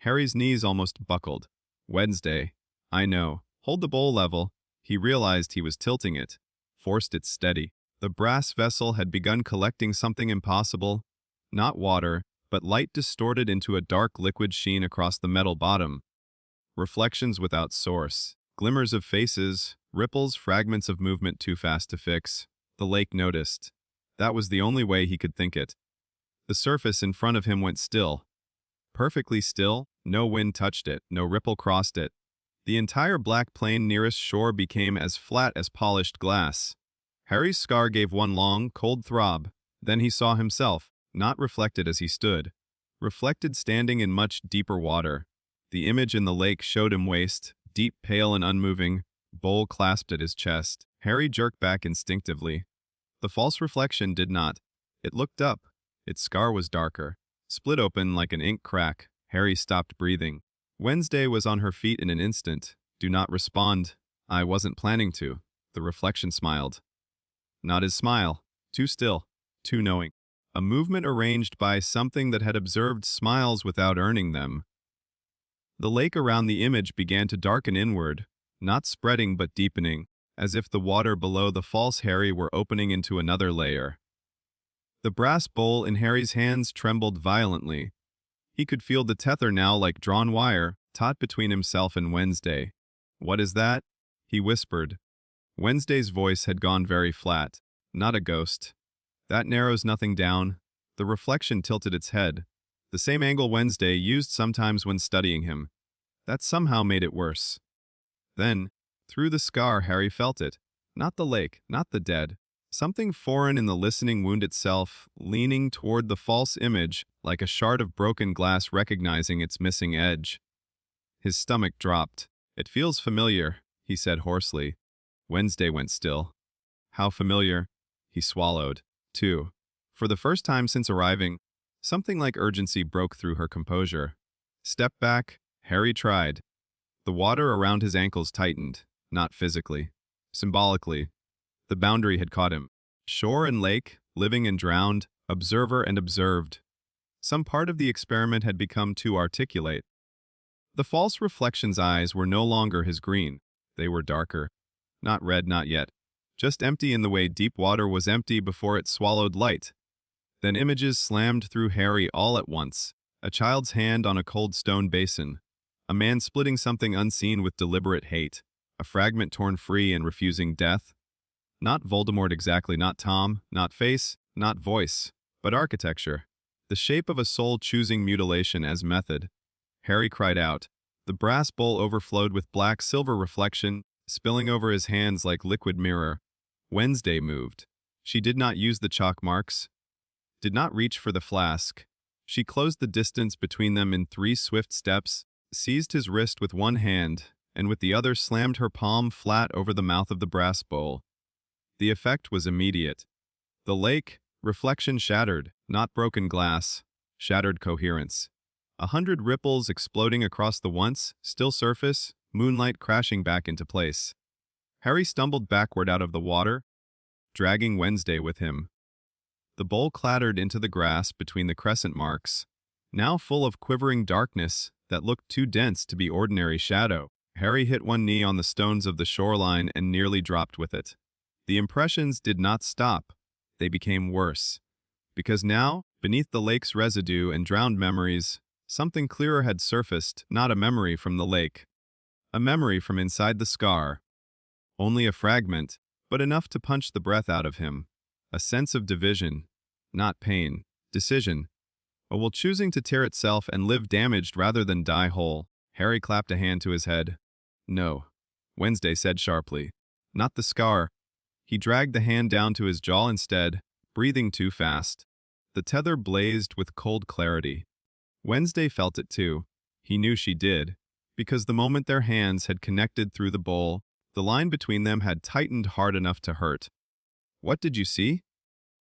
Harry's knees almost buckled. Wednesday. I know. Hold the bowl level. He realized he was tilting it. Forced it steady. The brass vessel had begun collecting something impossible. Not water, but light distorted into a dark liquid sheen across the metal bottom. Reflections without source. Glimmers of faces, ripples, fragments of movement too fast to fix. The lake noticed. That was the only way he could think it. The surface in front of him went still. Perfectly still, no wind touched it, no ripple crossed it. The entire black plain nearest shore became as flat as polished glass. Harry's scar gave one long, cold throb. Then he saw himself, not reflected as he stood. Reflected standing in much deeper water. The image in the lake showed him waist, deep, pale and unmoving, bowl clasped at his chest. Harry jerked back instinctively. The false reflection did not. It looked up. Its scar was darker. Split open like an ink crack. Harry stopped breathing. Wednesday was on her feet in an instant. Do not respond. I wasn't planning to. The reflection smiled. Not his smile. Too still. Too knowing. A movement arranged by something that had observed smiles without earning them. The lake around the image began to darken inward, not spreading but deepening, as if the water below the false Harry were opening into another layer. The brass bowl in Harry's hands trembled violently. He could feel the tether now like drawn wire, taut between himself and Wednesday. What is that? He whispered. Wednesday's voice had gone very flat. Not a ghost. That narrows nothing down. The reflection tilted its head. The same angle Wednesday used sometimes when studying him. That somehow made it worse. Then, through the scar, Harry felt it. Not the lake, not the dead. Something foreign in the listening wound itself, leaning toward the false image, like a shard of broken glass recognizing its missing edge. His stomach dropped. It feels familiar, he said hoarsely. Wednesday went still. How familiar? He swallowed, too. For the first time since arriving, something like urgency broke through her composure. Step back, Harry tried. The water around his ankles tightened, not physically. Symbolically. The boundary had caught him. Shore and lake, living and drowned, observer and observed. Some part of the experiment had become too articulate. The false reflection's eyes were no longer his green. They were darker. Not red, not yet. Just empty in the way deep water was empty before it swallowed light. Then images slammed through Harry all at once. A child's hand on a cold stone basin. A man splitting something unseen with deliberate hate. A fragment torn free and refusing death. Not Voldemort exactly, not Tom, not face, not voice, but architecture. The shape of a soul choosing mutilation as method. Harry cried out. The brass bowl overflowed with black silver reflection, spilling over his hands like liquid mirror. Wednesday moved. She did not use the chalk marks. Did not reach for the flask. She closed the distance between them in 3 swift steps, seized his wrist with one hand, and with the other slammed her palm flat over the mouth of the brass bowl. The effect was immediate. The lake, reflection shattered, not broken glass, shattered coherence. 100 ripples exploding across the once still surface, moonlight crashing back into place. Harry stumbled backward out of the water, dragging Wednesday with him. The bowl clattered into the grass between the crescent marks, now full of quivering darkness that looked too dense to be ordinary shadow. Harry hit one knee on the stones of the shoreline and nearly dropped with it. The impressions did not stop. They became worse. Because now, beneath the lake's residue and drowned memories, something clearer had surfaced, not a memory from the lake. A memory from inside the scar. Only a fragment, but enough to punch the breath out of him. A sense of division, not pain, decision. While choosing to tear itself and live damaged rather than die whole, Harry clapped a hand to his head. No, Wednesday said sharply. Not the scar. He dragged the hand down to his jaw instead, breathing too fast. The tether blazed with cold clarity. Wednesday felt it too. He knew she did, because the moment their hands had connected through the bowl, the line between them had tightened hard enough to hurt. "What did you see?"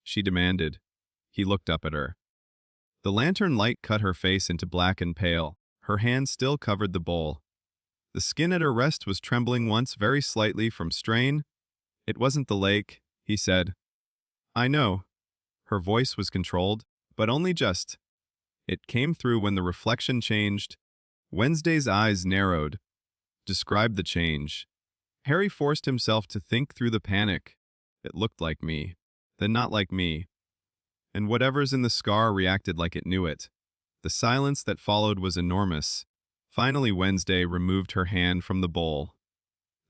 she demanded. He looked up at her. The lantern light cut her face into black and pale. Her hand still covered the bowl. The skin at her wrist was trembling once very slightly from strain. "It wasn't the lake," he said. "I know." Her voice was controlled, but only just. It came through when the reflection changed. Wednesday's eyes narrowed. Describe the change. Harry forced himself to think through the panic. It looked like me, then not like me. And whatever's in the scar reacted like it knew it. The silence that followed was enormous. Finally, Wednesday removed her hand from the bowl.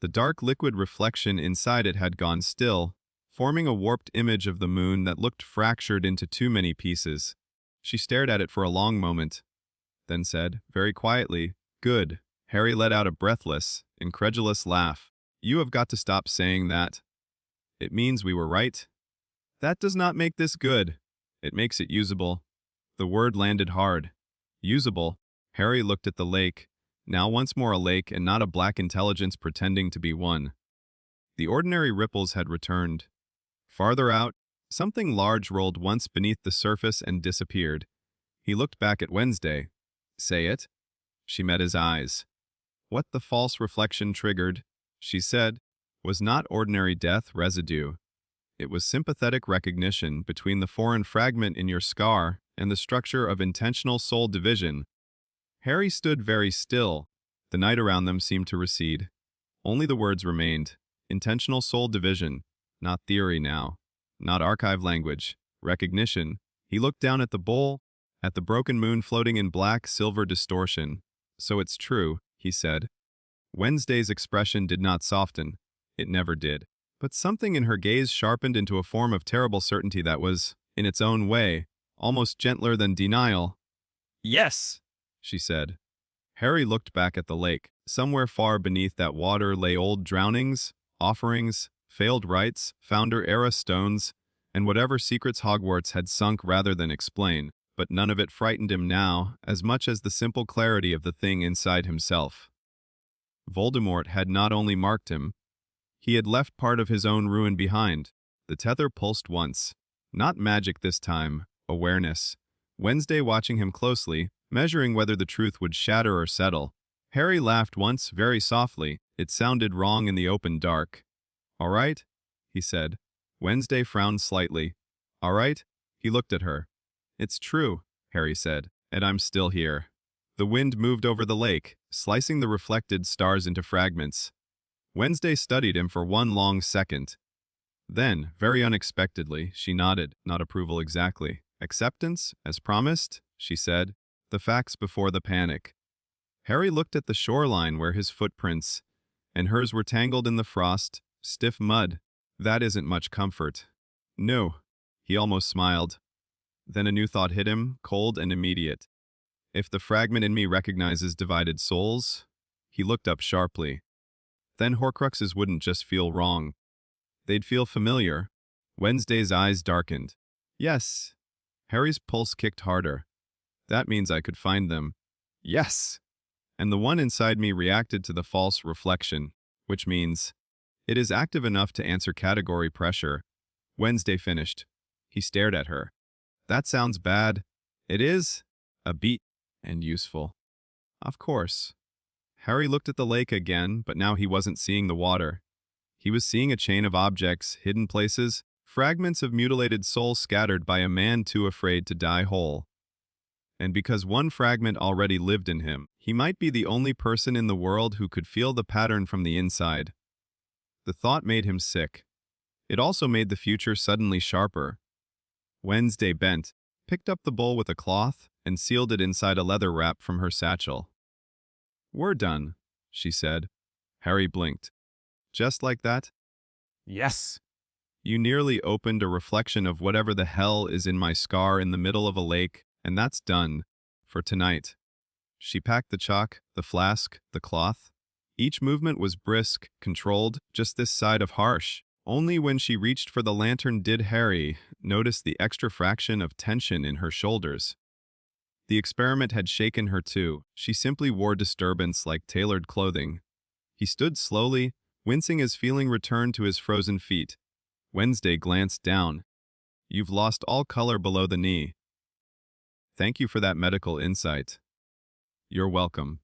The dark liquid reflection inside it had gone still, forming a warped image of the moon that looked fractured into too many pieces. She stared at it for a long moment, then said, very quietly, "Good." Harry let out a breathless, incredulous laugh. "You have got to stop saying that. It means we were right. That does not make this good. It makes it usable." The word landed hard. Usable. Harry looked at the lake, now once more a lake and not a black intelligence pretending to be one. The ordinary ripples had returned. Farther out, something large rolled once beneath the surface and disappeared. He looked back at Wednesday. "Say it." She met his eyes. What the false reflection triggered, she said, was not ordinary death residue. It was sympathetic recognition between the foreign fragment in your scar and the structure of intentional soul division. Harry stood very still. The night around them seemed to recede. Only the words remained. Intentional soul division. Not theory now. Not archive language. Recognition. He looked down at the bowl, at the broken moon floating in black silver distortion. "So it's true," he said. Wednesday's expression did not soften. It never did. But something in her gaze sharpened into a form of terrible certainty that was, in its own way, almost gentler than denial. "Yes," she said. Harry looked back at the lake. Somewhere far beneath that water lay old drownings, offerings, failed rites, founder-era stones, and whatever secrets Hogwarts had sunk rather than explain, but none of it frightened him now as much as the simple clarity of the thing inside himself. Voldemort had not only marked him, he had left part of his own ruin behind. The tether pulsed once. Not magic this time, awareness. Wednesday watching him closely, measuring whether the truth would shatter or settle. Harry laughed once, very softly. It sounded wrong in the open dark. "All right," he said. Wednesday frowned slightly. "All right?" He looked at her. "It's true," Harry said, "and I'm still here." The wind moved over the lake, slicing the reflected stars into fragments. Wednesday studied him for one long second. Then, very unexpectedly, she nodded, not approval exactly. "Acceptance, as promised," she said, "the facts before the panic." Harry looked at the shoreline where his footprints and hers were tangled in the frost, stiff mud. That isn't much comfort. No, he almost smiled. Then a new thought hit him, cold and immediate. If the fragment in me recognizes divided souls, he looked up sharply. Then Horcruxes wouldn't just feel wrong. They'd feel familiar. Wednesday's eyes darkened. Yes. Harry's pulse kicked harder. That means I could find them. Yes. And the one inside me reacted to the false reflection, which means it is active enough to answer category pressure. Wednesday finished. He stared at her. That sounds bad. It is. A beat. And useful. Of course. Harry looked at the lake again, but now he wasn't seeing the water. He was seeing a chain of objects, hidden places, fragments of mutilated souls scattered by a man too afraid to die whole. And because one fragment already lived in him, he might be the only person in the world who could feel the pattern from the inside. The thought made him sick. It also made the future suddenly sharper. Wednesday bent, picked up the bowl with a cloth, and sealed it inside a leather wrap from her satchel. "We're done," she said. Harry blinked. "Just like that?" Yes. "You nearly opened a reflection of whatever the hell is in my scar in the middle of a lake, and that's done. For tonight." She packed the chalk, the flask, the cloth. Each movement was brisk, controlled, just this side of harsh. Only when she reached for the lantern did Harry, noticed the extra fraction of tension in her shoulders. The experiment had shaken her too. She simply wore disturbance like tailored clothing. He stood slowly, wincing as feeling returned to his frozen feet. Wednesday glanced down. "You've lost all color below the knee. Thank you for that medical insight." "You're welcome."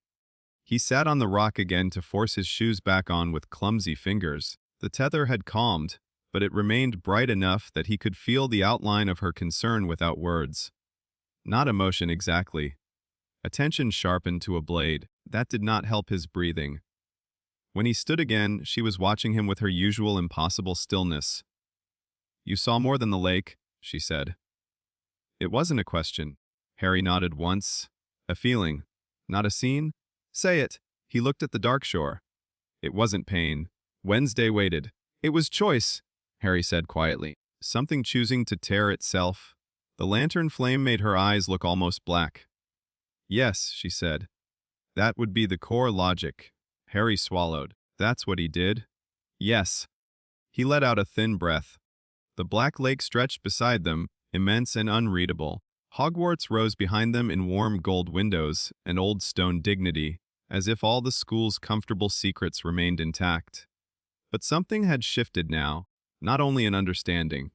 He sat on the rock again to force his shoes back on with clumsy fingers. The tether had calmed, but it remained bright enough that he could feel the outline of her concern without words. Not emotion exactly. Attention sharpened to a blade. That did not help his breathing. When he stood again, she was watching him with her usual impossible stillness. "You saw more than the lake," she said. It wasn't a question. Harry nodded once. "A feeling. Not a scene? Say it." He looked at the dark shore. It wasn't pain. Wednesday waited. "It was choice," Harry said quietly. Something choosing to tear itself. The lantern flame made her eyes look almost black. "Yes," she said. "That would be the core logic." Harry swallowed. "That's what he did?" "Yes." He let out a thin breath. The black lake stretched beside them, immense and unreadable. Hogwarts rose behind them in warm gold windows and old stone dignity, as if all the school's comfortable secrets remained intact. But something had shifted now, not only in understanding,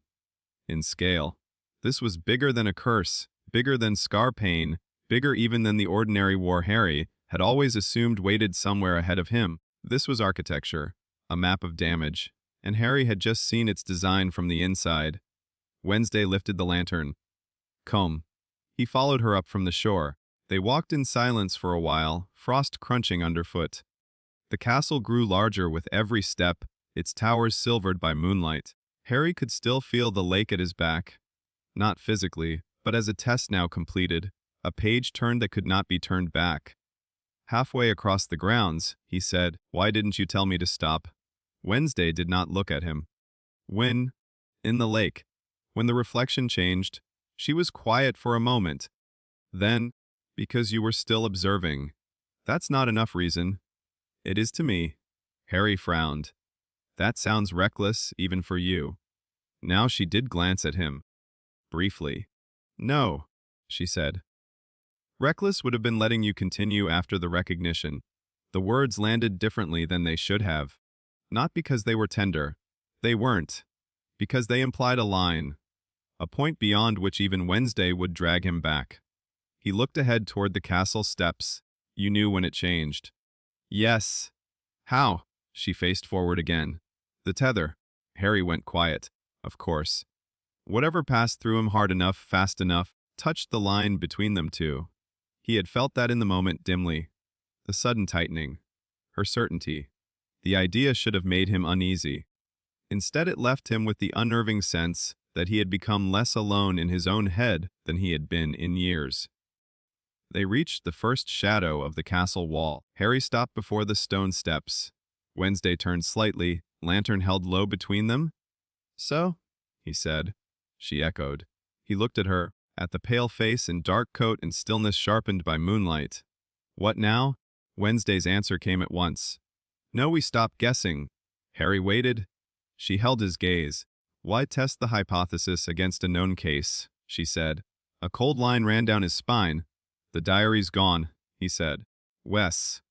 in scale. This was bigger than a curse, bigger than scar pain, bigger even than the ordinary war Harry had always assumed waited somewhere ahead of him. This was architecture, a map of damage, and Harry had just seen its design from the inside. Wednesday lifted the lantern. "Come." He followed her up from the shore. They walked in silence for a while, frost crunching underfoot. The castle grew larger with every step, its towers silvered by moonlight. Harry could still feel the lake at his back. Not physically, but as a test now completed, a page turned that could not be turned back. Halfway across the grounds, he said, "Why didn't you tell me to stop?" Wednesday did not look at him. "When?" "In the lake. When the reflection changed." She was quiet for a moment. "Then, because you were still observing." "That's not enough reason." "It is to me." Harry frowned. "That sounds reckless, even for you." Now she did glance at him. Briefly. "No," she said. "Reckless would have been letting you continue after the recognition." The words landed differently than they should have. Not because they were tender. They weren't. Because they implied a line. A point beyond which even Wednesday would drag him back. He looked ahead toward the castle steps. "You knew when it changed." "Yes." "How?" She faced forward again. "The tether." Harry went quiet. Of course. Whatever passed through him hard enough, fast enough, touched the line between them two. He had felt that in the moment dimly. The sudden tightening. Her certainty. The idea should have made him uneasy. Instead it left him with the unnerving sense that he had become less alone in his own head than he had been in years. They reached the first shadow of the castle wall. Harry stopped before the stone steps. Wednesday turned slightly, lantern held low between them. "So?" he said. She echoed. He looked at her, at the pale face and dark coat and stillness sharpened by moonlight. "What now?" Wednesday's answer came at once. "No, we stopped guessing." Harry waited. She held his gaze. "Why test the hypothesis against a known case?" she said. A cold line ran down his spine. "The diary's gone," he said. "Wes."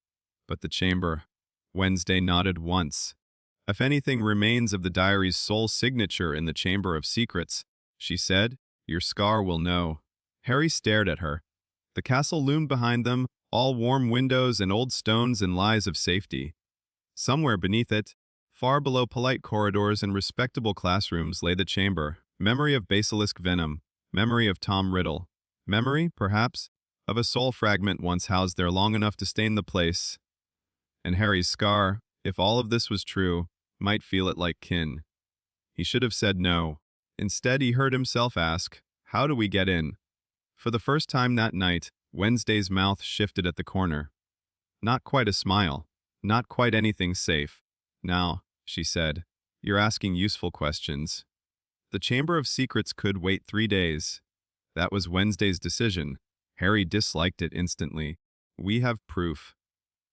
"But the chamber." Wednesday nodded once. "If anything remains of the diary's sole signature in the Chamber of Secrets," she said, "your scar will know." Harry stared at her. The castle loomed behind them, all warm windows and old stones and lies of safety. Somewhere beneath it, far below polite corridors and respectable classrooms, lay the chamber, memory of basilisk venom, memory of Tom Riddle, memory, perhaps, of a soul fragment once housed there long enough to stain the place. And Harry's scar, if all of this was true, might feel it like kin. He should have said no. Instead, he heard himself ask, "How do we get in?" For the first time that night, Wednesday's mouth shifted at the corner. Not quite a smile. Not quite anything safe. "Now," she said, "you're asking useful questions." The Chamber of Secrets could wait 3 days. That was Wednesday's decision. Harry disliked it instantly. "We have proof,"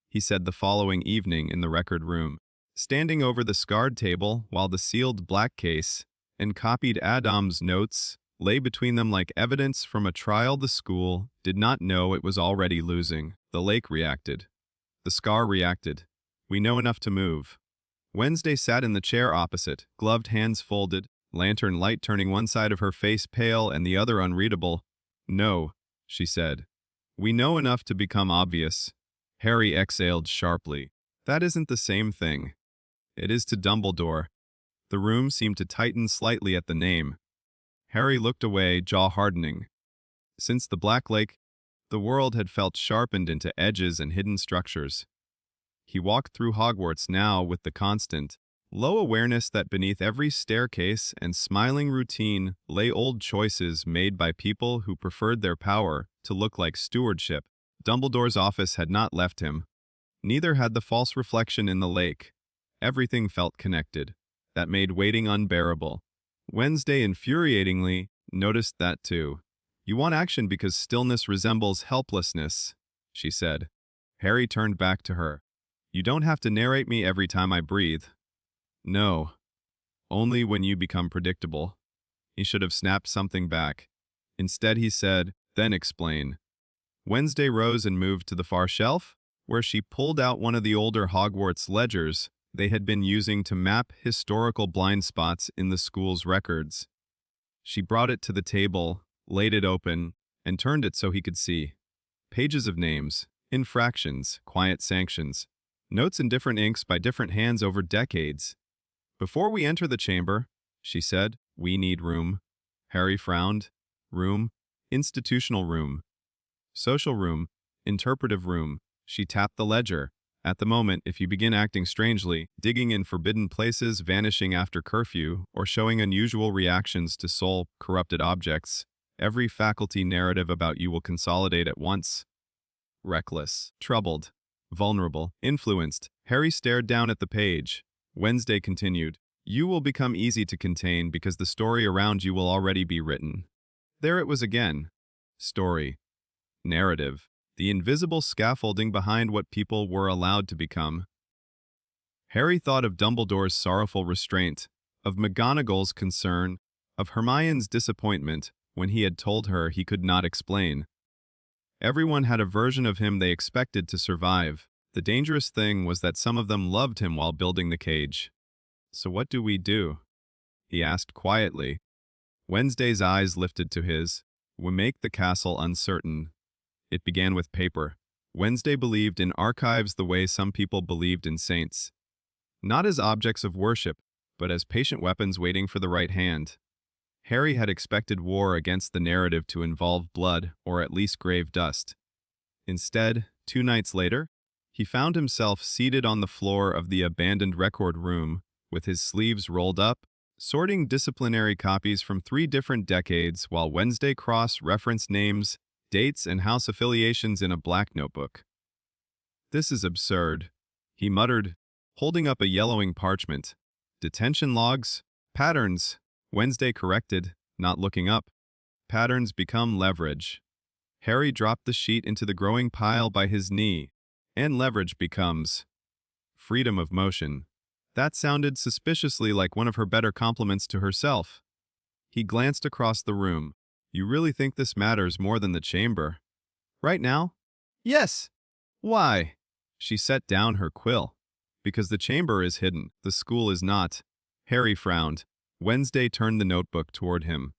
he said the following evening in the record room. Standing over the scarred table while the sealed black case, and copied Addams' notes lay between them like evidence from a trial the school did not know it was already losing. The lake reacted. The scar reacted. We know enough to move. Wednesday sat in the chair opposite, gloved hands folded, lantern light turning one side of her face pale and the other unreadable. No, she said. We know enough to become obvious. Harry exhaled sharply. That isn't the same thing. It is to Dumbledore. The room seemed to tighten slightly at the name. Harry looked away, jaw hardening. Since the Black Lake, the world had felt sharpened into edges and hidden structures. He walked through Hogwarts now with the constant, low awareness that beneath every staircase and smiling routine lay old choices made by people who preferred their power to look like stewardship. Dumbledore's office had not left him. Neither had the false reflection in the lake. Everything felt connected. That made waiting unbearable. Wednesday infuriatingly noticed that too. You want action because stillness resembles helplessness, she said. Harry turned back to her. You don't have to narrate me every time I breathe. No. Only when you become predictable. He should have snapped something back. Instead he said, then explain. Wednesday rose and moved to the far shelf, where she pulled out one of the older Hogwarts ledgers they had been using to map historical blind spots in the school's records. She brought it to the table, laid it open, and turned it so he could see. Pages of names, infractions, quiet sanctions, notes in different inks by different hands over decades. Before we enter the chamber, she said, we need room. Harry frowned. Room, institutional room, social room, interpretive room. She tapped the ledger. At the moment, if you begin acting strangely, digging in forbidden places, vanishing after curfew, or showing unusual reactions to soul-corrupted objects, every faculty narrative about you will consolidate at once. Reckless, troubled, vulnerable, influenced, Harry stared down at the page. Wednesday continued, you will become easy to contain because the story around you will already be written. There it was again. Story. Narrative. The invisible scaffolding behind what people were allowed to become. Harry thought of Dumbledore's sorrowful restraint, of McGonagall's concern, of Hermione's disappointment when he had told her he could not explain. Everyone had a version of him they expected to survive. The dangerous thing was that some of them loved him while building the cage. So what do we do? He asked quietly. Wednesday's eyes lifted to his. We make the castle uncertain. It began with paper. Wednesday believed in archives the way some people believed in saints. Not as objects of worship, but as patient weapons waiting for the right hand. Harry had expected war against the narrative to involve blood or at least grave dust. Instead, 2 nights later, he found himself seated on the floor of the abandoned record room, with his sleeves rolled up, sorting disciplinary copies from 3 different decades while Wednesday cross-referenced names, dates, and house affiliations in a black notebook. This is absurd, he muttered, holding up a yellowing parchment. Detention logs? Patterns. Wednesday corrected, not looking up. Patterns become leverage. Harry dropped the sheet into the growing pile by his knee, and leverage becomes freedom of motion. That sounded suspiciously like one of her better compliments to herself. He glanced across the room. You really think this matters more than the chamber? Right now? Yes. Why? She set down her quill. Because the chamber is hidden, the school is not. Harry frowned. Wednesday turned the notebook toward him.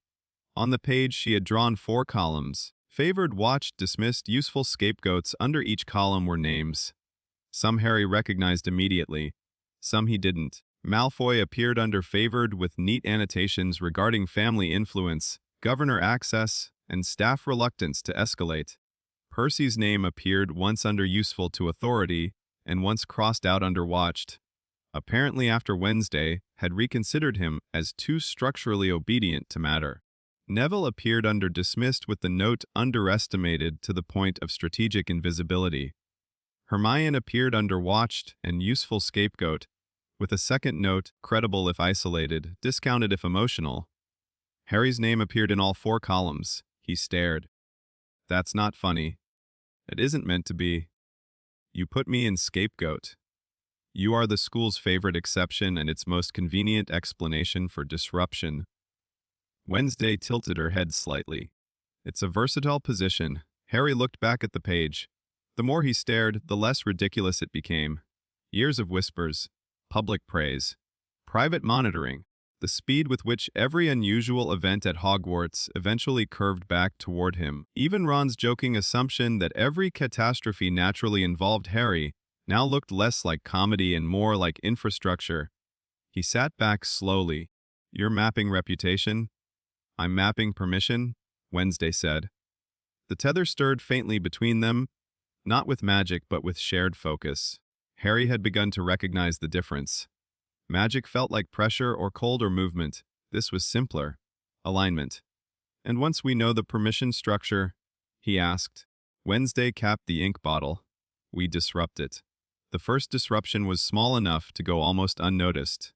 On the page she had drawn 4 columns. Favored, watched, dismissed, useful scapegoats. Under each column were names. Some Harry recognized immediately. Some he didn't. Malfoy appeared under favored with neat annotations regarding family influence, governor access, and staff reluctance to escalate. Percy's name appeared once under useful to authority and once crossed out under watched. Apparently after Wednesday had reconsidered him as too structurally obedient to matter. Neville appeared under dismissed with the note underestimated to the point of strategic invisibility. Hermione appeared under watched and useful scapegoat, with a second note, credible if isolated, discounted if emotional. Harry's name appeared in all 4 columns. He stared. That's not funny. It isn't meant to be. You put me in scapegoat. You are the school's favorite exception and its most convenient explanation for disruption. Wednesday tilted her head slightly. It's a versatile position. Harry looked back at the page. The more he stared, the less ridiculous it became. Years of whispers, public praise, private monitoring, the speed with which every unusual event at Hogwarts eventually curved back toward him. Even Ron's joking assumption that every catastrophe naturally involved Harry now looked less like comedy and more like infrastructure. He sat back slowly. You're mapping reputation? I'm mapping permission, Wednesday said. The tether stirred faintly between them, not with magic but with shared focus. Harry had begun to recognize the difference. Magic felt like pressure or cold or movement. This was simpler. Alignment. And once we know the permission structure, he asked. Wednesday capped the ink bottle. We disrupt it. The first disruption was small enough to go almost unnoticed,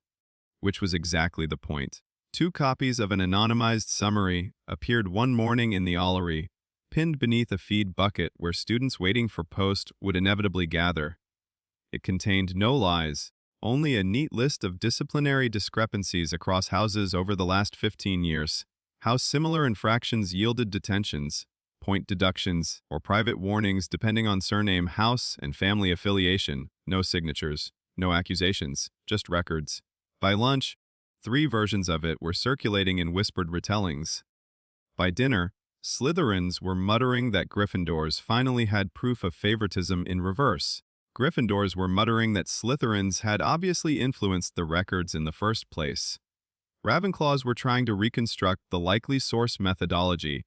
which was exactly the point. 2 copies of an anonymized summary appeared one morning in the Ollery, pinned beneath a feed bucket where students waiting for post would inevitably gather. It contained no lies, only a neat list of disciplinary discrepancies across houses over the last 15 years, how similar infractions yielded detentions, point deductions, or private warnings depending on surname, house, and family affiliation. No signatures, no accusations, just records. By lunch, 3 versions of it were circulating in whispered retellings. By dinner, Slytherins were muttering that Gryffindors finally had proof of favoritism in reverse. Gryffindors were muttering that Slytherins had obviously influenced the records in the first place. Ravenclaws were trying to reconstruct the likely source methodology.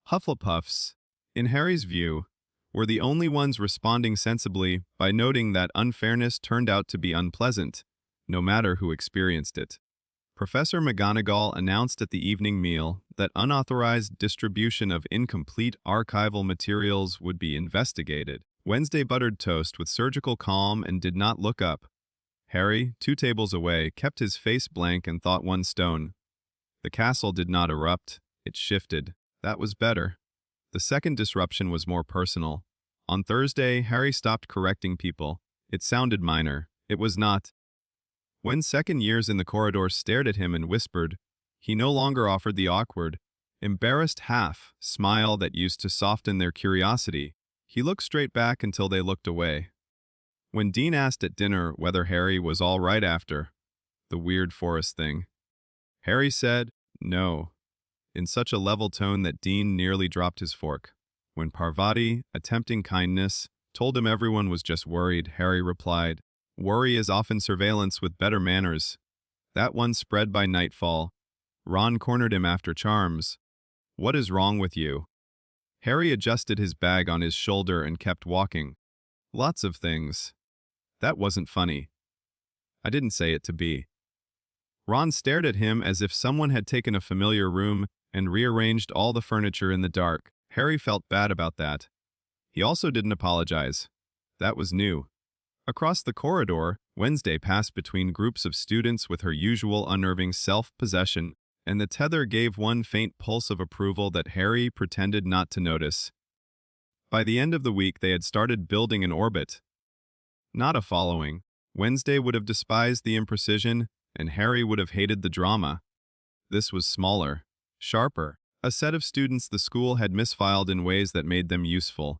Hufflepuffs, in Harry's view, were the only ones responding sensibly by noting that unfairness turned out to be unpleasant, no matter who experienced it. Professor McGonagall announced at the evening meal that unauthorized distribution of incomplete archival materials would be investigated. Wednesday buttered toast with surgical calm and did not look up. Harry, 2 tables away, kept his face blank and thought one stone. The castle did not erupt, it shifted. That was better. The second disruption was more personal. On Thursday, Harry stopped correcting people. It sounded minor. It was not. When second years in the corridor stared at him and whispered, he no longer offered the awkward, embarrassed half-smile that used to soften their curiosity. He looked straight back until they looked away. When Dean asked at dinner whether Harry was all right after the weird forest thing, Harry said, no, in such a level tone that Dean nearly dropped his fork. When Parvati, attempting kindness, told him everyone was just worried, Harry replied, worry is often surveillance with better manners. That one spread by nightfall. Ron cornered him after charms. What is wrong with you? Harry adjusted his bag on his shoulder and kept walking. Lots of things. That wasn't funny. I didn't say it to be. Ron stared at him as if someone had taken a familiar room and rearranged all the furniture in the dark. Harry felt bad about that. He also didn't apologize. That was new. Across the corridor, Wednesday passed between groups of students with her usual unnerving self-possession, and the tether gave one faint pulse of approval that Harry pretended not to notice. By the end of the week, they had started building an orbit. Not a following. Wednesday would have despised the imprecision, and Harry would have hated the drama. This was smaller, sharper, a set of students the school had misfiled in ways that made them useful.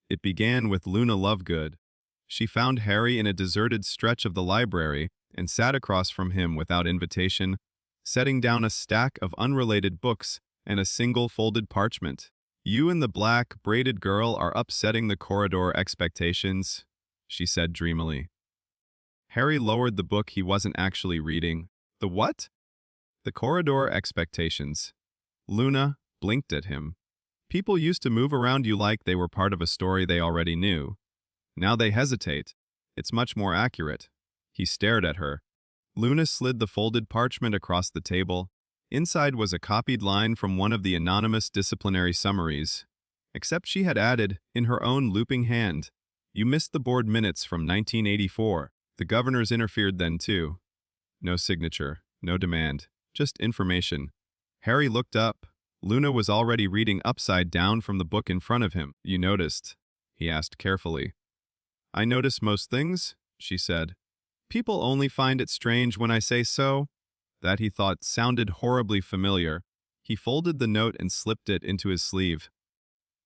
It began with Luna Lovegood. She found Harry in a deserted stretch of the library and sat across from him without invitation, setting down a stack of unrelated books and a single folded parchment. You and the black, braided girl are upsetting the corridor expectations, she said dreamily. Harry lowered the book he wasn't actually reading. The what? The corridor expectations. Luna blinked at him. People used to move around you like they were part of a story they already knew. Now they hesitate. It's much more accurate. He stared at her. Luna slid the folded parchment across the table. Inside was a copied line from one of the anonymous disciplinary summaries. Except she had added, in her own looping hand, you missed the board minutes from 1984. The governors interfered then too. No signature, no demand, just information. Harry looked up. Luna was already reading upside down from the book in front of him. You noticed? He asked carefully. I notice most things, she said. People only find it strange when I say so. That he thought sounded horribly familiar. He folded the note and slipped it into his sleeve.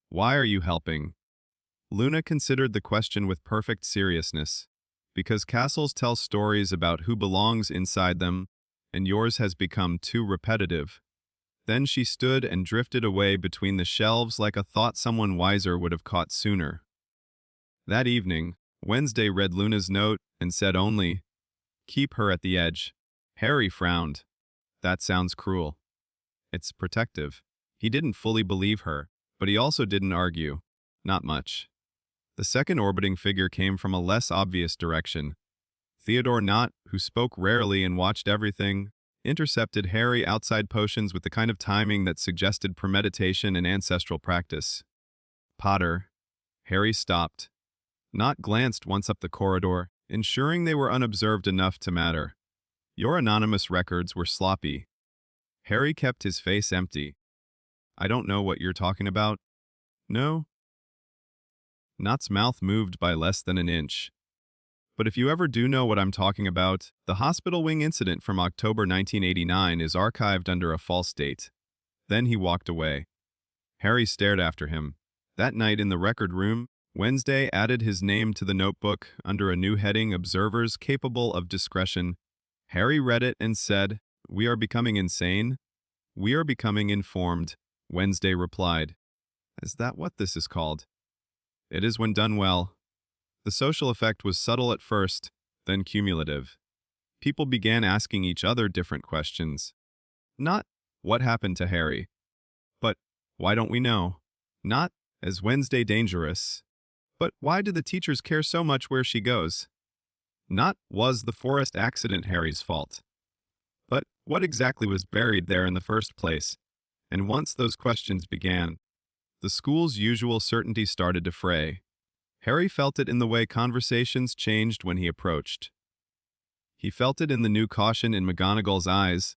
Why are you helping? Luna considered the question with perfect seriousness. Because castles tell stories about who belongs inside them, and yours has become too repetitive. Then she stood and drifted away between the shelves like a thought someone wiser would have caught sooner. That evening, Wednesday read Luna's note and said only, "Keep her at the edge." Harry frowned. That sounds cruel. It's protective. He didn't fully believe her, but he also didn't argue. Not much. The second orbiting figure came from a less obvious direction. Theodore Knott, who spoke rarely and watched everything, intercepted Harry outside potions with the kind of timing that suggested premeditation and ancestral practice. Potter. Harry stopped. Knott glanced once up the corridor, ensuring they were unobserved enough to matter. Your anonymous records were sloppy. Harry kept his face empty. I don't know what you're talking about. No? Knott's mouth moved by less than an inch. But if you ever do know what I'm talking about, the hospital wing incident from October 1989 is archived under a false date. Then he walked away. Harry stared after him. That night in the record room, Wednesday added his name to the notebook under a new heading, Observers Capable of Discretion. Harry read it and said, "We are becoming insane?" "We are becoming informed," Wednesday replied. Is that what this is called? It is when done well. The social effect was subtle at first, then cumulative. People began asking each other different questions. Not, what happened to Harry? But, why don't we know? Not, is Wednesday dangerous? But why do the teachers care so much where she goes? Not, was the forest accident Harry's fault? But what exactly was buried there in the first place? And once those questions began, the school's usual certainty started to fray. Harry felt it in the way conversations changed when he approached. He felt it in the new caution in McGonagall's eyes,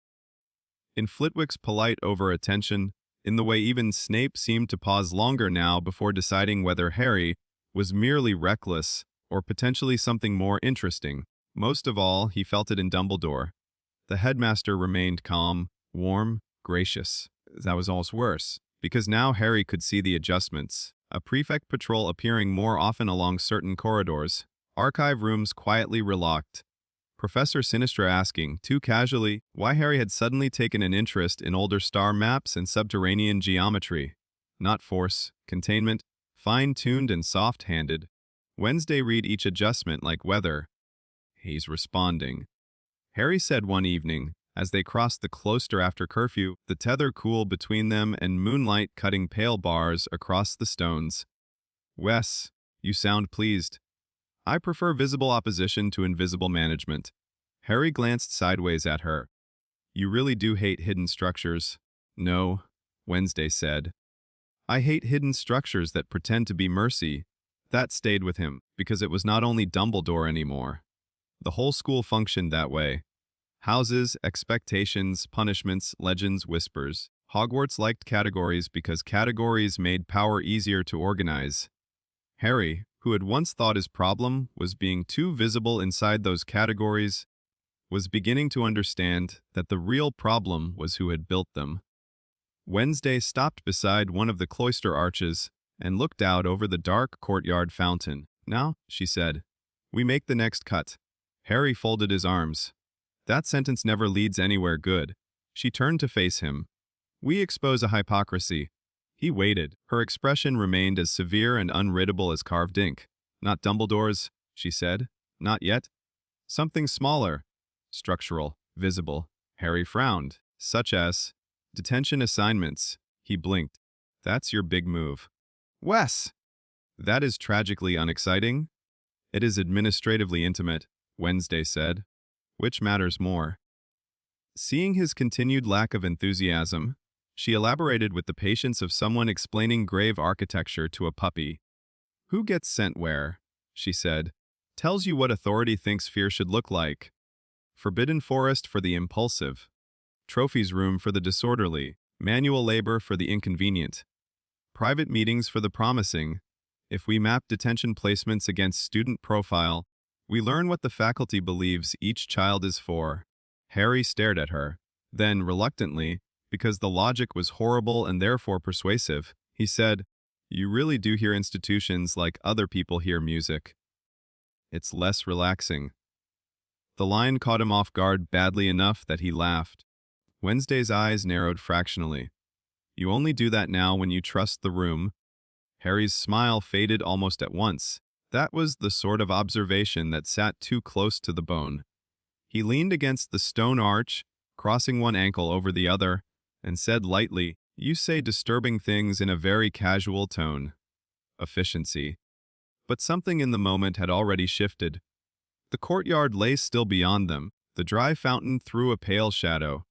in Flitwick's polite over-attention, in the way even Snape seemed to pause longer now before deciding whether Harry was merely reckless or potentially something more interesting. Most of all, he felt it in Dumbledore. The headmaster remained calm, warm, gracious. That was almost worse, because now Harry could see the adjustments. A prefect patrol appearing more often along certain corridors, archive rooms quietly relocked, Professor Sinistra asking, too casually, why Harry had suddenly taken an interest in older star maps and subterranean geometry. Not force, containment, fine-tuned and soft-handed. Wednesday read each adjustment like weather. He's responding. Harry said one evening, as they crossed the cloister after curfew, the tether cool between them and moonlight cutting pale bars across the stones. Wes, you sound pleased. I prefer visible opposition to invisible management. Harry glanced sideways at her. You really do hate hidden structures. No, Wednesday said. I hate hidden structures that pretend to be mercy. That stayed with him, because it was not only Dumbledore anymore. The whole school functioned that way. Houses, expectations, punishments, legends, whispers. Hogwarts liked categories because categories made power easier to organize. Harry, who had once thought his problem was being too visible inside those categories, was beginning to understand that the real problem was who had built them. Wednesday stopped beside one of the cloister arches and looked out over the dark courtyard fountain. Now, she said, we make the next cut. Harry folded his arms. That sentence never leads anywhere good. She turned to face him. We expose a hypocrisy. He waited. Her expression remained as severe and unreadable as carved ink. Not Dumbledore's, she said. Not yet. Something smaller. Structural. Visible. Harry frowned. Such as detention assignments. He blinked. That's your big move. Wes! That is tragically unexciting. It is administratively intimate, Wednesday said. Which matters more? Seeing his continued lack of enthusiasm, she elaborated with the patience of someone explaining grave architecture to a puppy. Who gets sent where? She said. Tells you what authority thinks fear should look like. Forbidden forest for the impulsive. Trophies room for the disorderly. Manual labor for the inconvenient. Private meetings for the promising. If we map detention placements against student profile, We learn what the faculty believes each child is for. Harry stared at her. Then, reluctantly, because the logic was horrible and therefore persuasive, he said, "You really do hear institutions like other people hear music. It's less relaxing." The line caught him off guard badly enough that he laughed. Wednesday's eyes narrowed fractionally. "You only do that now when you trust the room." Harry's smile faded almost at once. That was the sort of observation that sat too close to the bone. He leaned against the stone arch, crossing one ankle over the other, and said lightly, "You say disturbing things in a very casual tone." Efficiency. But something in the moment had already shifted. The courtyard lay still beyond them. The dry fountain threw a pale shadow.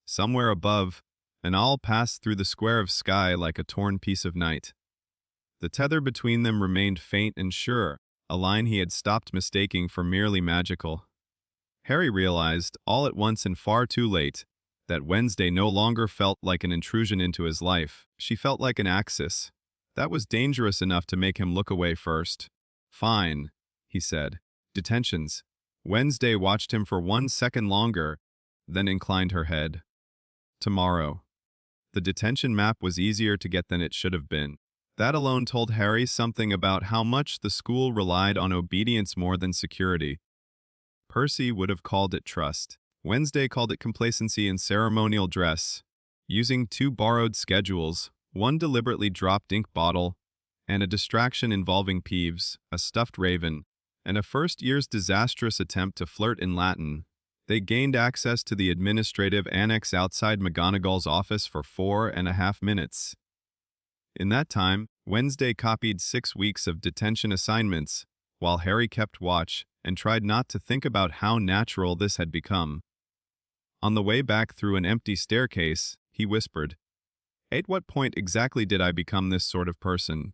Somewhere above, an owl passed through the square of sky like a torn piece of night. The tether between them remained faint and sure, a line he had stopped mistaking for merely magical. Harry realized, all at once and far too late, that Wednesday no longer felt like an intrusion into his life. She felt like an axis. That was dangerous enough to make him look away first. "Fine," he said. "Detentions." Wednesday watched him for 1 second longer, then inclined her head. "Tomorrow." The detention map was easier to get than it should have been. That alone told Harry something about how much the school relied on obedience more than security. Percy would have called it trust. Wednesday called it complacency and ceremonial dress. Using 2 borrowed schedules, 1 deliberately dropped ink bottle, and a distraction involving Peeves, a stuffed raven, and a first year's disastrous attempt to flirt in Latin, they gained access to the administrative annex outside McGonagall's office for 4.5 minutes. In that time, Wednesday copied 6 weeks of detention assignments, while Harry kept watch and tried not to think about how natural this had become. On the way back through an empty staircase, he whispered, "At what point exactly did I become this sort of person?"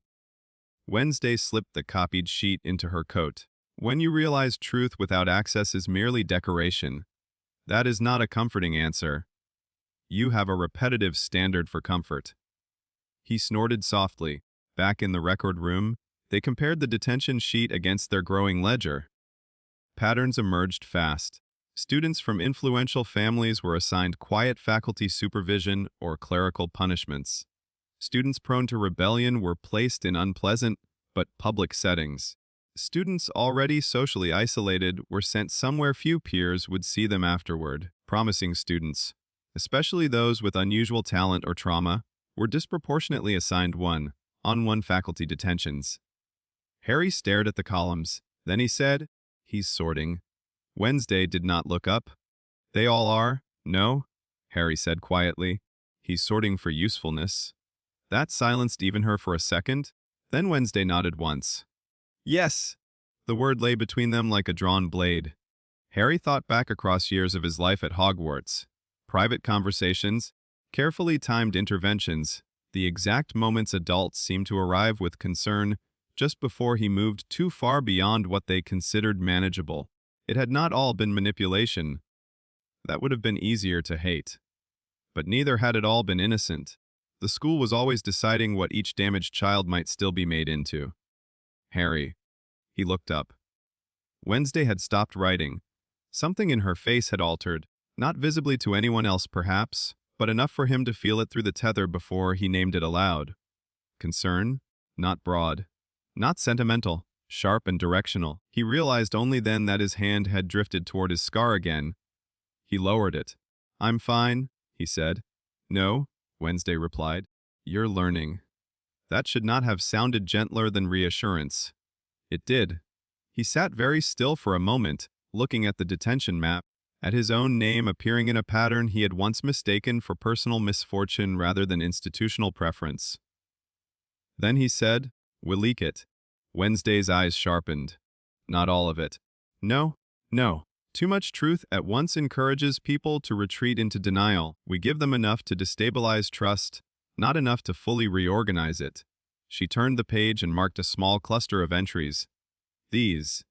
Wednesday slipped the copied sheet into her coat. "When you realize truth without access is merely decoration, that is not a comforting answer. You have a repetitive standard for comfort." He snorted softly. Back in the record room, they compared the detention sheet against their growing ledger. Patterns emerged fast. Students from influential families were assigned quiet faculty supervision or clerical punishments. Students prone to rebellion were placed in unpleasant but public settings. Students already socially isolated were sent somewhere few peers would see them afterward. Promising students, especially those with unusual talent or trauma, were disproportionately assigned one-on-one faculty detentions. Harry stared at the columns. Then he said, "He's sorting." Wednesday did not look up. "They all are?" "No," Harry said quietly. "He's sorting for usefulness." That silenced even her for a second. Then Wednesday nodded once. "Yes." The word lay between them like a drawn blade. Harry thought back across years of his life at Hogwarts. Private conversations, carefully timed interventions, the exact moments adults seemed to arrive with concern just before he moved too far beyond what they considered manageable. It had not all been manipulation. That would have been easier to hate. But neither had it all been innocent. The school was always deciding what each damaged child might still be made into. "Harry." He looked up. Wednesday had stopped writing. Something in her face had altered, not visibly to anyone else perhaps, but enough for him to feel it through the tether before he named it aloud. Concern, not broad, not sentimental, sharp and directional. He realized only then that his hand had drifted toward his scar again. He lowered it. "I'm fine," he said. "No," Wednesday replied. "You're learning." That should not have sounded gentler than reassurance. It did. He sat very still for a moment, looking at the detention map, at his own name appearing in a pattern he had once mistaken for personal misfortune rather than institutional preference. Then he said, "We'll leak it." Wednesday's eyes sharpened. "Not all of it." "No, no. Too much truth at once encourages people to retreat into denial. We give them enough to destabilize trust, not enough to fully reorganize it." She turned the page and marked a small cluster of entries. "These."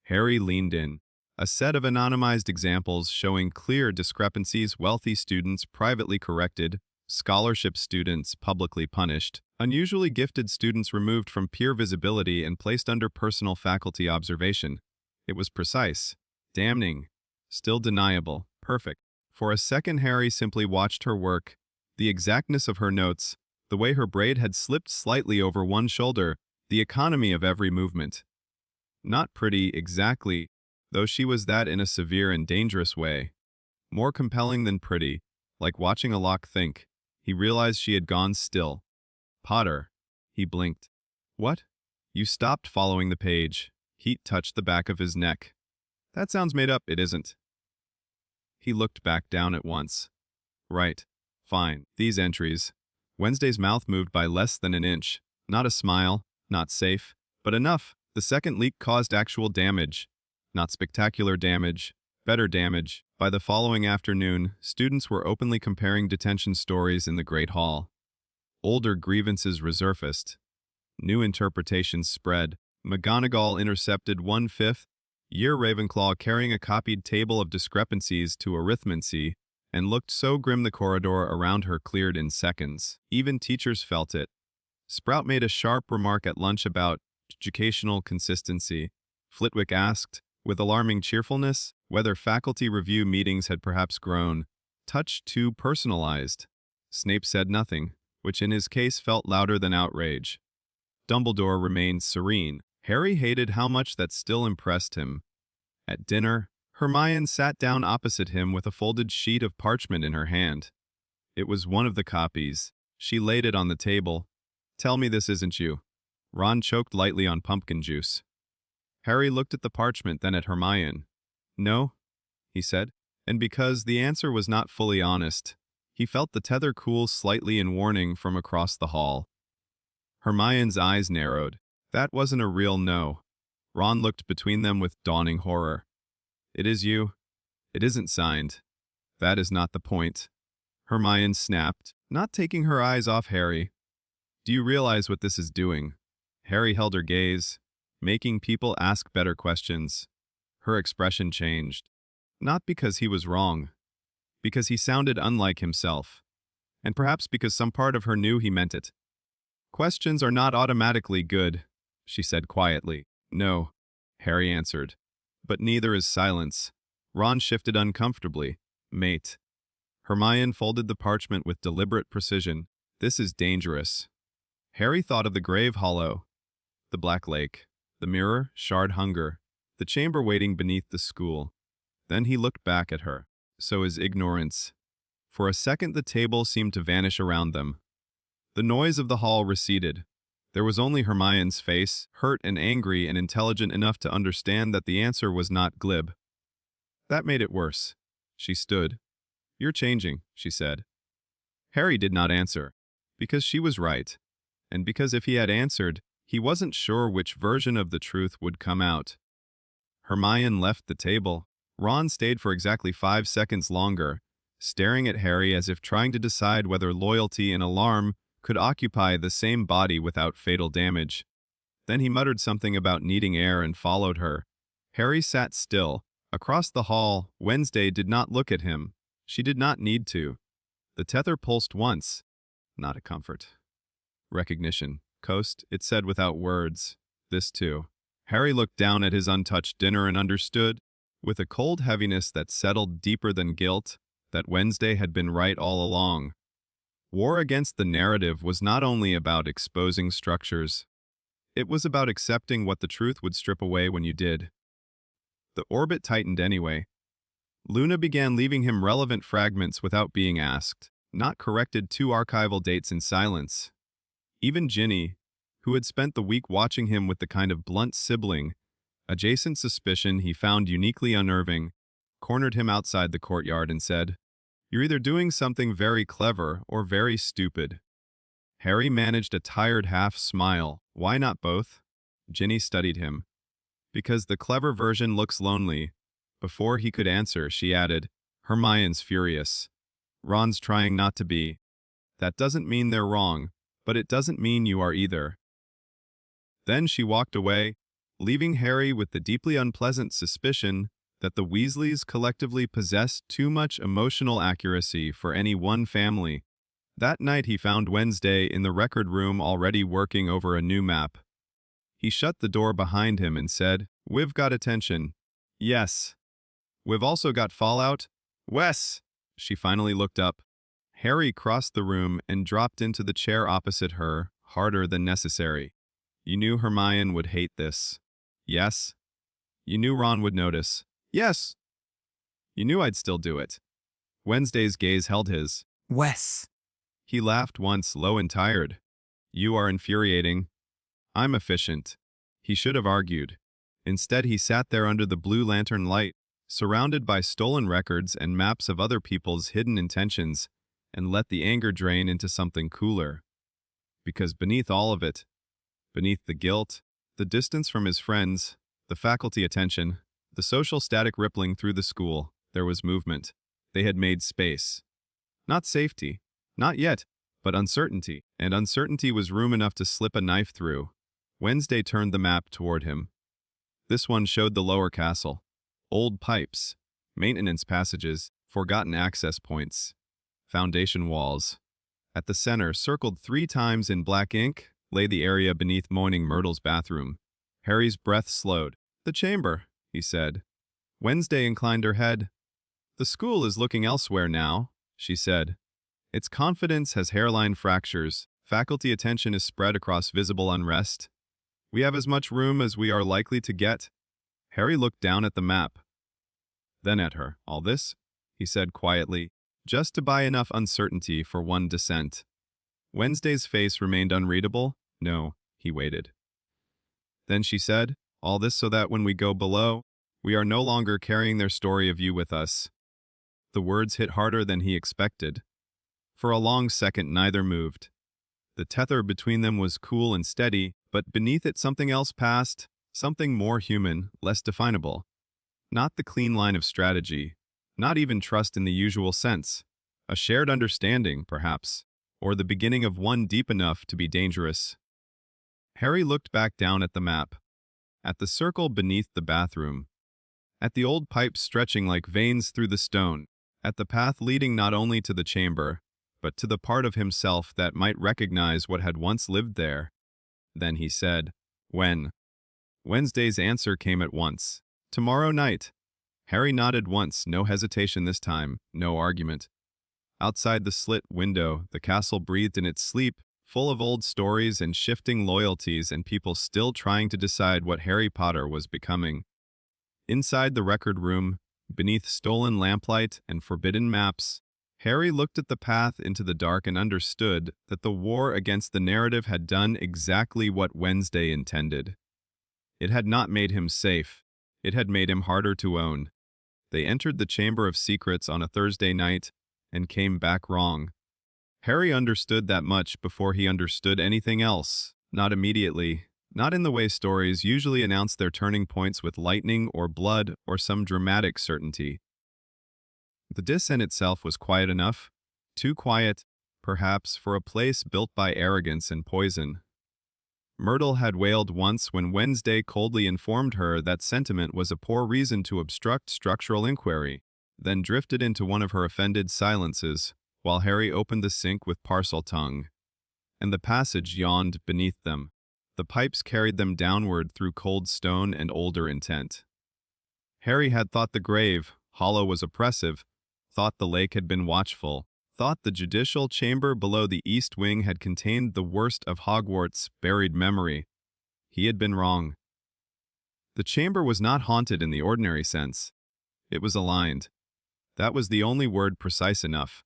Harry leaned in. A set of anonymized examples showing clear discrepancies: wealthy students privately corrected, scholarship students publicly punished, unusually gifted students removed from peer visibility and placed under personal faculty observation. It was precise, damning, still deniable, perfect. For a second Harry simply watched her work, the exactness of her notes, the way her braid had slipped slightly over one shoulder, the economy of every movement. Not pretty, exactly, though she was that in a severe and dangerous way. More compelling than pretty, like watching a lock think. He realized she had gone still. Potter. He blinked. What? You stopped following the page. Heat touched the back of his neck. That sounds made up, it isn't. He looked back down at once. Right. Fine. These entries. Wednesday's mouth moved by less than an inch. Not a smile, not safe, but enough. The second leak caused actual damage. Not spectacular damage, better damage. By the following afternoon, students were openly comparing detention stories in the Great Hall. Older grievances resurfaced. New interpretations spread. McGonagall intercepted 1/5 year Ravenclaw carrying a copied table of discrepancies to arithmancy, and looked so grim the corridor around her cleared in seconds. Even teachers felt it. Sprout made a sharp remark at lunch about educational consistency. Flitwick asked, with alarming cheerfulness, whether faculty review meetings had perhaps grown touched too personalized. Snape said nothing, which in his case felt louder than outrage. Dumbledore remained serene. Harry hated how much that still impressed him. At dinner, Hermione sat down opposite him with a folded sheet of parchment in her hand. It was one of the copies. She laid it on the table. Tell me this isn't you. Ron choked lightly on pumpkin juice. Harry looked at the parchment, then at Hermione. No, he said, and because the answer was not fully honest, he felt the tether cool slightly in warning from across the hall. Hermione's eyes narrowed. That wasn't a real no. Ron looked between them with dawning horror. It is you. It isn't signed. That is not the point. Hermione snapped, not taking her eyes off Harry. Do you realize what this is doing? Harry held her gaze, making people ask better questions. Her expression changed. Not because he was wrong, because he sounded unlike himself, and perhaps because some part of her knew he meant it. Questions are not automatically good, she said quietly. No, Harry answered. But neither is silence. Ron shifted uncomfortably. Mate. Hermione folded the parchment with deliberate precision. This is dangerous. Harry thought of the grave hollow, the Black Lake, the mirror, Shard Hunger, the chamber waiting beneath the school. Then he looked back at her. So is ignorance. For a second the table seemed to vanish around them. The noise of the hall receded. There was only Hermione's face, hurt and angry and intelligent enough to understand that the answer was not glib. That made it worse. She stood. You're changing, she said. Harry did not answer, because she was right, and because if he had answered, he wasn't sure which version of the truth would come out. Hermione left the table. Ron stayed for exactly 5 seconds longer, staring at Harry as if trying to decide whether loyalty and alarm could occupy the same body without fatal damage. Then he muttered something about needing air and followed her. Harry sat still. Across the hall, Wednesday did not look at him. She did not need to. The tether pulsed once. Not a comfort. Recognition. Coast, it said without words. This too. Harry looked down at his untouched dinner and understood, with a cold heaviness that settled deeper than guilt, that Wednesday had been right all along. War against the narrative was not only about exposing structures. It was about accepting what the truth would strip away when you did. The orbit tightened anyway. Luna began leaving him relevant fragments without being asked, not corrected 2 archival dates in silence. Even Ginny, who had spent the week watching him with the kind of blunt sibling, adjacent suspicion he found uniquely unnerving, cornered him outside the courtyard and said, You're either doing something very clever or very stupid. Harry managed a tired half-smile. Why not both? Ginny studied him. Because the clever version looks lonely. Before he could answer, she added, Hermione's furious. Ron's trying not to be. That doesn't mean they're wrong, but it doesn't mean you are either. Then she walked away, leaving Harry with the deeply unpleasant suspicion that the Weasleys collectively possessed too much emotional accuracy for any one family. That night he found Wednesday in the record room already working over a new map. He shut the door behind him and said, We've got attention. Yes. We've also got fallout. Wes! She finally looked up. Harry crossed the room and dropped into the chair opposite her, harder than necessary. You knew Hermione would hate this. Yes? You knew Ron would notice. Yes! You knew I'd still do it. Wednesday's gaze held his. Wes. He laughed once, low and tired. You are infuriating. I'm efficient. He should have argued. Instead, he sat there under the blue lantern light, surrounded by stolen records and maps of other people's hidden intentions, and let the anger drain into something cooler. Because beneath all of it, beneath the guilt, the distance from his friends, the faculty attention, the social static rippling through the school, there was movement. They had made space. Not safety. Not yet, but uncertainty. And uncertainty was room enough to slip a knife through. Wednesday turned the map toward him. This one showed the lower castle. Old pipes, maintenance passages, forgotten access points, foundation walls. At the center, circled 3 times in black ink, lay the area beneath Moaning Myrtle's bathroom. Harry's breath slowed. The chamber, he said. Wednesday inclined her head. The school is looking elsewhere now, she said. Its confidence has hairline fractures. Faculty attention is spread across visible unrest. We have as much room as we are likely to get. Harry looked down at the map. Then at her. All this? He said quietly, just to buy enough uncertainty for one dissent. Wednesday's face remained unreadable. No, he waited. Then she said, all this so that when we go below, we are no longer carrying their story of you with us. The words hit harder than he expected. For a long second, neither moved. The tether between them was cool and steady, but beneath it something else passed, something more human, less definable. Not the clean line of strategy, not even trust in the usual sense. A shared understanding, perhaps, or the beginning of one deep enough to be dangerous. Harry looked back down at the map, at the circle beneath the bathroom, at the old pipes stretching like veins through the stone, at the path leading not only to the chamber, but to the part of himself that might recognize what had once lived there. Then he said, when? Wednesday's answer came at once. Tomorrow night. Harry nodded once, no hesitation this time, no argument. Outside the slit window, the castle breathed in its sleep, full of old stories and shifting loyalties and people still trying to decide what Harry Potter was becoming. Inside the record room, beneath stolen lamplight and forbidden maps, Harry looked at the path into the dark and understood that the war against the narrative had done exactly what Wednesday intended. It had not made him safe. It had made him harder to own. They entered the Chamber of Secrets on a Thursday night and came back wrong. Harry understood that much before he understood anything else, not immediately, not in the way stories usually announce their turning points with lightning or blood or some dramatic certainty. The descent itself was quiet enough, too quiet, perhaps, for a place built by arrogance and poison. Myrtle had wailed once when Wednesday coldly informed her that sentiment was a poor reason to obstruct structural inquiry, then drifted into one of her offended silences, while Harry opened the sink with parcel tongue. And the passage yawned beneath them. The pipes carried them downward through cold stone and older intent. Harry had thought the grave, hollow, was oppressive, thought the lake had been watchful, thought the judicial chamber below the east wing had contained the worst of Hogwarts' buried memory. He had been wrong. The chamber was not haunted in the ordinary sense. It was aligned. That was the only word precise enough.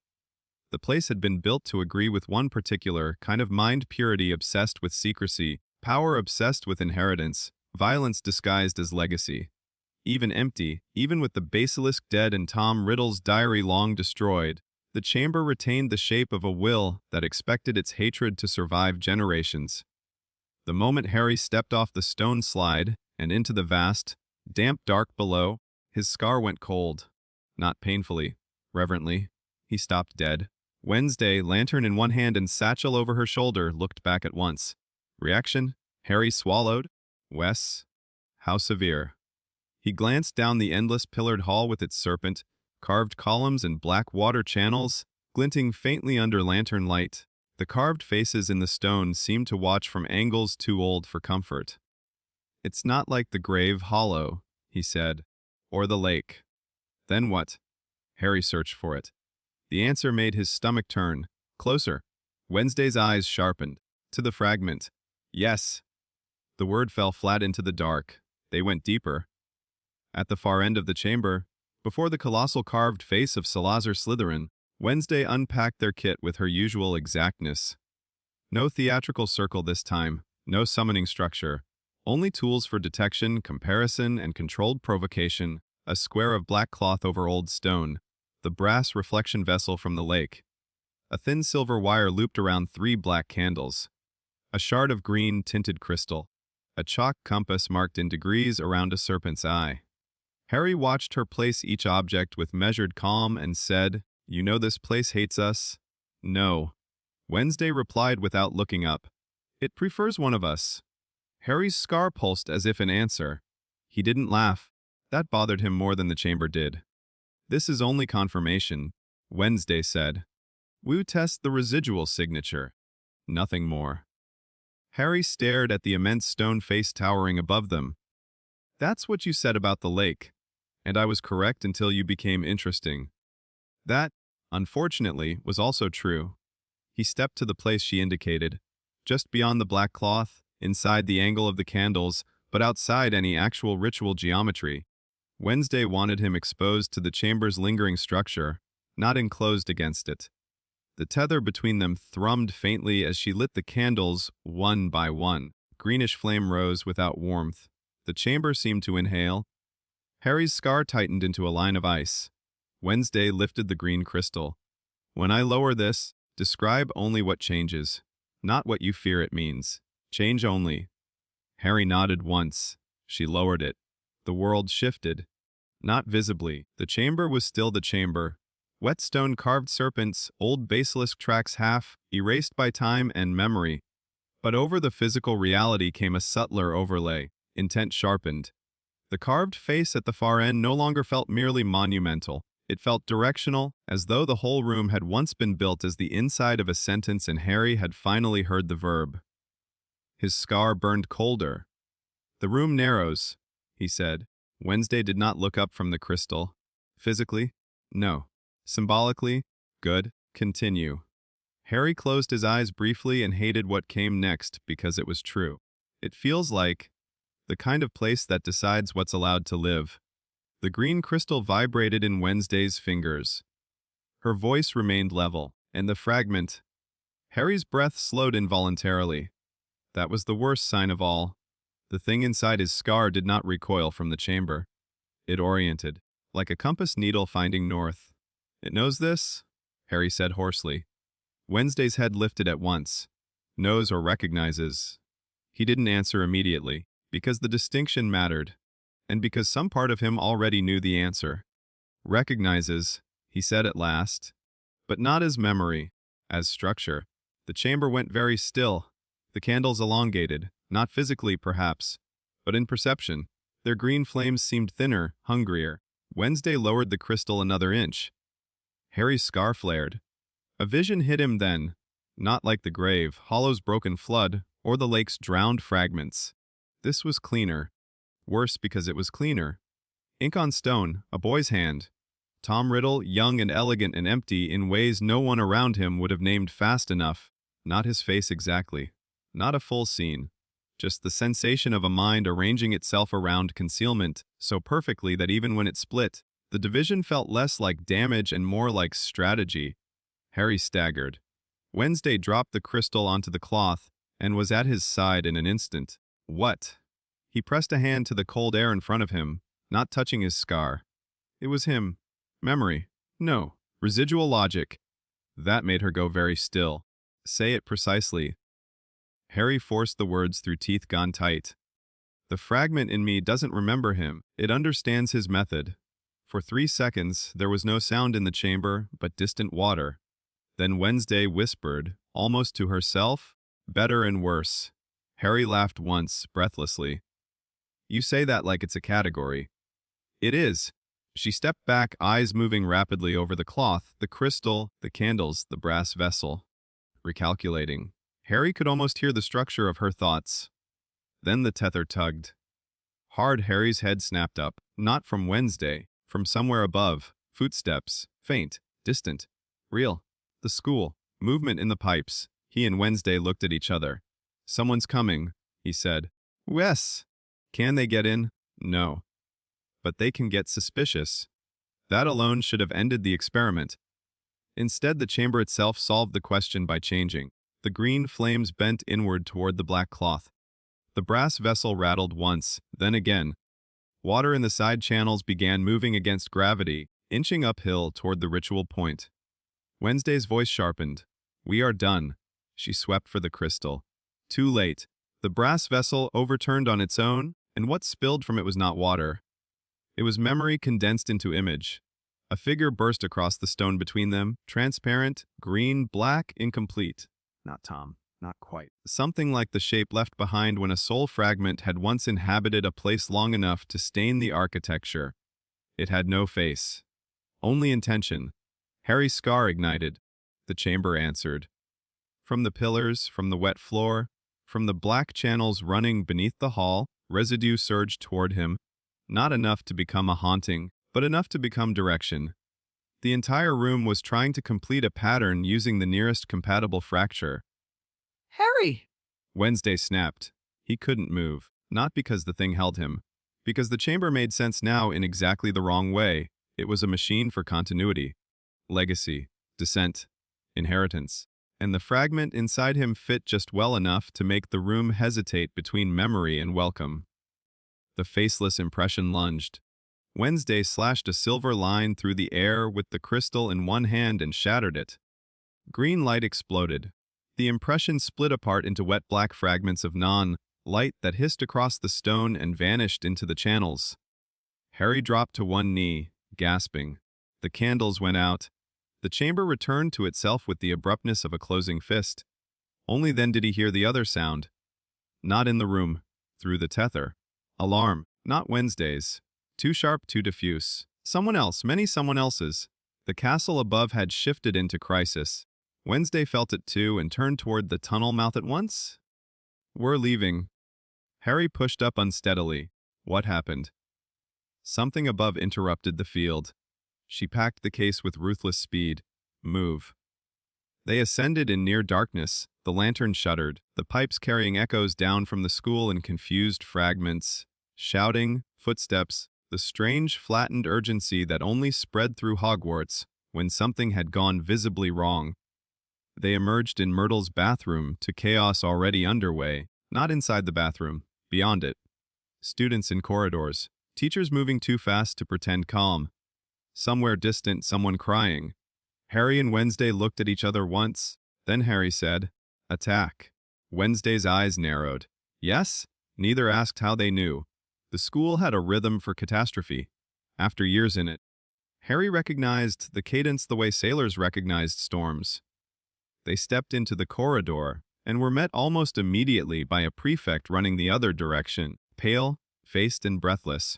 The place had been built to agree with one particular kind of mind purity obsessed with secrecy, power obsessed with inheritance, violence disguised as legacy. Even empty, even with the basilisk dead and Tom Riddle's diary long destroyed, the chamber retained the shape of a will that expected its hatred to survive generations. The moment Harry stepped off the stone slide and into the vast, damp dark below, his scar went cold. Not painfully, reverently. He stopped dead. Wednesday, lantern in one hand and satchel over her shoulder, looked back at once. Reaction? Harry swallowed. Wes? How severe? He glanced down the endless pillared hall with its serpent, carved columns and black water channels, glinting faintly under lantern light. The carved faces in the stone seemed to watch from angles too old for comfort. It's not like the grave hollow, he said. or the lake. Then what? Harry searched for it. The answer made his stomach turn. Closer. Wednesday's eyes sharpened. To the fragment. Yes. The word fell flat into the dark. They went deeper. At the far end of the chamber, before the colossal carved face of Salazar Slytherin, Wednesday unpacked their kit with her usual exactness. No theatrical circle this time, no summoning structure, only tools for detection, comparison, and controlled provocation, a square of black cloth over old stone, the brass reflection vessel from the lake, a thin silver wire looped around 3 black candles, a shard of green tinted crystal, a chalk compass marked in degrees around a serpent's eye. Harry watched her place each object with measured calm and said, "You know this place hates us?" "No." Wednesday replied without looking up. "It prefers one of us." Harry's scar pulsed as if in answer. He didn't laugh. That bothered him more than the chamber did. "This is only confirmation," Wednesday said. "We test the residual signature. Nothing more." Harry stared at the immense stone face towering above them. "That's what you said about the lake. And I was correct until you became interesting." That, unfortunately, was also true. He stepped to the place she indicated, just beyond the black cloth, inside the angle of the candles, but outside any actual ritual geometry. Wednesday wanted him exposed to the chamber's lingering structure, not enclosed against it. The tether between them thrummed faintly as she lit the candles one by one. Greenish flame rose without warmth. The chamber seemed to inhale. Harry's scar tightened into a line of ice. Wednesday lifted the green crystal. "When I lower this, describe only what changes, not what you fear it means. Change only." Harry nodded once. She lowered it. The world shifted. Not visibly. The chamber was still the chamber. Whetstone carved serpents, old basilisk tracks half, erased by time and memory. But over the physical reality came a subtler overlay, intent sharpened. The carved face at the far end no longer felt merely monumental. It felt directional, as though the whole room had once been built as the inside of a sentence and Harry had finally heard the verb. His scar burned colder. "The room narrows," he said. Wednesday did not look up from the crystal. "Physically? No. Symbolically? Good. Continue." Harry closed his eyes briefly and hated what came next because it was true. It feels like the kind of place that decides what's allowed to live. The green crystal vibrated in Wednesday's fingers. Her voice remained level, and the fragment. Harry's breath slowed involuntarily. That was the worst sign of all. The thing inside his scar did not recoil from the chamber. It oriented, like a compass needle finding north. "It knows this?" Harry said hoarsely. Wednesday's head lifted at once. "Knows or recognizes." He didn't answer immediately, because the distinction mattered, and because some part of him already knew the answer. "Recognizes," he said at last, "but not as memory, as structure." The chamber went very still. The candles elongated, not physically perhaps, but in perception. Their green flames seemed thinner, hungrier. Wednesday lowered the crystal another inch. Harry's scar flared. A vision hit him then, not like the grave, Hollow's broken flood, or the lake's drowned fragments. This was cleaner. Worse because it was cleaner. Ink on stone, a boy's hand. Tom Riddle, young and elegant and empty in ways no one around him would have named fast enough. Not his face exactly. Not a full scene. Just the sensation of a mind arranging itself around concealment so perfectly that even when it split, the division felt less like damage and more like strategy. Harry staggered. Wednesday dropped the crystal onto the cloth and was at his side in an instant. What? He pressed a hand to the cold air in front of him, not touching his scar. It was him. Memory. No. Residual logic. That made her go very still. Say it precisely. Harry forced the words through teeth gone tight. The fragment in me doesn't remember him. It understands his method. For 3 seconds, there was no sound in the chamber but distant water. Then Wednesday whispered, almost to herself, "Better and worse." Harry laughed once, breathlessly. "You say that like it's a category." "It is." She stepped back, eyes moving rapidly over the cloth, the crystal, the candles, the brass vessel. Recalculating. Harry could almost hear the structure of her thoughts. Then the tether tugged. Hard Harry's head snapped up, not from Wednesday, from somewhere above, footsteps, faint, distant, real. The school, movement in the pipes. He and Wednesday looked at each other. Someone's coming, he said. Yes. Can they get in? No. But they can get suspicious. That alone should have ended the experiment. Instead, the chamber itself solved the question by changing. The green flames bent inward toward the black cloth. The brass vessel rattled once, then again. Water in the side channels began moving against gravity, inching uphill toward the ritual point. Wednesday's voice sharpened. We are done. She swept for the crystal. Too late. The brass vessel overturned on its own, and what spilled from it was not water. It was memory condensed into image. A figure burst across the stone between them, transparent, green, black, incomplete. Not Tom. Not quite. Something like the shape left behind when a soul fragment had once inhabited a place long enough to stain the architecture. It had no face. Only intention. Harry's scar ignited. The chamber answered. From the pillars, from the wet floor, from the black channels running beneath the hall, residue surged toward him. Not enough to become a haunting, but enough to become direction. The entire room was trying to complete a pattern using the nearest compatible fracture. Harry! Wednesday snapped. He couldn't move, not because the thing held him, because the chamber made sense now in exactly the wrong way. It was a machine for continuity, legacy, descent, inheritance, and the fragment inside him fit just well enough to make the room hesitate between memory and welcome. The faceless impression lunged. Wednesday slashed a silver line through the air with the crystal in one hand and shattered it. Green light exploded. The impression split apart into wet black fragments of light that hissed across the stone and vanished into the channels. Harry dropped to one knee, gasping. The candles went out. The chamber returned to itself with the abruptness of a closing fist. Only then did he hear the other sound. Not in the room, through the tether. Alarm, not Wednesday's. Too sharp, too diffuse. Someone else, many someone else's. The castle above had shifted into crisis. Wednesday felt it too and turned toward the tunnel mouth at once. We're leaving. Harry pushed up unsteadily. What happened? Something above interrupted the field. She packed the case with ruthless speed. Move. They ascended in near darkness. The lantern shuddered, the pipes carrying echoes down from the school in confused fragments. Shouting, footsteps, the strange flattened urgency that only spread through Hogwarts when something had gone visibly wrong. They emerged in Myrtle's bathroom to chaos already underway, not inside the bathroom, beyond it. Students in corridors, teachers moving too fast to pretend calm. Somewhere distant, someone crying. Harry and Wednesday looked at each other once, then Harry said, Attack. Wednesday's eyes narrowed. Yes? Neither asked how they knew. The school had a rhythm for catastrophe. After years in it, Harry recognized the cadence the way sailors recognized storms. They stepped into the corridor and were met almost immediately by a prefect running the other direction, pale, faced and breathless.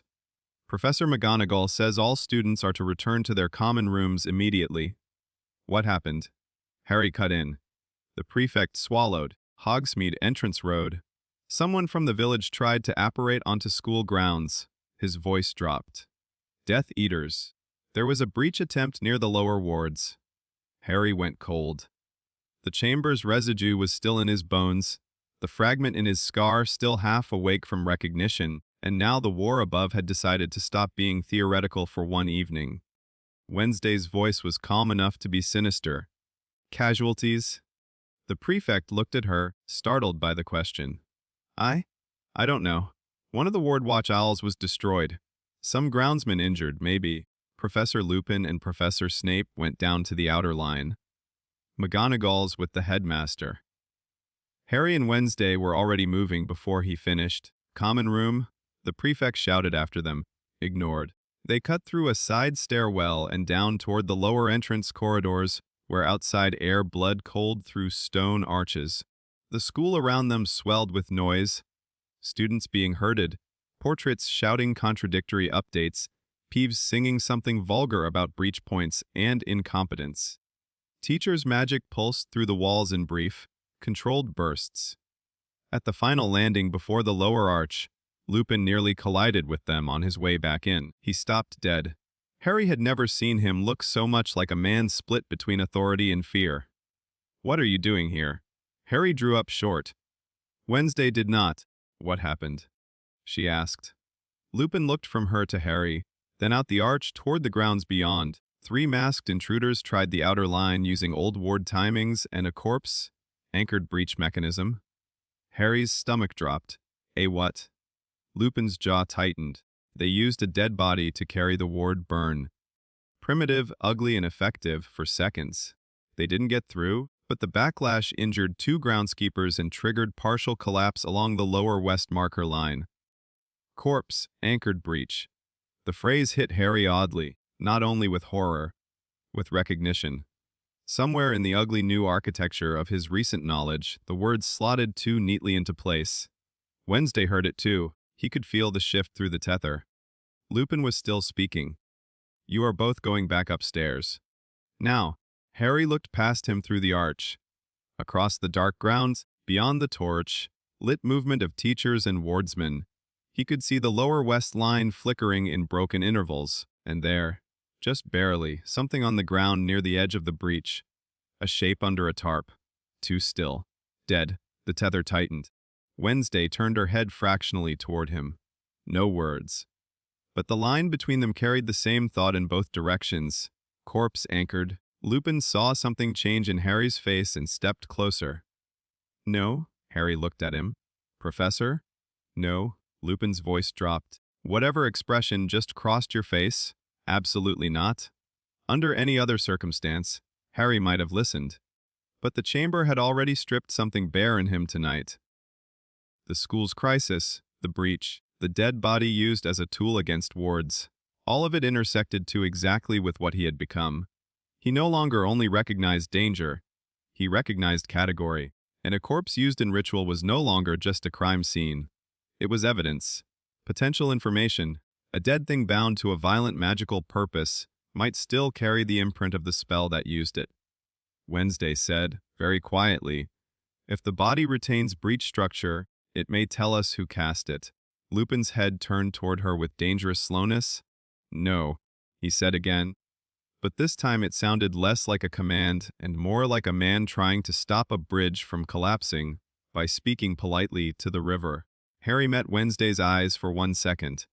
Professor McGonagall says all students are to return to their common rooms immediately. What happened? Harry cut in. The prefect swallowed. Hogsmeade Entrance Road. Someone from the village tried to apparate onto school grounds. His voice dropped. Death Eaters. There was a breach attempt near the lower wards. Harry went cold. The chamber's residue was still in his bones, the fragment in his scar still half awake from recognition, and now the war above had decided to stop being theoretical for one evening. Wednesday's voice was calm enough to be sinister. Casualties? The prefect looked at her, startled by the question. I don't know. One of the Ward Watch Owls was destroyed. Some groundsmen injured, maybe. Professor Lupin and Professor Snape went down to the outer line. McGonagall's with the headmaster. Harry and Wednesday were already moving before he finished. Common room? The prefect shouted after them. Ignored. They cut through a side stairwell and down toward the lower entrance corridors, where outside air bled cold through stone arches. The school around them swelled with noise. Students being herded, portraits shouting contradictory updates, Peeves singing something vulgar about breach points and incompetence. Teacher's magic pulsed through the walls in brief, controlled bursts. At the final landing before the lower arch, Lupin nearly collided with them on his way back in. He stopped dead. Harry had never seen him look so much like a man split between authority and fear. "What are you doing here?" Harry drew up short. Wednesday did not. "What happened?" she asked. Lupin looked from her to Harry, then out the arch toward the grounds beyond. 3 masked intruders tried the outer line using old ward timings and a corpse anchored breach mechanism. Harry's stomach dropped. "A what?" Lupin's jaw tightened. "They used a dead body to carry the ward burn. Primitive, ugly, and effective for seconds. They didn't get through, but the backlash injured 2 groundskeepers and triggered partial collapse along the lower west marker line. Corpse, anchored breach." The phrase hit Harry oddly, not only with horror, with recognition. Somewhere in the ugly new architecture of his recent knowledge, the words slotted too neatly into place. Wednesday heard it too. He could feel the shift through the tether. Lupin was still speaking. "You are both going back upstairs." Now, Harry looked past him through the arch. Across the dark grounds, beyond the torch, lit movement of teachers and wardsmen. He could see the lower west line flickering in broken intervals, and there, just barely, something on the ground near the edge of the breach. A shape under a tarp. Too still. Dead. The tether tightened. Wednesday turned her head fractionally toward him. No words. But the line between them carried the same thought in both directions. Corpse anchored. Lupin saw something change in Harry's face and stepped closer. "No?" Harry looked at him. "Professor?" "No." Lupin's voice dropped. "Whatever expression just crossed your face? Absolutely not." Under any other circumstance, Harry might have listened. But the chamber had already stripped something bare in him tonight. The school's crisis, the breach, the dead body used as a tool against wards. All of it intersected too exactly with what he had become. He no longer only recognized danger, he recognized category, and a corpse used in ritual was no longer just a crime scene. It was evidence, potential information. A dead thing bound to a violent magical purpose might still carry the imprint of the spell that used it. Wednesday said, very quietly, "If the body retains breach structure, it may tell us who cast it." Lupin's head turned toward her with dangerous slowness. "No," he said again. But this time it sounded less like a command and more like a man trying to stop a bridge from collapsing by speaking politely to the river. Harry met Wednesday's eyes for 1 second.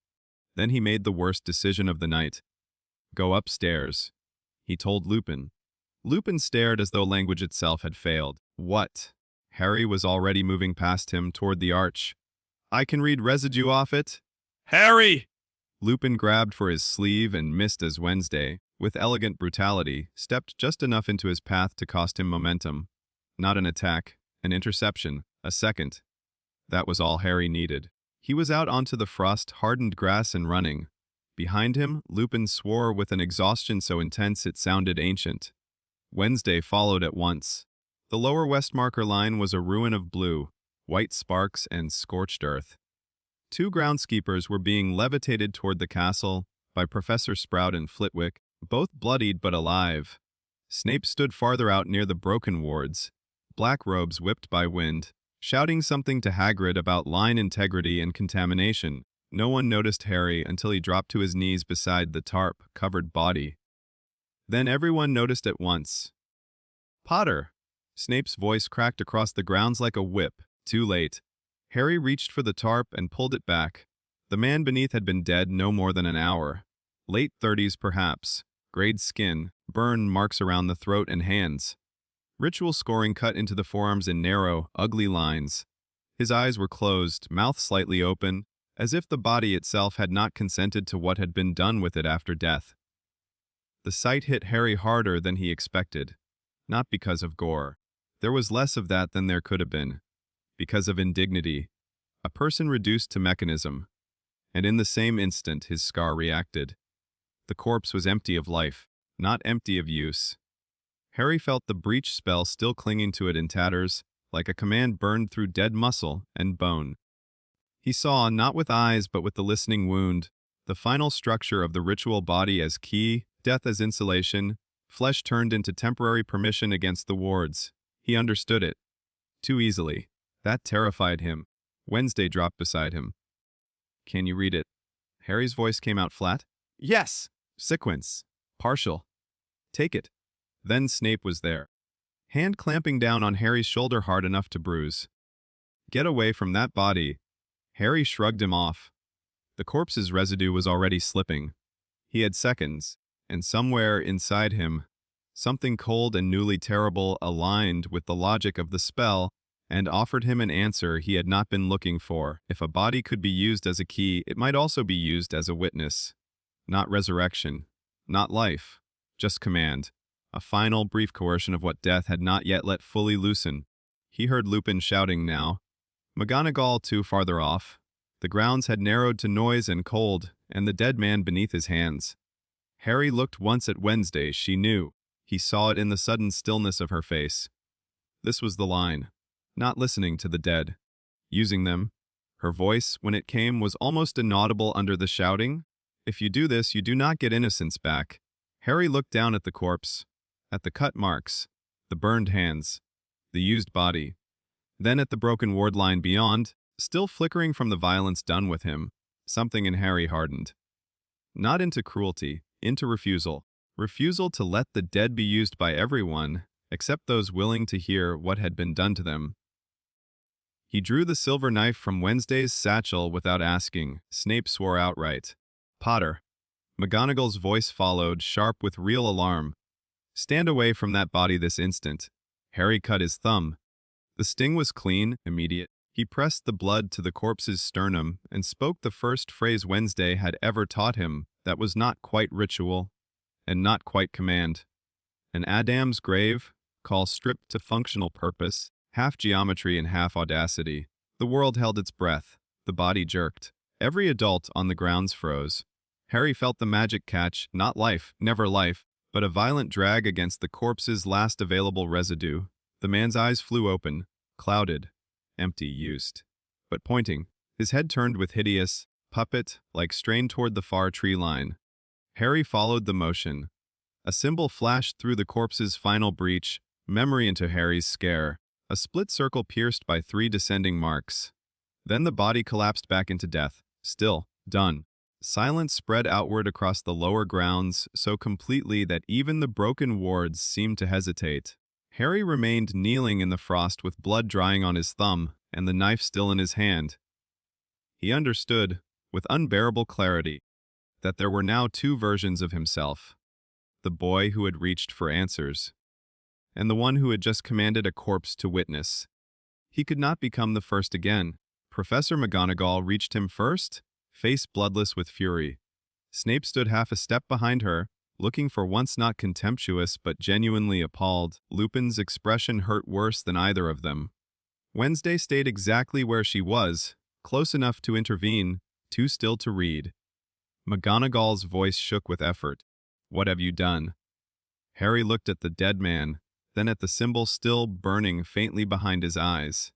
Then he made the worst decision of the night. "Go upstairs," he told Lupin. Lupin stared as though language itself had failed. "What?" Harry was already moving past him toward the arch. "I can read residue off it." Harry! Lupin grabbed for his sleeve and missed as Wednesday, with elegant brutality, stepped just enough into his path to cost him momentum. Not an attack, an interception, a second. That was all Harry needed. He was out onto the frost-hardened grass and running. Behind him, Lupin swore with an exhaustion so intense it sounded ancient. Wednesday followed at once. The lower west marker line was a ruin of blue, white sparks, and scorched earth. 2 groundskeepers were being levitated toward the castle by Professor Sprout and Flitwick, both bloodied but alive. Snape stood farther out near the broken wards, black robes whipped by wind, shouting something to Hagrid about line integrity and contamination. No one noticed Harry until he dropped to his knees beside the tarp-covered body. Then everyone noticed at once. "Potter!" Snape's voice cracked across the grounds like a whip. Too late. Harry reached for the tarp and pulled it back. The man beneath had been dead no more than an hour. Late 30s perhaps. Grayed skin, burn marks around the throat and hands. Ritual scoring cut into the forearms in narrow, ugly lines. His eyes were closed, mouth slightly open, as if the body itself had not consented to what had been done with it after death. The sight hit Harry harder than he expected. Not because of gore. There was less of that than there could have been. Because of indignity. A person reduced to mechanism. And in the same instant his scar reacted. The corpse was empty of life, not empty of use. Harry felt the breach spell still clinging to it in tatters, like a command burned through dead muscle and bone. He saw, not with eyes but with the listening wound, the final structure of the ritual body as key, death as insulation, flesh turned into temporary permission against the wards. He understood it. Too easily. That terrified him. Wednesday dropped beside him. Can you read it? Harry's voice came out flat. Yes! Sequence. Partial. Take it. Then Snape was there, hand clamping down on Harry's shoulder hard enough to bruise. Get away from that body. Harry shrugged him off. The corpse's residue was already slipping. He had seconds, and somewhere inside him, something cold and newly terrible aligned with the logic of the spell and offered him an answer he had not been looking for. If a body could be used as a key, it might also be used as a witness. Not resurrection, not life, just command. A final, brief coercion of what death had not yet let fully loosen. He heard Lupin shouting now. McGonagall, too, farther off. The grounds had narrowed to noise and cold, and the dead man beneath his hands. Harry looked once at Wednesday, she knew. He saw it in the sudden stillness of her face. This was the line. Not listening to the dead. Using them. Her voice, when it came, was almost inaudible under the shouting. If you do this, you do not get innocence back. Harry looked down at the corpse, at the cut marks, the burned hands, the used body, then at the broken ward line beyond, still flickering from the violence done with him. Something in Harry hardened. Not into cruelty, into refusal. Refusal to let the dead be used by everyone, except those willing to hear what had been done to them. He drew the silver knife from Wednesday's satchel without asking. Snape swore outright. Potter. McGonagall's voice followed, sharp with real alarm. Stand away from that body this instant. Harry cut his thumb. The sting was clean, immediate. He pressed the blood to the corpse's sternum and spoke the first phrase Wednesday had ever taught him that was not quite ritual and not quite command. An Addams grave, call stripped to functional purpose, half geometry and half audacity. The world held its breath. The body jerked. Every adult on the grounds froze. Harry felt the magic catch, not life, never life, but a violent drag against the corpse's last available residue. The man's eyes flew open, clouded, empty, used, but pointing. His head turned with hideous, puppet-like strain toward the far tree line. Harry followed the motion. A symbol flashed through the corpse's final breach, memory into Harry's scare, a split circle pierced by 3 descending marks. Then the body collapsed back into death, still, done. Silence spread outward across the lower grounds so completely that even the broken wards seemed to hesitate. Harry remained kneeling in the frost with blood drying on his thumb and the knife still in his hand. He understood, with unbearable clarity, that there were now 2 versions of himself. The boy who had reached for answers, and the one who had just commanded a corpse to witness. He could not become the first again. Professor McGonagall reached him first, face bloodless with fury. Snape stood half a step behind her, looking for once not contemptuous but genuinely appalled. Lupin's expression hurt worse than either of them. Wednesday stayed exactly where she was, close enough to intervene, too still to read. McGonagall's voice shook with effort. What have you done? Harry looked at the dead man, then at the symbol still burning faintly behind his eyes.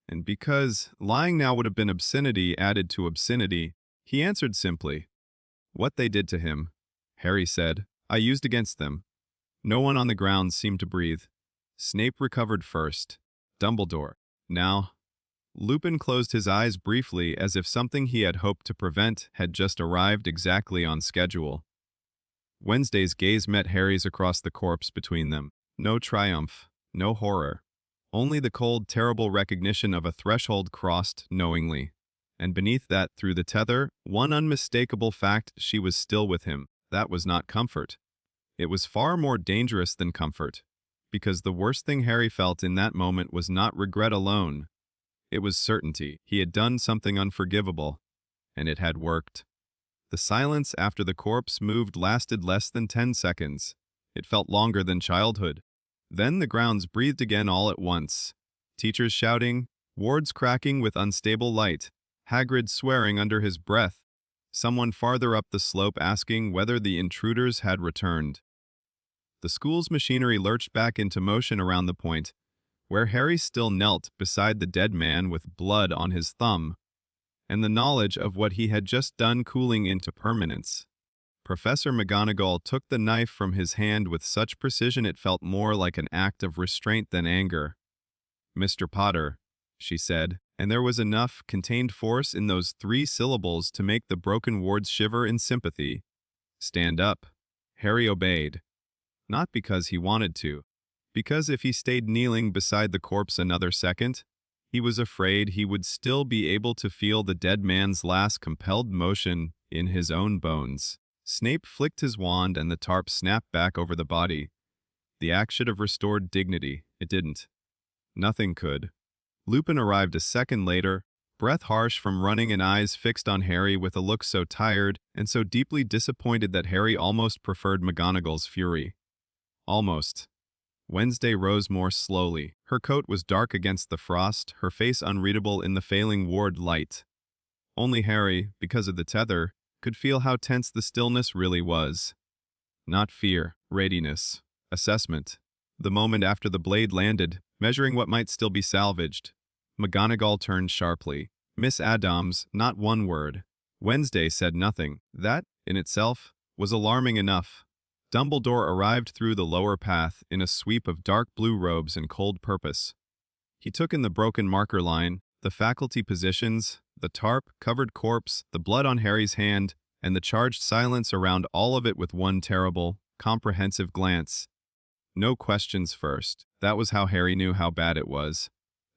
And because lying now would have been obscenity added to obscenity, he answered simply. What they did to him, Harry said, I used against them. No one on the grounds seemed to breathe. Snape recovered first. Dumbledore. Now. Lupin closed his eyes briefly as if something he had hoped to prevent had just arrived exactly on schedule. Wednesday's gaze met Harry's across the corpse between them. No triumph, no horror. Only the cold, terrible recognition of a threshold crossed knowingly. And beneath that, through the tether, one unmistakable fact: she was still with him. That was not comfort. It was far more dangerous than comfort. Because the worst thing Harry felt in that moment was not regret alone. It was certainty. He had done something unforgivable. And it had worked. The silence after the corpse moved lasted less than 10 seconds. It felt longer than childhood. Then the grounds breathed again all at once. Teachers shouting, wards cracking with unstable light, Hagrid swearing under his breath, someone farther up the slope asking whether the intruders had returned. The school's machinery lurched back into motion around the point, where Harry still knelt beside the dead man with blood on his thumb, and the knowledge of what he had just done cooling into permanence. Professor McGonagall took the knife from his hand with such precision it felt more like an act of restraint than anger. Mr. Potter, she said, And there was enough contained force in those 3 syllables to make the broken wards shiver in sympathy. Stand up. Harry obeyed. Not because he wanted to, because if he stayed kneeling beside the corpse another second, he was afraid he would still be able to feel the dead man's last compelled motion in his own bones. Snape flicked his wand and the tarp snapped back over the body. The act should have restored dignity. It didn't. Nothing could. Lupin arrived a second later, breath harsh from running and eyes fixed on Harry with a look so tired and so deeply disappointed that Harry almost preferred McGonagall's fury. Almost. Wednesday rose more slowly. Her coat was dark against the frost, her face unreadable in the failing ward light. Only Harry, because of the tether, could feel how tense the stillness really was. Not fear, readiness, assessment. The moment after the blade landed, measuring what might still be salvaged, McGonagall turned sharply. Miss Addams, not one word. Wednesday said nothing. That, in itself, was alarming enough. Dumbledore arrived through the lower path in a sweep of dark blue robes and cold purpose. He took in the broken marker line, the faculty positions, the tarp-covered corpse, the blood on Harry's hand, and the charged silence around all of it with one terrible, comprehensive glance. No questions first. That was how Harry knew how bad it was.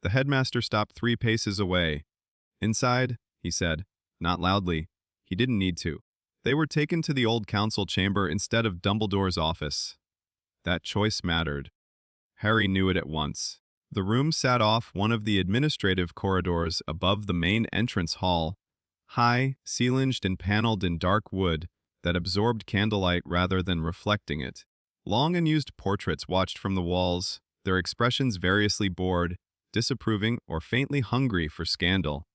The headmaster stopped 3 paces away. Inside, he said, not loudly. He didn't need to. They were taken to the old council chamber instead of Dumbledore's office. That choice mattered. Harry knew it at once. The room sat off one of the administrative corridors above the main entrance hall, high, ceilinged and paneled in dark wood that absorbed candlelight rather than reflecting it. Long unused portraits watched from the walls, their expressions variously bored, disapproving, or faintly hungry for scandal.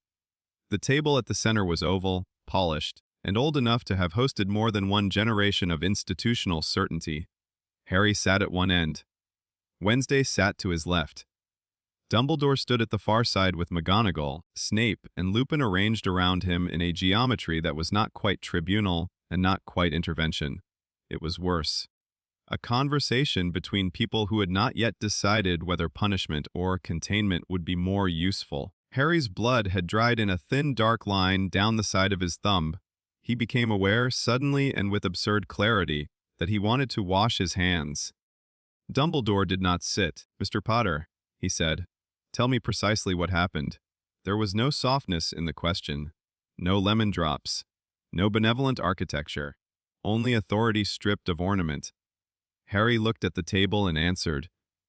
The table at the center was oval, polished, and old enough to have hosted more than one generation of institutional certainty. Harry sat at one end. Wednesday sat to his left. Dumbledore stood at the far side with McGonagall, Snape, and Lupin arranged around him in a geometry that was not quite tribunal and not quite intervention. It was worse. A conversation between people who had not yet decided whether punishment or containment would be more useful. Harry's blood had dried in a thin dark line down the side of his thumb. He became aware, suddenly and with absurd clarity, that he wanted to wash his hands. Dumbledore did not sit. "Mr. Potter," he said, "tell me precisely what happened." There was no softness in the question, no lemon drops, no benevolent architecture, only authority stripped of ornament. Harry looked at the table and answered,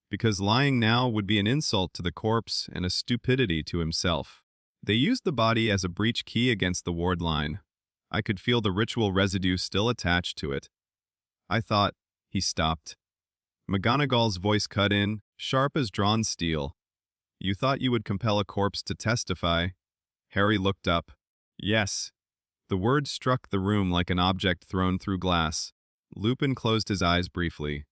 because lying now would be an insult to the corpse and a stupidity to himself. They used the body as a breach key against the ward line. I could feel the ritual residue still attached to it. I thought, he stopped. McGonagall's voice cut in, sharp as drawn steel. You thought you would compel a corpse to testify. Harry looked up. Yes. The word struck the room like an object thrown through glass. Lupin closed his eyes briefly.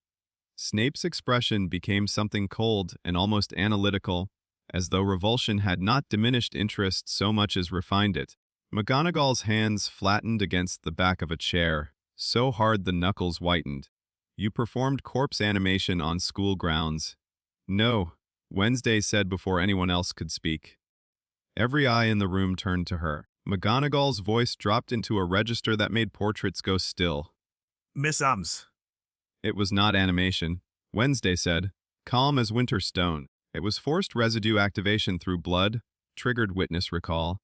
Snape's expression became something cold and almost analytical, as though revulsion had not diminished interest so much as refined it. McGonagall's hands flattened against the back of a chair, so hard the knuckles whitened. You performed corpse animation on school grounds. No, Wednesday said before anyone else could speak. Every eye in the room turned to her. McGonagall's voice dropped into a register that made portraits go still. Miss Addams. It was not animation, Wednesday said, calm as winter stone. It was forced residue activation through blood, triggered witness recall.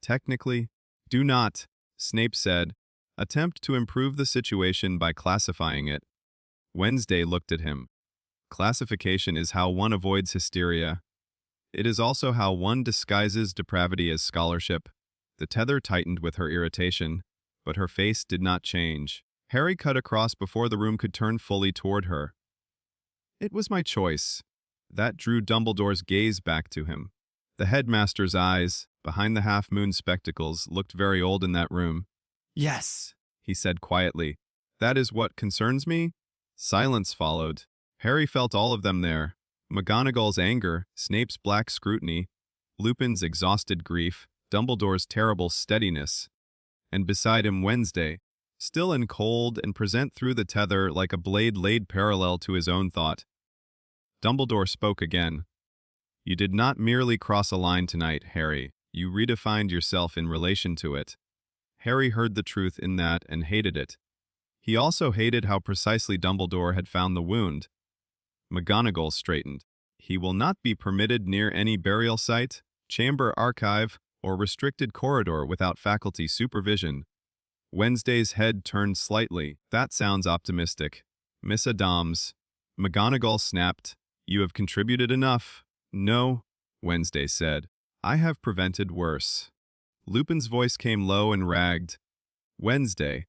Technically, do not, Snape said, attempt to improve the situation by classifying it. Wednesday looked at him. Classification is how one avoids hysteria. It is also how one disguises depravity as scholarship. The tether tightened with her irritation, but her face did not change. Harry cut across before the room could turn fully toward her. It was my choice. That drew Dumbledore's gaze back to him. The headmaster's eyes, behind the half-moon spectacles, looked very old in that room. Yes, he said quietly. That is what concerns me? Silence followed. Harry felt all of them there. McGonagall's anger, Snape's black scrutiny, Lupin's exhausted grief, Dumbledore's terrible steadiness. And beside him Wednesday, still and cold and present through the tether like a blade laid parallel to his own thought. Dumbledore spoke again. You did not merely cross a line tonight, Harry. You redefined yourself in relation to it. Harry heard the truth in that and hated it. He also hated how precisely Dumbledore had found the wound. McGonagall straightened. He will not be permitted near any burial site, chamber archive, or restricted corridor without faculty supervision. Wednesday's head turned slightly. That sounds optimistic. Miss Addams. McGonagall snapped. You have contributed enough. No, Wednesday said. I have prevented worse. Lupin's voice came low and ragged. Wednesday.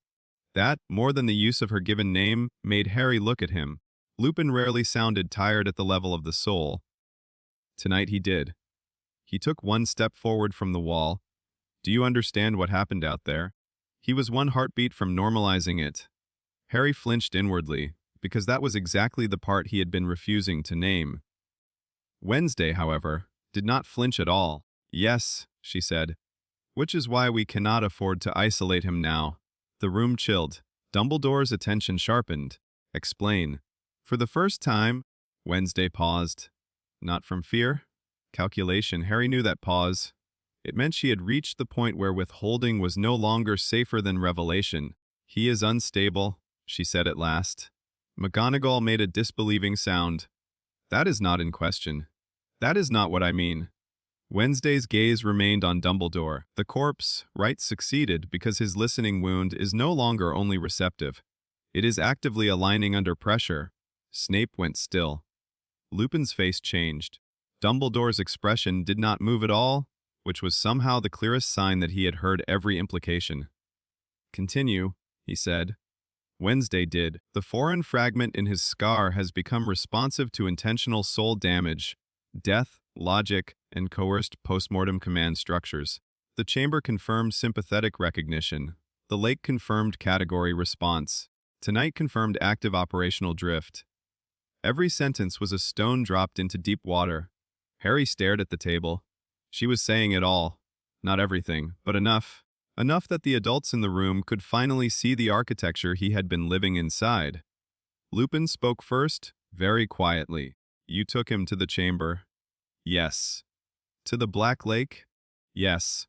That, more than the use of her given name, made Harry look at him. Lupin rarely sounded tired at the level of the soul. Tonight he did. He took one step forward from the wall. Do you understand what happened out there? He was one heartbeat from normalizing it. Harry flinched inwardly, because that was exactly the part he had been refusing to name. Wednesday, however, did not flinch at all. Yes, she said. Which is why we cannot afford to isolate him now. The room chilled. Dumbledore's attention sharpened. Explain. For the first time, Wednesday paused. Not from fear. Calculation. Harry knew that pause. It meant she had reached the point where withholding was no longer safer than revelation. He is unstable, she said at last. McGonagall made a disbelieving sound. That is not in question. That is not what I mean. Wednesday's gaze remained on Dumbledore. The corpse, right, succeeded because his listening wound is no longer only receptive. It is actively aligning under pressure. Snape went still. Lupin's face changed. Dumbledore's expression did not move at all, which was somehow the clearest sign that he had heard every implication. Continue, he said. Wednesday did. The foreign fragment in his scar has become responsive to intentional soul damage, death, logic, and coerced postmortem command structures. The chamber confirmed sympathetic recognition. The lake confirmed category response. Tonight confirmed active operational drift. Every sentence was a stone dropped into deep water. Harry stared at the table. She was saying it all. Not everything, but enough. Enough that the adults in the room could finally see the architecture he had been living inside. Lupin spoke first, very quietly. You took him to the chamber. Yes. To the Black Lake? Yes.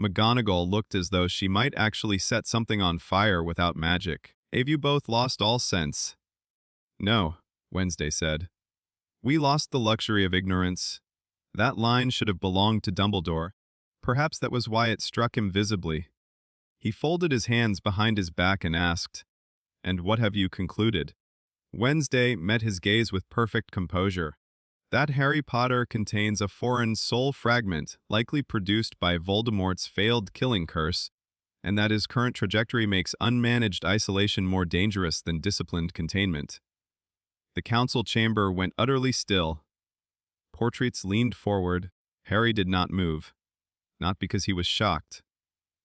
McGonagall looked as though she might actually set something on fire without magic. Have you both lost all sense? No, Wednesday said. We lost the luxury of ignorance. That line should have belonged to Dumbledore. Perhaps that was why it struck him visibly. He folded his hands behind his back and asked, And what have you concluded? Wednesday met his gaze with perfect composure. That Harry Potter contains a foreign soul fragment likely produced by Voldemort's failed killing curse, and that his current trajectory makes unmanaged isolation more dangerous than disciplined containment. The council chamber went utterly still. Portraits leaned forward. Harry did not move. Not because he was shocked.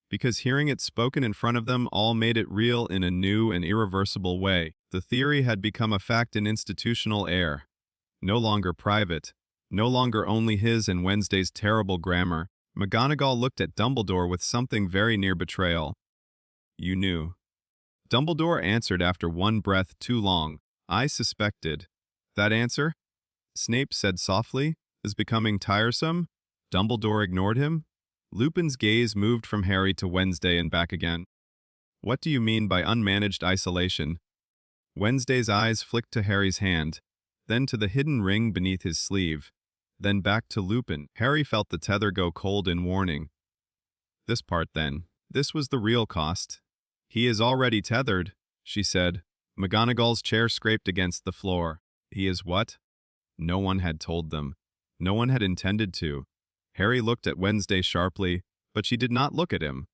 Because hearing it spoken in front of them all made it real in a new and irreversible way. The theory had become a fact in institutional air. No longer private. No longer only his and Wednesday's terrible grammar. McGonagall looked at Dumbledore with something very near betrayal. You knew. Dumbledore answered after one breath too long. I suspected. That answer? Snape said softly, is becoming tiresome. Dumbledore ignored him. Lupin's gaze moved from Harry to Wednesday and back again. What do you mean by unmanaged isolation? Wednesday's eyes flicked to Harry's hand, then to the hidden ring beneath his sleeve, then back to Lupin. Harry felt the tether go cold in warning. This part then. This was the real cost. He is already tethered, she said. McGonagall's chair scraped against the floor. He is what? No one had told them. No one had intended to. Harry looked at Wednesday sharply, but she did not look at him.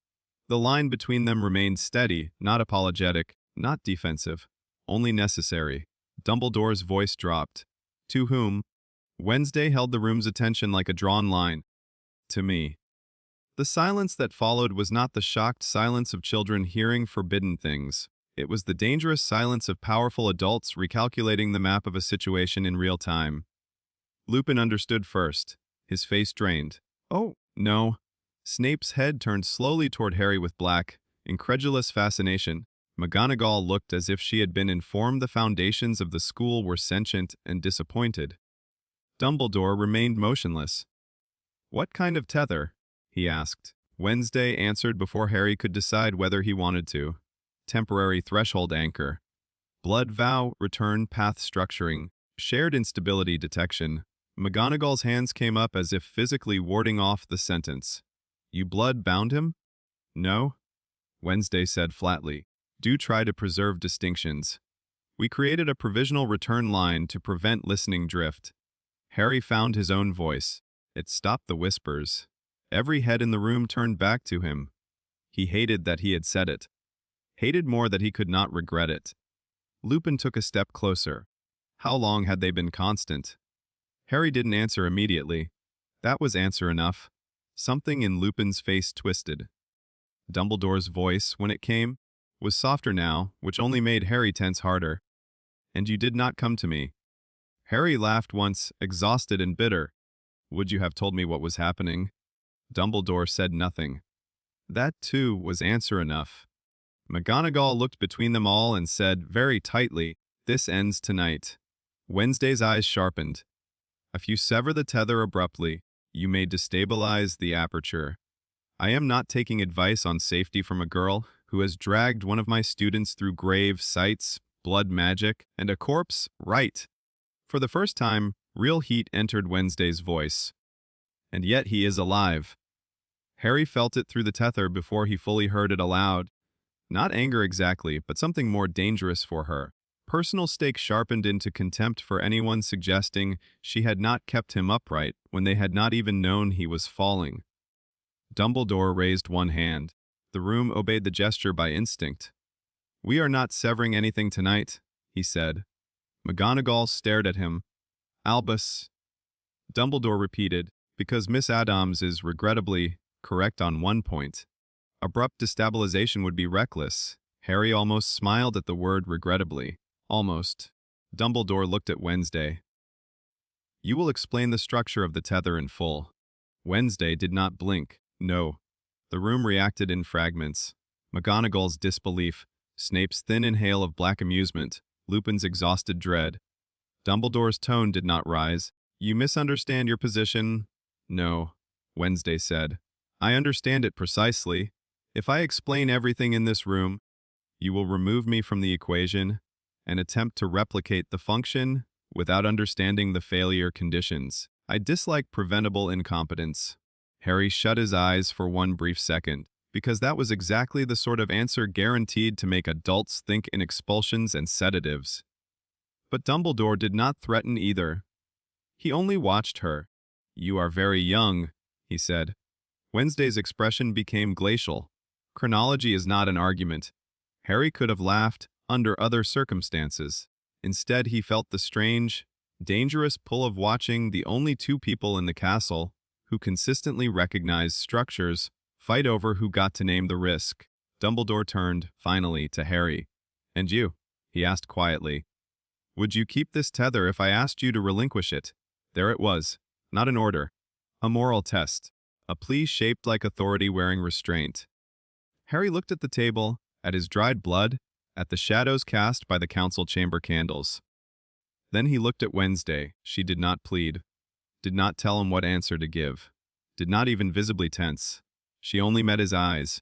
The line between them remained steady, not apologetic, not defensive, only necessary. Dumbledore's voice dropped. To whom? Wednesday held the room's attention like a drawn line. To me. The silence that followed was not the shocked silence of children hearing forbidden things. It was the dangerous silence of powerful adults recalculating the map of a situation in real time. Lupin understood first. His face drained. Oh, no. Snape's head turned slowly toward Harry with black, incredulous fascination. McGonagall looked as if she had been informed the foundations of the school were sentient and disappointed. Dumbledore remained motionless. "What kind of tether?" he asked. Wednesday answered before Harry could decide whether he wanted to. Temporary threshold anchor. Blood vow, return path structuring. Shared instability detection. McGonagall's hands came up as if physically warding off the sentence. "You blood bound him?" "No," Wednesday said flatly. "Do try to preserve distinctions. We created a provisional return line to prevent listening drift." Harry found his own voice. It stopped the whispers. Every head in the room turned back to him. He hated that he had said it. Hated more that he could not regret it. Lupin took a step closer. How long had they been constant? Harry didn't answer immediately. That was answer enough. Something in Lupin's face twisted. Dumbledore's voice, when it came, was softer now, which only made Harry tense harder. "And you did not come to me." Harry laughed once, exhausted and bitter. "Would you have told me what was happening?" Dumbledore said nothing. That, too, was answer enough. McGonagall looked between them all and said, very tightly, "This ends tonight." Wednesday's eyes sharpened. "If you sever the tether abruptly, you may destabilize the aperture. I am not taking advice on safety from a girl who has dragged one of my students through grave sights, blood magic, and a corpse, right." For the first time, real heat entered Wednesday's voice. "And yet he is alive." Harry felt it through the tether before he fully heard it aloud. Not anger exactly, but something more dangerous for her. Personal stake sharpened into contempt for anyone suggesting she had not kept him upright when they had not even known he was falling. Dumbledore raised one hand. The room obeyed the gesture by instinct. "We are not severing anything tonight," he said. McGonagall stared at him. "Albus," Dumbledore repeated, "because Miss Addams is regrettably correct on one point. Abrupt destabilization would be reckless." Harry almost smiled at the word regrettably. Almost. Dumbledore looked at Wednesday. "You will explain the structure of the tether in full." Wednesday did not blink. No. The room reacted in fragments. McGonagall's disbelief, Snape's thin inhale of black amusement, Lupin's exhausted dread. Dumbledore's tone did not rise. "You misunderstand your position." "No," Wednesday said. "I understand it precisely. If I explain everything in this room, you will remove me from the equation and attempt to replicate the function without understanding the failure conditions. I dislike preventable incompetence." Harry shut his eyes for one brief second, because that was exactly the sort of answer guaranteed to make adults think in expulsions and sedatives. But Dumbledore did not threaten either. He only watched her. "You are very young," he said. Wednesday's expression became glacial. Chronology is not an argument. Harry could have laughed under other circumstances. Instead, he felt the strange, dangerous pull of watching the only two people in the castle who consistently recognized structures fight over who got to name the risk. Dumbledore turned, finally, to Harry. "And you?" he asked quietly. "Would you keep this tether if I asked you to relinquish it?" There it was. Not an order. A moral test. A plea shaped like authority wearing restraint. Harry looked at the table, at his dried blood, at the shadows cast by the council chamber candles. Then he looked at Wednesday. She did not plead. Did not tell him what answer to give. Did not even visibly tense. She only met his eyes.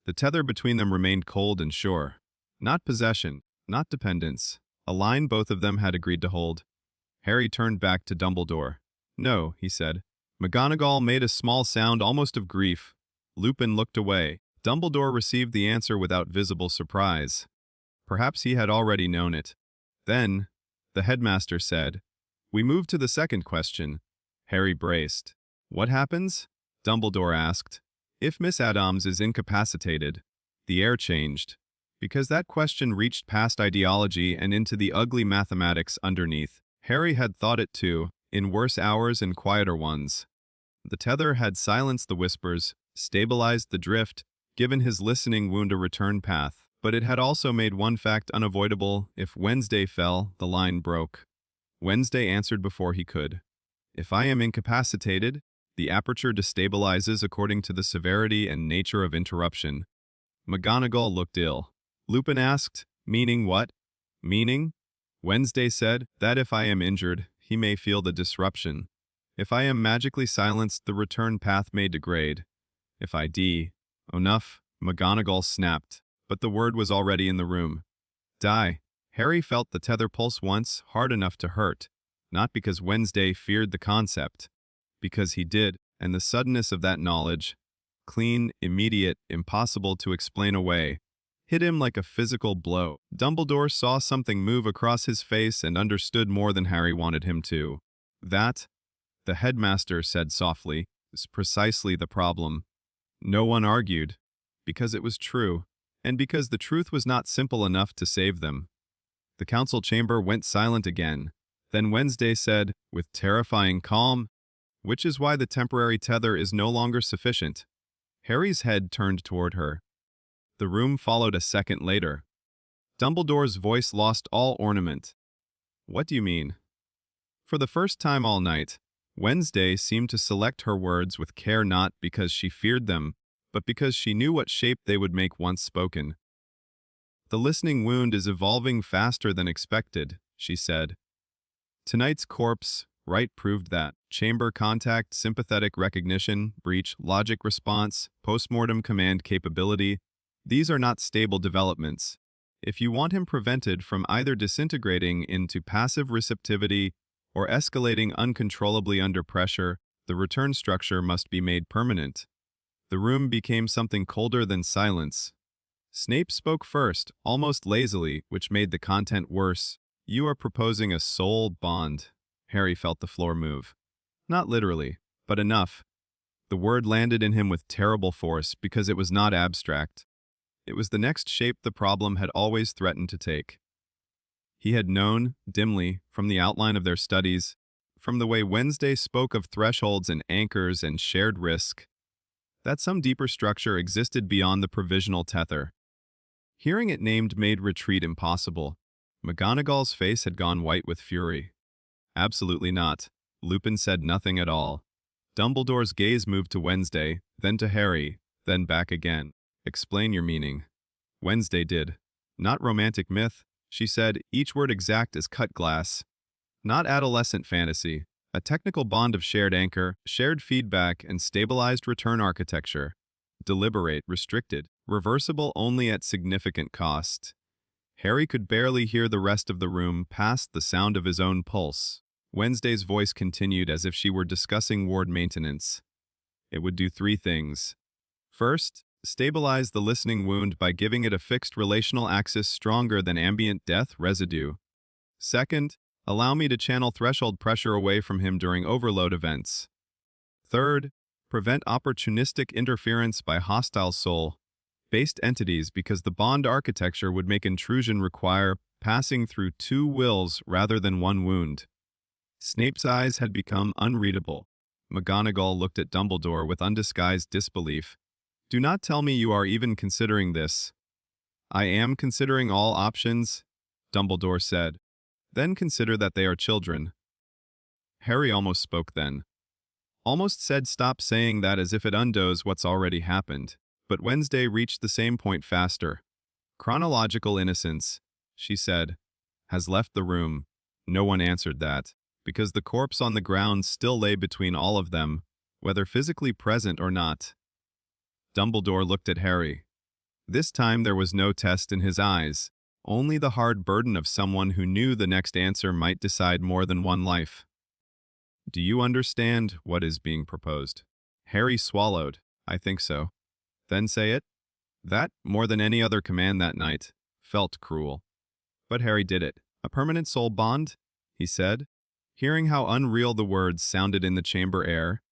The tether between them remained cold and sure. Not possession, not dependence. A line both of them had agreed to hold. Harry turned back to Dumbledore. "No," he said. McGonagall made a small sound almost of grief. Lupin looked away. Dumbledore received the answer without visible surprise. Perhaps he had already known it. Then, the headmaster said, "We move to the second question." Harry braced. "What happens?" Dumbledore asked. "If Miss Addams is incapacitated." The air changed, because that question reached past ideology and into the ugly mathematics underneath. Harry had thought it too, in worse hours and quieter ones. The tether had silenced the whispers, stabilized the drift, given his listening wound a return path, but it had also made one fact unavoidable: if Wednesday fell, the line broke. Wednesday answered before he could. "If I am incapacitated, the aperture destabilizes according to the severity and nature of interruption." McGonagall looked ill. Lupin asked, "Meaning what?" "Meaning?" Wednesday said, "that if I am injured, he may feel the disruption. If I am magically silenced, the return path may degrade. If I die, enough, McGonagall snapped, but the word was already in the room. Die. Harry felt the tether pulse once, hard enough to hurt, not because Wednesday feared the concept, because he did, and the suddenness of that knowledge, clean, immediate, impossible to explain away, hit him like a physical blow. Dumbledore saw something move across his face and understood more than Harry wanted him to. That, the headmaster said softly, is precisely the problem. No one argued, because it was true, and because the truth was not simple enough to save them. The council chamber went silent again. Then Wednesday said, with terrifying calm, "Which is why the temporary tether is no longer sufficient." Harry's head turned toward her. The room followed a second later. Dumbledore's voice lost all ornament. "What do you mean?" For the first time all night, Wednesday seemed to select her words with care, not because she feared them, but because she knew what shape they would make once spoken. "The listening wound is evolving faster than expected," she said. "Tonight's corpse, right, proved that. Chamber contact, sympathetic recognition, breach, logic response, postmortem command capability. These are not stable developments. If you want him prevented from either disintegrating into passive receptivity or escalating uncontrollably under pressure, the return structure must be made permanent." The room became something colder than silence. Snape spoke first, almost lazily, which made the content worse. "You are proposing a soul bond." Harry felt the floor move. Not literally, but enough. The word landed in him with terrible force because it was not abstract. It was the next shape the problem had always threatened to take. He had known, dimly, from the outline of their studies, from the way Wednesday spoke of thresholds and anchors and shared risk, that some deeper structure existed beyond the provisional tether. Hearing it named made retreat impossible. McGonagall's face had gone white with fury. "Absolutely not." Lupin said nothing at all. Dumbledore's gaze moved to Wednesday, then to Harry, then back again. "Explain your meaning." Wednesday did. "Not romantic myth," she said, each word exact as cut glass. "Not adolescent fantasy. A technical bond of shared anchor, shared feedback, and stabilized return architecture. Deliberate, restricted, reversible only at significant cost." Harry could barely hear the rest of the room past the sound of his own pulse. Wednesday's voice continued as if she were discussing ward maintenance. "It would do 3 things. First, stabilize the listening wound by giving it a fixed relational axis stronger than ambient death residue. Second, allow me to channel threshold pressure away from him during overload events. Third, prevent opportunistic interference by hostile soul-based entities because the bond architecture would make intrusion require passing through 2 wills rather than 1 wound." Snape's eyes had become unreadable. McGonagall looked at Dumbledore with undisguised disbelief. "Do not tell me you are even considering this." "I am considering all options," Dumbledore said. "Then consider that they are children." Harry almost spoke then. Almost said stop saying that as if it undoes what's already happened. But Wednesday reached the same point faster. "Chronological innocence," she said, "has left the room." No one answered that, because the corpse on the ground still lay between all of them, whether physically present or not. Dumbledore looked at Harry. This time there was no test in his eyes, only the hard burden of someone who knew the next answer might decide more than one life. "Do you understand what is being proposed?" Harry swallowed. "I think so." "Then say it." That, more than any other command that night, felt cruel. But Harry did it. "A permanent soul bond?" he said, hearing how unreal the words sounded in the chamber air.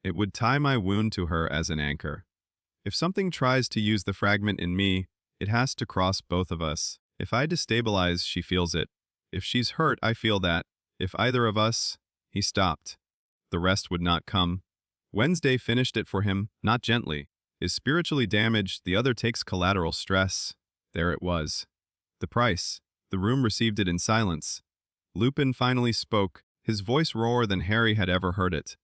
"It would tie my wound to her as an anchor. If something tries to use the fragment in me, it has to cross both of us. If I destabilize, she feels it. If she's hurt, I feel that. If either of us—" He stopped. The rest would not come. Wednesday finished it for him, not gently. "Is spiritually damaged, the other takes collateral stress." There it was. The price. The room received it in silence. Lupin finally spoke, his voice roarer than Harry had ever heard it.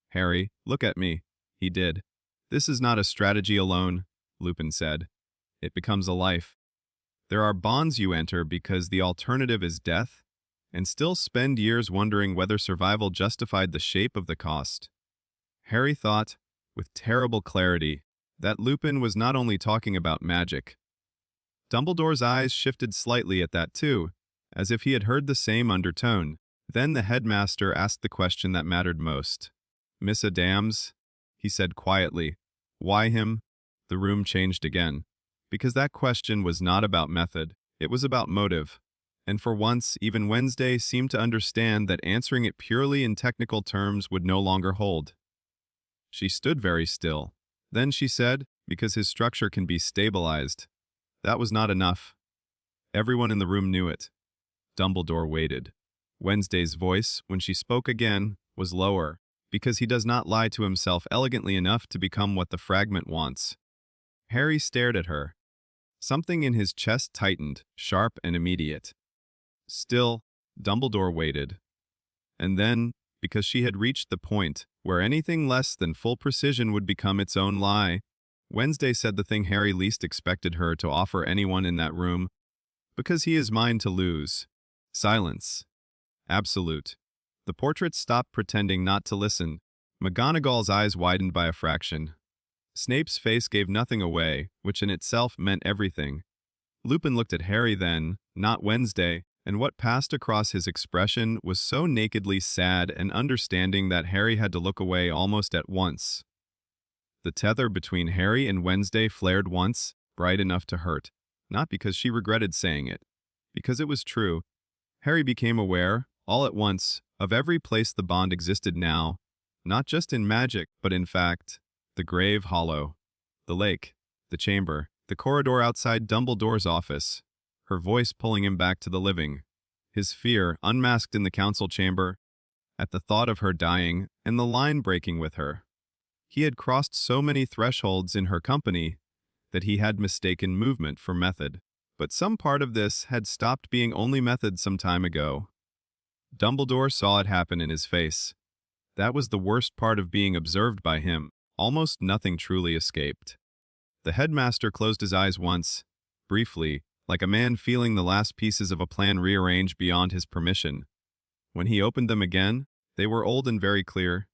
"Harry, look at me." He did. "This is not a strategy alone," Lupin said. "It becomes a life. There are bonds you enter because the alternative is death, and still spend years wondering whether survival justified the shape of the cost. Harry thought, with terrible clarity, that Lupin was not only talking about magic. Dumbledore's eyes shifted slightly at that too, as if he had heard the same undertone. Then the headmaster asked the question that mattered most. "Miss Addams," he said quietly. "Why him?" The room changed again. Because that question was not about method, it was about motive. And for once, even Wednesday seemed to understand that answering it purely in technical terms would no longer hold. She stood very still. Then she said, "Because his structure can be stabilized." That was not enough. Everyone in the room knew it. Dumbledore waited. Wednesday's voice, when she spoke again, was lower, because he does not lie to himself elegantly enough to become what the fragment wants. Harry stared at her. Something in his chest tightened, sharp and immediate. Still, Dumbledore waited. And then, because she had reached the point where anything less than full precision would become its own lie, Wednesday said the thing Harry least expected her to offer anyone in that room. "Because he is mine to lose." Silence. Absolute. The portrait stopped pretending not to listen. McGonagall's eyes widened by a fraction. Snape's face gave nothing away, which in itself meant everything. Lupin looked at Harry then, not Wednesday, and what passed across his expression was so nakedly sad and understanding that Harry had to look away almost at once. The tether between Harry and Wednesday flared once, bright enough to hurt, not because she regretted saying it, because it was true. Harry became aware, all at once, of every place the bond existed now, not just in magic, but in fact, the grave hollow, the lake, the chamber, the corridor outside Dumbledore's office, her voice pulling him back to the living, his fear unmasked in the council chamber, at the thought of her dying and the line breaking with her. He had crossed so many thresholds in her company that he had mistaken movement for method. But some part of this had stopped being only method some time ago. Dumbledore saw it happen in his face. That was the worst part of being observed by him. Almost nothing truly escaped. The headmaster closed his eyes once, briefly, like a man feeling the last pieces of a plan rearranged beyond his permission. When he opened them again, they were old and very clear.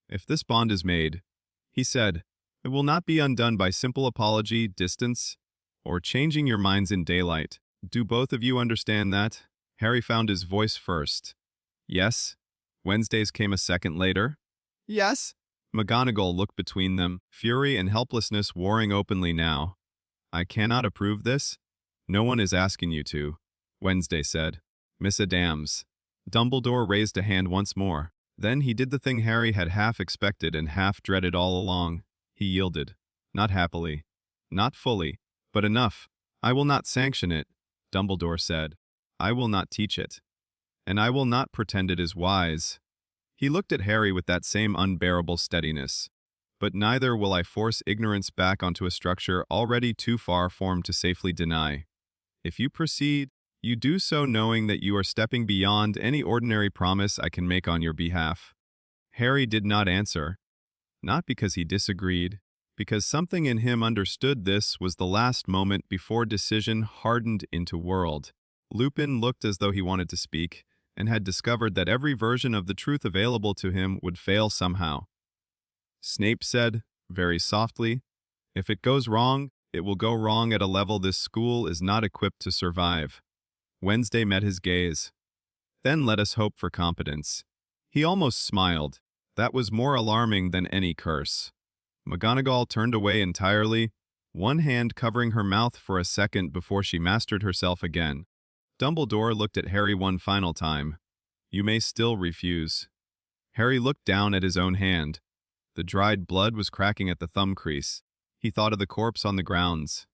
"If this bond is made," he said, "it will not be undone by simple apology, distance, or changing your minds in daylight. Do both of you understand that?" Harry found his voice first. "Yes." Wednesday's came a second later. "Yes." McGonagall looked between them, fury and helplessness warring openly now. "I cannot approve this. No one is asking you to," Wednesday said. "Miss Addams." Dumbledore raised a hand once more. Then he did the thing Harry had half expected and half dreaded all along. He yielded. Not happily. Not fully. But enough. "I will not sanction it," Dumbledore said. "I will not teach it. And I will not pretend it is wise." He looked at Harry with that same unbearable steadiness. "But neither will I force ignorance back onto a structure already too far formed to safely deny. If you proceed, you do so knowing that you are stepping beyond any ordinary promise I can make on your behalf." Harry did not answer. Not because he disagreed, because something in him understood this was the last moment before decision hardened into world. Lupin looked as though he wanted to speak, and had discovered that every version of the truth available to him would fail somehow. Snape said, very softly, "If it goes wrong, it will go wrong at a level this school is not equipped to survive." Wednesday met his gaze. "Then let us hope for competence." He almost smiled. That was more alarming than any curse. McGonagall turned away entirely, one hand covering her mouth for a second before she mastered herself again. Dumbledore looked at Harry one final time. "You may still refuse." Harry looked down at his own hand. The dried blood was cracking at the thumb crease. He thought of the corpse on the grounds,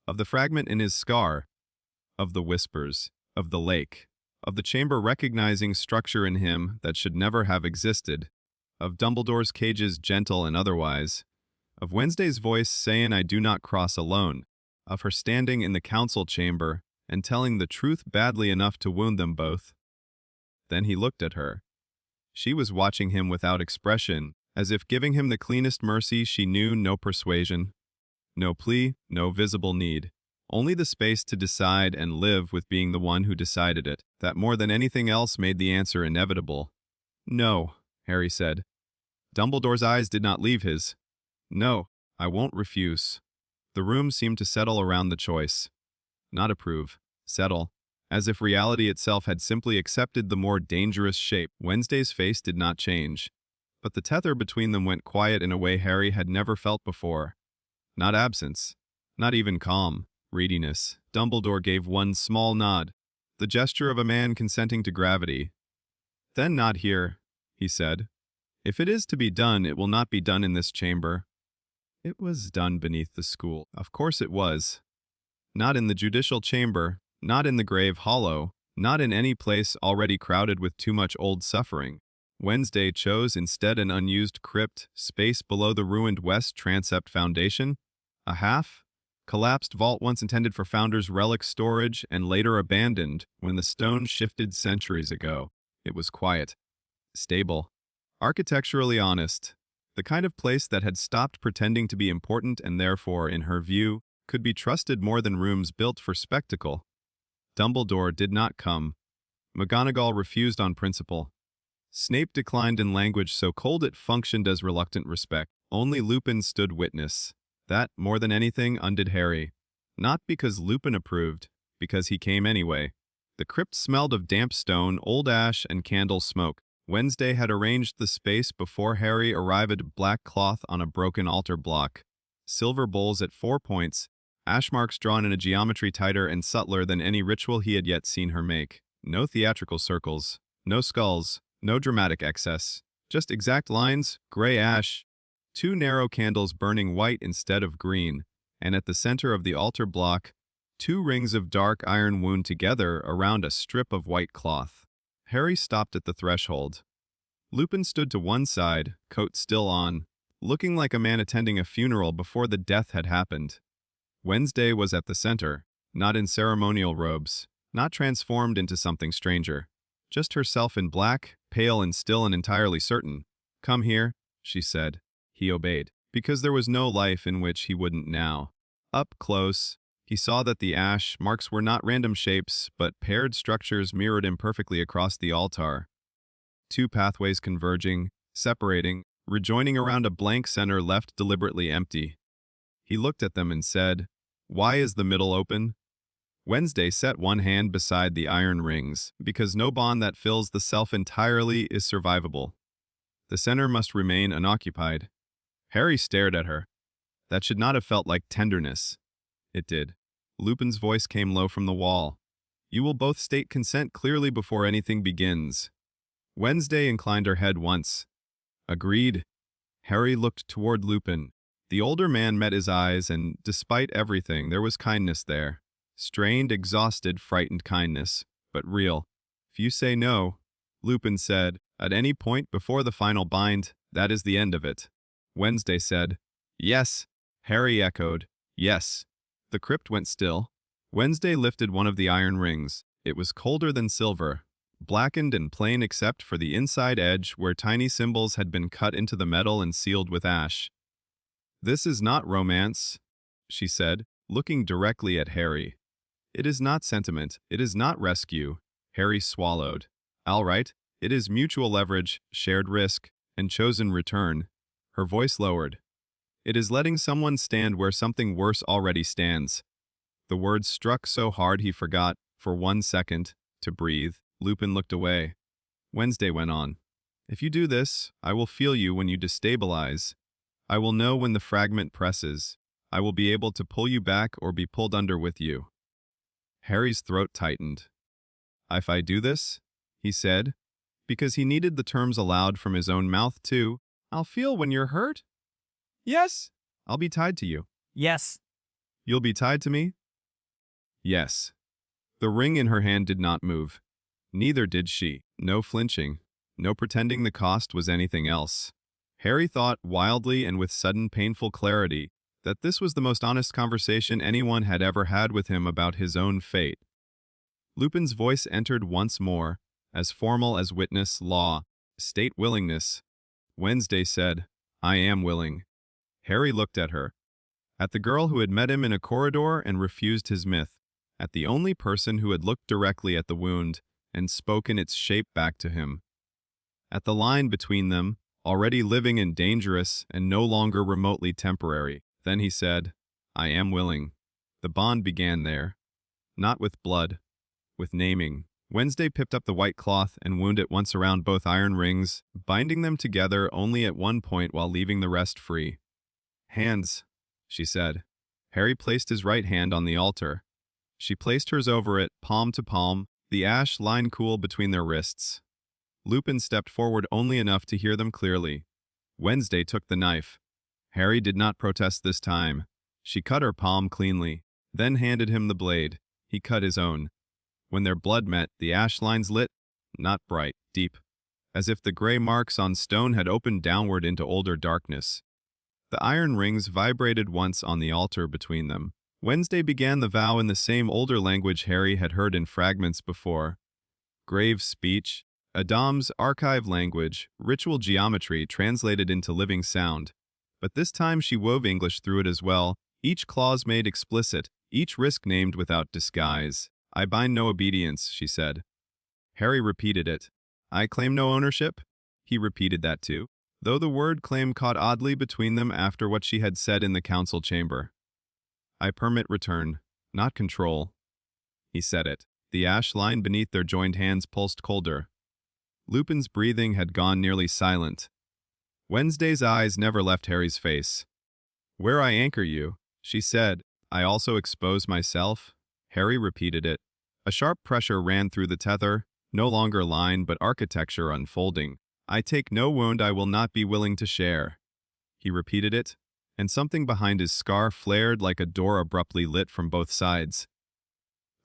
of the fragment in his scar, of the whispers, of the lake, of the chamber recognizing structure in him that should never have existed, of Dumbledore's cages gentle and otherwise, of Wednesday's voice saying "I do not cross alone," of her standing in the council chamber and telling the truth badly enough to wound them both. Then he looked at her. She was watching him without expression, as if giving him the cleanest mercy she knew, no persuasion, no plea, no visible need, only the space to decide and live with being the one who decided it. That more than anything else made the answer inevitable. No, Harry said. Dumbledore's eyes did not leave his. No, I won't refuse. The room seemed to settle around the choice. Not approve. Settle. As if reality itself had simply accepted the more dangerous shape. Wednesday's face did not change. But the tether between them went quiet in a way Harry had never felt before. Not absence. Not even calm. Readiness. Dumbledore gave one small nod. The gesture of a man consenting to gravity. Then not here, he said. If it is to be done, it will not be done in this chamber. It was done beneath the school. Of course it was. Not in the judicial chamber, not in the grave hollow, not in any place already crowded with too much old suffering. Wednesday chose instead an unused crypt, space below the ruined west transept foundation, a collapsed vault once intended for founders' relic storage and later abandoned when the stone shifted centuries ago. It was quiet, stable, architecturally honest, the kind of place that had stopped pretending to be important and therefore, in her view, could be trusted more than rooms built for spectacle. Dumbledore did not come. McGonagall refused on principle. Snape declined in language so cold it functioned as reluctant respect. Only Lupin stood witness. That, more than anything, undid Harry. Not because Lupin approved, because he came anyway. The crypt smelled of damp stone, old ash, and candle smoke. Wednesday had arranged the space before Harry arrived. Black cloth on a broken altar block, silver bowls at 4 points, ash marks drawn in a geometry tighter and subtler than any ritual he had yet seen her make. No theatrical circles, no skulls, no dramatic excess, just exact lines, gray ash, 2 narrow candles burning white instead of green, and at the center of the altar block, 2 rings of dark iron wound together around a strip of white cloth. Harry stopped at the threshold. Lupin stood to one side, coat still on, looking like a man attending a funeral before the death had happened. Wednesday was at the center, not in ceremonial robes, not transformed into something stranger. Just herself in black, pale and still and entirely certain. Come here, she said. He obeyed, because there was no life in which he wouldn't now. Up close, he saw that the ash marks were not random shapes, but paired structures mirrored imperfectly across the altar. 2 pathways converging, separating, rejoining around a blank center left deliberately empty. He looked at them and said, "Why is the middle open?" Wednesday set one hand beside the iron rings, because no bond that fills the self entirely is survivable. The center must remain unoccupied. Harry stared at her. That should not have felt like tenderness. It did. Lupin's voice came low from the wall. You will both state consent clearly before anything begins. Wednesday inclined her head once. Agreed. Harry looked toward Lupin. The older man met his eyes, and despite everything, there was kindness there. Strained, exhausted, frightened kindness, but real. If you say no, Lupin said, at any point before the final bind, that is the end of it. Wednesday said, yes. Harry echoed, yes. The crypt went still. Wednesday lifted one of the iron rings. It was colder than silver, blackened and plain except for the inside edge where tiny symbols had been cut into the metal and sealed with ash. This is not romance, she said, looking directly at Harry. It is not sentiment. It is not rescue. Harry swallowed. All right. It is mutual leverage, shared risk, and chosen return. Her voice lowered. It is letting someone stand where something worse already stands. The words struck so hard he forgot, for 1 second, to breathe. Lupin looked away. Wednesday went on. If you do this, I will feel you when you destabilize. I will know when the fragment presses. I will be able to pull you back or be pulled under with you. Harry's throat tightened. If I do this, he said, because he needed the terms aloud from his own mouth too. I'll feel when you're hurt? Yes. I'll be tied to you. Yes. You'll be tied to me? Yes. The ring in her hand did not move. Neither did she. No flinching. No pretending the cost was anything else. Harry thought wildly and with sudden painful clarity that this was the most honest conversation anyone had ever had with him about his own fate. Lupin's voice entered once more, as formal as witness, law, state willingness. Wednesday said, I am willing. Harry looked at her. At the girl who had met him in a corridor and refused his myth, at the only person who had looked directly at the wound and spoken its shape back to him, at the line between them, already living and dangerous and no longer remotely temporary. Then he said, "I am willing." The bond began there, not with blood, with naming. Wednesday picked up the white cloth and wound it once around both iron rings, binding them together only at one point while leaving the rest free. "Hands," she said. Harry placed his right hand on the altar. She placed hers over it, palm to palm, the ash line cool between their wrists. Lupin stepped forward only enough to hear them clearly. Wednesday took the knife. Harry did not protest this time. She cut her palm cleanly, then handed him the blade. He cut his own. When their blood met, the ash lines lit, not bright, deep, as if the gray marks on stone had opened downward into older darkness. The iron rings vibrated once on the altar between them. Wednesday began the vow in the same older language Harry had heard in fragments before. Grave speech, Addams' archive language, ritual geometry translated into living sound. But this time she wove English through it as well, each clause made explicit, each risk named without disguise. "I bind no obedience," she said. Harry repeated it. "I claim no ownership?" He repeated that too, though the word claim caught oddly between them after what she had said in the council chamber. "I permit return, not control." He said it. The ash line beneath their joined hands pulsed colder. Lupin's breathing had gone nearly silent. Wednesday's eyes never left Harry's face. "Where I anchor you," she said. "I also expose myself." Harry repeated it. A sharp pressure ran through the tether, no longer line but architecture unfolding. "I take no wound I will not be willing to share." He repeated it, and something behind his scar flared like a door abruptly lit from both sides.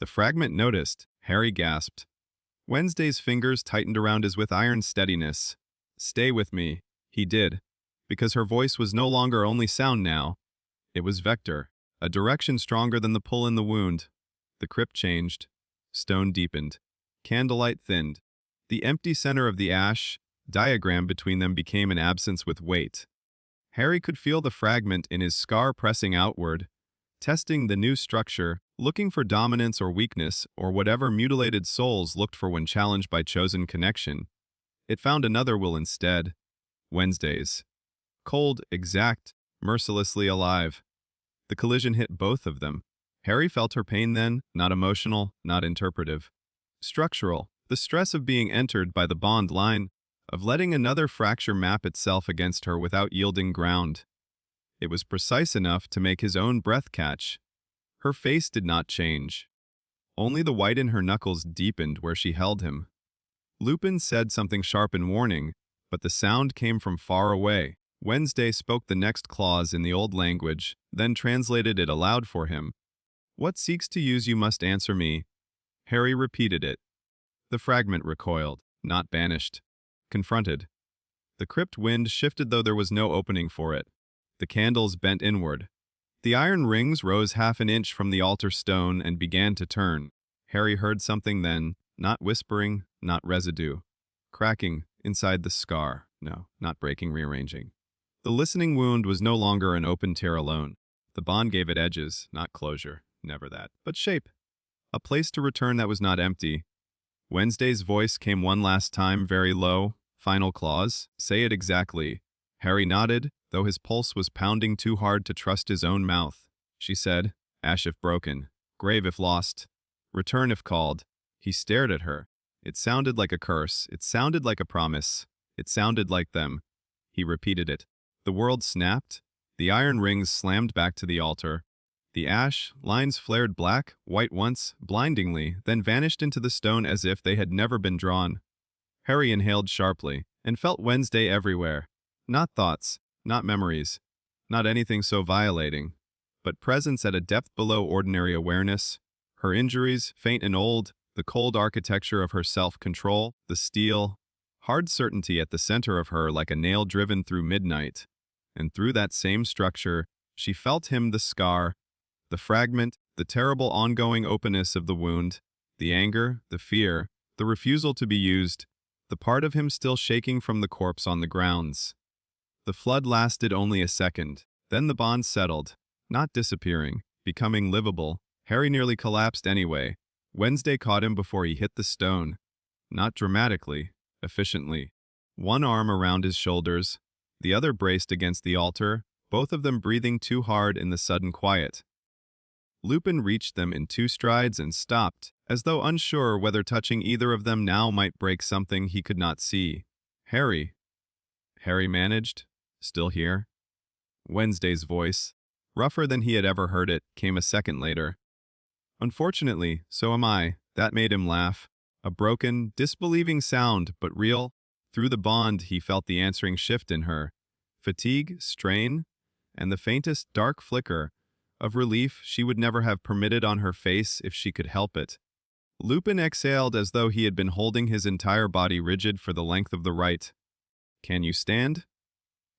The fragment noticed. Harry gasped. Wednesday's fingers tightened around his with iron steadiness. "Stay with me." He did, because her voice was no longer only sound now. It was vector, a direction stronger than the pull in the wound. The crypt changed. Stone deepened. Candlelight thinned. The empty center of the ash diagram between them became an absence with weight. Harry could feel the fragment in his scar pressing outward, testing the new structure, looking for dominance or weakness or whatever mutilated souls looked for when challenged by chosen connection. It found another will instead. Wednesday's. Cold, exact, mercilessly alive. The collision hit both of them. Harry felt her pain then, not emotional, not interpretive. Structural, the stress of being entered by the bond line, of letting another fracture map itself against her without yielding ground. It was precise enough to make his own breath catch. Her face did not change. Only the white in her knuckles deepened where she held him. Lupin said something sharp in warning, but the sound came from far away. Wednesday spoke the next clause in the old language, then translated it aloud for him. "What seeks to use you must answer me." Harry repeated it. The fragment recoiled, not banished. Confronted. The crypt wind shifted though there was no opening for it. The candles bent inward. The iron rings rose half an inch from the altar stone and began to turn. Harry heard something then, not whispering, not residue. Cracking inside the scar. No, not breaking, rearranging. The listening wound was no longer an open tear alone. The bond gave it edges, not closure, never that, but shape. A place to return that was not empty. Wednesday's voice came one last time, very low. Final clause, say it exactly. Harry nodded, though his pulse was pounding too hard to trust his own mouth. She said, "Ash if broken, grave if lost, return if called." He stared at her. It sounded like a curse. It sounded like a promise. It sounded like them. He repeated it. The world snapped. The iron rings slammed back to the altar. The ash lines flared black, white once, blindingly, then vanished into the stone as if they had never been drawn. Harry inhaled sharply, and felt Wednesday everywhere. Not thoughts, not memories, not anything so violating, but presence at a depth below ordinary awareness. Her injuries, faint and old, the cold architecture of her self-control, the steel, hard certainty at the center of her like a nail driven through midnight. And through that same structure, she felt him the scar, the fragment, the terrible ongoing openness of the wound, the anger, the fear, the refusal to be used, the part of him still shaking from the corpse on the grounds. The flood lasted only a second. Then the bond settled, not disappearing, becoming livable. Harry nearly collapsed anyway. Wednesday caught him before he hit the stone. Not dramatically, efficiently. One arm around his shoulders, the other braced against the altar, both of them breathing too hard in the sudden quiet. Lupin reached them in 2 strides and stopped, as though unsure whether touching either of them now might break something he could not see. Harry. Harry managed. Still here. Wednesday's voice, rougher than he had ever heard it, came a second later. Unfortunately, so am I. That made him laugh. A broken, disbelieving sound, but real. Through the bond, he felt the answering shift in her. Fatigue, strain, and the faintest dark flicker of relief she would never have permitted on her face if she could help it. Lupin exhaled as though he had been holding his entire body rigid for the length of the rite. Can you stand?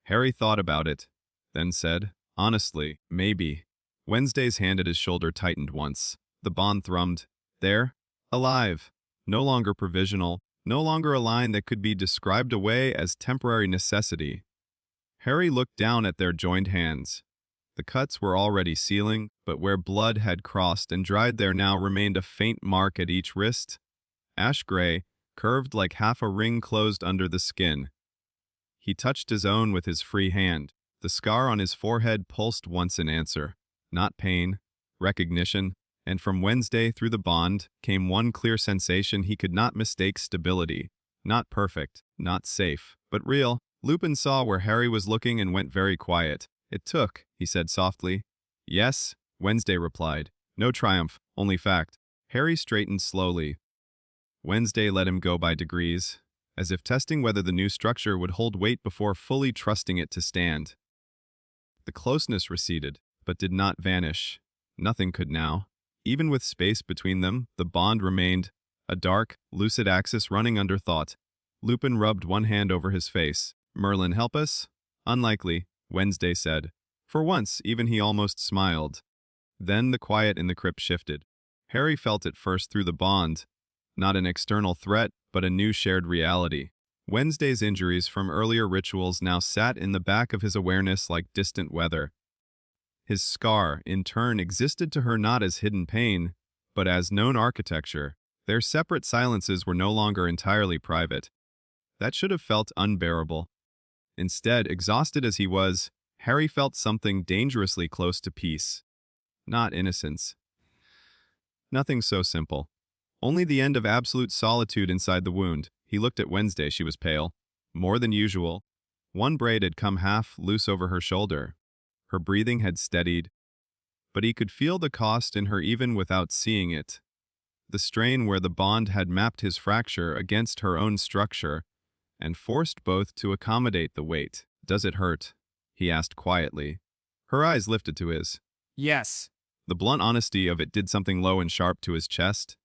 Harry thought about it, then said, honestly, maybe. Wednesday's hand at his shoulder tightened once. The bond thrummed. There. Alive. No longer provisional. No longer a line that could be described away as temporary necessity. Harry looked down at their joined hands. The cuts were already sealing, but where blood had crossed and dried there now remained a faint mark at each wrist. Ash-gray, curved like half a ring closed under the skin. He touched his own with his free hand. The scar on his forehead pulsed once in answer. Not pain, recognition, and from Wednesday through the bond came one clear sensation he could not mistake: stability. Not perfect, not safe, but real. Lupin saw where Harry was looking and went very quiet. It took, he said softly. Yes, Wednesday replied. No triumph, only fact. Harry straightened slowly. Wednesday let him go by degrees, as if testing whether the new structure would hold weight before fully trusting it to stand. The closeness receded, but did not vanish. Nothing could now. Even with space between them, the bond remained, a dark, lucid axis running under thought. Lupin rubbed one hand over his face. Merlin, help us? Unlikely, Wednesday said. For once, even he almost smiled. Then the quiet in the crypt shifted. Harry felt it first through the bond. Not an external threat, but a new shared reality. Wednesday's injuries from earlier rituals now sat in the back of his awareness like distant weather. His scar, in turn, existed to her not as hidden pain, but as known architecture. Their separate silences were no longer entirely private. That should have felt unbearable. Instead, exhausted as he was, Harry felt something dangerously close to peace. Not innocence. Nothing so simple. Only the end of absolute solitude inside the wound. He looked at Wednesday. She was pale. More than usual. One braid had come half loose over her shoulder. Her breathing had steadied. But he could feel the cost in her even without seeing it. The strain where the bond had mapped his fracture against her own structure and forced both to accommodate the weight. Does it hurt? He asked quietly. Her eyes lifted to his. Yes. The blunt honesty of it did something low and sharp to his chest.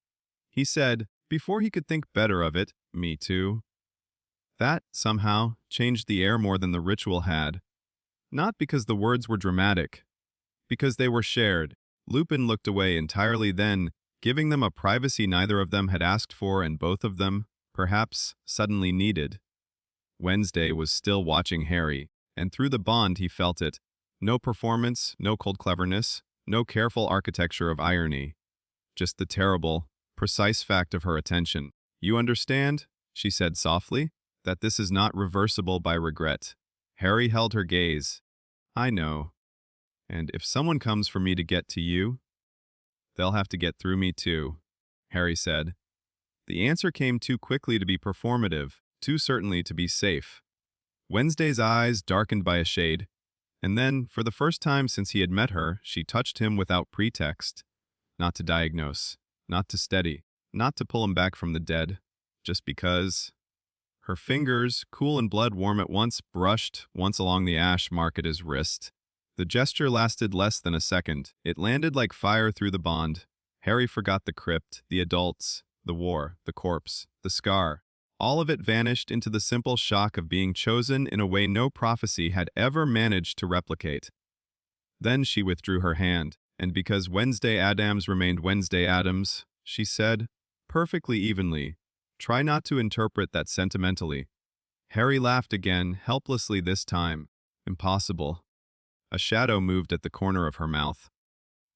He said, before he could think better of it, me too. That, somehow, changed the air more than the ritual had. Not because the words were dramatic, because they were shared. Lupin looked away entirely then, giving them a privacy neither of them had asked for and both of them, perhaps, suddenly needed. Wednesday was still watching Harry, and through the bond he felt it. No performance, no cold cleverness, no careful architecture of irony. Just the terrible, precise fact of her attention. You understand, she said softly, that this is not reversible by regret. Harry held her gaze. I know. And if someone comes for me to get to you, they'll have to get through me too, Harry said. The answer came too quickly to be performative, too certainly to be safe. Wednesday's eyes darkened by a shade, and then, for the first time since he had met her, she touched him without pretext. Not to diagnose, not to steady, not to pull him back from the dead, just because. Her fingers, cool and blood warm at once, brushed once along the ash mark at his wrist. The gesture lasted less than a second. It landed like fire through the bond. Harry forgot the crypt, the adults, the war, the corpse, the scar. All of it vanished into the simple shock of being chosen in a way no prophecy had ever managed to replicate. Then she withdrew her hand, and because Wednesday Addams remained Wednesday Addams, she said, perfectly evenly, try not to interpret that sentimentally. Harry laughed again, helplessly this time. Impossible. A shadow moved at the corner of her mouth.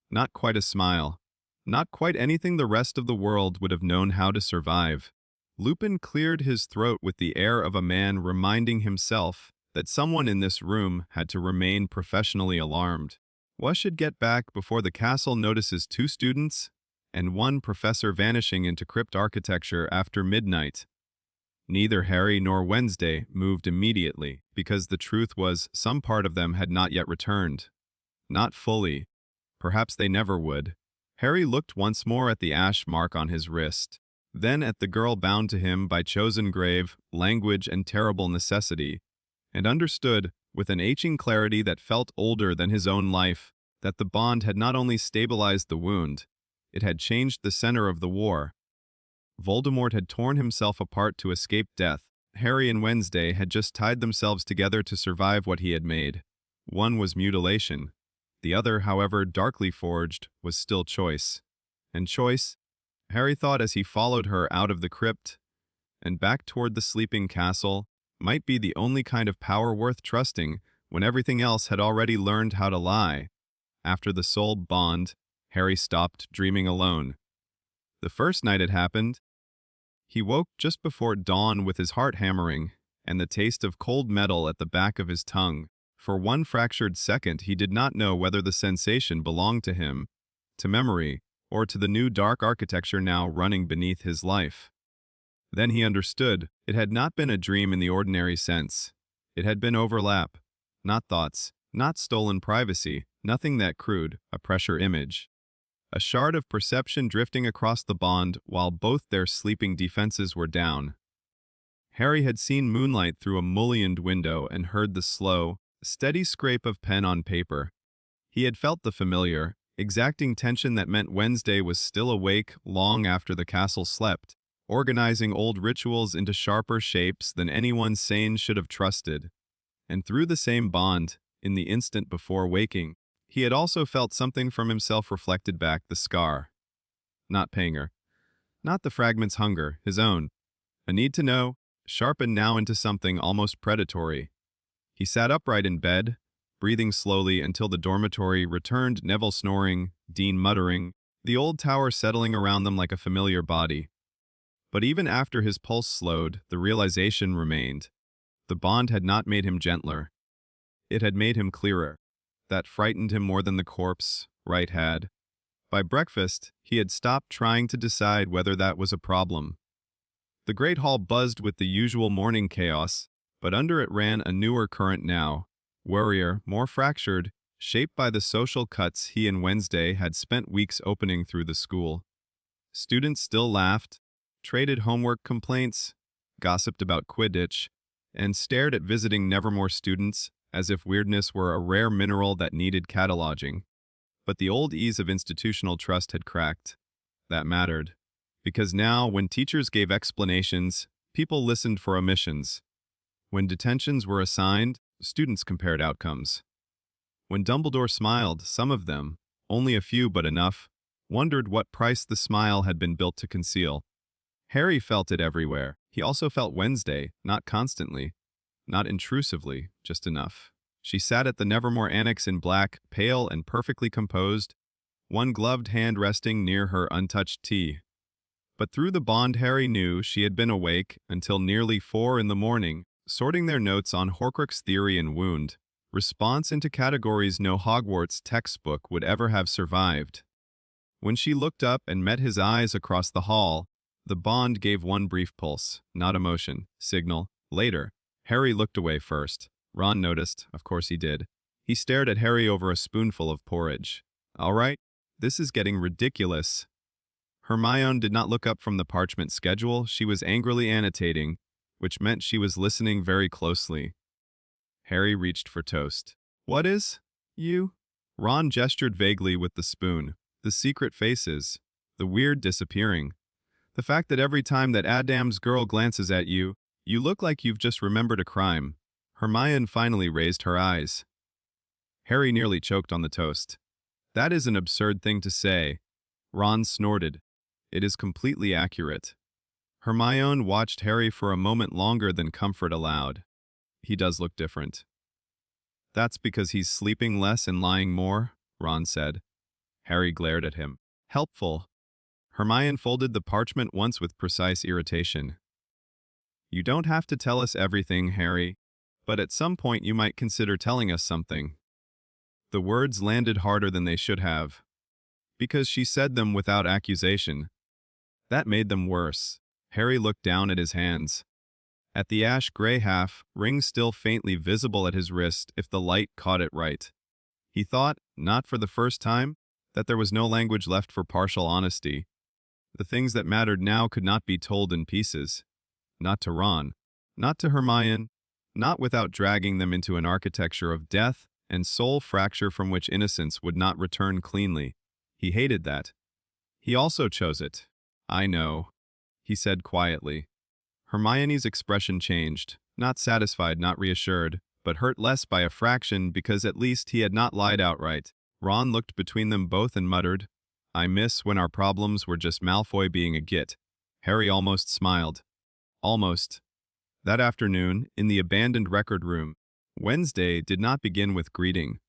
Not quite a smile. Not quite anything the rest of the world would have known how to survive. Lupin cleared his throat with the air of a man reminding himself that someone in this room had to remain professionally alarmed. What should get back before the castle notices 2 students and 1 professor vanishing into crypt architecture after midnight? Neither Harry nor Wednesday moved immediately, because the truth was some part of them had not yet returned. Not fully. Perhaps they never would. Harry looked once more at the ash mark on his wrist, then at the girl bound to him by chosen grave, language, and terrible necessity, and understood, with an aching clarity that felt older than his own life, that the bond had not only stabilized the wound, it had changed the center of the war. Voldemort had torn himself apart to escape death. Harry and Wednesday had just tied themselves together to survive what he had made. One was mutilation. The other, however darkly forged, was still choice. And choice, Harry thought as he followed her out of the crypt and back toward the sleeping castle, might be the only kind of power worth trusting when everything else had already learned how to lie. After the soul bond, Harry stopped dreaming alone. The first night it happened, he woke just before dawn with his heart hammering and the taste of cold metal at the back of his tongue. For one fractured second he did not know whether the sensation belonged to him, to memory, or to the new dark architecture now running beneath his life. Then he understood. It had not been a dream in the ordinary sense. It had been overlap, not thoughts, not stolen privacy, nothing that crude, a pressure image. A shard of perception drifting across the bond while both their sleeping defenses were down. Harry had seen moonlight through a mullioned window and heard the slow, steady scrape of pen on paper. He had felt the familiar, exacting tension that meant Wednesday was still awake long after the castle slept, organizing old rituals into sharper shapes than anyone sane should have trusted. And through the same bond, in the instant before waking, he had also felt something from himself reflected back, the scar. Not Panger. Not the fragment's hunger, his own. A need to know, sharpened now into something almost predatory. He sat upright in bed, breathing slowly until the dormitory returned, Neville snoring, Dean muttering, the old tower settling around them like a familiar body. But even after his pulse slowed, the realization remained. The bond had not made him gentler. It had made him clearer. That frightened him more than the corpse, Wright had. By breakfast, he had stopped trying to decide whether that was a problem. The great hall buzzed with the usual morning chaos, but under it ran a newer current now, worrier, more fractured, shaped by the social cuts he and Wednesday had spent weeks opening through the school. Students still laughed, traded homework complaints, gossiped about Quidditch, and stared at visiting Nevermore students as if weirdness were a rare mineral that needed cataloging. But the old ease of institutional trust had cracked. That mattered. Because now, when teachers gave explanations, people listened for omissions. When detentions were assigned, students compared outcomes. When Dumbledore smiled, some of them, only a few but enough, wondered what price the smile had been built to conceal. Harry felt it everywhere. He also felt Wednesday, not constantly, not intrusively, just enough. She sat at the Nevermore Annex in black, pale and perfectly composed, one gloved hand resting near her untouched tea. But through the bond Harry knew she had been awake until nearly 4 in the morning, sorting their notes on Horcrux theory and wound, response into categories no Hogwarts textbook would ever have survived. When she looked up and met his eyes across the hall, the bond gave one brief pulse, not emotion, signal, later. Harry looked away first. Ron noticed, of course he did. He stared at Harry over a spoonful of porridge. All right, this is getting ridiculous. Hermione did not look up from the parchment schedule. She was angrily annotating, which meant she was listening very closely. Harry reached for toast. What is? You? Ron gestured vaguely with the spoon. The secret faces. The weird disappearing. The fact that every time that Addams girl glances at you, you look like you've just remembered a crime. Hermione finally raised her eyes. Harry nearly choked on the toast. That is an absurd thing to say. Ron snorted. It is completely accurate. Hermione watched Harry for a moment longer than comfort allowed. He does look different. That's because he's sleeping less and lying more, Ron said. Harry glared at him. Helpful. Hermione folded the parchment once with precise irritation. You don't have to tell us everything, Harry, but at some point you might consider telling us something. The words landed harder than they should have, because she said them without accusation. That made them worse. Harry looked down at his hands. At the ash-gray half, ring still faintly visible at his wrist if the light caught it right. He thought, not for the first time, that there was no language left for partial honesty. The things that mattered now could not be told in pieces. Not to Ron, not to Hermione, not without dragging them into an architecture of death and soul fracture from which innocence would not return cleanly. He hated that. He also chose it. I know, he said quietly. Hermione's expression changed, not satisfied, not reassured, but hurt less by a fraction because at least he had not lied outright. Ron looked between them both and muttered, I miss when our problems were just Malfoy being a git. Harry almost smiled. Almost. That afternoon, in the abandoned record room, Wednesday did not begin with greeting.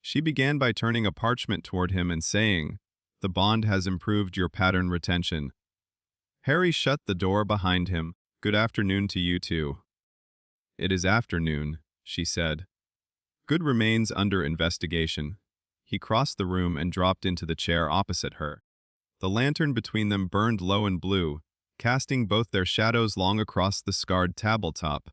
She began by turning a parchment toward him and saying, The bond has improved your pattern retention. Harry shut the door behind him. Good afternoon to you too. It is afternoon, she said. Good remains under investigation. He crossed the room and dropped into the chair opposite her. The lantern between them burned low and blue, casting both their shadows long across the scarred tabletop.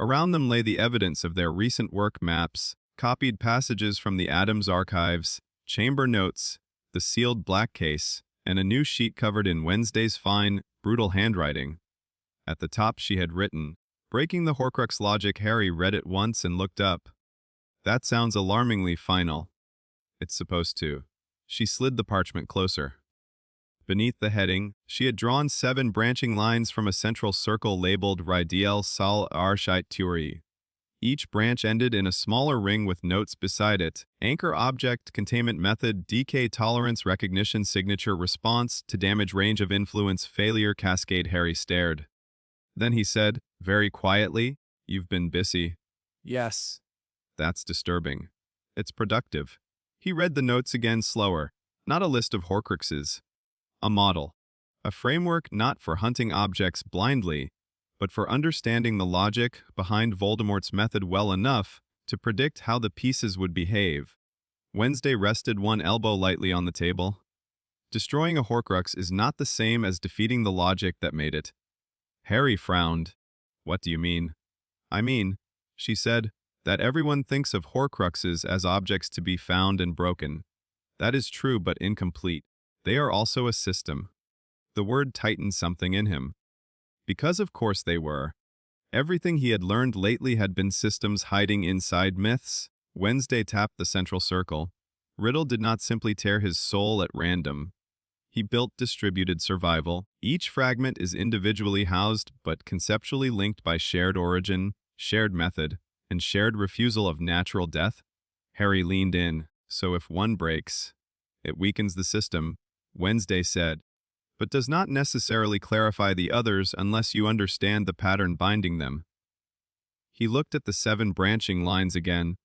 Around them lay the evidence of their recent work: maps, copied passages from the Addams archives, chamber notes, the sealed black case, and a new sheet covered in Wednesday's fine, brutal handwriting. At the top she had written, Breaking the Horcrux logic. Harry read it once and looked up. That sounds alarmingly final. It's supposed to. She slid the parchment closer. Beneath the heading, she had drawn 7 branching lines from a central circle labeled Ridiel Sal Arshite Turi. Each branch ended in a smaller ring with notes beside it. Anchor object, containment method, decay tolerance, recognition, signature, response to damage, range of influence, failure, cascade. Harry stared. Then he said, very quietly, You've been busy. Yes. That's disturbing. It's productive. He read the notes again slower. Not a list of Horcruxes. A model. A framework not for hunting objects blindly, but for understanding the logic behind Voldemort's method well enough to predict how the pieces would behave. Wednesday rested one elbow lightly on the table. Destroying a Horcrux is not the same as defeating the logic that made it. Harry frowned. What do you mean? I mean, she said, that everyone thinks of Horcruxes as objects to be found and broken. That is true but incomplete. They are also a system. The word tightened something in him. Because of course they were. Everything he had learned lately had been systems hiding inside myths. Wednesday tapped the central circle. Riddle did not simply tear his soul at random. He built distributed survival. Each fragment is individually housed but conceptually linked by shared origin, shared method, and shared refusal of natural death. Harry leaned in. So if one breaks, it weakens the system, Wednesday said, but does not necessarily clarify the others unless you understand the pattern binding them. He looked at the 7 branching lines again.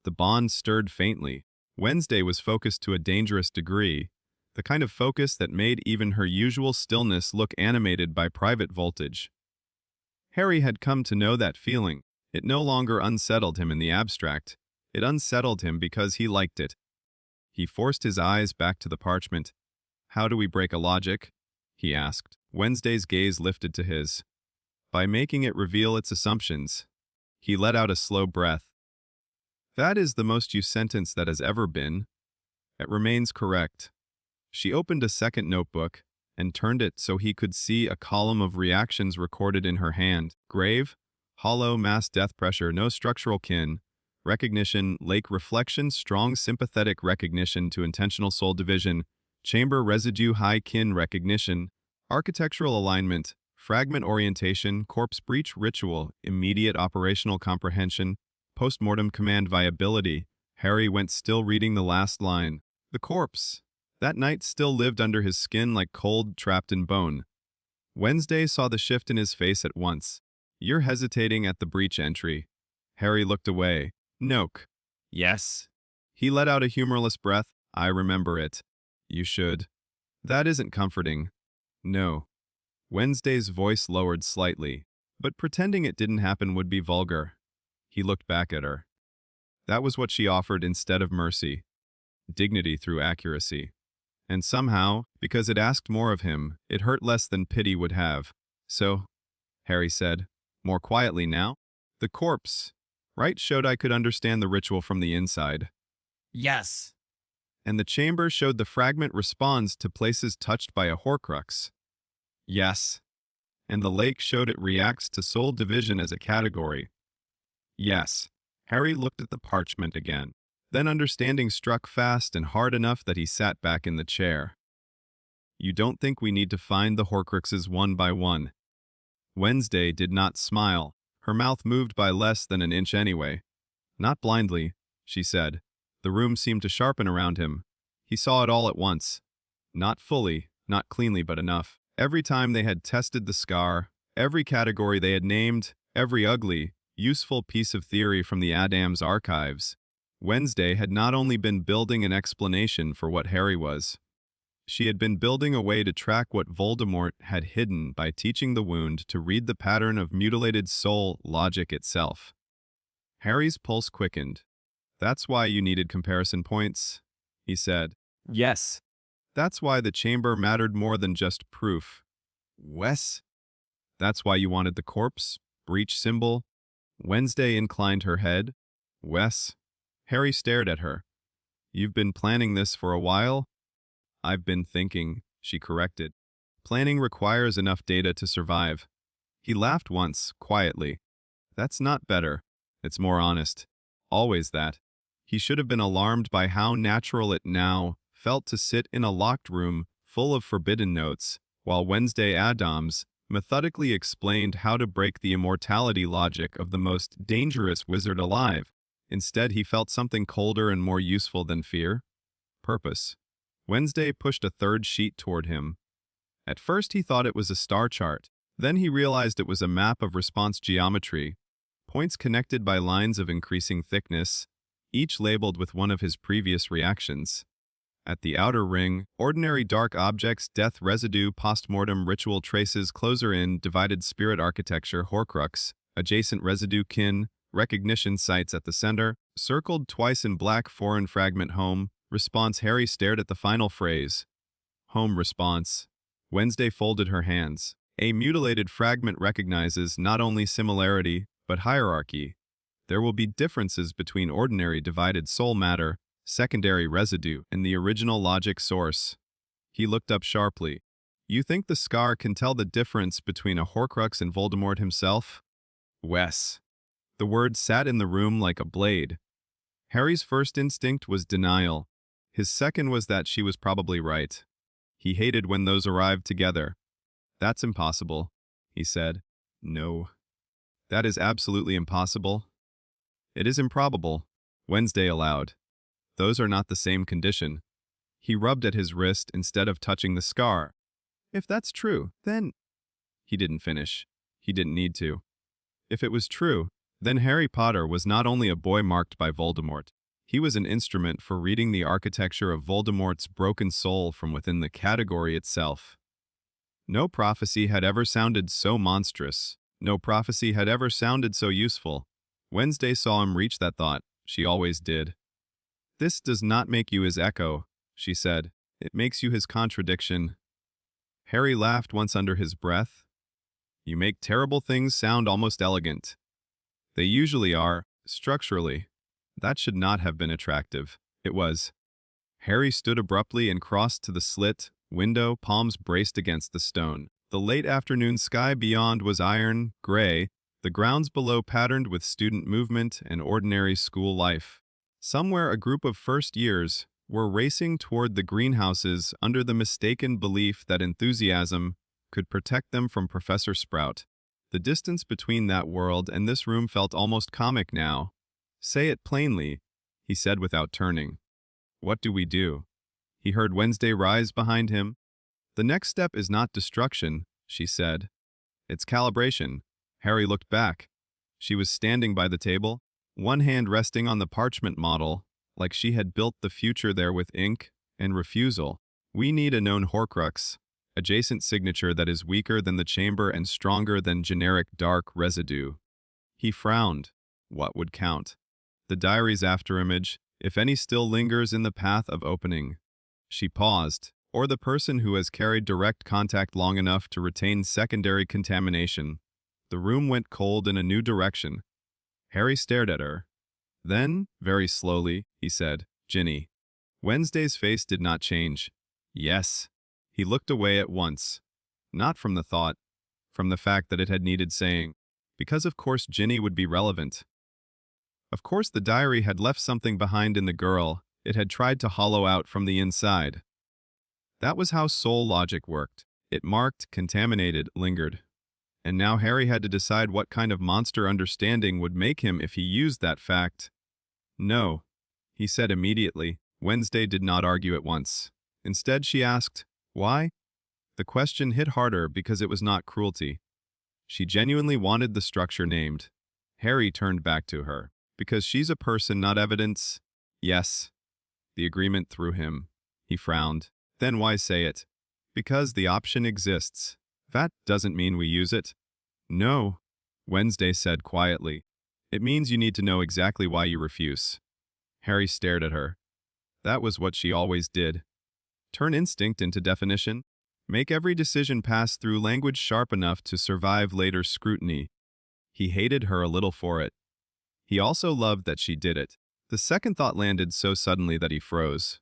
The bond stirred faintly. Wednesday was focused to a dangerous degree, the kind of focus that made even her usual stillness look animated by private voltage. Harry had come to know that feeling. It no longer unsettled him in the abstract. It unsettled him because he liked it. He forced his eyes back to the parchment. How do we break a logic? He asked. Wednesday's gaze lifted to his. By making it reveal its assumptions. He let out a slow breath. That is the most you sentence that has ever been. It remains correct. She opened a second notebook and turned it so he could see a column of reactions recorded in her hand. Grave, hollow, mass death pressure, no structural kin. Recognition, lake reflection, strong sympathetic recognition to intentional soul division. Chamber residue, high kin recognition. Architectural alignment, fragment orientation, corpse breach ritual, immediate operational comprehension. Postmortem command viability. Harry went still reading the last line. The corpse. That night still lived under his skin like cold, trapped in bone. Wednesday saw the shift in his face at once. You're hesitating at the breach entry. Harry looked away. Noke. Yes. He let out a humorless breath. I remember it. You should. That isn't comforting. No. Wednesday's voice lowered slightly, but pretending it didn't happen would be vulgar. He looked back at her. That was what she offered instead of mercy. Dignity through accuracy. And somehow, because it asked more of him, it hurt less than pity would have. So, Harry said, more quietly now, the corpse, right, showed I could understand the ritual from the inside. Yes. And the chamber showed the fragment responds to places touched by a Horcrux. Yes. And the lake showed it reacts to soul division as a category. Yes. Harry looked at the parchment again. Then understanding struck fast and hard enough that he sat back in the chair. You don't think we need to find the Horcruxes one by one? Wednesday did not smile. Her mouth moved by less than an inch anyway. Not blindly, she said. The room seemed to sharpen around him. He saw it all at once. Not fully, not cleanly, but enough. Every time they had tested the scar, every category they had named, every ugly, useful piece of theory from the Addams archives, Wednesday had not only been building an explanation for what Harry was, she had been building a way to track what Voldemort had hidden by teaching the wound to read the pattern of mutilated soul logic itself. Harry's pulse quickened. That's why you needed comparison points, he said. Yes. That's why the chamber mattered more than just proof. Wes? That's why you wanted the corpse, breach symbol. Wednesday inclined her head. Wes? Harry stared at her. You've been planning this for a while? I've been thinking, she corrected. Planning requires enough data to survive. He laughed once, quietly. That's not better. It's more honest. Always that. He should have been alarmed by how natural it now felt to sit in a locked room full of forbidden notes, while Wednesday Addams methodically explained how to break the immortality logic of the most dangerous wizard alive. Instead, he felt something colder and more useful than fear. Purpose. Wednesday pushed a third sheet toward him. At first, he thought it was a star chart. Then he realized it was a map of response geometry, points connected by lines of increasing thickness, each labeled with one of his previous reactions. At the outer ring, ordinary dark objects, death residue, postmortem ritual traces, closer in, divided spirit architecture, Horcrux, adjacent residue kin, recognition sites at the center, circled twice in black foreign fragment home, response. Harry stared at the final phrase. Home response. Wednesday folded her hands. A mutilated fragment recognizes not only similarity, but hierarchy. There will be differences between ordinary divided soul matter, secondary residue, and the original logic source. He looked up sharply. You think the scar can tell the difference between a Horcrux and Voldemort himself? Wes. The word sat in the room like a blade. Harry's first instinct was denial. His second was that she was probably right. He hated when those arrived together. That's impossible, he said. No. That is absolutely impossible. It is improbable, Wednesday allowed. Those are not the same condition. He rubbed at his wrist instead of touching the scar. If that's true, then... He didn't finish. He didn't need to. If it was true, then Harry Potter was not only a boy marked by Voldemort. He was an instrument for reading the architecture of Voldemort's broken soul from within the category itself. No prophecy had ever sounded so monstrous. No prophecy had ever sounded so useful. Wednesday saw him reach that thought. She always did. This does not make you his echo, she said. It makes you his contradiction. Harry laughed once under his breath. You make terrible things sound almost elegant. They usually are, structurally. That should not have been attractive. It was. Harry stood abruptly and crossed to the slit window, palms braced against the stone. The late afternoon sky beyond was iron, gray, the grounds below patterned with student movement and ordinary school life. Somewhere a group of first years were racing toward the greenhouses under the mistaken belief that enthusiasm could protect them from Professor Sprout. The distance between that world and this room felt almost comic now. Say it plainly, he said without turning. What do we do? He heard Wednesday rise behind him. The next step is not destruction, she said. It's calibration. Harry looked back. She was standing by the table. one hand resting on the parchment model, like she had built the future there with ink and refusal. We need a known Horcrux, adjacent signature that is weaker than the chamber and stronger than generic dark residue. He frowned. What would count? The diary's afterimage, if any still lingers in the path of opening. She paused, or the person who has carried direct contact long enough to retain secondary contamination. The room went cold in a new direction. Harry stared at her. Then, very slowly, he said, "Ginny." Wednesday's face did not change. Yes. He looked away at once. Not from the thought, from the fact that it had needed saying, because of course Ginny would be relevant. Of course the diary had left something behind in the girl it had tried to hollow out from the inside. That was how soul logic worked. It marked, contaminated, lingered. And now Harry had to decide what kind of monster understanding would make him if he used that fact. No, he said immediately. Wednesday did not argue at once. Instead, she asked, "Why?" The question hit harder because it was not cruelty. She genuinely wanted the structure named. Harry turned back to her. "Because she's a person, not evidence." "Yes." The agreement threw him. He frowned. "Then why say it?" "Because the option exists. That doesn't mean we use it." "No," Wednesday said quietly. "It means you need to know exactly why you refuse." Harry stared at her. That was what she always did. Turn instinct into definition. Make every decision pass through language sharp enough to survive later scrutiny. He hated her a little for it. He also loved that she did it. The second thought landed so suddenly that he froze.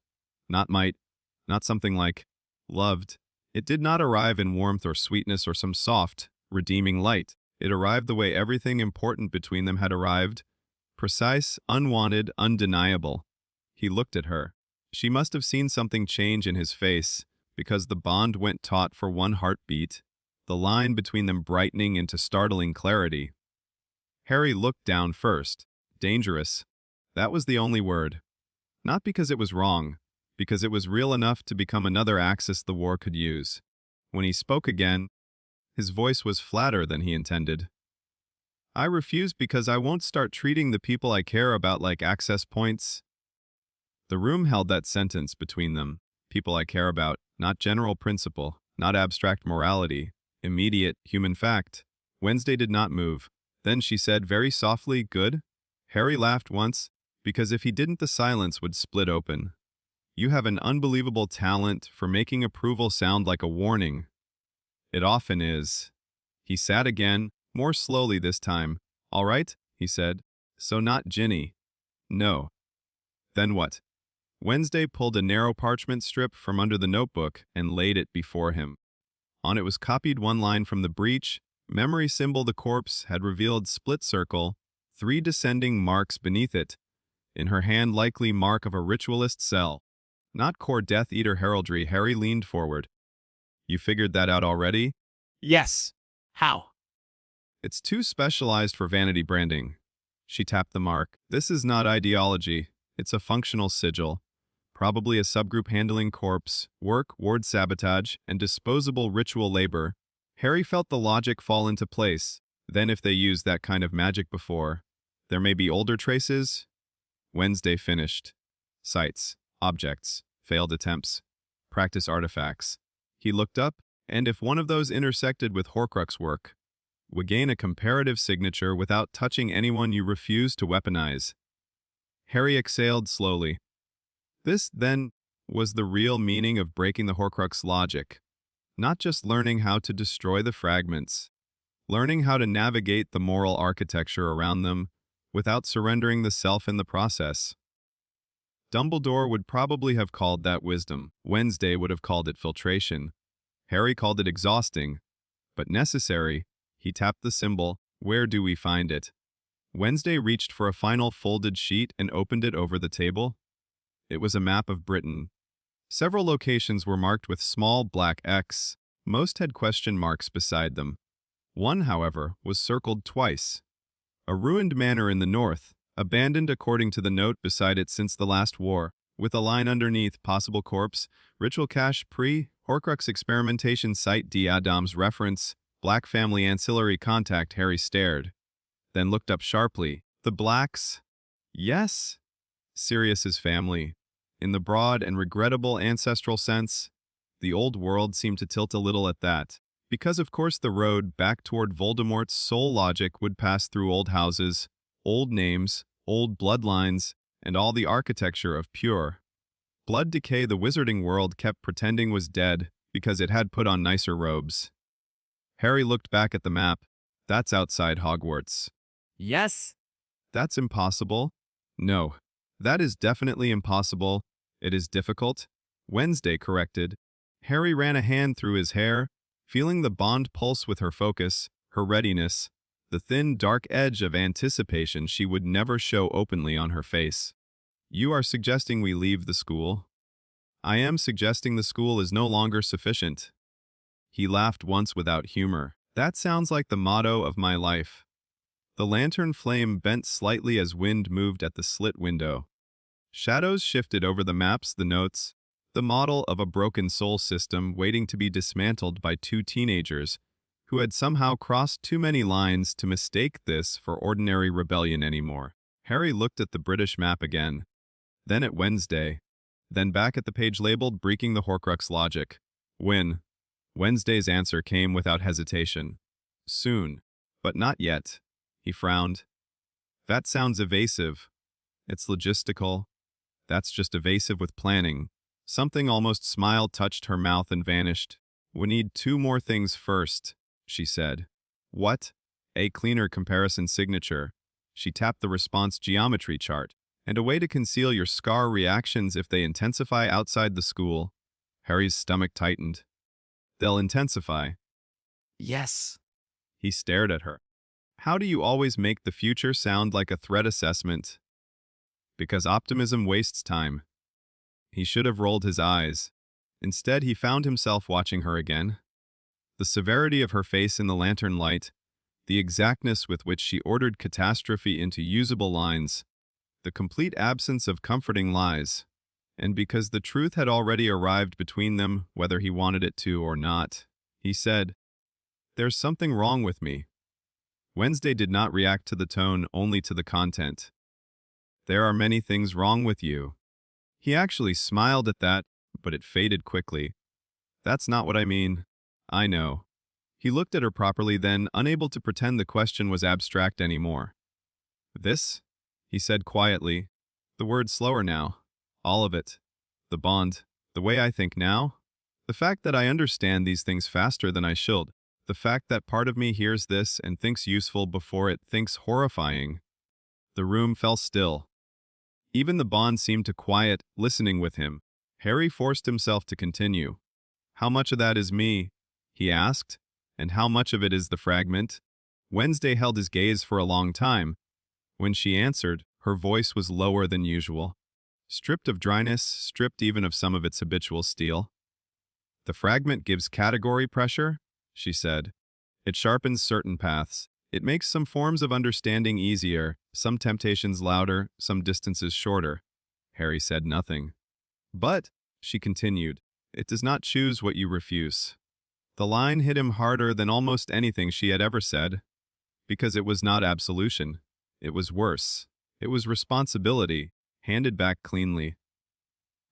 Not might, not something like loved. It did not arrive in warmth or sweetness or some soft, redeeming light. It arrived the way everything important between them had arrived. Precise, unwanted, undeniable. He looked at her. She must have seen something change in his face, because the bond went taut for one heartbeat, the line between them brightening into startling clarity. Harry looked down first. Dangerous. That was the only word. Not because it was wrong, because it was real enough to become another axis the war could use. When he spoke again, his voice was flatter than he intended. "I refuse because I won't start treating the people I care about like access points." The room held that sentence between them. People I care about, not general principle, not abstract morality, immediate human fact. Wednesday did not move. Then she said very softly, "Good?" Harry laughed once, because if he didn't the silence would split open. "You have an unbelievable talent for making approval sound like a warning." "It often is." He sat again, more slowly this time. "All right," he said. "So not Ginny." "No." "Then what?" Wednesday pulled a narrow parchment strip from under the notebook and laid it before him. On it was copied one line from the breach. Memory symbol the corpse had revealed split circle, 3 descending marks beneath it. In her hand likely mark of a ritualist cell. Not core Death Eater heraldry. Harry leaned forward. "You figured that out already?" Yes. How? "It's too specialized for vanity branding." She tapped the mark. "This is not ideology. It's a functional sigil. Probably a subgroup handling corpse, work, ward sabotage, and disposable ritual labor." Harry felt the logic fall into place. Then if they used that kind of magic before, there may be older traces? Wednesday finished. Sites, objects, failed attempts, practice artifacts. He looked up, and if one of those intersected with Horcrux work, would gain a comparative signature without touching anyone you refuse to weaponize. Harry exhaled slowly. This, then, was the real meaning of breaking the Horcrux logic. Not just learning how to destroy the fragments, learning how to navigate the moral architecture around them without surrendering the self in the process. Dumbledore would probably have called that wisdom. Wednesday would have called it filtration. Harry called it exhausting, but necessary. He tapped the symbol. Where do we find it? Wednesday reached for a final folded sheet and opened it over the table. It was a map of Britain. Several locations were marked with small black X. Most had question marks beside them. One, however, was circled twice. A ruined manor in the north, abandoned according to the note beside it since the last war, with a line underneath, possible corpse, ritual cache pre-Horcrux experimentation site D. Addams reference, black family ancillary contact. Harry stared, then looked up sharply. The blacks, Yes, Sirius's family. In the broad and regrettable ancestral sense, the old world seemed to tilt a little at that, because of course the road back toward Voldemort's soul logic would pass through old houses, old names, old bloodlines, and all the architecture of pure blood decay the wizarding world kept pretending was dead because it had put on nicer robes. Harry looked back at the map. That's outside Hogwarts. Yes. That's impossible. No, that is definitely impossible. It is difficult. Wednesday corrected. Harry ran a hand through his hair, feeling the bond pulse with her focus, her readiness, the thin, dark edge of anticipation she would never show openly on her face. You are suggesting we leave the school? I am suggesting the school is no longer sufficient. He laughed once without humor. That sounds like the motto of my life. The lantern flame bent slightly as wind moved at the slit window. Shadows shifted over the maps, the notes, the model of a broken soul system waiting to be dismantled by two teenagers who had somehow crossed too many lines to mistake this for ordinary rebellion anymore. Harry looked at the British map again, then at Wednesday, then back at the page labeled Breaking the Horcrux Logic. When? Wednesday's answer came without hesitation. Soon, but not yet. He frowned. That sounds evasive. It's logistical. That's just evasive with planning. Something almost smile touched her mouth and vanished. We need two more things first, she said. What? A cleaner comparison signature. She tapped the response geometry chart, and a way to conceal your scar reactions if they intensify outside the school. Harry's stomach tightened. They'll intensify. Yes. He stared at her. How do you always make the future sound like a threat assessment? Because optimism wastes time. He should have rolled his eyes. Instead, he found himself watching her again. The severity of her face in the lantern light, the exactness with which she ordered catastrophe into usable lines, the complete absence of comforting lies, and because the truth had already arrived between them, whether he wanted it to or not, he said, "There's something wrong with me." Wednesday did not react to the tone, only to the content. There are many things wrong with you. He actually smiled at that, but it faded quickly. That's not what I mean. I know. He looked at her properly then, unable to pretend the question was abstract anymore. This? He said quietly, the word slower now. All of it. The bond. The way I think now. The fact that I understand these things faster than I should. The fact that part of me hears this and thinks useful before it thinks horrifying. The room fell still. Even the bond seemed to quiet, listening with him. Harry forced himself to continue. How much of that is me? He asked. And how much of it is the fragment? Wednesday held his gaze for a long time. When she answered, her voice was lower than usual. Stripped of dryness, stripped even of some of its habitual steel. The fragment gives category pressure, she said. It sharpens certain paths. It makes some forms of understanding easier, some temptations louder, some distances shorter. Harry said nothing. But, she continued, it does not choose what you refuse. The line hit him harder than almost anything she had ever said, because it was not absolution. It was worse. It was responsibility, handed back cleanly.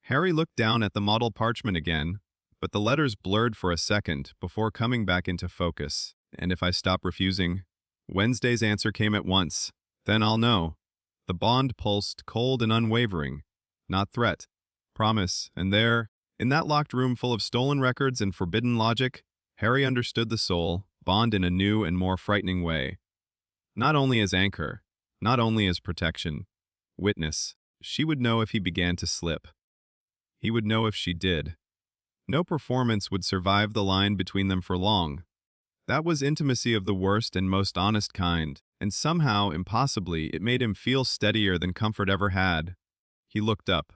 Harry looked down at the model parchment again, but the letters blurred for a second before coming back into focus. And if I stop refusing? Wednesday's answer came at once. Then I'll know. The bond pulsed cold and unwavering. Not threat. Promise. And there, in that locked room full of stolen records and forbidden logic, Harry understood the soul, bond in a new and more frightening way. Not only as anchor, not only as protection. Witness. She would know if he began to slip. He would know if she did. No performance would survive the line between them for long. That was intimacy of the worst and most honest kind, and somehow, impossibly, it made him feel steadier than comfort ever had. He looked up.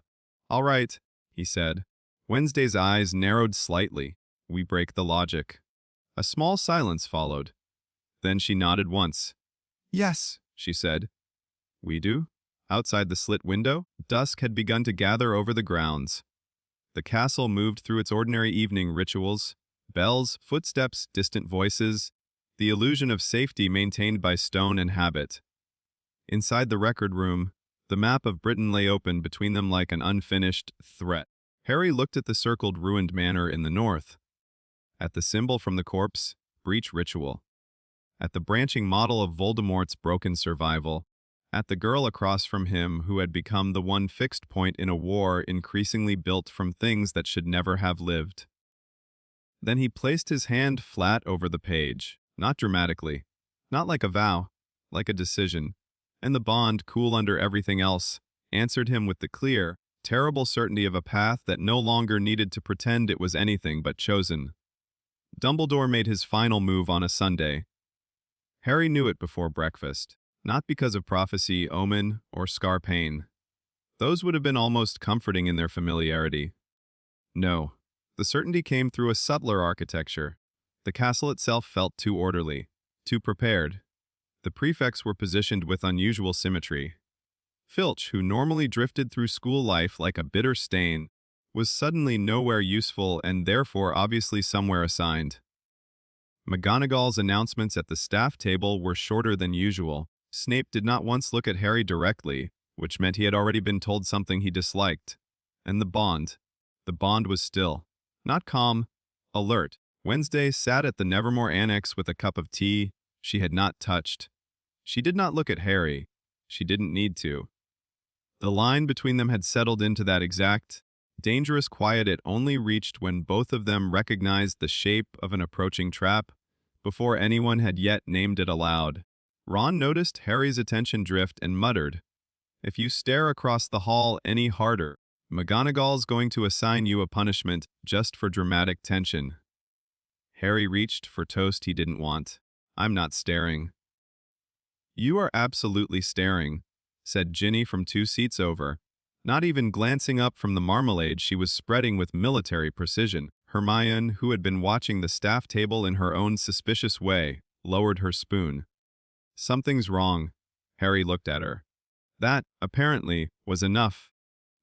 All right, he said. Wednesday's eyes narrowed slightly. We break the logic. A small silence followed. Then she nodded once. Yes, she said. We do? Outside the slit window, dusk had begun to gather over the grounds. The castle moved through its ordinary evening rituals, bells, footsteps, distant voices, the illusion of safety maintained by stone and habit. Inside the record room, The map of Britain lay open between them like an unfinished threat. Harry looked at the circled ruined manor in the north, at the symbol from the corpse, breach ritual, at the branching model of Voldemort's broken survival, at the girl across from him who had become the one fixed point in a war increasingly built from things that should never have lived. Then he placed his hand flat over the page, not dramatically, not like a vow, like a decision, and the bond, cool under everything else, answered him with the clear, terrible certainty of a path that no longer needed to pretend it was anything but chosen. Dumbledore made his final move on a Sunday. Harry knew it before breakfast, not because of prophecy, omen, or scar pain. Those would have been almost comforting in their familiarity. No, the certainty came through a subtler architecture. The castle itself felt too orderly, too prepared. The prefects were positioned with unusual symmetry. Filch, who normally drifted through school life like a bitter stain, was suddenly nowhere useful and therefore obviously somewhere assigned. McGonagall's announcements at the staff table were shorter than usual. Snape did not once look at Harry directly, which meant he had already been told something he disliked. And the bond was still. Not calm, alert. Wednesday sat at the Nevermore Annex with a cup of tea she had not touched. She did not look at Harry. She didn't need to. The line between them had settled into that exact, dangerous quiet it only reached when both of them recognized the shape of an approaching trap, before anyone had yet named it aloud. Ron noticed Harry's attention drift and muttered, "If you stare across the hall any harder, McGonagall's going to assign you a punishment just for dramatic tension." Harry reached for toast he didn't want. "I'm not staring." "You are absolutely staring," said Ginny from 2 seats over, not even glancing up from the marmalade she was spreading with military precision. Hermione, who had been watching the staff table in her own suspicious way, lowered her spoon. "Something's wrong." Harry looked at her. That, apparently, was enough,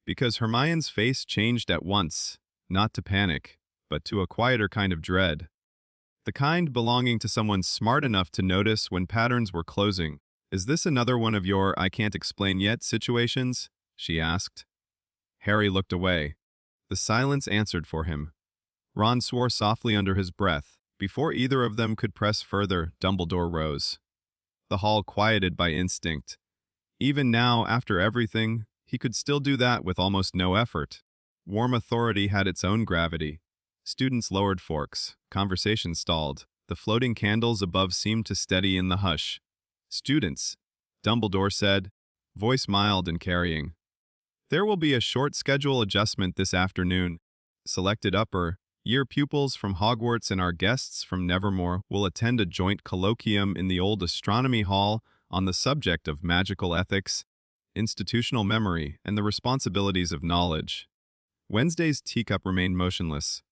because Hermione's face changed at once, not to panic, but to a quieter kind of dread. The kind belonging to someone smart enough to notice when patterns were closing. "Is this another one of your I can't explain yet situations?" she asked. Harry looked away. The silence answered for him. Ron swore softly under his breath. Before either of them could press further, Dumbledore rose. The hall quieted by instinct. Even now, after everything, he could still do that with almost no effort. Warm authority had its own gravity. Students lowered forks. Conversation stalled. The floating candles above seemed to steady in the hush. "Students," Dumbledore said, voice mild and carrying. "There will be a short schedule adjustment this afternoon. Selected upper year pupils from Hogwarts and our guests from Nevermore will attend a joint colloquium in the old astronomy hall on the subject of magical ethics, institutional memory, and the responsibilities of knowledge." Wednesday's teacup remained motionless.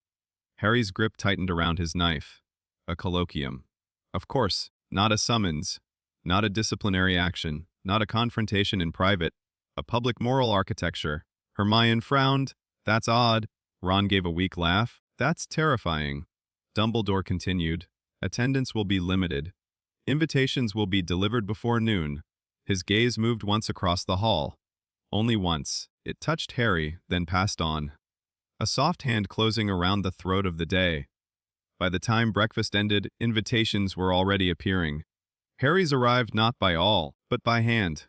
Harry's grip tightened around his knife. A colloquium. Of course, not a summons, not a disciplinary action, not a confrontation in private, a public moral architecture. Hermione frowned. "That's odd." Ron gave a weak laugh. "That's terrifying." Dumbledore continued. "Attendance will be limited. Invitations will be delivered before noon." His gaze moved once across the hall. Only once. It touched Harry, then passed on. A soft hand closing around the throat of the day. By the time breakfast ended, invitations were already appearing. Harry's arrived not by all, but by hand.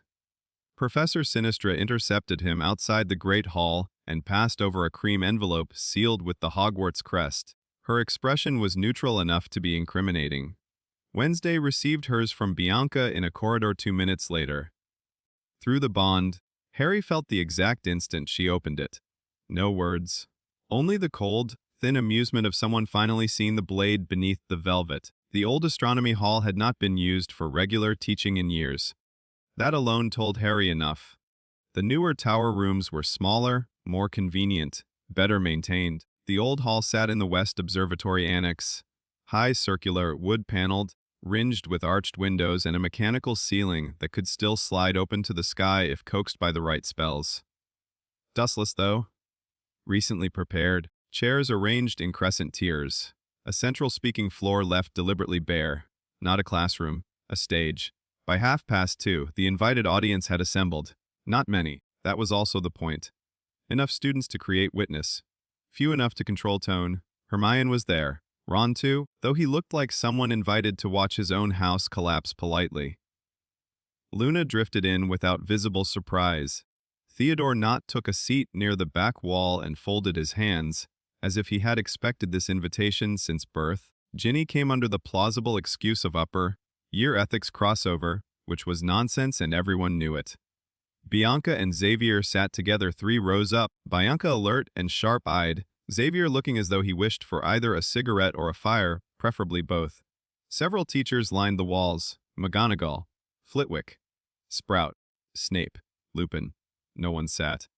Professor Sinistra intercepted him outside the great hall and passed over a cream envelope sealed with the Hogwarts crest. Her expression was neutral enough to be incriminating. Wednesday received hers from Bianca in a corridor 2 minutes later. Through the bond, Harry felt the exact instant she opened it. No words. Only the cold, thin amusement of someone finally seeing the blade beneath the velvet. The old astronomy hall had not been used for regular teaching in years. That alone told Harry enough. The newer tower rooms were smaller, more convenient, better maintained. The old hall sat in the West Observatory Annex, high circular, wood-paneled, ringed with arched windows and a mechanical ceiling that could still slide open to the sky if coaxed by the right spells. Dustless, though. Recently prepared, chairs arranged in crescent tiers. A central speaking floor left deliberately bare. Not a classroom, a stage. By 2:30, the invited audience had assembled. Not many, that was also the point. Enough students to create witness. Few enough to control tone. Hermione was there. Ron too, though he looked like someone invited to watch his own house collapse politely. Luna drifted in without visible surprise. Theodore Knott took a seat near the back wall and folded his hands, as if he had expected this invitation since birth. Ginny came under the plausible excuse of upper-year ethics crossover, which was nonsense and everyone knew it. Bianca and Xavier sat together 3 rows up, Bianca alert and sharp-eyed, Xavier looking as though he wished for either a cigarette or a fire, preferably both. Several teachers lined the walls: McGonagall, Flitwick, Sprout, Snape, Lupin. No one sat.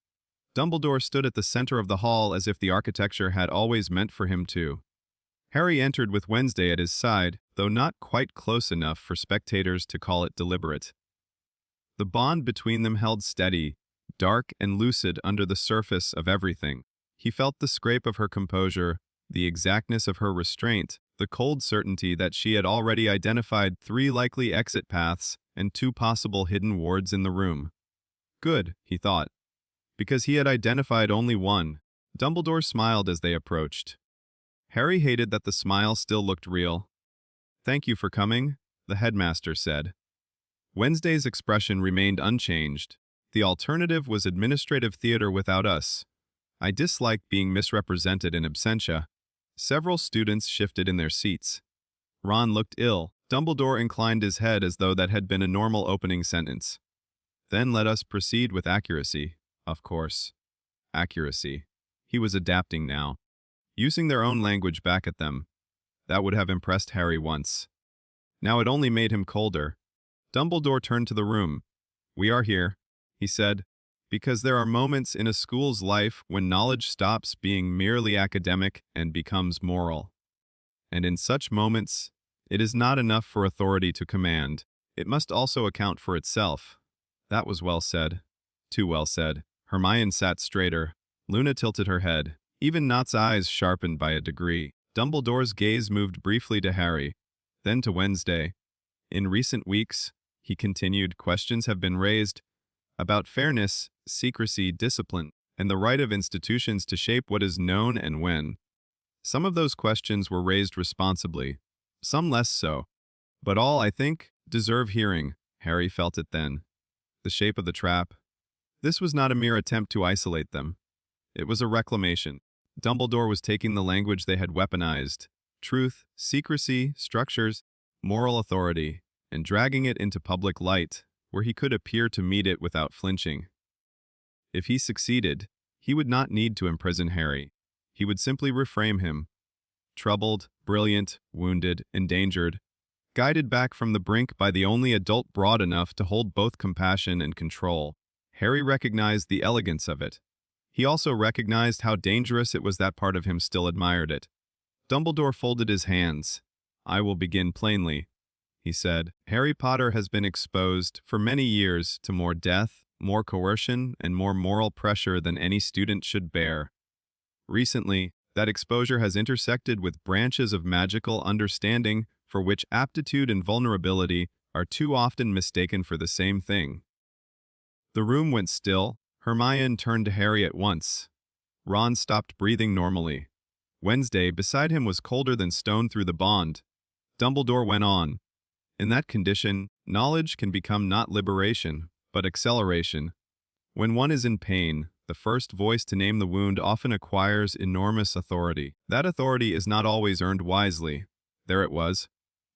Dumbledore stood at the center of the hall as if the architecture had always meant for him to. Harry entered with Wednesday at his side, though not quite close enough for spectators to call it deliberate. The bond between them held steady, dark and lucid under the surface of everything. He felt the scrape of her composure, the exactness of her restraint, the cold certainty that she had already identified 3 likely exit paths and 2 possible hidden wards in the room. Good, he thought, because he had identified only one. Dumbledore smiled as they approached. Harry hated that the smile still looked real. "Thank you for coming," the headmaster said. Wednesday's expression remained unchanged. "The alternative was administrative theater without us. I dislike being misrepresented in absentia." Several students shifted in their seats. Ron looked ill. Dumbledore inclined his head as though that had been a normal opening sentence. "Then let us proceed with accuracy, of course." Accuracy. He was adapting now. Using their own language back at them. That would have impressed Harry once. Now it only made him colder. Dumbledore turned to the room. "We are here," he said, "because there are moments in a school's life when knowledge stops being merely academic and becomes moral. And in such moments, it is not enough for authority to command. It must also account for itself." That was well said. Too well said. Hermione sat straighter. Luna tilted her head. Even Knott's eyes sharpened by a degree. Dumbledore's gaze moved briefly to Harry, then to Wednesday. "In recent weeks," he continued, "questions have been raised about fairness, secrecy, discipline, and the right of institutions to shape what is known and when. Some of those questions were raised responsibly, some less so. But all, I think, deserve hearing." Harry felt it then. The shape of the trap. This was not a mere attempt to isolate them. It was a reclamation. Dumbledore was taking the language they had weaponized, truth, secrecy, structures, moral authority, and dragging it into public light, where he could appear to meet it without flinching. If he succeeded, he would not need to imprison Harry. He would simply reframe him. Troubled, brilliant, wounded, endangered, guided back from the brink by the only adult broad enough to hold both compassion and control. Harry recognized the elegance of it. He also recognized how dangerous it was that part of him still admired it. Dumbledore folded his hands. "I will begin plainly," he said. "Harry Potter has been exposed, for many years, to more death, more coercion, and more moral pressure than any student should bear. Recently, that exposure has intersected with branches of magical understanding for which aptitude and vulnerability are too often mistaken for the same thing." The room went still. Hermione turned to Harry at once. Ron stopped breathing normally. Wednesday, beside him, was colder than stone through the bond. Dumbledore went on. "In that condition, knowledge can become not liberation, but acceleration. When one is in pain, the first voice to name the wound often acquires enormous authority. That authority is not always earned wisely." There it was.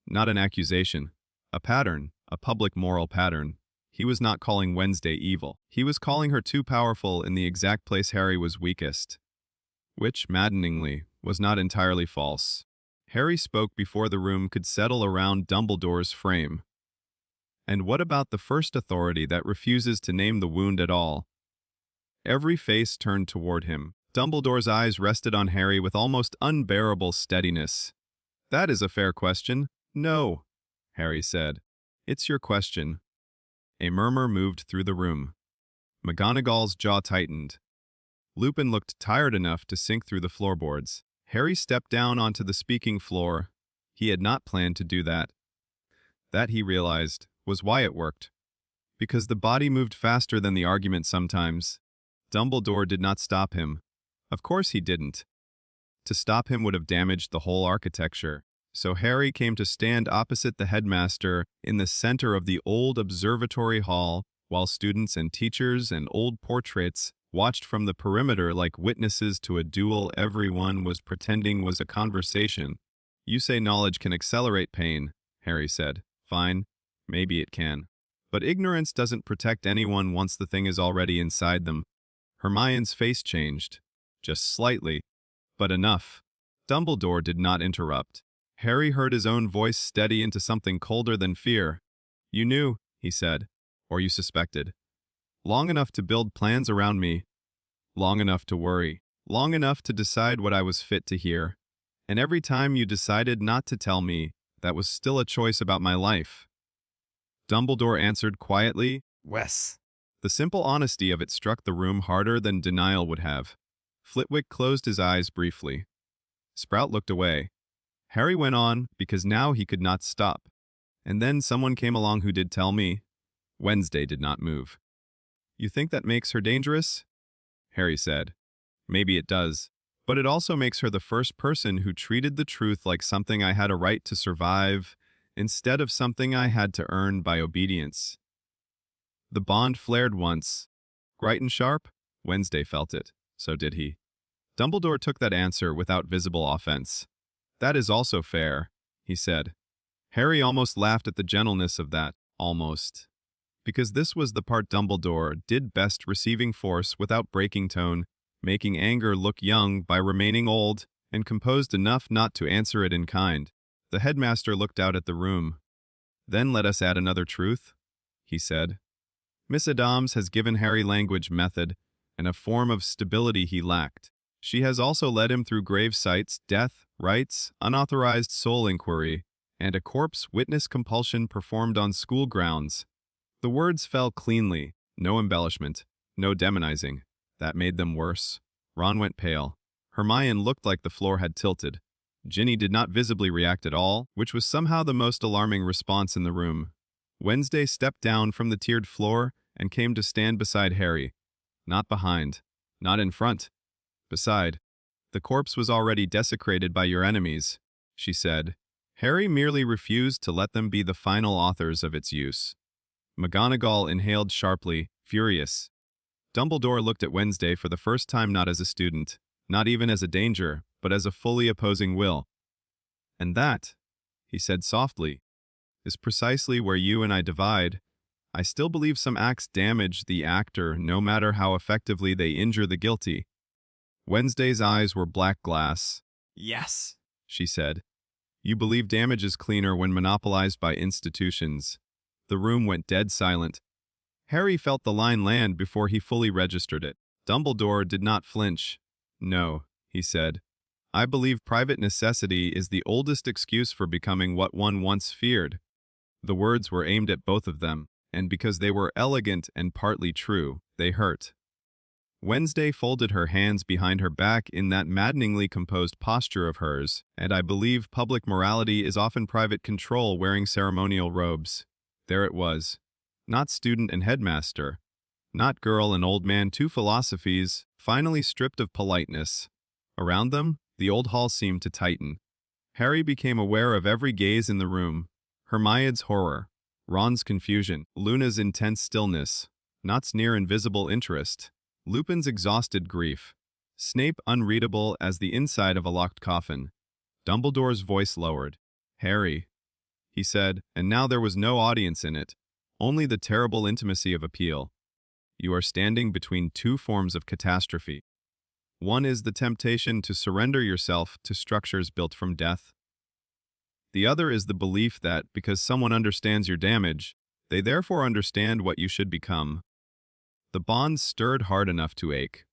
Not an accusation. A pattern, a public moral pattern. He was not calling Wednesday evil. He was calling her too powerful in the exact place Harry was weakest. Which, maddeningly, was not entirely false. Harry spoke before the room could settle around Dumbledore's frame. "And what about the first authority that refuses to name the wound at all?" Every face turned toward him. Dumbledore's eyes rested on Harry with almost unbearable steadiness. "That is a fair question." "No," Harry said. "It's your question." A murmur moved through the room. McGonagall's jaw tightened. Lupin looked tired enough to sink through the floorboards. Harry stepped down onto the speaking floor. He had not planned to do that. That, he realized, was why it worked. Because the body moved faster than the argument sometimes. Dumbledore did not stop him. Of course he didn't. To stop him would have damaged the whole architecture. So Harry came to stand opposite the headmaster in the center of the old observatory hall, while students and teachers and old portraits watched from the perimeter like witnesses to a duel everyone was pretending was a conversation. You say knowledge can accelerate pain, Harry said. Fine, maybe it can. But ignorance doesn't protect anyone once the thing is already inside them. Hermione's face changed. Just slightly. But enough. Dumbledore did not interrupt. Harry heard his own voice steady into something colder than fear. You knew, he said, or you suspected. Long enough to build plans around me. Long enough to worry. Long enough to decide what I was fit to hear. And every time you decided not to tell me, that was still a choice about my life. Dumbledore answered quietly, Wes. The simple honesty of it struck the room harder than denial would have. Flitwick closed his eyes briefly. Sprout looked away. Harry went on, because now he could not stop. And then someone came along who did tell me. Wednesday did not move. You think that makes her dangerous? Harry said. Maybe it does. But it also makes her the first person who treated the truth like something I had a right to survive, instead of something I had to earn by obedience. The bond flared once. Bright and sharp? Wednesday felt it. So did he. Dumbledore took that answer without visible offense. That is also fair, he said. Harry almost laughed at the gentleness of that, almost. Because this was the part Dumbledore did best, receiving force without breaking tone, making anger look young by remaining old, and composed enough not to answer it in kind. The headmaster looked out at the room. Then let us add another truth, he said. Miss Addams has given Harry language method, and a form of stability he lacked. She has also led him through grave sights, death, rites, unauthorized soul inquiry, and a corpse witness compulsion performed on school grounds. The words fell cleanly, no embellishment, no demonizing. That made them worse. Ron went pale. Hermione looked like the floor had tilted. Ginny did not visibly react at all, which was somehow the most alarming response in the room. Wednesday stepped down from the tiered floor and came to stand beside Harry. Not behind. Not in front. Beside. The corpse was already desecrated by your enemies, she said. Harry merely refused to let them be the final authors of its use. McGonagall inhaled sharply, furious. Dumbledore looked at Wednesday for the first time not as a student, not even as a danger, but as a fully opposing will. And that, he said softly, is precisely where you and I divide. I still believe some acts damage the actor no matter how effectively they injure the guilty. Wednesday's eyes were black glass. Yes, she said. You believe damage is cleaner when monopolized by institutions. The room went dead silent. Harry felt the line land before he fully registered it. Dumbledore did not flinch. No, he said. I believe private necessity is the oldest excuse for becoming what one once feared. The words were aimed at both of them, and because they were elegant and partly true, they hurt. Wednesday folded her hands behind her back in that maddeningly composed posture of hers, and I believe public morality is often private control wearing ceremonial robes. There it was. Not student and headmaster. Not girl and old man, two philosophies, finally stripped of politeness. Around them, the old hall seemed to tighten. Harry became aware of every gaze in the room. Hermione's horror, Ron's confusion, Luna's intense stillness, Nott's near invisible interest, Lupin's exhausted grief, Snape unreadable as the inside of a locked coffin. Dumbledore's voice lowered. Harry, he said, and now there was no audience in it, only the terrible intimacy of appeal. You are standing between two forms of catastrophe. One is the temptation to surrender yourself to structures built from death. The other is the belief that, because someone understands your damage, they therefore understand what you should become. The bonds stirred hard enough to ache.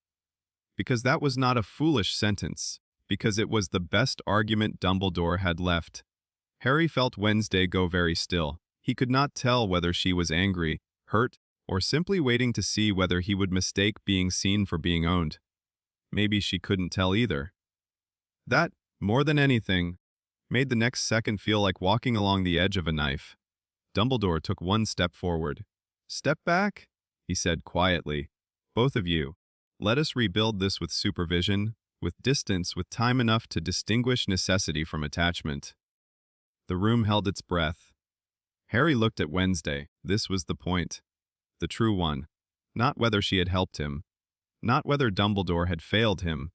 Because that was not a foolish sentence, because it was the best argument Dumbledore had left. Harry felt Wednesday go very still. He could not tell whether she was angry, hurt, or simply waiting to see whether he would mistake being seen for being owned. Maybe she couldn't tell either. That, more than anything, made the next second feel like walking along the edge of a knife. Dumbledore took one step forward. Step back, he said quietly. Both of you. Let us rebuild this with supervision, with distance, with time enough to distinguish necessity from attachment. The room held its breath. Harry looked at Wednesday. This was the point. The true one. Not whether she had helped him. Not whether Dumbledore had failed him.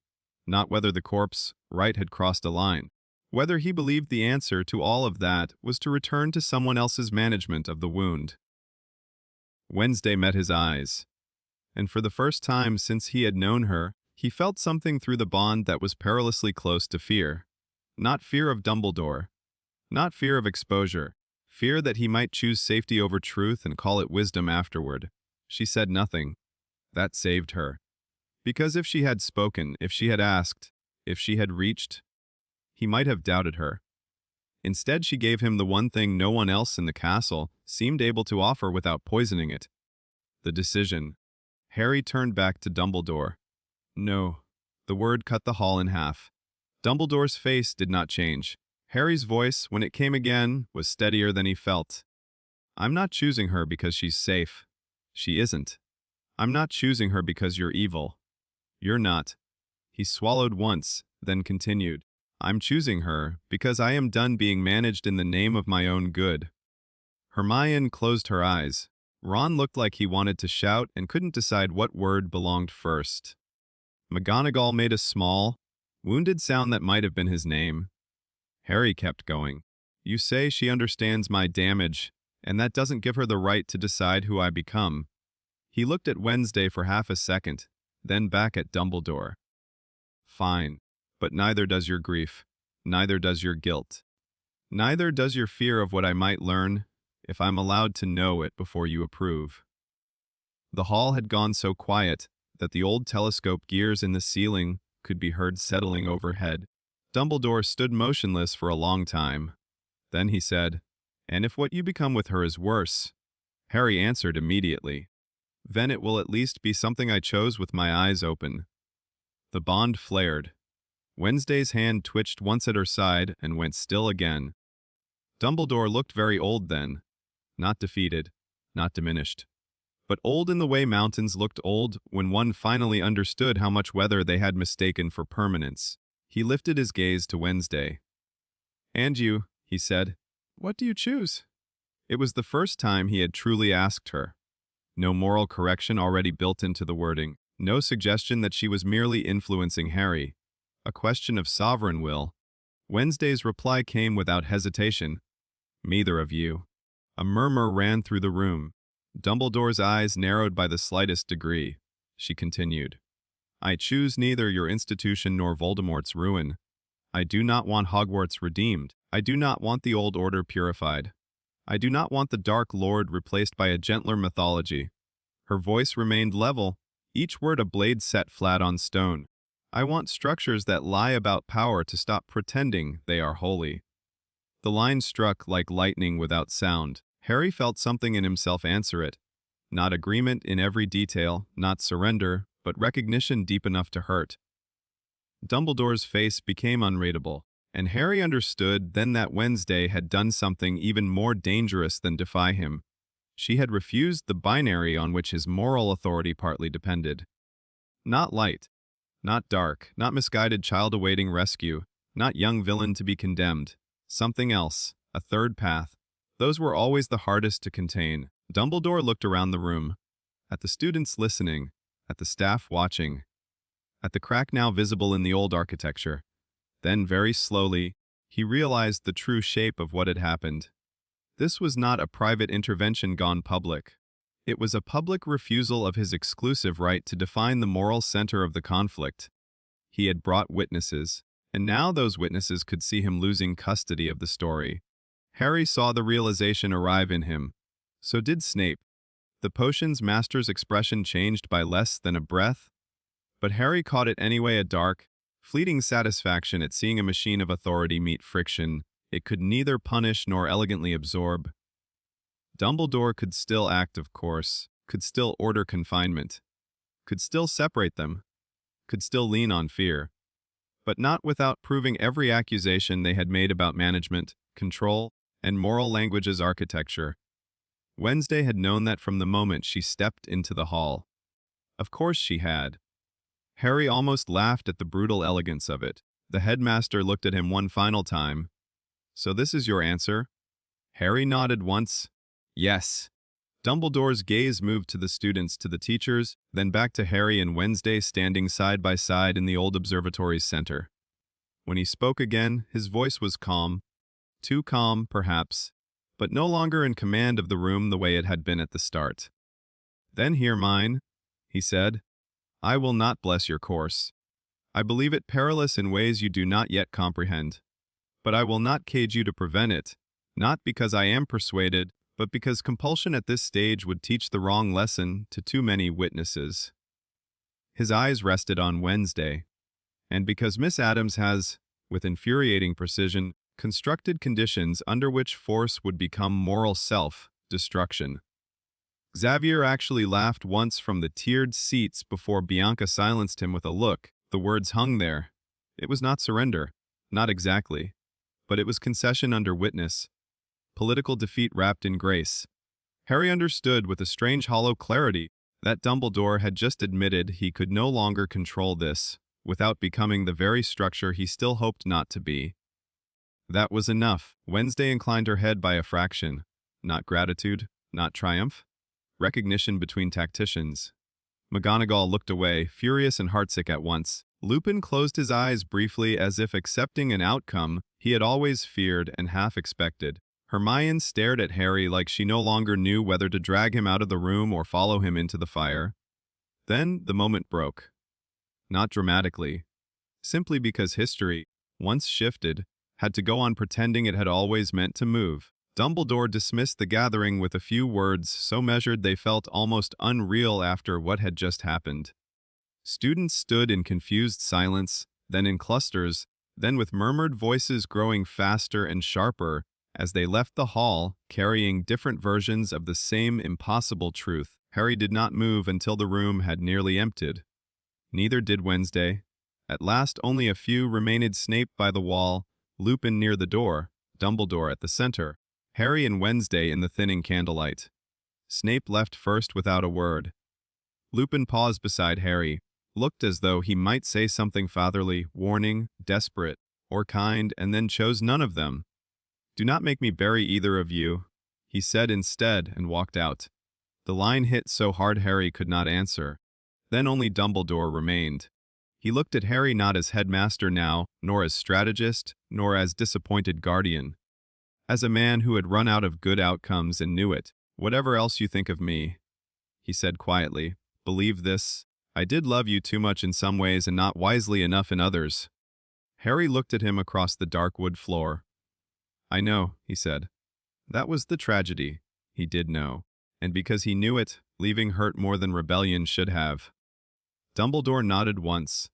Not whether the corpse right had crossed a line. Whether he believed the answer to all of that was to return to someone else's management of the wound. Wednesday met his eyes, and for the first time since he had known her, he felt something through the bond that was perilously close to fear. Not fear of Dumbledore, not fear of exposure, fear that he might choose safety over truth and call it wisdom afterward. She said nothing. That saved her. Because if she had spoken, if she had asked, if she had reached, he might have doubted her. Instead, she gave him the one thing no one else in the castle seemed able to offer without poisoning it. The decision. Harry turned back to Dumbledore. No. The word cut the hall in half. Dumbledore's face did not change. Harry's voice, when it came again, was steadier than he felt. I'm not choosing her because she's safe. She isn't. I'm not choosing her because you're evil. You're not. He swallowed once, then continued. I'm choosing her because I am done being managed in the name of my own good. Hermione closed her eyes. Ron looked like he wanted to shout and couldn't decide what word belonged first. McGonagall made a small, wounded sound that might have been his name. Harry kept going. You say she understands my damage, and that doesn't give her the right to decide who I become. He looked at Wednesday for half a second, then back at Dumbledore. Fine. But neither does your grief, neither does your guilt. Neither does your fear of what I might learn if I'm allowed to know it before you approve. The hall had gone so quiet that the old telescope gears in the ceiling could be heard settling overhead. Dumbledore stood motionless for a long time. Then he said, And if what you become with her is worse? Harry answered immediately. Then it will at least be something I chose with my eyes open. The bond flared. Wednesday's hand twitched once at her side and went still again. Dumbledore looked very old then. Not defeated, not diminished. But old in the way mountains looked old when one finally understood how much weather they had mistaken for permanence. He lifted his gaze to Wednesday. And you, he said, what do you choose? It was the first time he had truly asked her. No moral correction already built into the wording, no suggestion that she was merely influencing Harry. A question of sovereign will. Wednesday's reply came without hesitation. Neither of you. A murmur ran through the room. Dumbledore's eyes narrowed by the slightest degree. She continued. I choose neither your institution nor Voldemort's ruin. I do not want Hogwarts redeemed. I do not want the old order purified. I do not want the Dark Lord replaced by a gentler mythology. Her voice remained level, each word a blade set flat on stone. I want structures that lie about power to stop pretending they are holy. The line struck like lightning without sound. Harry felt something in himself answer it. Not agreement in every detail, not surrender, but recognition deep enough to hurt. Dumbledore's face became unreadable, and Harry understood then that Wednesday had done something even more dangerous than defy him. She had refused the binary on which his moral authority partly depended. Not light. Not dark, not misguided child awaiting rescue, not young villain to be condemned. Something else, a third path. Those were always the hardest to contain. Dumbledore looked around the room, at the students listening, at the staff watching, at the crack now visible in the old architecture. Then, very slowly, he realized the true shape of what had happened. This was not a private intervention gone public. It was a public refusal of his exclusive right to define the moral center of the conflict. He had brought witnesses, and now those witnesses could see him losing custody of the story. Harry saw the realization arrive in him. So did Snape. The potion's master's expression changed by less than a breath, but Harry caught it anyway, a dark, fleeting satisfaction at seeing a machine of authority meet friction it could neither punish nor elegantly absorb. Dumbledore could still act, of course, could still order confinement, could still separate them, could still lean on fear, but not without proving every accusation they had made about management, control, and moral language's architecture. Wednesday had known that from the moment she stepped into the hall. Of course she had. Harry almost laughed at the brutal elegance of it. The headmaster looked at him one final time. "So this is your answer?" Harry nodded once. "Yes." Dumbledore's gaze moved to the students, to the teachers, then back to Harry and Wednesday standing side by side in the old observatory's center. When he spoke again, his voice was calm. Too calm, perhaps, but no longer in command of the room the way it had been at the start. "Then hear mine," he said. "I will not bless your course. I believe it perilous in ways you do not yet comprehend. But I will not cage you to prevent it, not because I am persuaded, but because compulsion at this stage would teach the wrong lesson to too many witnesses." His eyes rested on Wednesday, and because Miss Addams has, with infuriating precision, constructed conditions under which force would become moral self-destruction. Xavier actually laughed once from the tiered seats before Bianca silenced him with a look. The words hung there. It was not surrender, not exactly, but it was concession under witness, political defeat wrapped in grace. Harry understood with a strange hollow clarity that Dumbledore had just admitted he could no longer control this, without becoming the very structure he still hoped not to be. That was enough. Wednesday inclined her head by a fraction. Not gratitude, not triumph. Recognition between tacticians. McGonagall looked away, furious and heartsick at once. Lupin closed his eyes briefly as if accepting an outcome he had always feared and half expected. Hermione stared at Harry like she no longer knew whether to drag him out of the room or follow him into the fire. Then the moment broke. Not dramatically. Simply because history, once shifted, had to go on pretending it had always meant to move. Dumbledore dismissed the gathering with a few words so measured they felt almost unreal after what had just happened. Students stood in confused silence, then in clusters, then with murmured voices growing faster and sharper as they left the hall, carrying different versions of the same impossible truth. Harry did not move until the room had nearly emptied. Neither did Wednesday. At last only a few remained, Snape by the wall, Lupin near the door, Dumbledore at the center, Harry and Wednesday in the thinning candlelight. Snape left first without a word. Lupin paused beside Harry, looked as though he might say something fatherly, warning, desperate, or kind, and then chose none of them. "Do not make me bury either of you," he said instead and walked out. The line hit so hard Harry could not answer. Then only Dumbledore remained. He looked at Harry not as headmaster now, nor as strategist, nor as disappointed guardian. As a man who had run out of good outcomes and knew it. "Whatever else you think of me," he said quietly, "believe this. I did love you too much in some ways and not wisely enough in others." Harry looked at him across the dark wood floor. "I know," he said. That was the tragedy. He did know. And because he knew it, leaving hurt more than rebellion should have. Dumbledore nodded once.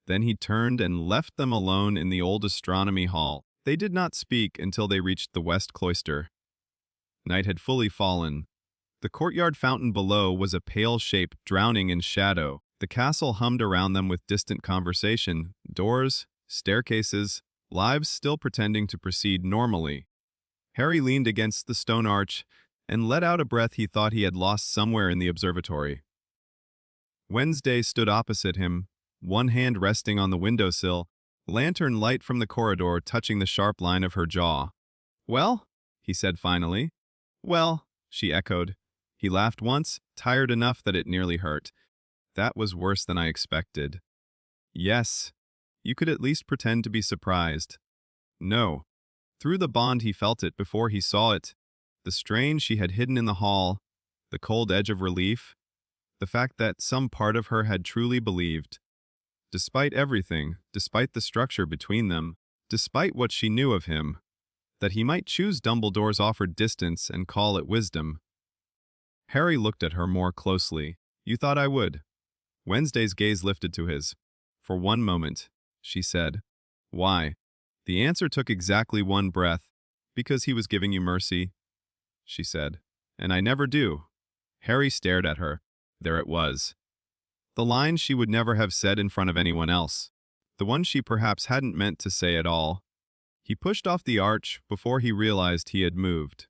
Then he turned and left them alone in the old astronomy hall. They did not speak until they reached the west cloister. Night had fully fallen. The courtyard fountain below was a pale shape drowning in shadow. The castle hummed around them with distant conversation, doors, staircases, lives still pretending to proceed normally. Harry leaned against the stone arch and let out a breath he thought he had lost somewhere in the observatory. Wednesday stood opposite him, one hand resting on the windowsill, lantern light from the corridor touching the sharp line of her jaw. "Well?" he said finally. "Well," she echoed. He laughed once, tired enough that it nearly hurt. "That was worse than I expected." "Yes. You could at least pretend to be surprised." "No." Through the bond he felt it before he saw it. The strain she had hidden in the hall, the cold edge of relief, the fact that some part of her had truly believed. Despite everything, despite the structure between them, despite what she knew of him, that he might choose Dumbledore's offered distance and call it wisdom. Harry looked at her more closely. "You thought I would." Wednesday's gaze lifted to his. "For one moment," she said. "Why?" The answer took exactly one breath. "Because he was giving you mercy," she said. "And I never do." Harry stared at her. There it was. The line she would never have said in front of anyone else. The one she perhaps hadn't meant to say at all. He pushed off the arch before he realized he had moved.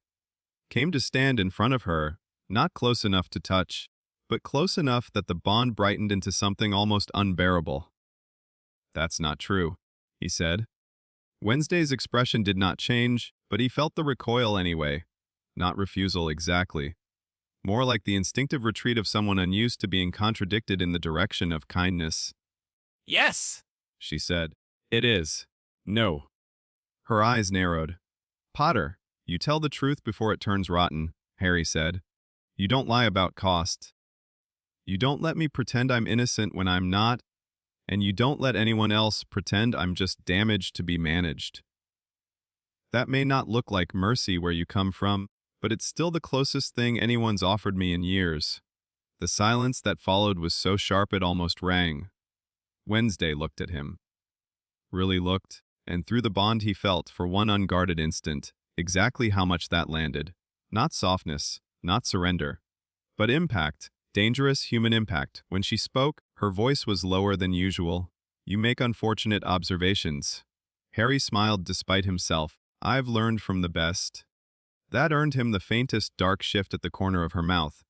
came to stand in front of her, not close enough to touch, but close enough that the bond brightened into something almost unbearable. "That's not true," he said. Wednesday's expression did not change, but he felt the recoil anyway. Not refusal exactly. More like the instinctive retreat of someone unused to being contradicted in the direction of kindness. Yes, She said. "It is." "No." Her eyes narrowed. "Potter, you tell the truth before it turns rotten," Harry said. "You don't lie about cost. You don't let me pretend I'm innocent when I'm not, and you don't let anyone else pretend I'm just damaged to be managed. That may not look like mercy where you come from, but it's still the closest thing anyone's offered me in years." The silence that followed was so sharp it almost rang. Wednesday looked at him. Really looked, and through the bond he felt, for one unguarded instant, exactly how much that landed. Not softness, not surrender, but impact, dangerous human impact. When she spoke, her voice was lower than usual. "You make unfortunate observations." Harry smiled despite himself. "I've learned from the best." That earned him the faintest dark shift at the corner of her mouth.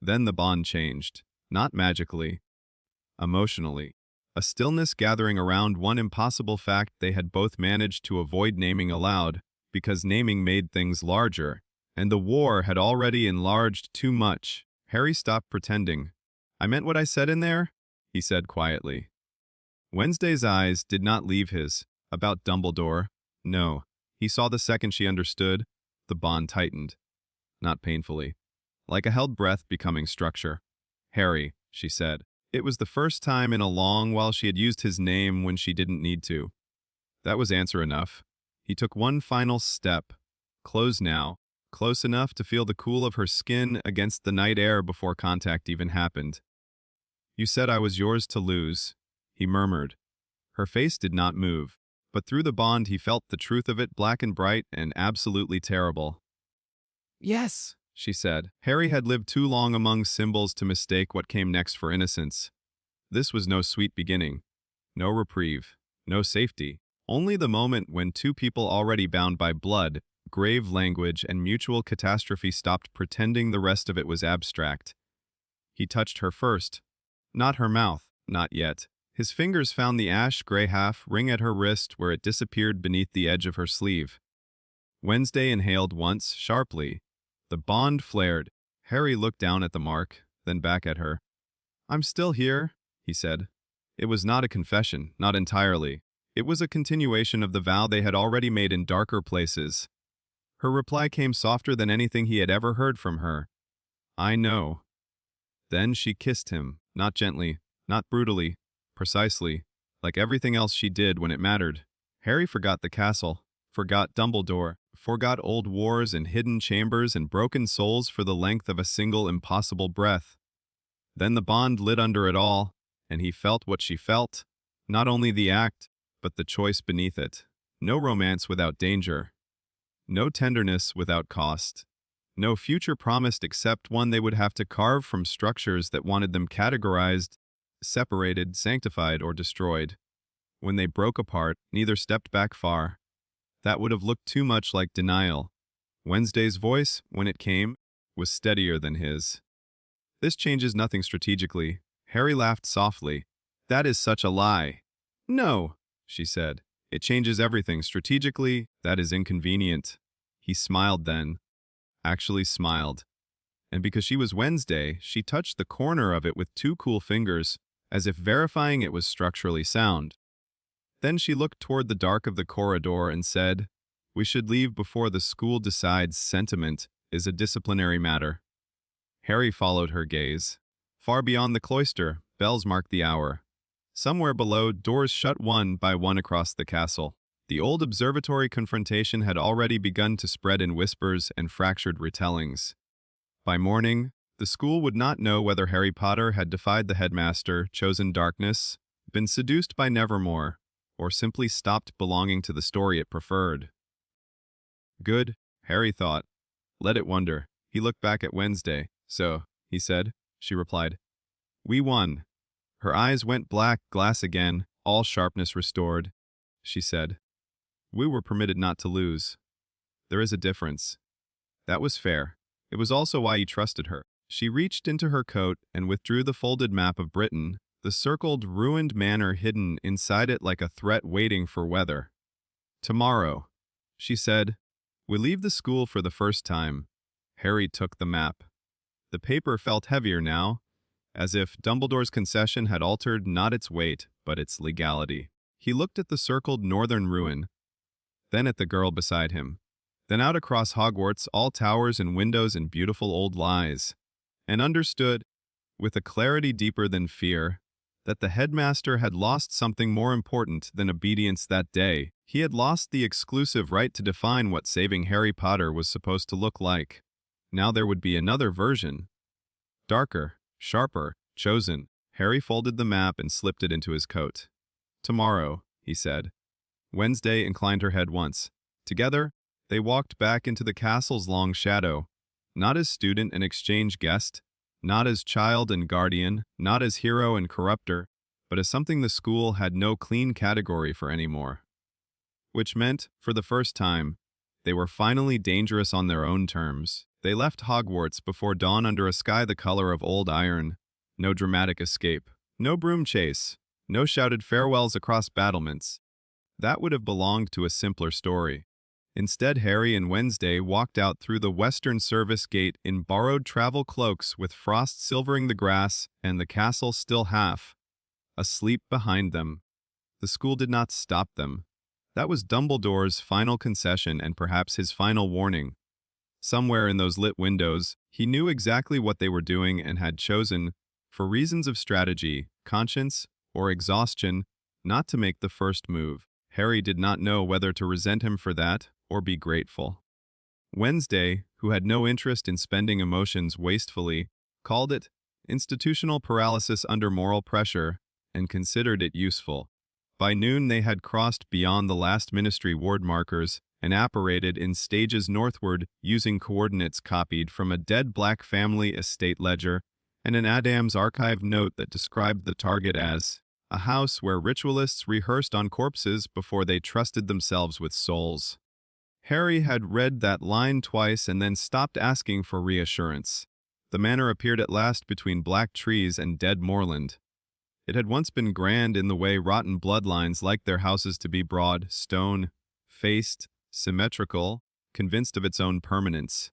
Then the bond changed, not magically, emotionally. A stillness gathering around one impossible fact they had both managed to avoid naming aloud, because naming made things larger, and the war had already enlarged too much. Harry stopped pretending. "I meant what I said in there," he said quietly. Wednesday's eyes did not leave his. About Dumbledore? No. He saw the second she understood. The bond tightened. Not painfully. Like a held breath becoming structure. "Harry," she said. It was the first time in a long while she had used his name when she didn't need to. That was answer enough. He took one final step. Close now. Close enough to feel the cool of her skin against the night air before contact even happened. "You said I was yours to lose," he murmured. Her face did not move, but through the bond he felt the truth of it, black and bright and absolutely terrible. yes, She said. Harry had lived too long among symbols to mistake what came next for innocence. This was no sweet beginning. No reprieve. No safety. Only the moment when two people already bound by blood, grave language, and mutual catastrophe stopped pretending the rest of it was abstract. He touched her first. Not her mouth. Not yet. His fingers found the ash-gray half ring at her wrist where it disappeared beneath the edge of her sleeve. Wednesday inhaled once, sharply. The bond flared. Harry looked down at the mark, then back at her. "I'm still here," he said. It was not a confession, not entirely. It was a continuation of the vow they had already made in darker places. Her reply came softer than anything he had ever heard from her. "I know." Then she kissed him, not gently, not brutally, precisely, like everything else she did when it mattered. Harry forgot the castle, forgot Dumbledore, forgot old wars and hidden chambers and broken souls for the length of a single impossible breath. Then the bond lit under it all, and he felt what she felt, not only the act, but the choice beneath it. No romance without danger. No tenderness without cost. No future promised except one they would have to carve from structures that wanted them categorized, separated, sanctified, or destroyed. When they broke apart, neither stepped back far. That would have looked too much like denial. Wednesday's voice, when it came, was steadier than his. "This changes nothing strategically." Harry laughed softly. "That is such a lie." "No," she said. "It changes everything strategically. That is inconvenient." He smiled then. Actually smiled. And because she was Wednesday, she touched the corner of it with two cool fingers, as if verifying it was structurally sound. Then she looked toward the dark of the corridor and said, "We should leave before the school decides sentiment is a disciplinary matter." Harry followed her gaze. Far beyond the cloister, bells marked the hour. Somewhere below, doors shut one by one across the castle. The old observatory confrontation had already begun to spread in whispers and fractured retellings. By morning, the school would not know whether Harry Potter had defied the headmaster, chosen darkness, been seduced by Nevermore, or simply stopped belonging to the story it preferred. Good, Harry thought. Let it wonder. He looked back at Wednesday. "So," he said. She replied, "We won." Her eyes went black glass again, all sharpness restored. She said, "We were permitted not to lose. There is a difference." That was fair. It was also why he trusted her. She reached into her coat and withdrew the folded map of Britain, the circled, ruined manor hidden inside it like a threat waiting for weather. Tomorrow, she said, we leave the school for the first time. Harry took the map. The paper felt heavier now, as if Dumbledore's concession had altered not its weight, but its legality. He looked at the circled northern ruin, then at the girl beside him, then out across Hogwarts, all towers and windows and beautiful old lies, and understood, with a clarity deeper than fear, that the headmaster had lost something more important than obedience that day. He had lost the exclusive right to define what saving Harry Potter was supposed to look like. Now there would be another version. Darker, sharper, chosen. Harry folded the map and slipped it into his coat. Tomorrow, he said. Wednesday inclined her head once. Together, they walked back into the castle's long shadow, not as student and exchange guest, not as child and guardian, not as hero and corrupter, but as something the school had no clean category for anymore. Which meant, for the first time, they were finally dangerous on their own terms. They left Hogwarts before dawn under a sky the color of old iron. No dramatic escape, no broom chase, no shouted farewells across battlements. That would have belonged to a simpler story. Instead, Harry and Wednesday walked out through the Western Service Gate in borrowed travel cloaks with frost silvering the grass and the castle still half asleep behind them. The school did not stop them. That was Dumbledore's final concession and perhaps his final warning. Somewhere in those lit windows, he knew exactly what they were doing and had chosen, for reasons of strategy, conscience, or exhaustion, not to make the first move. Harry did not know whether to resent him for that or be grateful. Wednesday, who had no interest in spending emotions wastefully, called it institutional paralysis under moral pressure and considered it useful. By noon they had crossed beyond the last ministry ward markers and apparated in stages northward using coordinates copied from a dead black family estate ledger and an Addams archive note that described the target as a house where ritualists rehearsed on corpses before they trusted themselves with souls. Harry had read that line twice and then stopped asking for reassurance. The manor appeared at last between black trees and dead moorland. It had once been grand in the way rotten bloodlines liked their houses to be broad, stone-faced, symmetrical, convinced of its own permanence.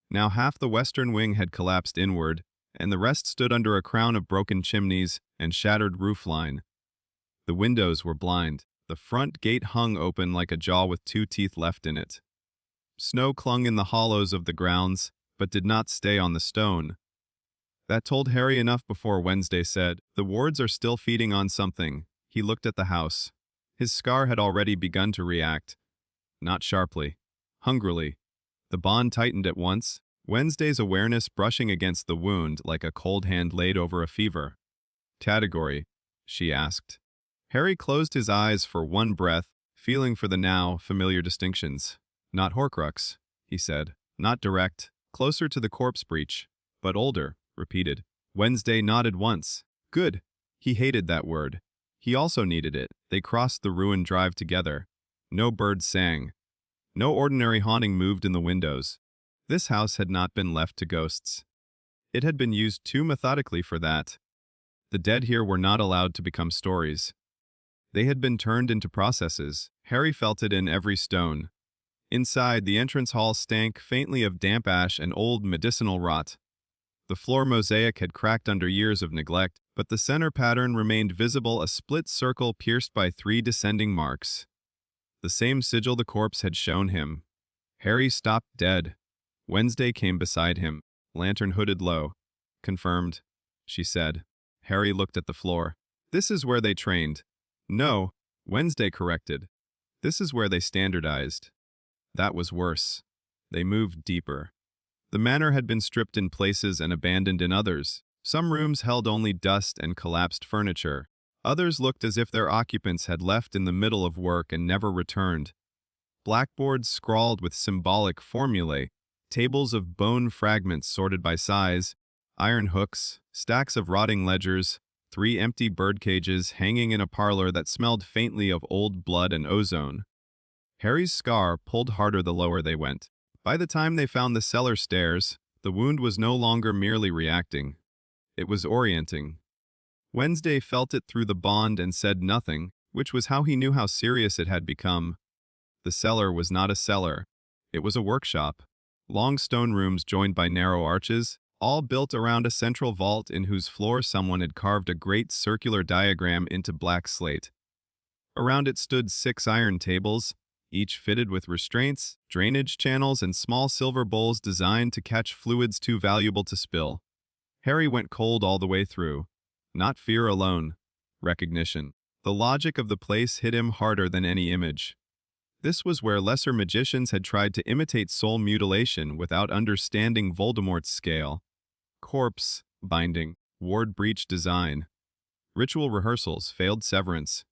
Now half the western wing had collapsed inward, and the rest stood under a crown of broken chimneys and shattered roofline. The windows were blind. The front gate hung open like a jaw with two teeth left in it. Snow clung in the hollows of the grounds, but did not stay on the stone. That told Harry enough before Wednesday said, "The wards are still feeding on something." He looked at the house. His scar had already begun to react. Not sharply, hungrily. The bond tightened at once, Wednesday's awareness brushing against the wound like a cold hand laid over a fever. "Category?" she asked. Harry closed his eyes for one breath, feeling for the now familiar distinctions. "Not Horcrux," he said. "Not direct, closer to the corpse breach, but older," repeated. Wednesday nodded once. Good. He hated that word. He also needed it. They crossed the ruined drive together. No birds sang. No ordinary haunting moved in the windows. This house had not been left to ghosts. It had been used too methodically for that. The dead here were not allowed to become stories. They had been turned into processes. Harry felt it in every stone. Inside, the entrance hall stank faintly of damp ash and old medicinal rot. The floor mosaic had cracked under years of neglect, but the center pattern remained visible, a split circle pierced by 3 descending marks. The same sigil the corpse had shown him. Harry stopped dead. Wednesday came beside him, lantern hooded low. "Confirmed," she said. Harry looked at the floor. "This is where they trained." "No," Wednesday corrected. "This is where they standardized." That was worse. They moved deeper. The manor had been stripped in places and abandoned in others. Some rooms held only dust and collapsed furniture. Others looked as if their occupants had left in the middle of work and never returned. Blackboards scrawled with symbolic formulae, tables of bone fragments sorted by size, iron hooks, stacks of rotting ledgers, 3 empty bird cages hanging in a parlor that smelled faintly of old blood and ozone. Harry's scar pulled harder the lower they went. By the time they found the cellar stairs, the wound was no longer merely reacting. It was orienting. Wednesday felt it through the bond and said nothing, which was how he knew how serious it had become. The cellar was not a cellar. It was a workshop. Long stone rooms joined by narrow arches, all built around a central vault in whose floor someone had carved a great circular diagram into black slate. Around it stood 6 iron tables, each fitted with restraints, drainage channels, and small silver bowls designed to catch fluids too valuable to spill. Harry went cold all the way through. Not fear alone. Recognition. The logic of the place hit him harder than any image. This was where lesser magicians had tried to imitate soul mutilation without understanding Voldemort's scale. Corpse binding, ward breach design. Ritual rehearsals, failed severance.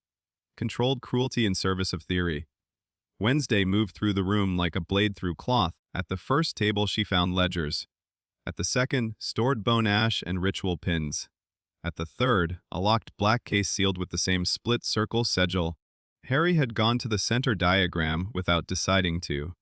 Controlled cruelty in service of theory. Wednesday moved through the room like a blade through cloth. At the first table she found ledgers. At the second, stored bone ash and ritual pins. At the third, a locked black case sealed with the same split circle sigil. Harry had gone to the center diagram without deciding to.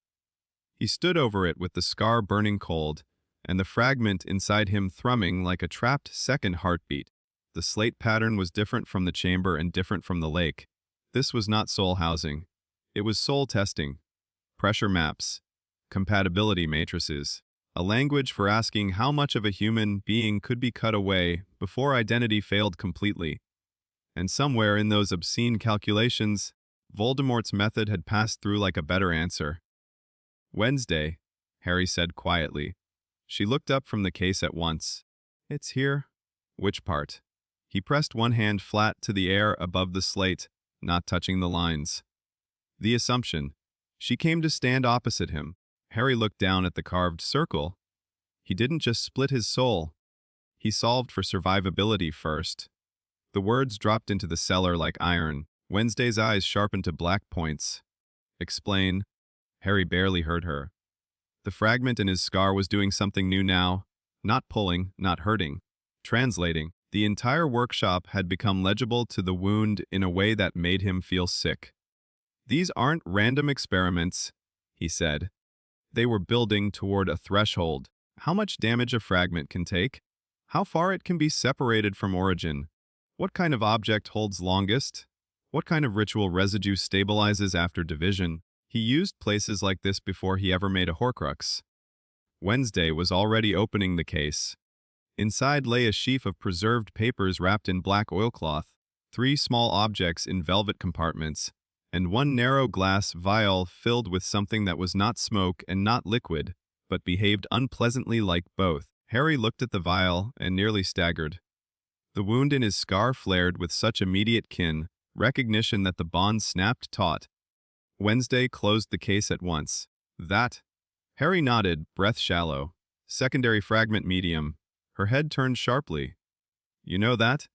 He stood over it with the scar burning cold, and the fragment inside him thrumming like a trapped second heartbeat. The slate pattern was different from the chamber and different from the lake. This was not soul housing. It was soul testing. Pressure maps. Compatibility matrices. A language for asking how much of a human being could be cut away before identity failed completely. And somewhere in those obscene calculations, Voldemort's method had passed through like a better answer. Wednesday, Harry said quietly. She looked up from the case at once. It's here. Which part? He pressed one hand flat to the air above the slate, not touching the lines. The assumption. She came to stand opposite him. Harry looked down at the carved circle. He didn't just split his soul. He solved for survivability first. The words dropped into the cellar like iron. Wednesday's eyes sharpened to black points. Explain. Harry barely heard her. The fragment in his scar was doing something new now. Not pulling, not hurting. Translating. The entire workshop had become legible to the wound in a way that made him feel sick. These aren't random experiments, he said. They were building toward a threshold. How much damage a fragment can take? How far it can be separated from origin? What kind of object holds longest? What kind of ritual residue stabilizes after division? He used places like this before he ever made a Horcrux. Wednesday was already opening the case. Inside lay a sheaf of preserved papers wrapped in black oilcloth, 3 small objects in velvet compartments, and 1 narrow glass vial filled with something that was not smoke and not liquid, but behaved unpleasantly like both. Harry looked at the vial and nearly staggered. The wound in his scar flared with such immediate kin, recognition that the bond snapped taut. Wednesday closed the case at once. That? Harry nodded, breath shallow. Secondary fragment medium. Her head turned sharply. You know that?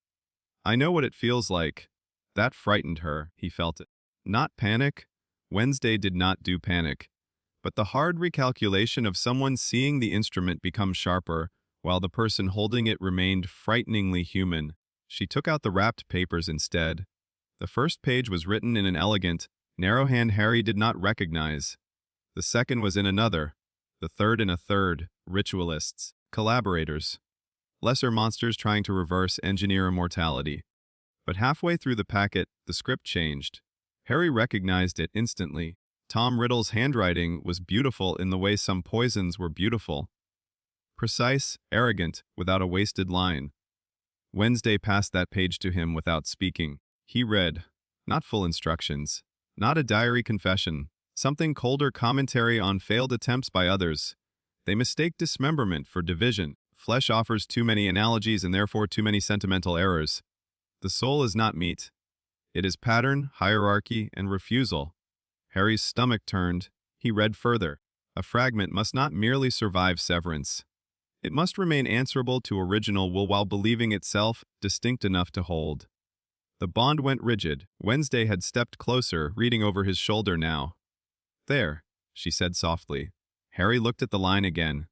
I know what it feels like. That frightened her, he felt it. Not panic. Wednesday did not do panic. But the hard recalculation of someone seeing the instrument become sharper, while the person holding it remained frighteningly human. She took out the wrapped papers instead. The first page was written in an elegant, narrow hand Harry did not recognize. The second was in another. The third in a third. Ritualists. Collaborators. Lesser monsters trying to reverse engineer immortality. But halfway through the packet, the script changed. Harry recognized it instantly. Tom Riddle's handwriting was beautiful in the way some poisons were beautiful. Precise, arrogant, without a wasted line. Wednesday passed that page to him without speaking. He read, not full instructions, not a diary confession, something colder commentary on failed attempts by others. They mistake dismemberment for division. Flesh offers too many analogies and therefore too many sentimental errors. The soul is not meat. It is pattern, hierarchy, and refusal. Harry's stomach turned. He read further. A fragment must not merely survive severance. It must remain answerable to original will while believing itself distinct enough to hold. The bond went rigid. Wednesday had stepped closer, reading over his shoulder now. There, she said softly. Harry looked at the line again.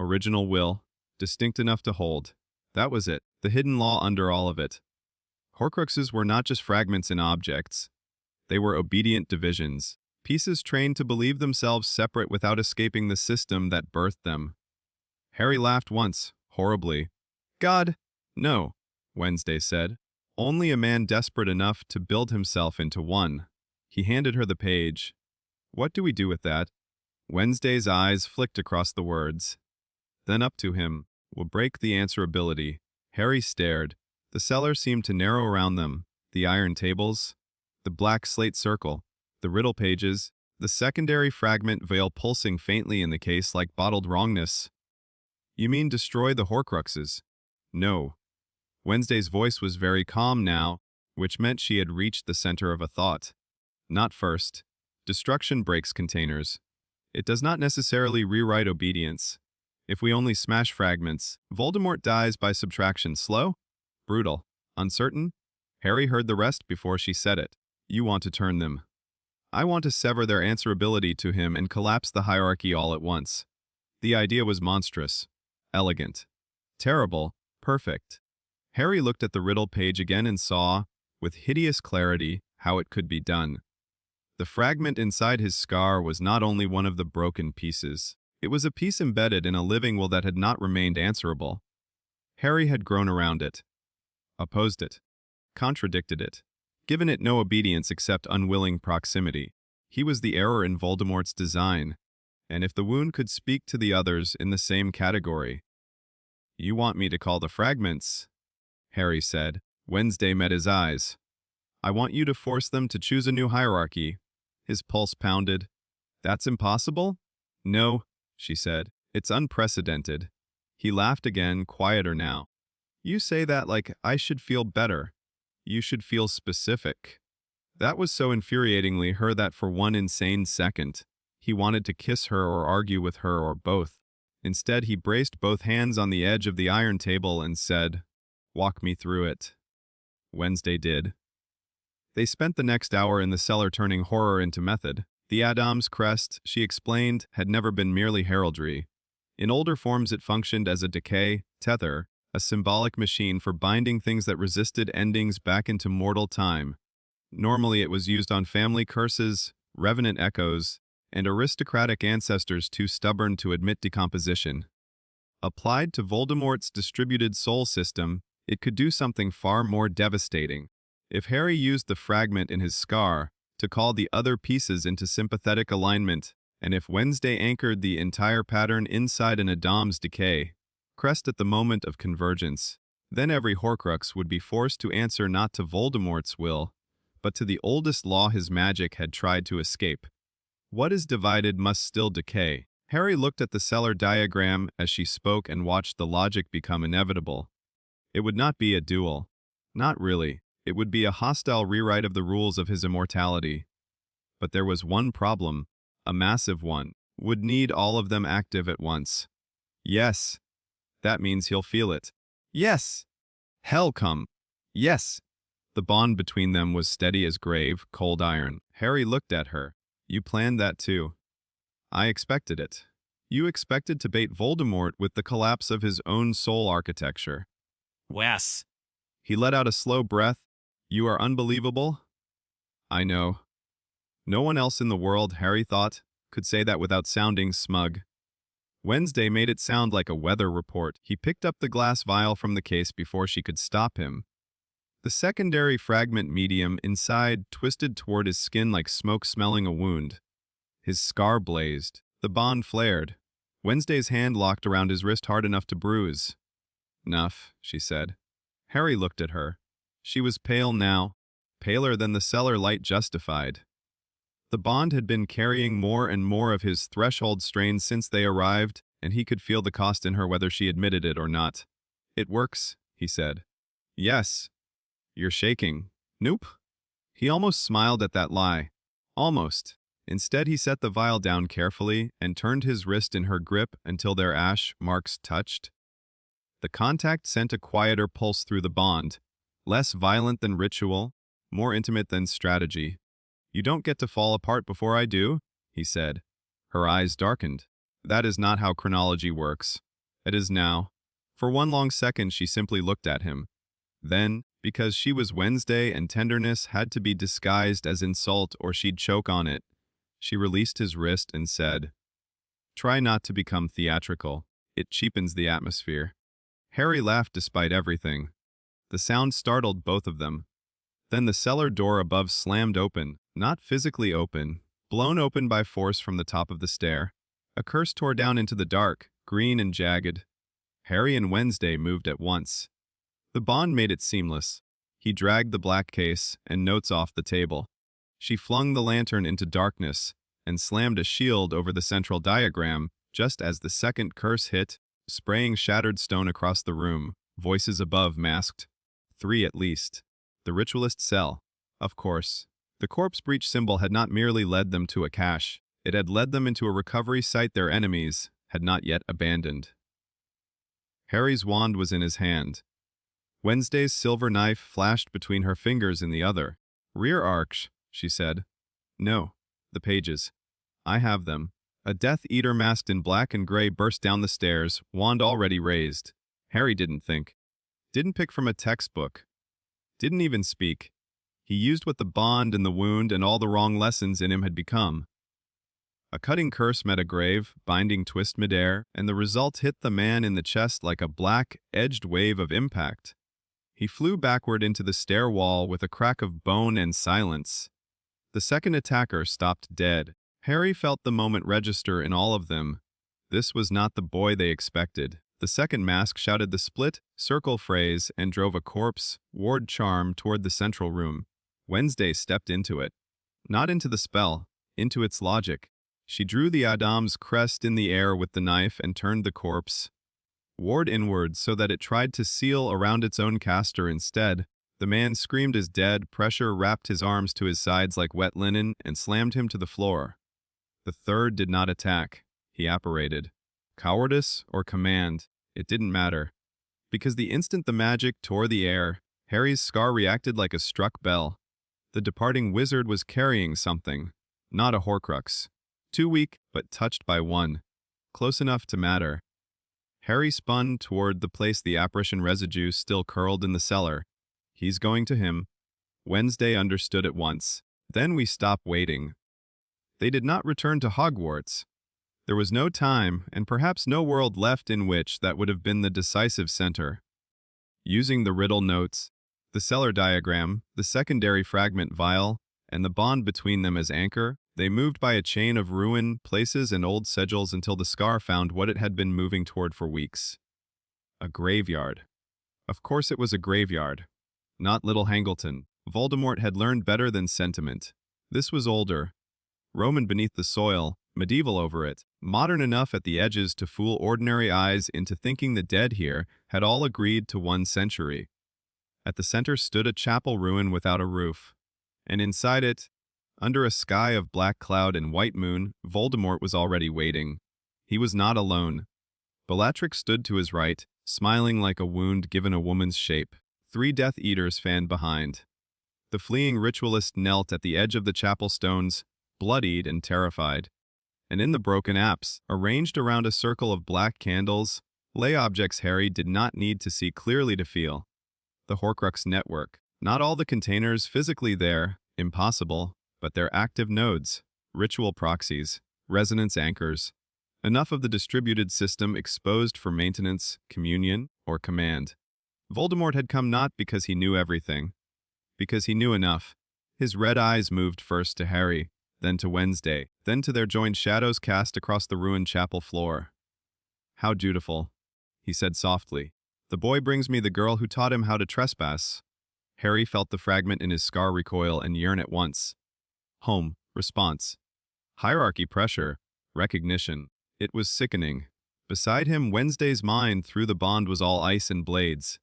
Original will, distinct enough to hold. That was it, the hidden law under all of it. Horcruxes were not just fragments in objects. They were obedient divisions, Pieces trained to believe themselves separate without escaping the system that birthed them. Harry laughed once, horribly. God, no, Wednesday said. Only a man desperate enough to build himself into one. He handed her the page. What do we do with that? Wednesday's eyes flicked across the words. Then up to him. We'll break the answerability. Harry stared. The cellar seemed to narrow around them. The iron tables, the black slate circle, the riddle pages, the secondary fragment veil pulsing faintly in the case like bottled wrongness. You mean destroy the Horcruxes? No. Wednesday's voice was very calm now, which meant she had reached the center of a thought. Not first. Destruction breaks containers. It does not necessarily rewrite obedience. If we only smash fragments, Voldemort dies by subtraction. Slow? Brutal. Uncertain? Harry heard the rest before she said it. You want to turn them. I want to sever their answerability to him and collapse the hierarchy all at once. The idea was monstrous. Elegant. Terrible. Perfect. Harry looked at the riddle page again and saw, with hideous clarity, how it could be done. The fragment inside his scar was not only one of the broken pieces. It was a piece embedded in a living will that had not remained answerable. Harry had grown around it, opposed it, contradicted it, given it no obedience except unwilling proximity. He was the error in Voldemort's design, and if the wound could speak to the others in the same category. You want me to call the fragments? Harry said. Wednesday met his eyes. I want you to force them to choose a new hierarchy. His pulse pounded. That's impossible? No, she said. It's unprecedented. He laughed again, quieter now. You say that like I should feel better. You should feel specific. That was so infuriatingly her that for one insane second, he wanted to kiss her or argue with her or both. Instead, he braced both hands on the edge of the iron table and said, Walk me through it. Wednesday did. They spent the next hour in the cellar turning horror into method. The Addams crest, she explained, had never been merely heraldry. In older forms it functioned as a decay, tether, a symbolic machine for binding things that resisted endings back into mortal time. Normally it was used on family curses, revenant echoes, and aristocratic ancestors too stubborn to admit decomposition. Applied to Voldemort's distributed soul system, it could do something far more devastating. If Harry used the fragment in his scar to call the other pieces into sympathetic alignment, and if Wednesday anchored the entire pattern inside an Addams decay, crest at the moment of convergence, then every Horcrux would be forced to answer not to Voldemort's will, but to the oldest law his magic had tried to escape. What is divided must still decay. Harry looked at the cellar diagram as she spoke and watched the logic become inevitable. It would not be a duel. Not really. It would be a hostile rewrite of the rules of his immortality. But there was one problem, a massive one, would need all of them active at once. Yes. That means he'll feel it. Yes. Hell come. Yes. The bond between them was steady as grave, cold iron. Harry looked at her. You planned that too. I expected it. You expected to bait Voldemort with the collapse of his own soul architecture. Wes. He let out a slow breath. You are unbelievable. I know. No one else in the world, Harry thought, could say that without sounding smug. Wednesday made it sound like a weather report. He picked up the glass vial from the case before she could stop him. The secondary fragment medium inside twisted toward his skin like smoke smelling a wound. His scar blazed. The bond flared. Wednesday's hand locked around his wrist hard enough to bruise. Enough, she said. Harry looked at her. She was pale now, paler than the cellar light justified. The bond had been carrying more and more of his threshold strain since they arrived, and he could feel the cost in her whether she admitted it or not. It works, he said. Yes. You're shaking. Nope. He almost smiled at that lie. Almost. Instead, he set the vial down carefully and turned his wrist in her grip until their ash marks touched. The contact sent a quieter pulse through the bond, less violent than ritual, more intimate than strategy. You don't get to fall apart before I do, he said. Her eyes darkened. That is not how chronology works. It is now. For one long second she simply looked at him. Then, because she was Wednesday and tenderness had to be disguised as insult or she'd choke on it, She released his wrist and said, "Try not to become theatrical. It cheapens the atmosphere." Harry laughed despite everything. The sound startled both of them. Then the cellar door above slammed open, not physically open, blown open by force from the top of the stair. A curse tore down into the dark, green and jagged. Harry and Wednesday moved at once. The bond made it seamless. He dragged the black case and notes off the table. She flung the lantern into darkness and slammed a shield over the central diagram just as the second curse hit, spraying shattered stone across the room, voices above masked. 3 at least. The ritualist cell. Of course. The corpse breach symbol had not merely led them to a cache, it had led them into a recovery site their enemies had not yet abandoned. Harry's wand was in his hand. Wednesday's silver knife flashed between her fingers in the other. "Rear arch," she said. "No. The pages. I have them." A Death Eater masked in black and gray burst down the stairs, wand already raised. Harry didn't think. Didn't pick from a textbook. Didn't even speak. He used what the bond and the wound and all the wrong lessons in him had become. A cutting curse met a grave, binding twist midair, and the result hit the man in the chest like a black, edged wave of impact. He flew backward into the stair wall with a crack of bone and silence. The second attacker stopped dead. Harry felt the moment register in all of them. This was not the boy they expected. The second mask shouted the split, circle phrase and drove a corpse, ward charm toward the central room. Wednesday stepped into it. Not into the spell, into its logic. She drew the Addams crest in the air with the knife and turned the corpse. Ward inward so that it tried to seal around its own caster instead. The man screamed as dead, pressure wrapped his arms to his sides like wet linen and slammed him to the floor. The third did not attack. He apparated. Cowardice or command, it didn't matter. Because the instant the magic tore the air, Harry's scar reacted like a struck bell. The departing wizard was carrying something, not a Horcrux. Too weak, but touched by one. Close enough to matter. Harry spun toward the place the apparition residue still curled in the cellar. He's going to him. Wednesday understood at once. Then we stop waiting. They did not return to Hogwarts. There was no time, and perhaps no world left in which that would have been the decisive center. Using the riddle notes, the cellar diagram, the secondary fragment vial, and the bond between them as anchor, they moved by a chain of ruin, places, and old sigils until the scar found what it had been moving toward for weeks. A graveyard. Of course it was a graveyard. Not Little Hangleton. Voldemort had learned better than sentiment. This was older. Roman beneath the soil, medieval over it, modern enough at the edges to fool ordinary eyes into thinking the dead here had all agreed to 1 century. At the center stood a chapel ruin without a roof. And inside it, under a sky of black cloud and white moon, Voldemort was already waiting. He was not alone. Bellatrix stood to his right, smiling like a wound given a woman's shape. 3 Death Eaters fanned behind. The fleeing ritualist knelt at the edge of the chapel stones, bloodied and terrified. And in the broken apse, arranged around a circle of black candles, lay objects Harry did not need to see clearly to feel. The Horcrux network. Not all the containers physically there, impossible, but their active nodes, ritual proxies, resonance anchors. Enough of the distributed system exposed for maintenance, communion, or command. Voldemort had come not because he knew everything, because he knew enough. His red eyes moved first to Harry, then to Wednesday, then to their joined shadows cast across the ruined chapel floor. "How dutiful," he said softly. "The boy brings me the girl who taught him how to trespass." Harry felt the fragment in his scar recoil and yearn at once. Home, response. Hierarchy pressure, recognition. It was sickening. Beside him, Wednesday's mind through the bond was all ice and blades.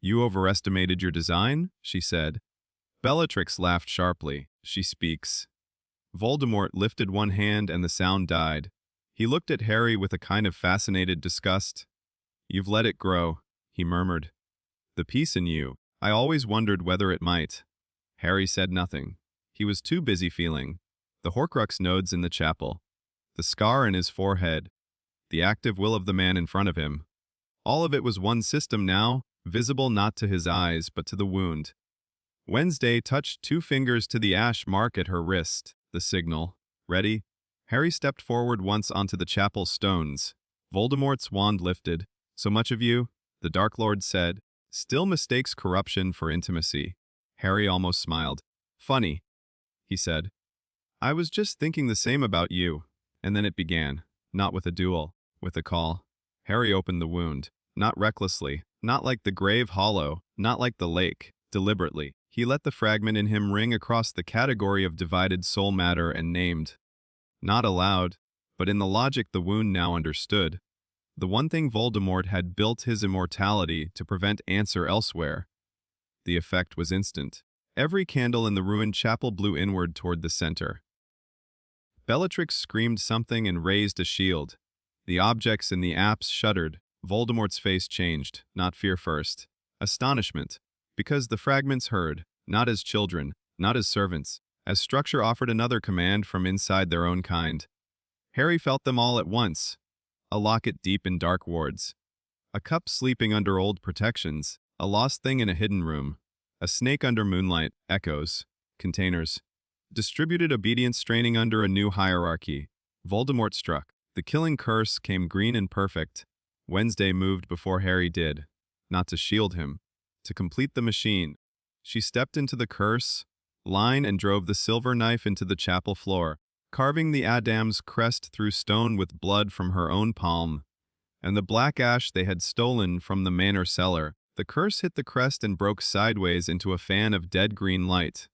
"You overestimated your design?" she said. Bellatrix laughed sharply. "She speaks." Voldemort lifted one hand and the sound died. He looked at Harry with a kind of fascinated disgust. "You've let it grow," he murmured. "The peace in you. I always wondered whether it might." Harry said nothing. He was too busy feeling. The Horcrux nodes in the chapel. The scar in his forehead. The active will of the man in front of him. All of it was one system now, visible not to his eyes but to the wound. Wednesday touched 2 fingers to the ash mark at her wrist, the signal. Ready? Harry stepped forward once onto the chapel stones. Voldemort's wand lifted. So much of you, the Dark Lord said, still mistakes corruption for intimacy. Harry almost smiled. Funny, he said. I was just thinking the same about you. And then it began, not with a duel, with a call. Harry opened the wound, not recklessly, not like the grave hollow, not like the lake, deliberately. He let the fragment in him ring across the category of divided soul matter and named. Not aloud, but in the logic the wound now understood. The one thing Voldemort had built his immortality to prevent answer elsewhere. The effect was instant. Every candle in the ruined chapel blew inward toward the center. Bellatrix screamed something and raised a shield. The objects in the apse shuddered. Voldemort's face changed, not fear first. Astonishment, because the fragments heard, not as children, not as servants, as structure offered another command from inside their own kind. Harry felt them all at once. A locket deep in dark wards. A cup sleeping under old protections. A lost thing in a hidden room. A snake under moonlight. Echoes. Containers. Distributed obedience straining under a new hierarchy. Voldemort struck. The killing curse came green and perfect. Wednesday moved before Harry did. Not to shield him. To complete the machine. She stepped into the curse line and drove the silver knife into the chapel floor, carving the Addams crest through stone with blood from her own palm. And the black ash they had stolen from the manor cellar. The curse hit the crest and broke sideways into a fan of dead green light.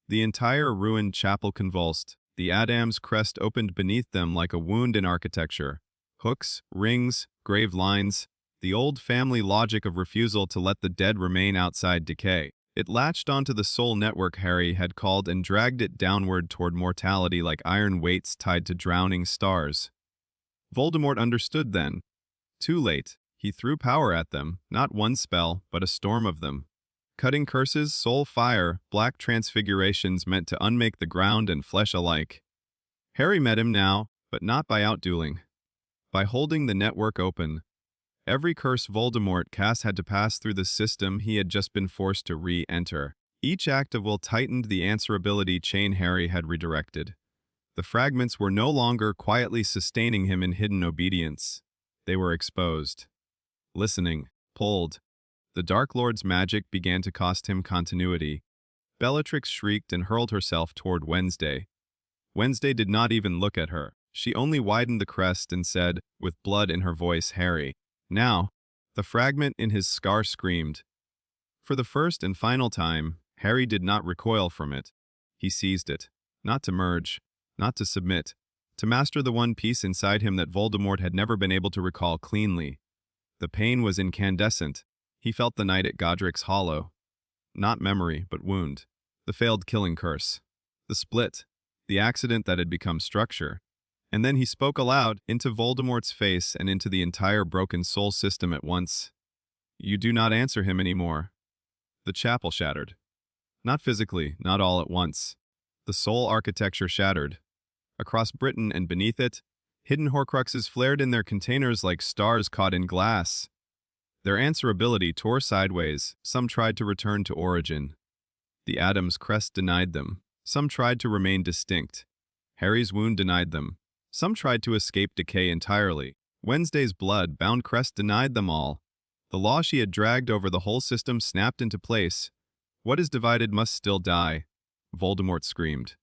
The entire ruined chapel convulsed. The Addams crest opened beneath them like a wound in architecture. Hooks, rings, grave lines, the old family logic of refusal to let the dead remain outside decay. It latched onto the soul network Harry had called and dragged it downward toward mortality like iron weights tied to drowning stars. Voldemort understood then. Too late, he threw power at them, not one spell, but a storm of them. Cutting curses, soul fire, black transfigurations meant to unmake the ground and flesh alike. Harry met him now, but not by outdueling. By holding the network open. Every curse Voldemort cast had to pass through the system he had just been forced to re-enter. Each act of will tightened the answerability chain Harry had redirected. The fragments were no longer quietly sustaining him in hidden obedience. They were exposed. Listening, pulled. The Dark Lord's magic began to cost him continuity. Bellatrix shrieked and hurled herself toward Wednesday. Wednesday did not even look at her. She only widened the crest and said, with blood in her voice, Harry. Now, the fragment in his scar screamed. For the first and final time, Harry did not recoil from it. He seized it, not to merge, not to submit, to master the one piece inside him that Voldemort had never been able to recall cleanly. The pain was incandescent. He felt the night at Godric's Hollow. Not memory, but wound. The failed killing curse. The split. The accident that had become structure. And then he spoke aloud, into Voldemort's face and into the entire broken soul system at once. You do not answer him anymore. The chapel shattered. Not physically, not all at once. The soul architecture shattered. Across Britain and beneath it, hidden Horcruxes flared in their containers like stars caught in glass. Their answerability tore sideways. Some tried to return to origin. The Addams crest denied them. Some tried to remain distinct. Harry's wound denied them. Some tried to escape decay entirely. Wednesday's blood-bound crest denied them all. The law she had dragged over the whole system snapped into place. What is divided must still die, Voldemort screamed.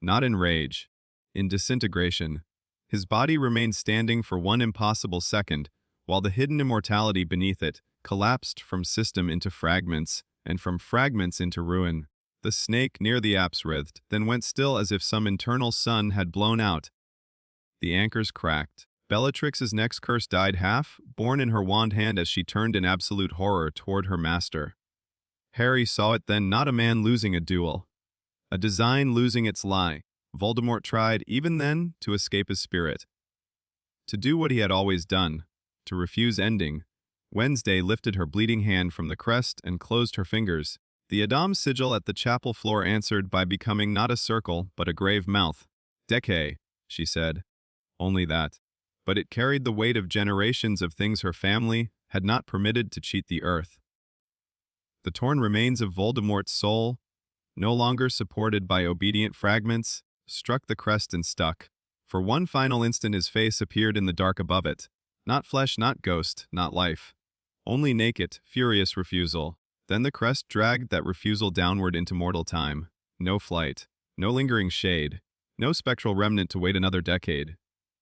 Not in rage. In disintegration. His body remained standing for one impossible second, while the hidden immortality beneath it collapsed from system into fragments, and from fragments into ruin. The snake near the apse writhed, then went still as if some internal sun had blown out. The anchors cracked. Bellatrix's next curse died half, born in her wand hand as she turned in absolute horror toward her master. Harry saw it then, not a man losing a duel. A design losing its lie. Voldemort tried, even then, to escape his spirit. To do what he had always done. To refuse ending. Wednesday lifted her bleeding hand from the crest and closed her fingers. The Addams sigil at the chapel floor answered by becoming not a circle, but a grave mouth. Decay, she said. Only that. But it carried the weight of generations of things her family had not permitted to cheat the earth. The torn remains of Voldemort's soul, no longer supported by obedient fragments, struck the crest and stuck. For one final instant his face appeared in the dark above it. Not flesh, not ghost, not life. Only naked, furious refusal. Then the crest dragged that refusal downward into mortal time. No flight. No lingering shade. No spectral remnant to wait another decade.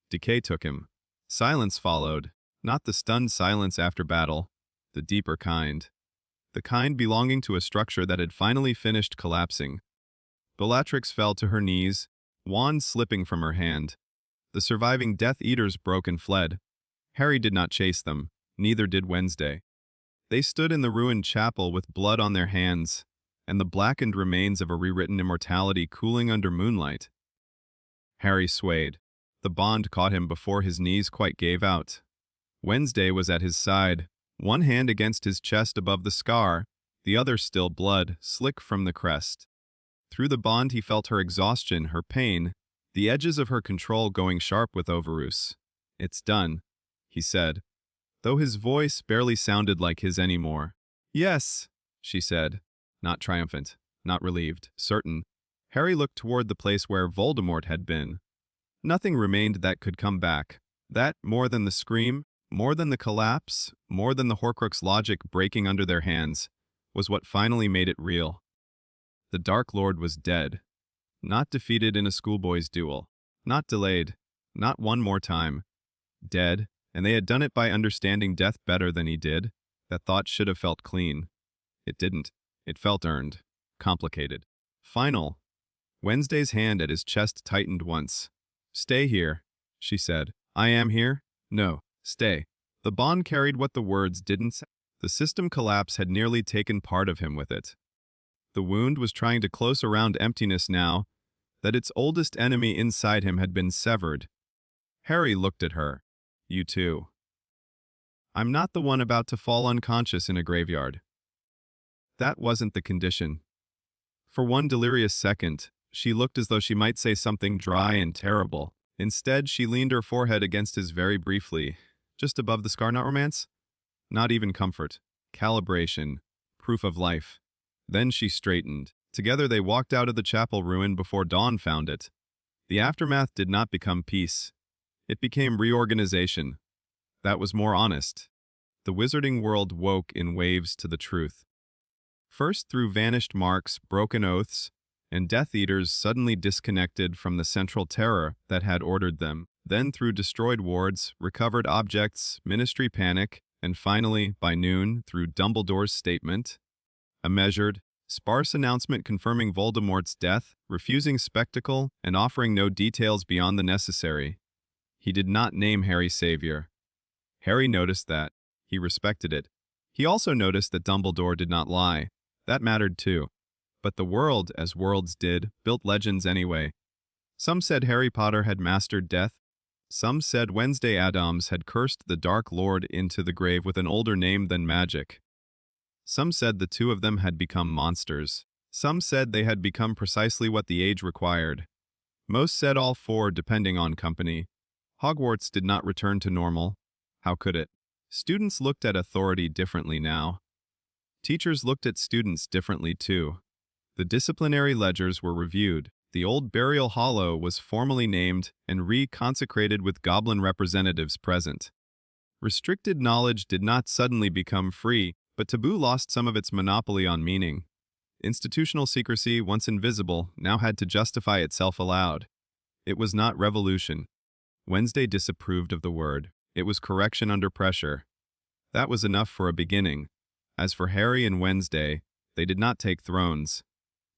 Decay took him. Silence followed. Not the stunned silence after battle. The deeper kind. The kind belonging to a structure that had finally finished collapsing. Bellatrix fell to her knees, wand slipping from her hand. The surviving Death Eaters broke and fled. Harry did not chase them, neither did Wednesday. They stood in the ruined chapel with blood on their hands, and the blackened remains of a rewritten immortality cooling under moonlight. Harry swayed. The bond caught him before his knees quite gave out. Wednesday was at his side, one hand against his chest above the scar, the other still blood, slick from the crest. Through the bond he felt her exhaustion, her pain, the edges of her control going sharp with Overus. "It's done," he said, though his voice barely sounded like his anymore. "Yes," she said, not triumphant, not relieved, certain. Harry looked toward the place where Voldemort had been. Nothing remained that could come back. That, more than the scream, more than the collapse, more than the Horcrux logic breaking under their hands, was what finally made it real. The Dark Lord was dead. Not defeated in a schoolboy's duel. Not delayed. Not one more time. Dead, and they had done it by understanding death better than he did. That thought should have felt clean. It didn't. It felt earned. Complicated. Final. Wednesday's hand at his chest tightened once. "Stay here," she said. "I am here? No. Stay." The bond carried what the words didn't say. The system collapse had nearly taken part of him with it. The wound was trying to close around emptiness now, that its oldest enemy inside him had been severed. Harry looked at her. "You too." "I'm not the one about to fall unconscious in a graveyard." That wasn't the condition. For one delirious second, she looked as though she might say something dry and terrible. Instead, she leaned her forehead against his very briefly. Just above the scar, not romance? Not even comfort. Calibration. Proof of life. Then she straightened. Together they walked out of the chapel ruin before dawn found it. The aftermath did not become peace. It became reorganization. That was more honest. The wizarding world woke in waves to the truth. First through vanished marks, broken oaths, and Death Eaters suddenly disconnected from the central terror that had ordered them. Then through destroyed wards, recovered objects, ministry panic, and finally, by noon, through Dumbledore's statement. A measured, sparse announcement confirming Voldemort's death, refusing spectacle, and offering no details beyond the necessary. He did not name Harry savior. Harry noticed that. He respected it. He also noticed that Dumbledore did not lie. That mattered too. But the world, as worlds did, built legends anyway. Some said Harry Potter had mastered death. Some said Wednesday Addams had cursed the Dark Lord into the grave with an older name than magic. Some said the two of them had become monsters. Some said they had become precisely what the age required. Most said all four, depending on company. Hogwarts did not return to normal. How could it? Students looked at authority differently now. Teachers looked at students differently too. The disciplinary ledgers were reviewed. The old burial hollow was formally named and re-consecrated with goblin representatives present. Restricted knowledge did not suddenly become free, but taboo lost some of its monopoly on meaning. Institutional secrecy, once invisible, now had to justify itself aloud. It was not revolution. Wednesday disapproved of the word. It was correction under pressure. That was enough for a beginning. As for Harry and Wednesday, they did not take thrones,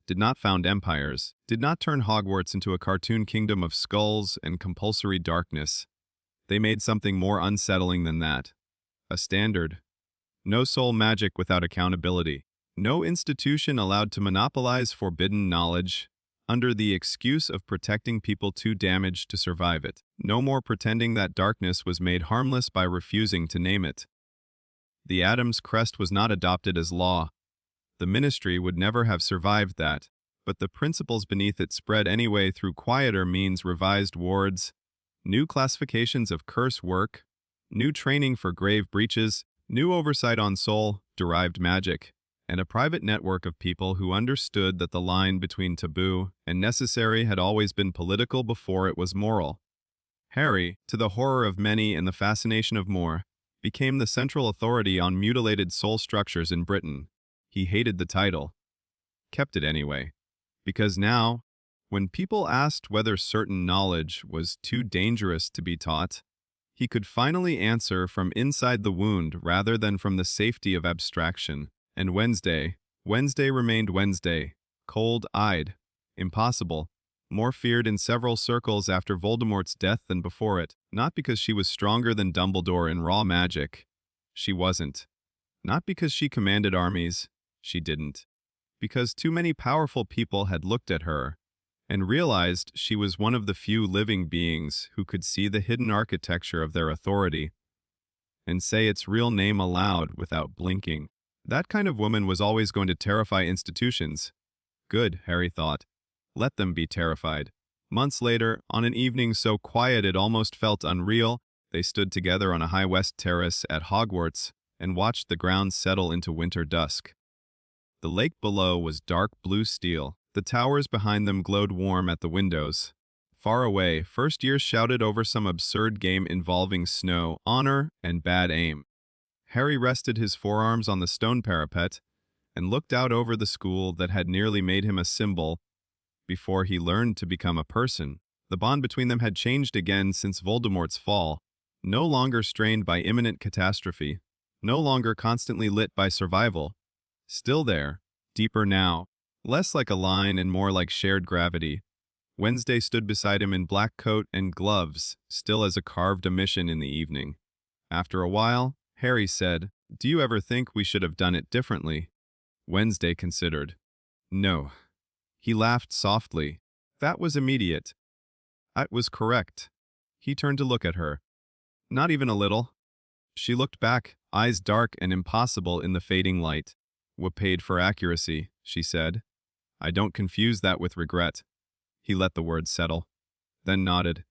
did not found empires, did not turn Hogwarts into a cartoon kingdom of skulls and compulsory darkness. They made something more unsettling than that. A standard. No soul magic without accountability. No institution allowed to monopolize forbidden knowledge under the excuse of protecting people too damaged to survive it. No more pretending that darkness was made harmless by refusing to name it. The Addams crest was not adopted as law. The ministry would never have survived that, but the principles beneath it spread anyway through quieter means: revised wards, new classifications of curse work, new training for grave breaches, new oversight on soul-derived magic, and a private network of people who understood that the line between taboo and necessary had always been political before it was moral. Harry, to the horror of many and the fascination of more, became the central authority on mutilated soul structures in Britain. He hated the title. Kept it anyway. Because now, when people asked whether certain knowledge was too dangerous to be taught, he could finally answer from inside the wound rather than from the safety of abstraction. And Wednesday remained Wednesday, cold-eyed, impossible, more feared in several circles after Voldemort's death than before it, not because she was stronger than Dumbledore in raw magic. She wasn't. Not because she commanded armies. She didn't. Because too many powerful people had looked at her and realized she was one of the few living beings who could see the hidden architecture of their authority and say its real name aloud without blinking. That kind of woman was always going to terrify institutions. Good, Harry thought. Let them be terrified. Months later, on an evening so quiet it almost felt unreal, they stood together on a high west terrace at Hogwarts and watched the grounds settle into winter dusk. The lake below was dark blue steel. The towers behind them glowed warm at the windows. Far away, first years shouted over some absurd game involving snow, honor, and bad aim. Harry rested his forearms on the stone parapet and looked out over the school that had nearly made him a symbol before he learned to become a person. The bond between them had changed again since Voldemort's fall, no longer strained by imminent catastrophe, no longer constantly lit by survival. Still there, deeper now, less like a line and more like shared gravity. Wednesday stood beside him in black coat and gloves, still as a carved omission in the evening. After a while, Harry said, "Do you ever think we should have done it differently?" Wednesday considered. No. He laughed softly. That was immediate. It was correct. He turned to look at her. Not even a little. She looked back, eyes dark and impossible in the fading light. "We paid for accuracy," she said. "I don't confuse that with regret." He let the words settle, then nodded.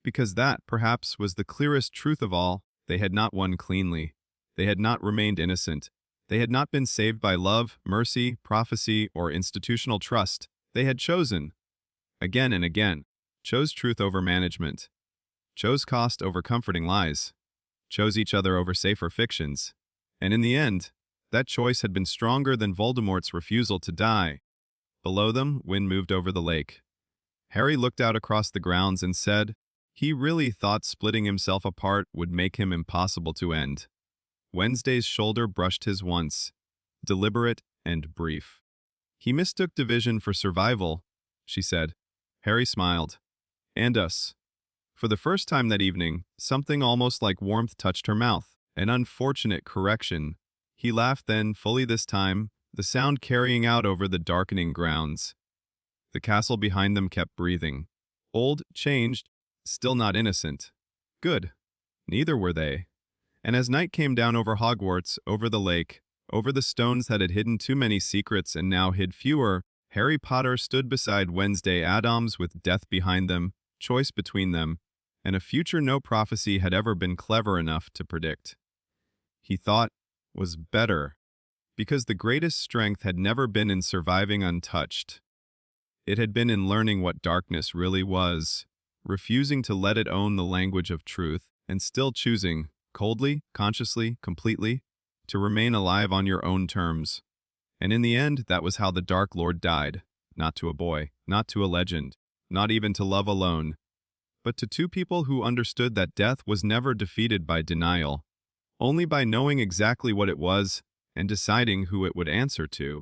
Because that, perhaps, was the clearest truth of all. They had not won cleanly. They had not remained innocent. They had not been saved by love, mercy, prophecy, or institutional trust. They had chosen, again and again, chose truth over management, chose cost over comforting lies, chose each other over safer fictions. And in the end, that choice had been stronger than Voldemort's refusal to die. Below them, wind moved over the lake. Harry looked out across the grounds and said, he really thought splitting himself apart would make him impossible to end. Wednesday's shoulder brushed his once, deliberate and brief. He mistook division for survival, she said. Harry smiled. And us. For the first time that evening, something almost like warmth touched her mouth. An unfortunate correction. He laughed then, fully this time, the sound carrying out over the darkening grounds. The castle behind them kept breathing. Old, changed, still not innocent. Good. Neither were they. And as night came down over Hogwarts, over the lake, over the stones that had hidden too many secrets and now hid fewer, Harry Potter stood beside Wednesday Addams with death behind them, choice between them, and a future no prophecy had ever been clever enough to predict. He thought was better, because the greatest strength had never been in surviving untouched. It had been in learning what darkness really was, refusing to let it own the language of truth, and still choosing, coldly, consciously, completely, to remain alive on your own terms. And in the end, that was how the Dark Lord died. Not to a boy, not to a legend, not even to love alone, but to two people who understood that death was never defeated by denial, only by knowing exactly what it was and deciding who it would answer to.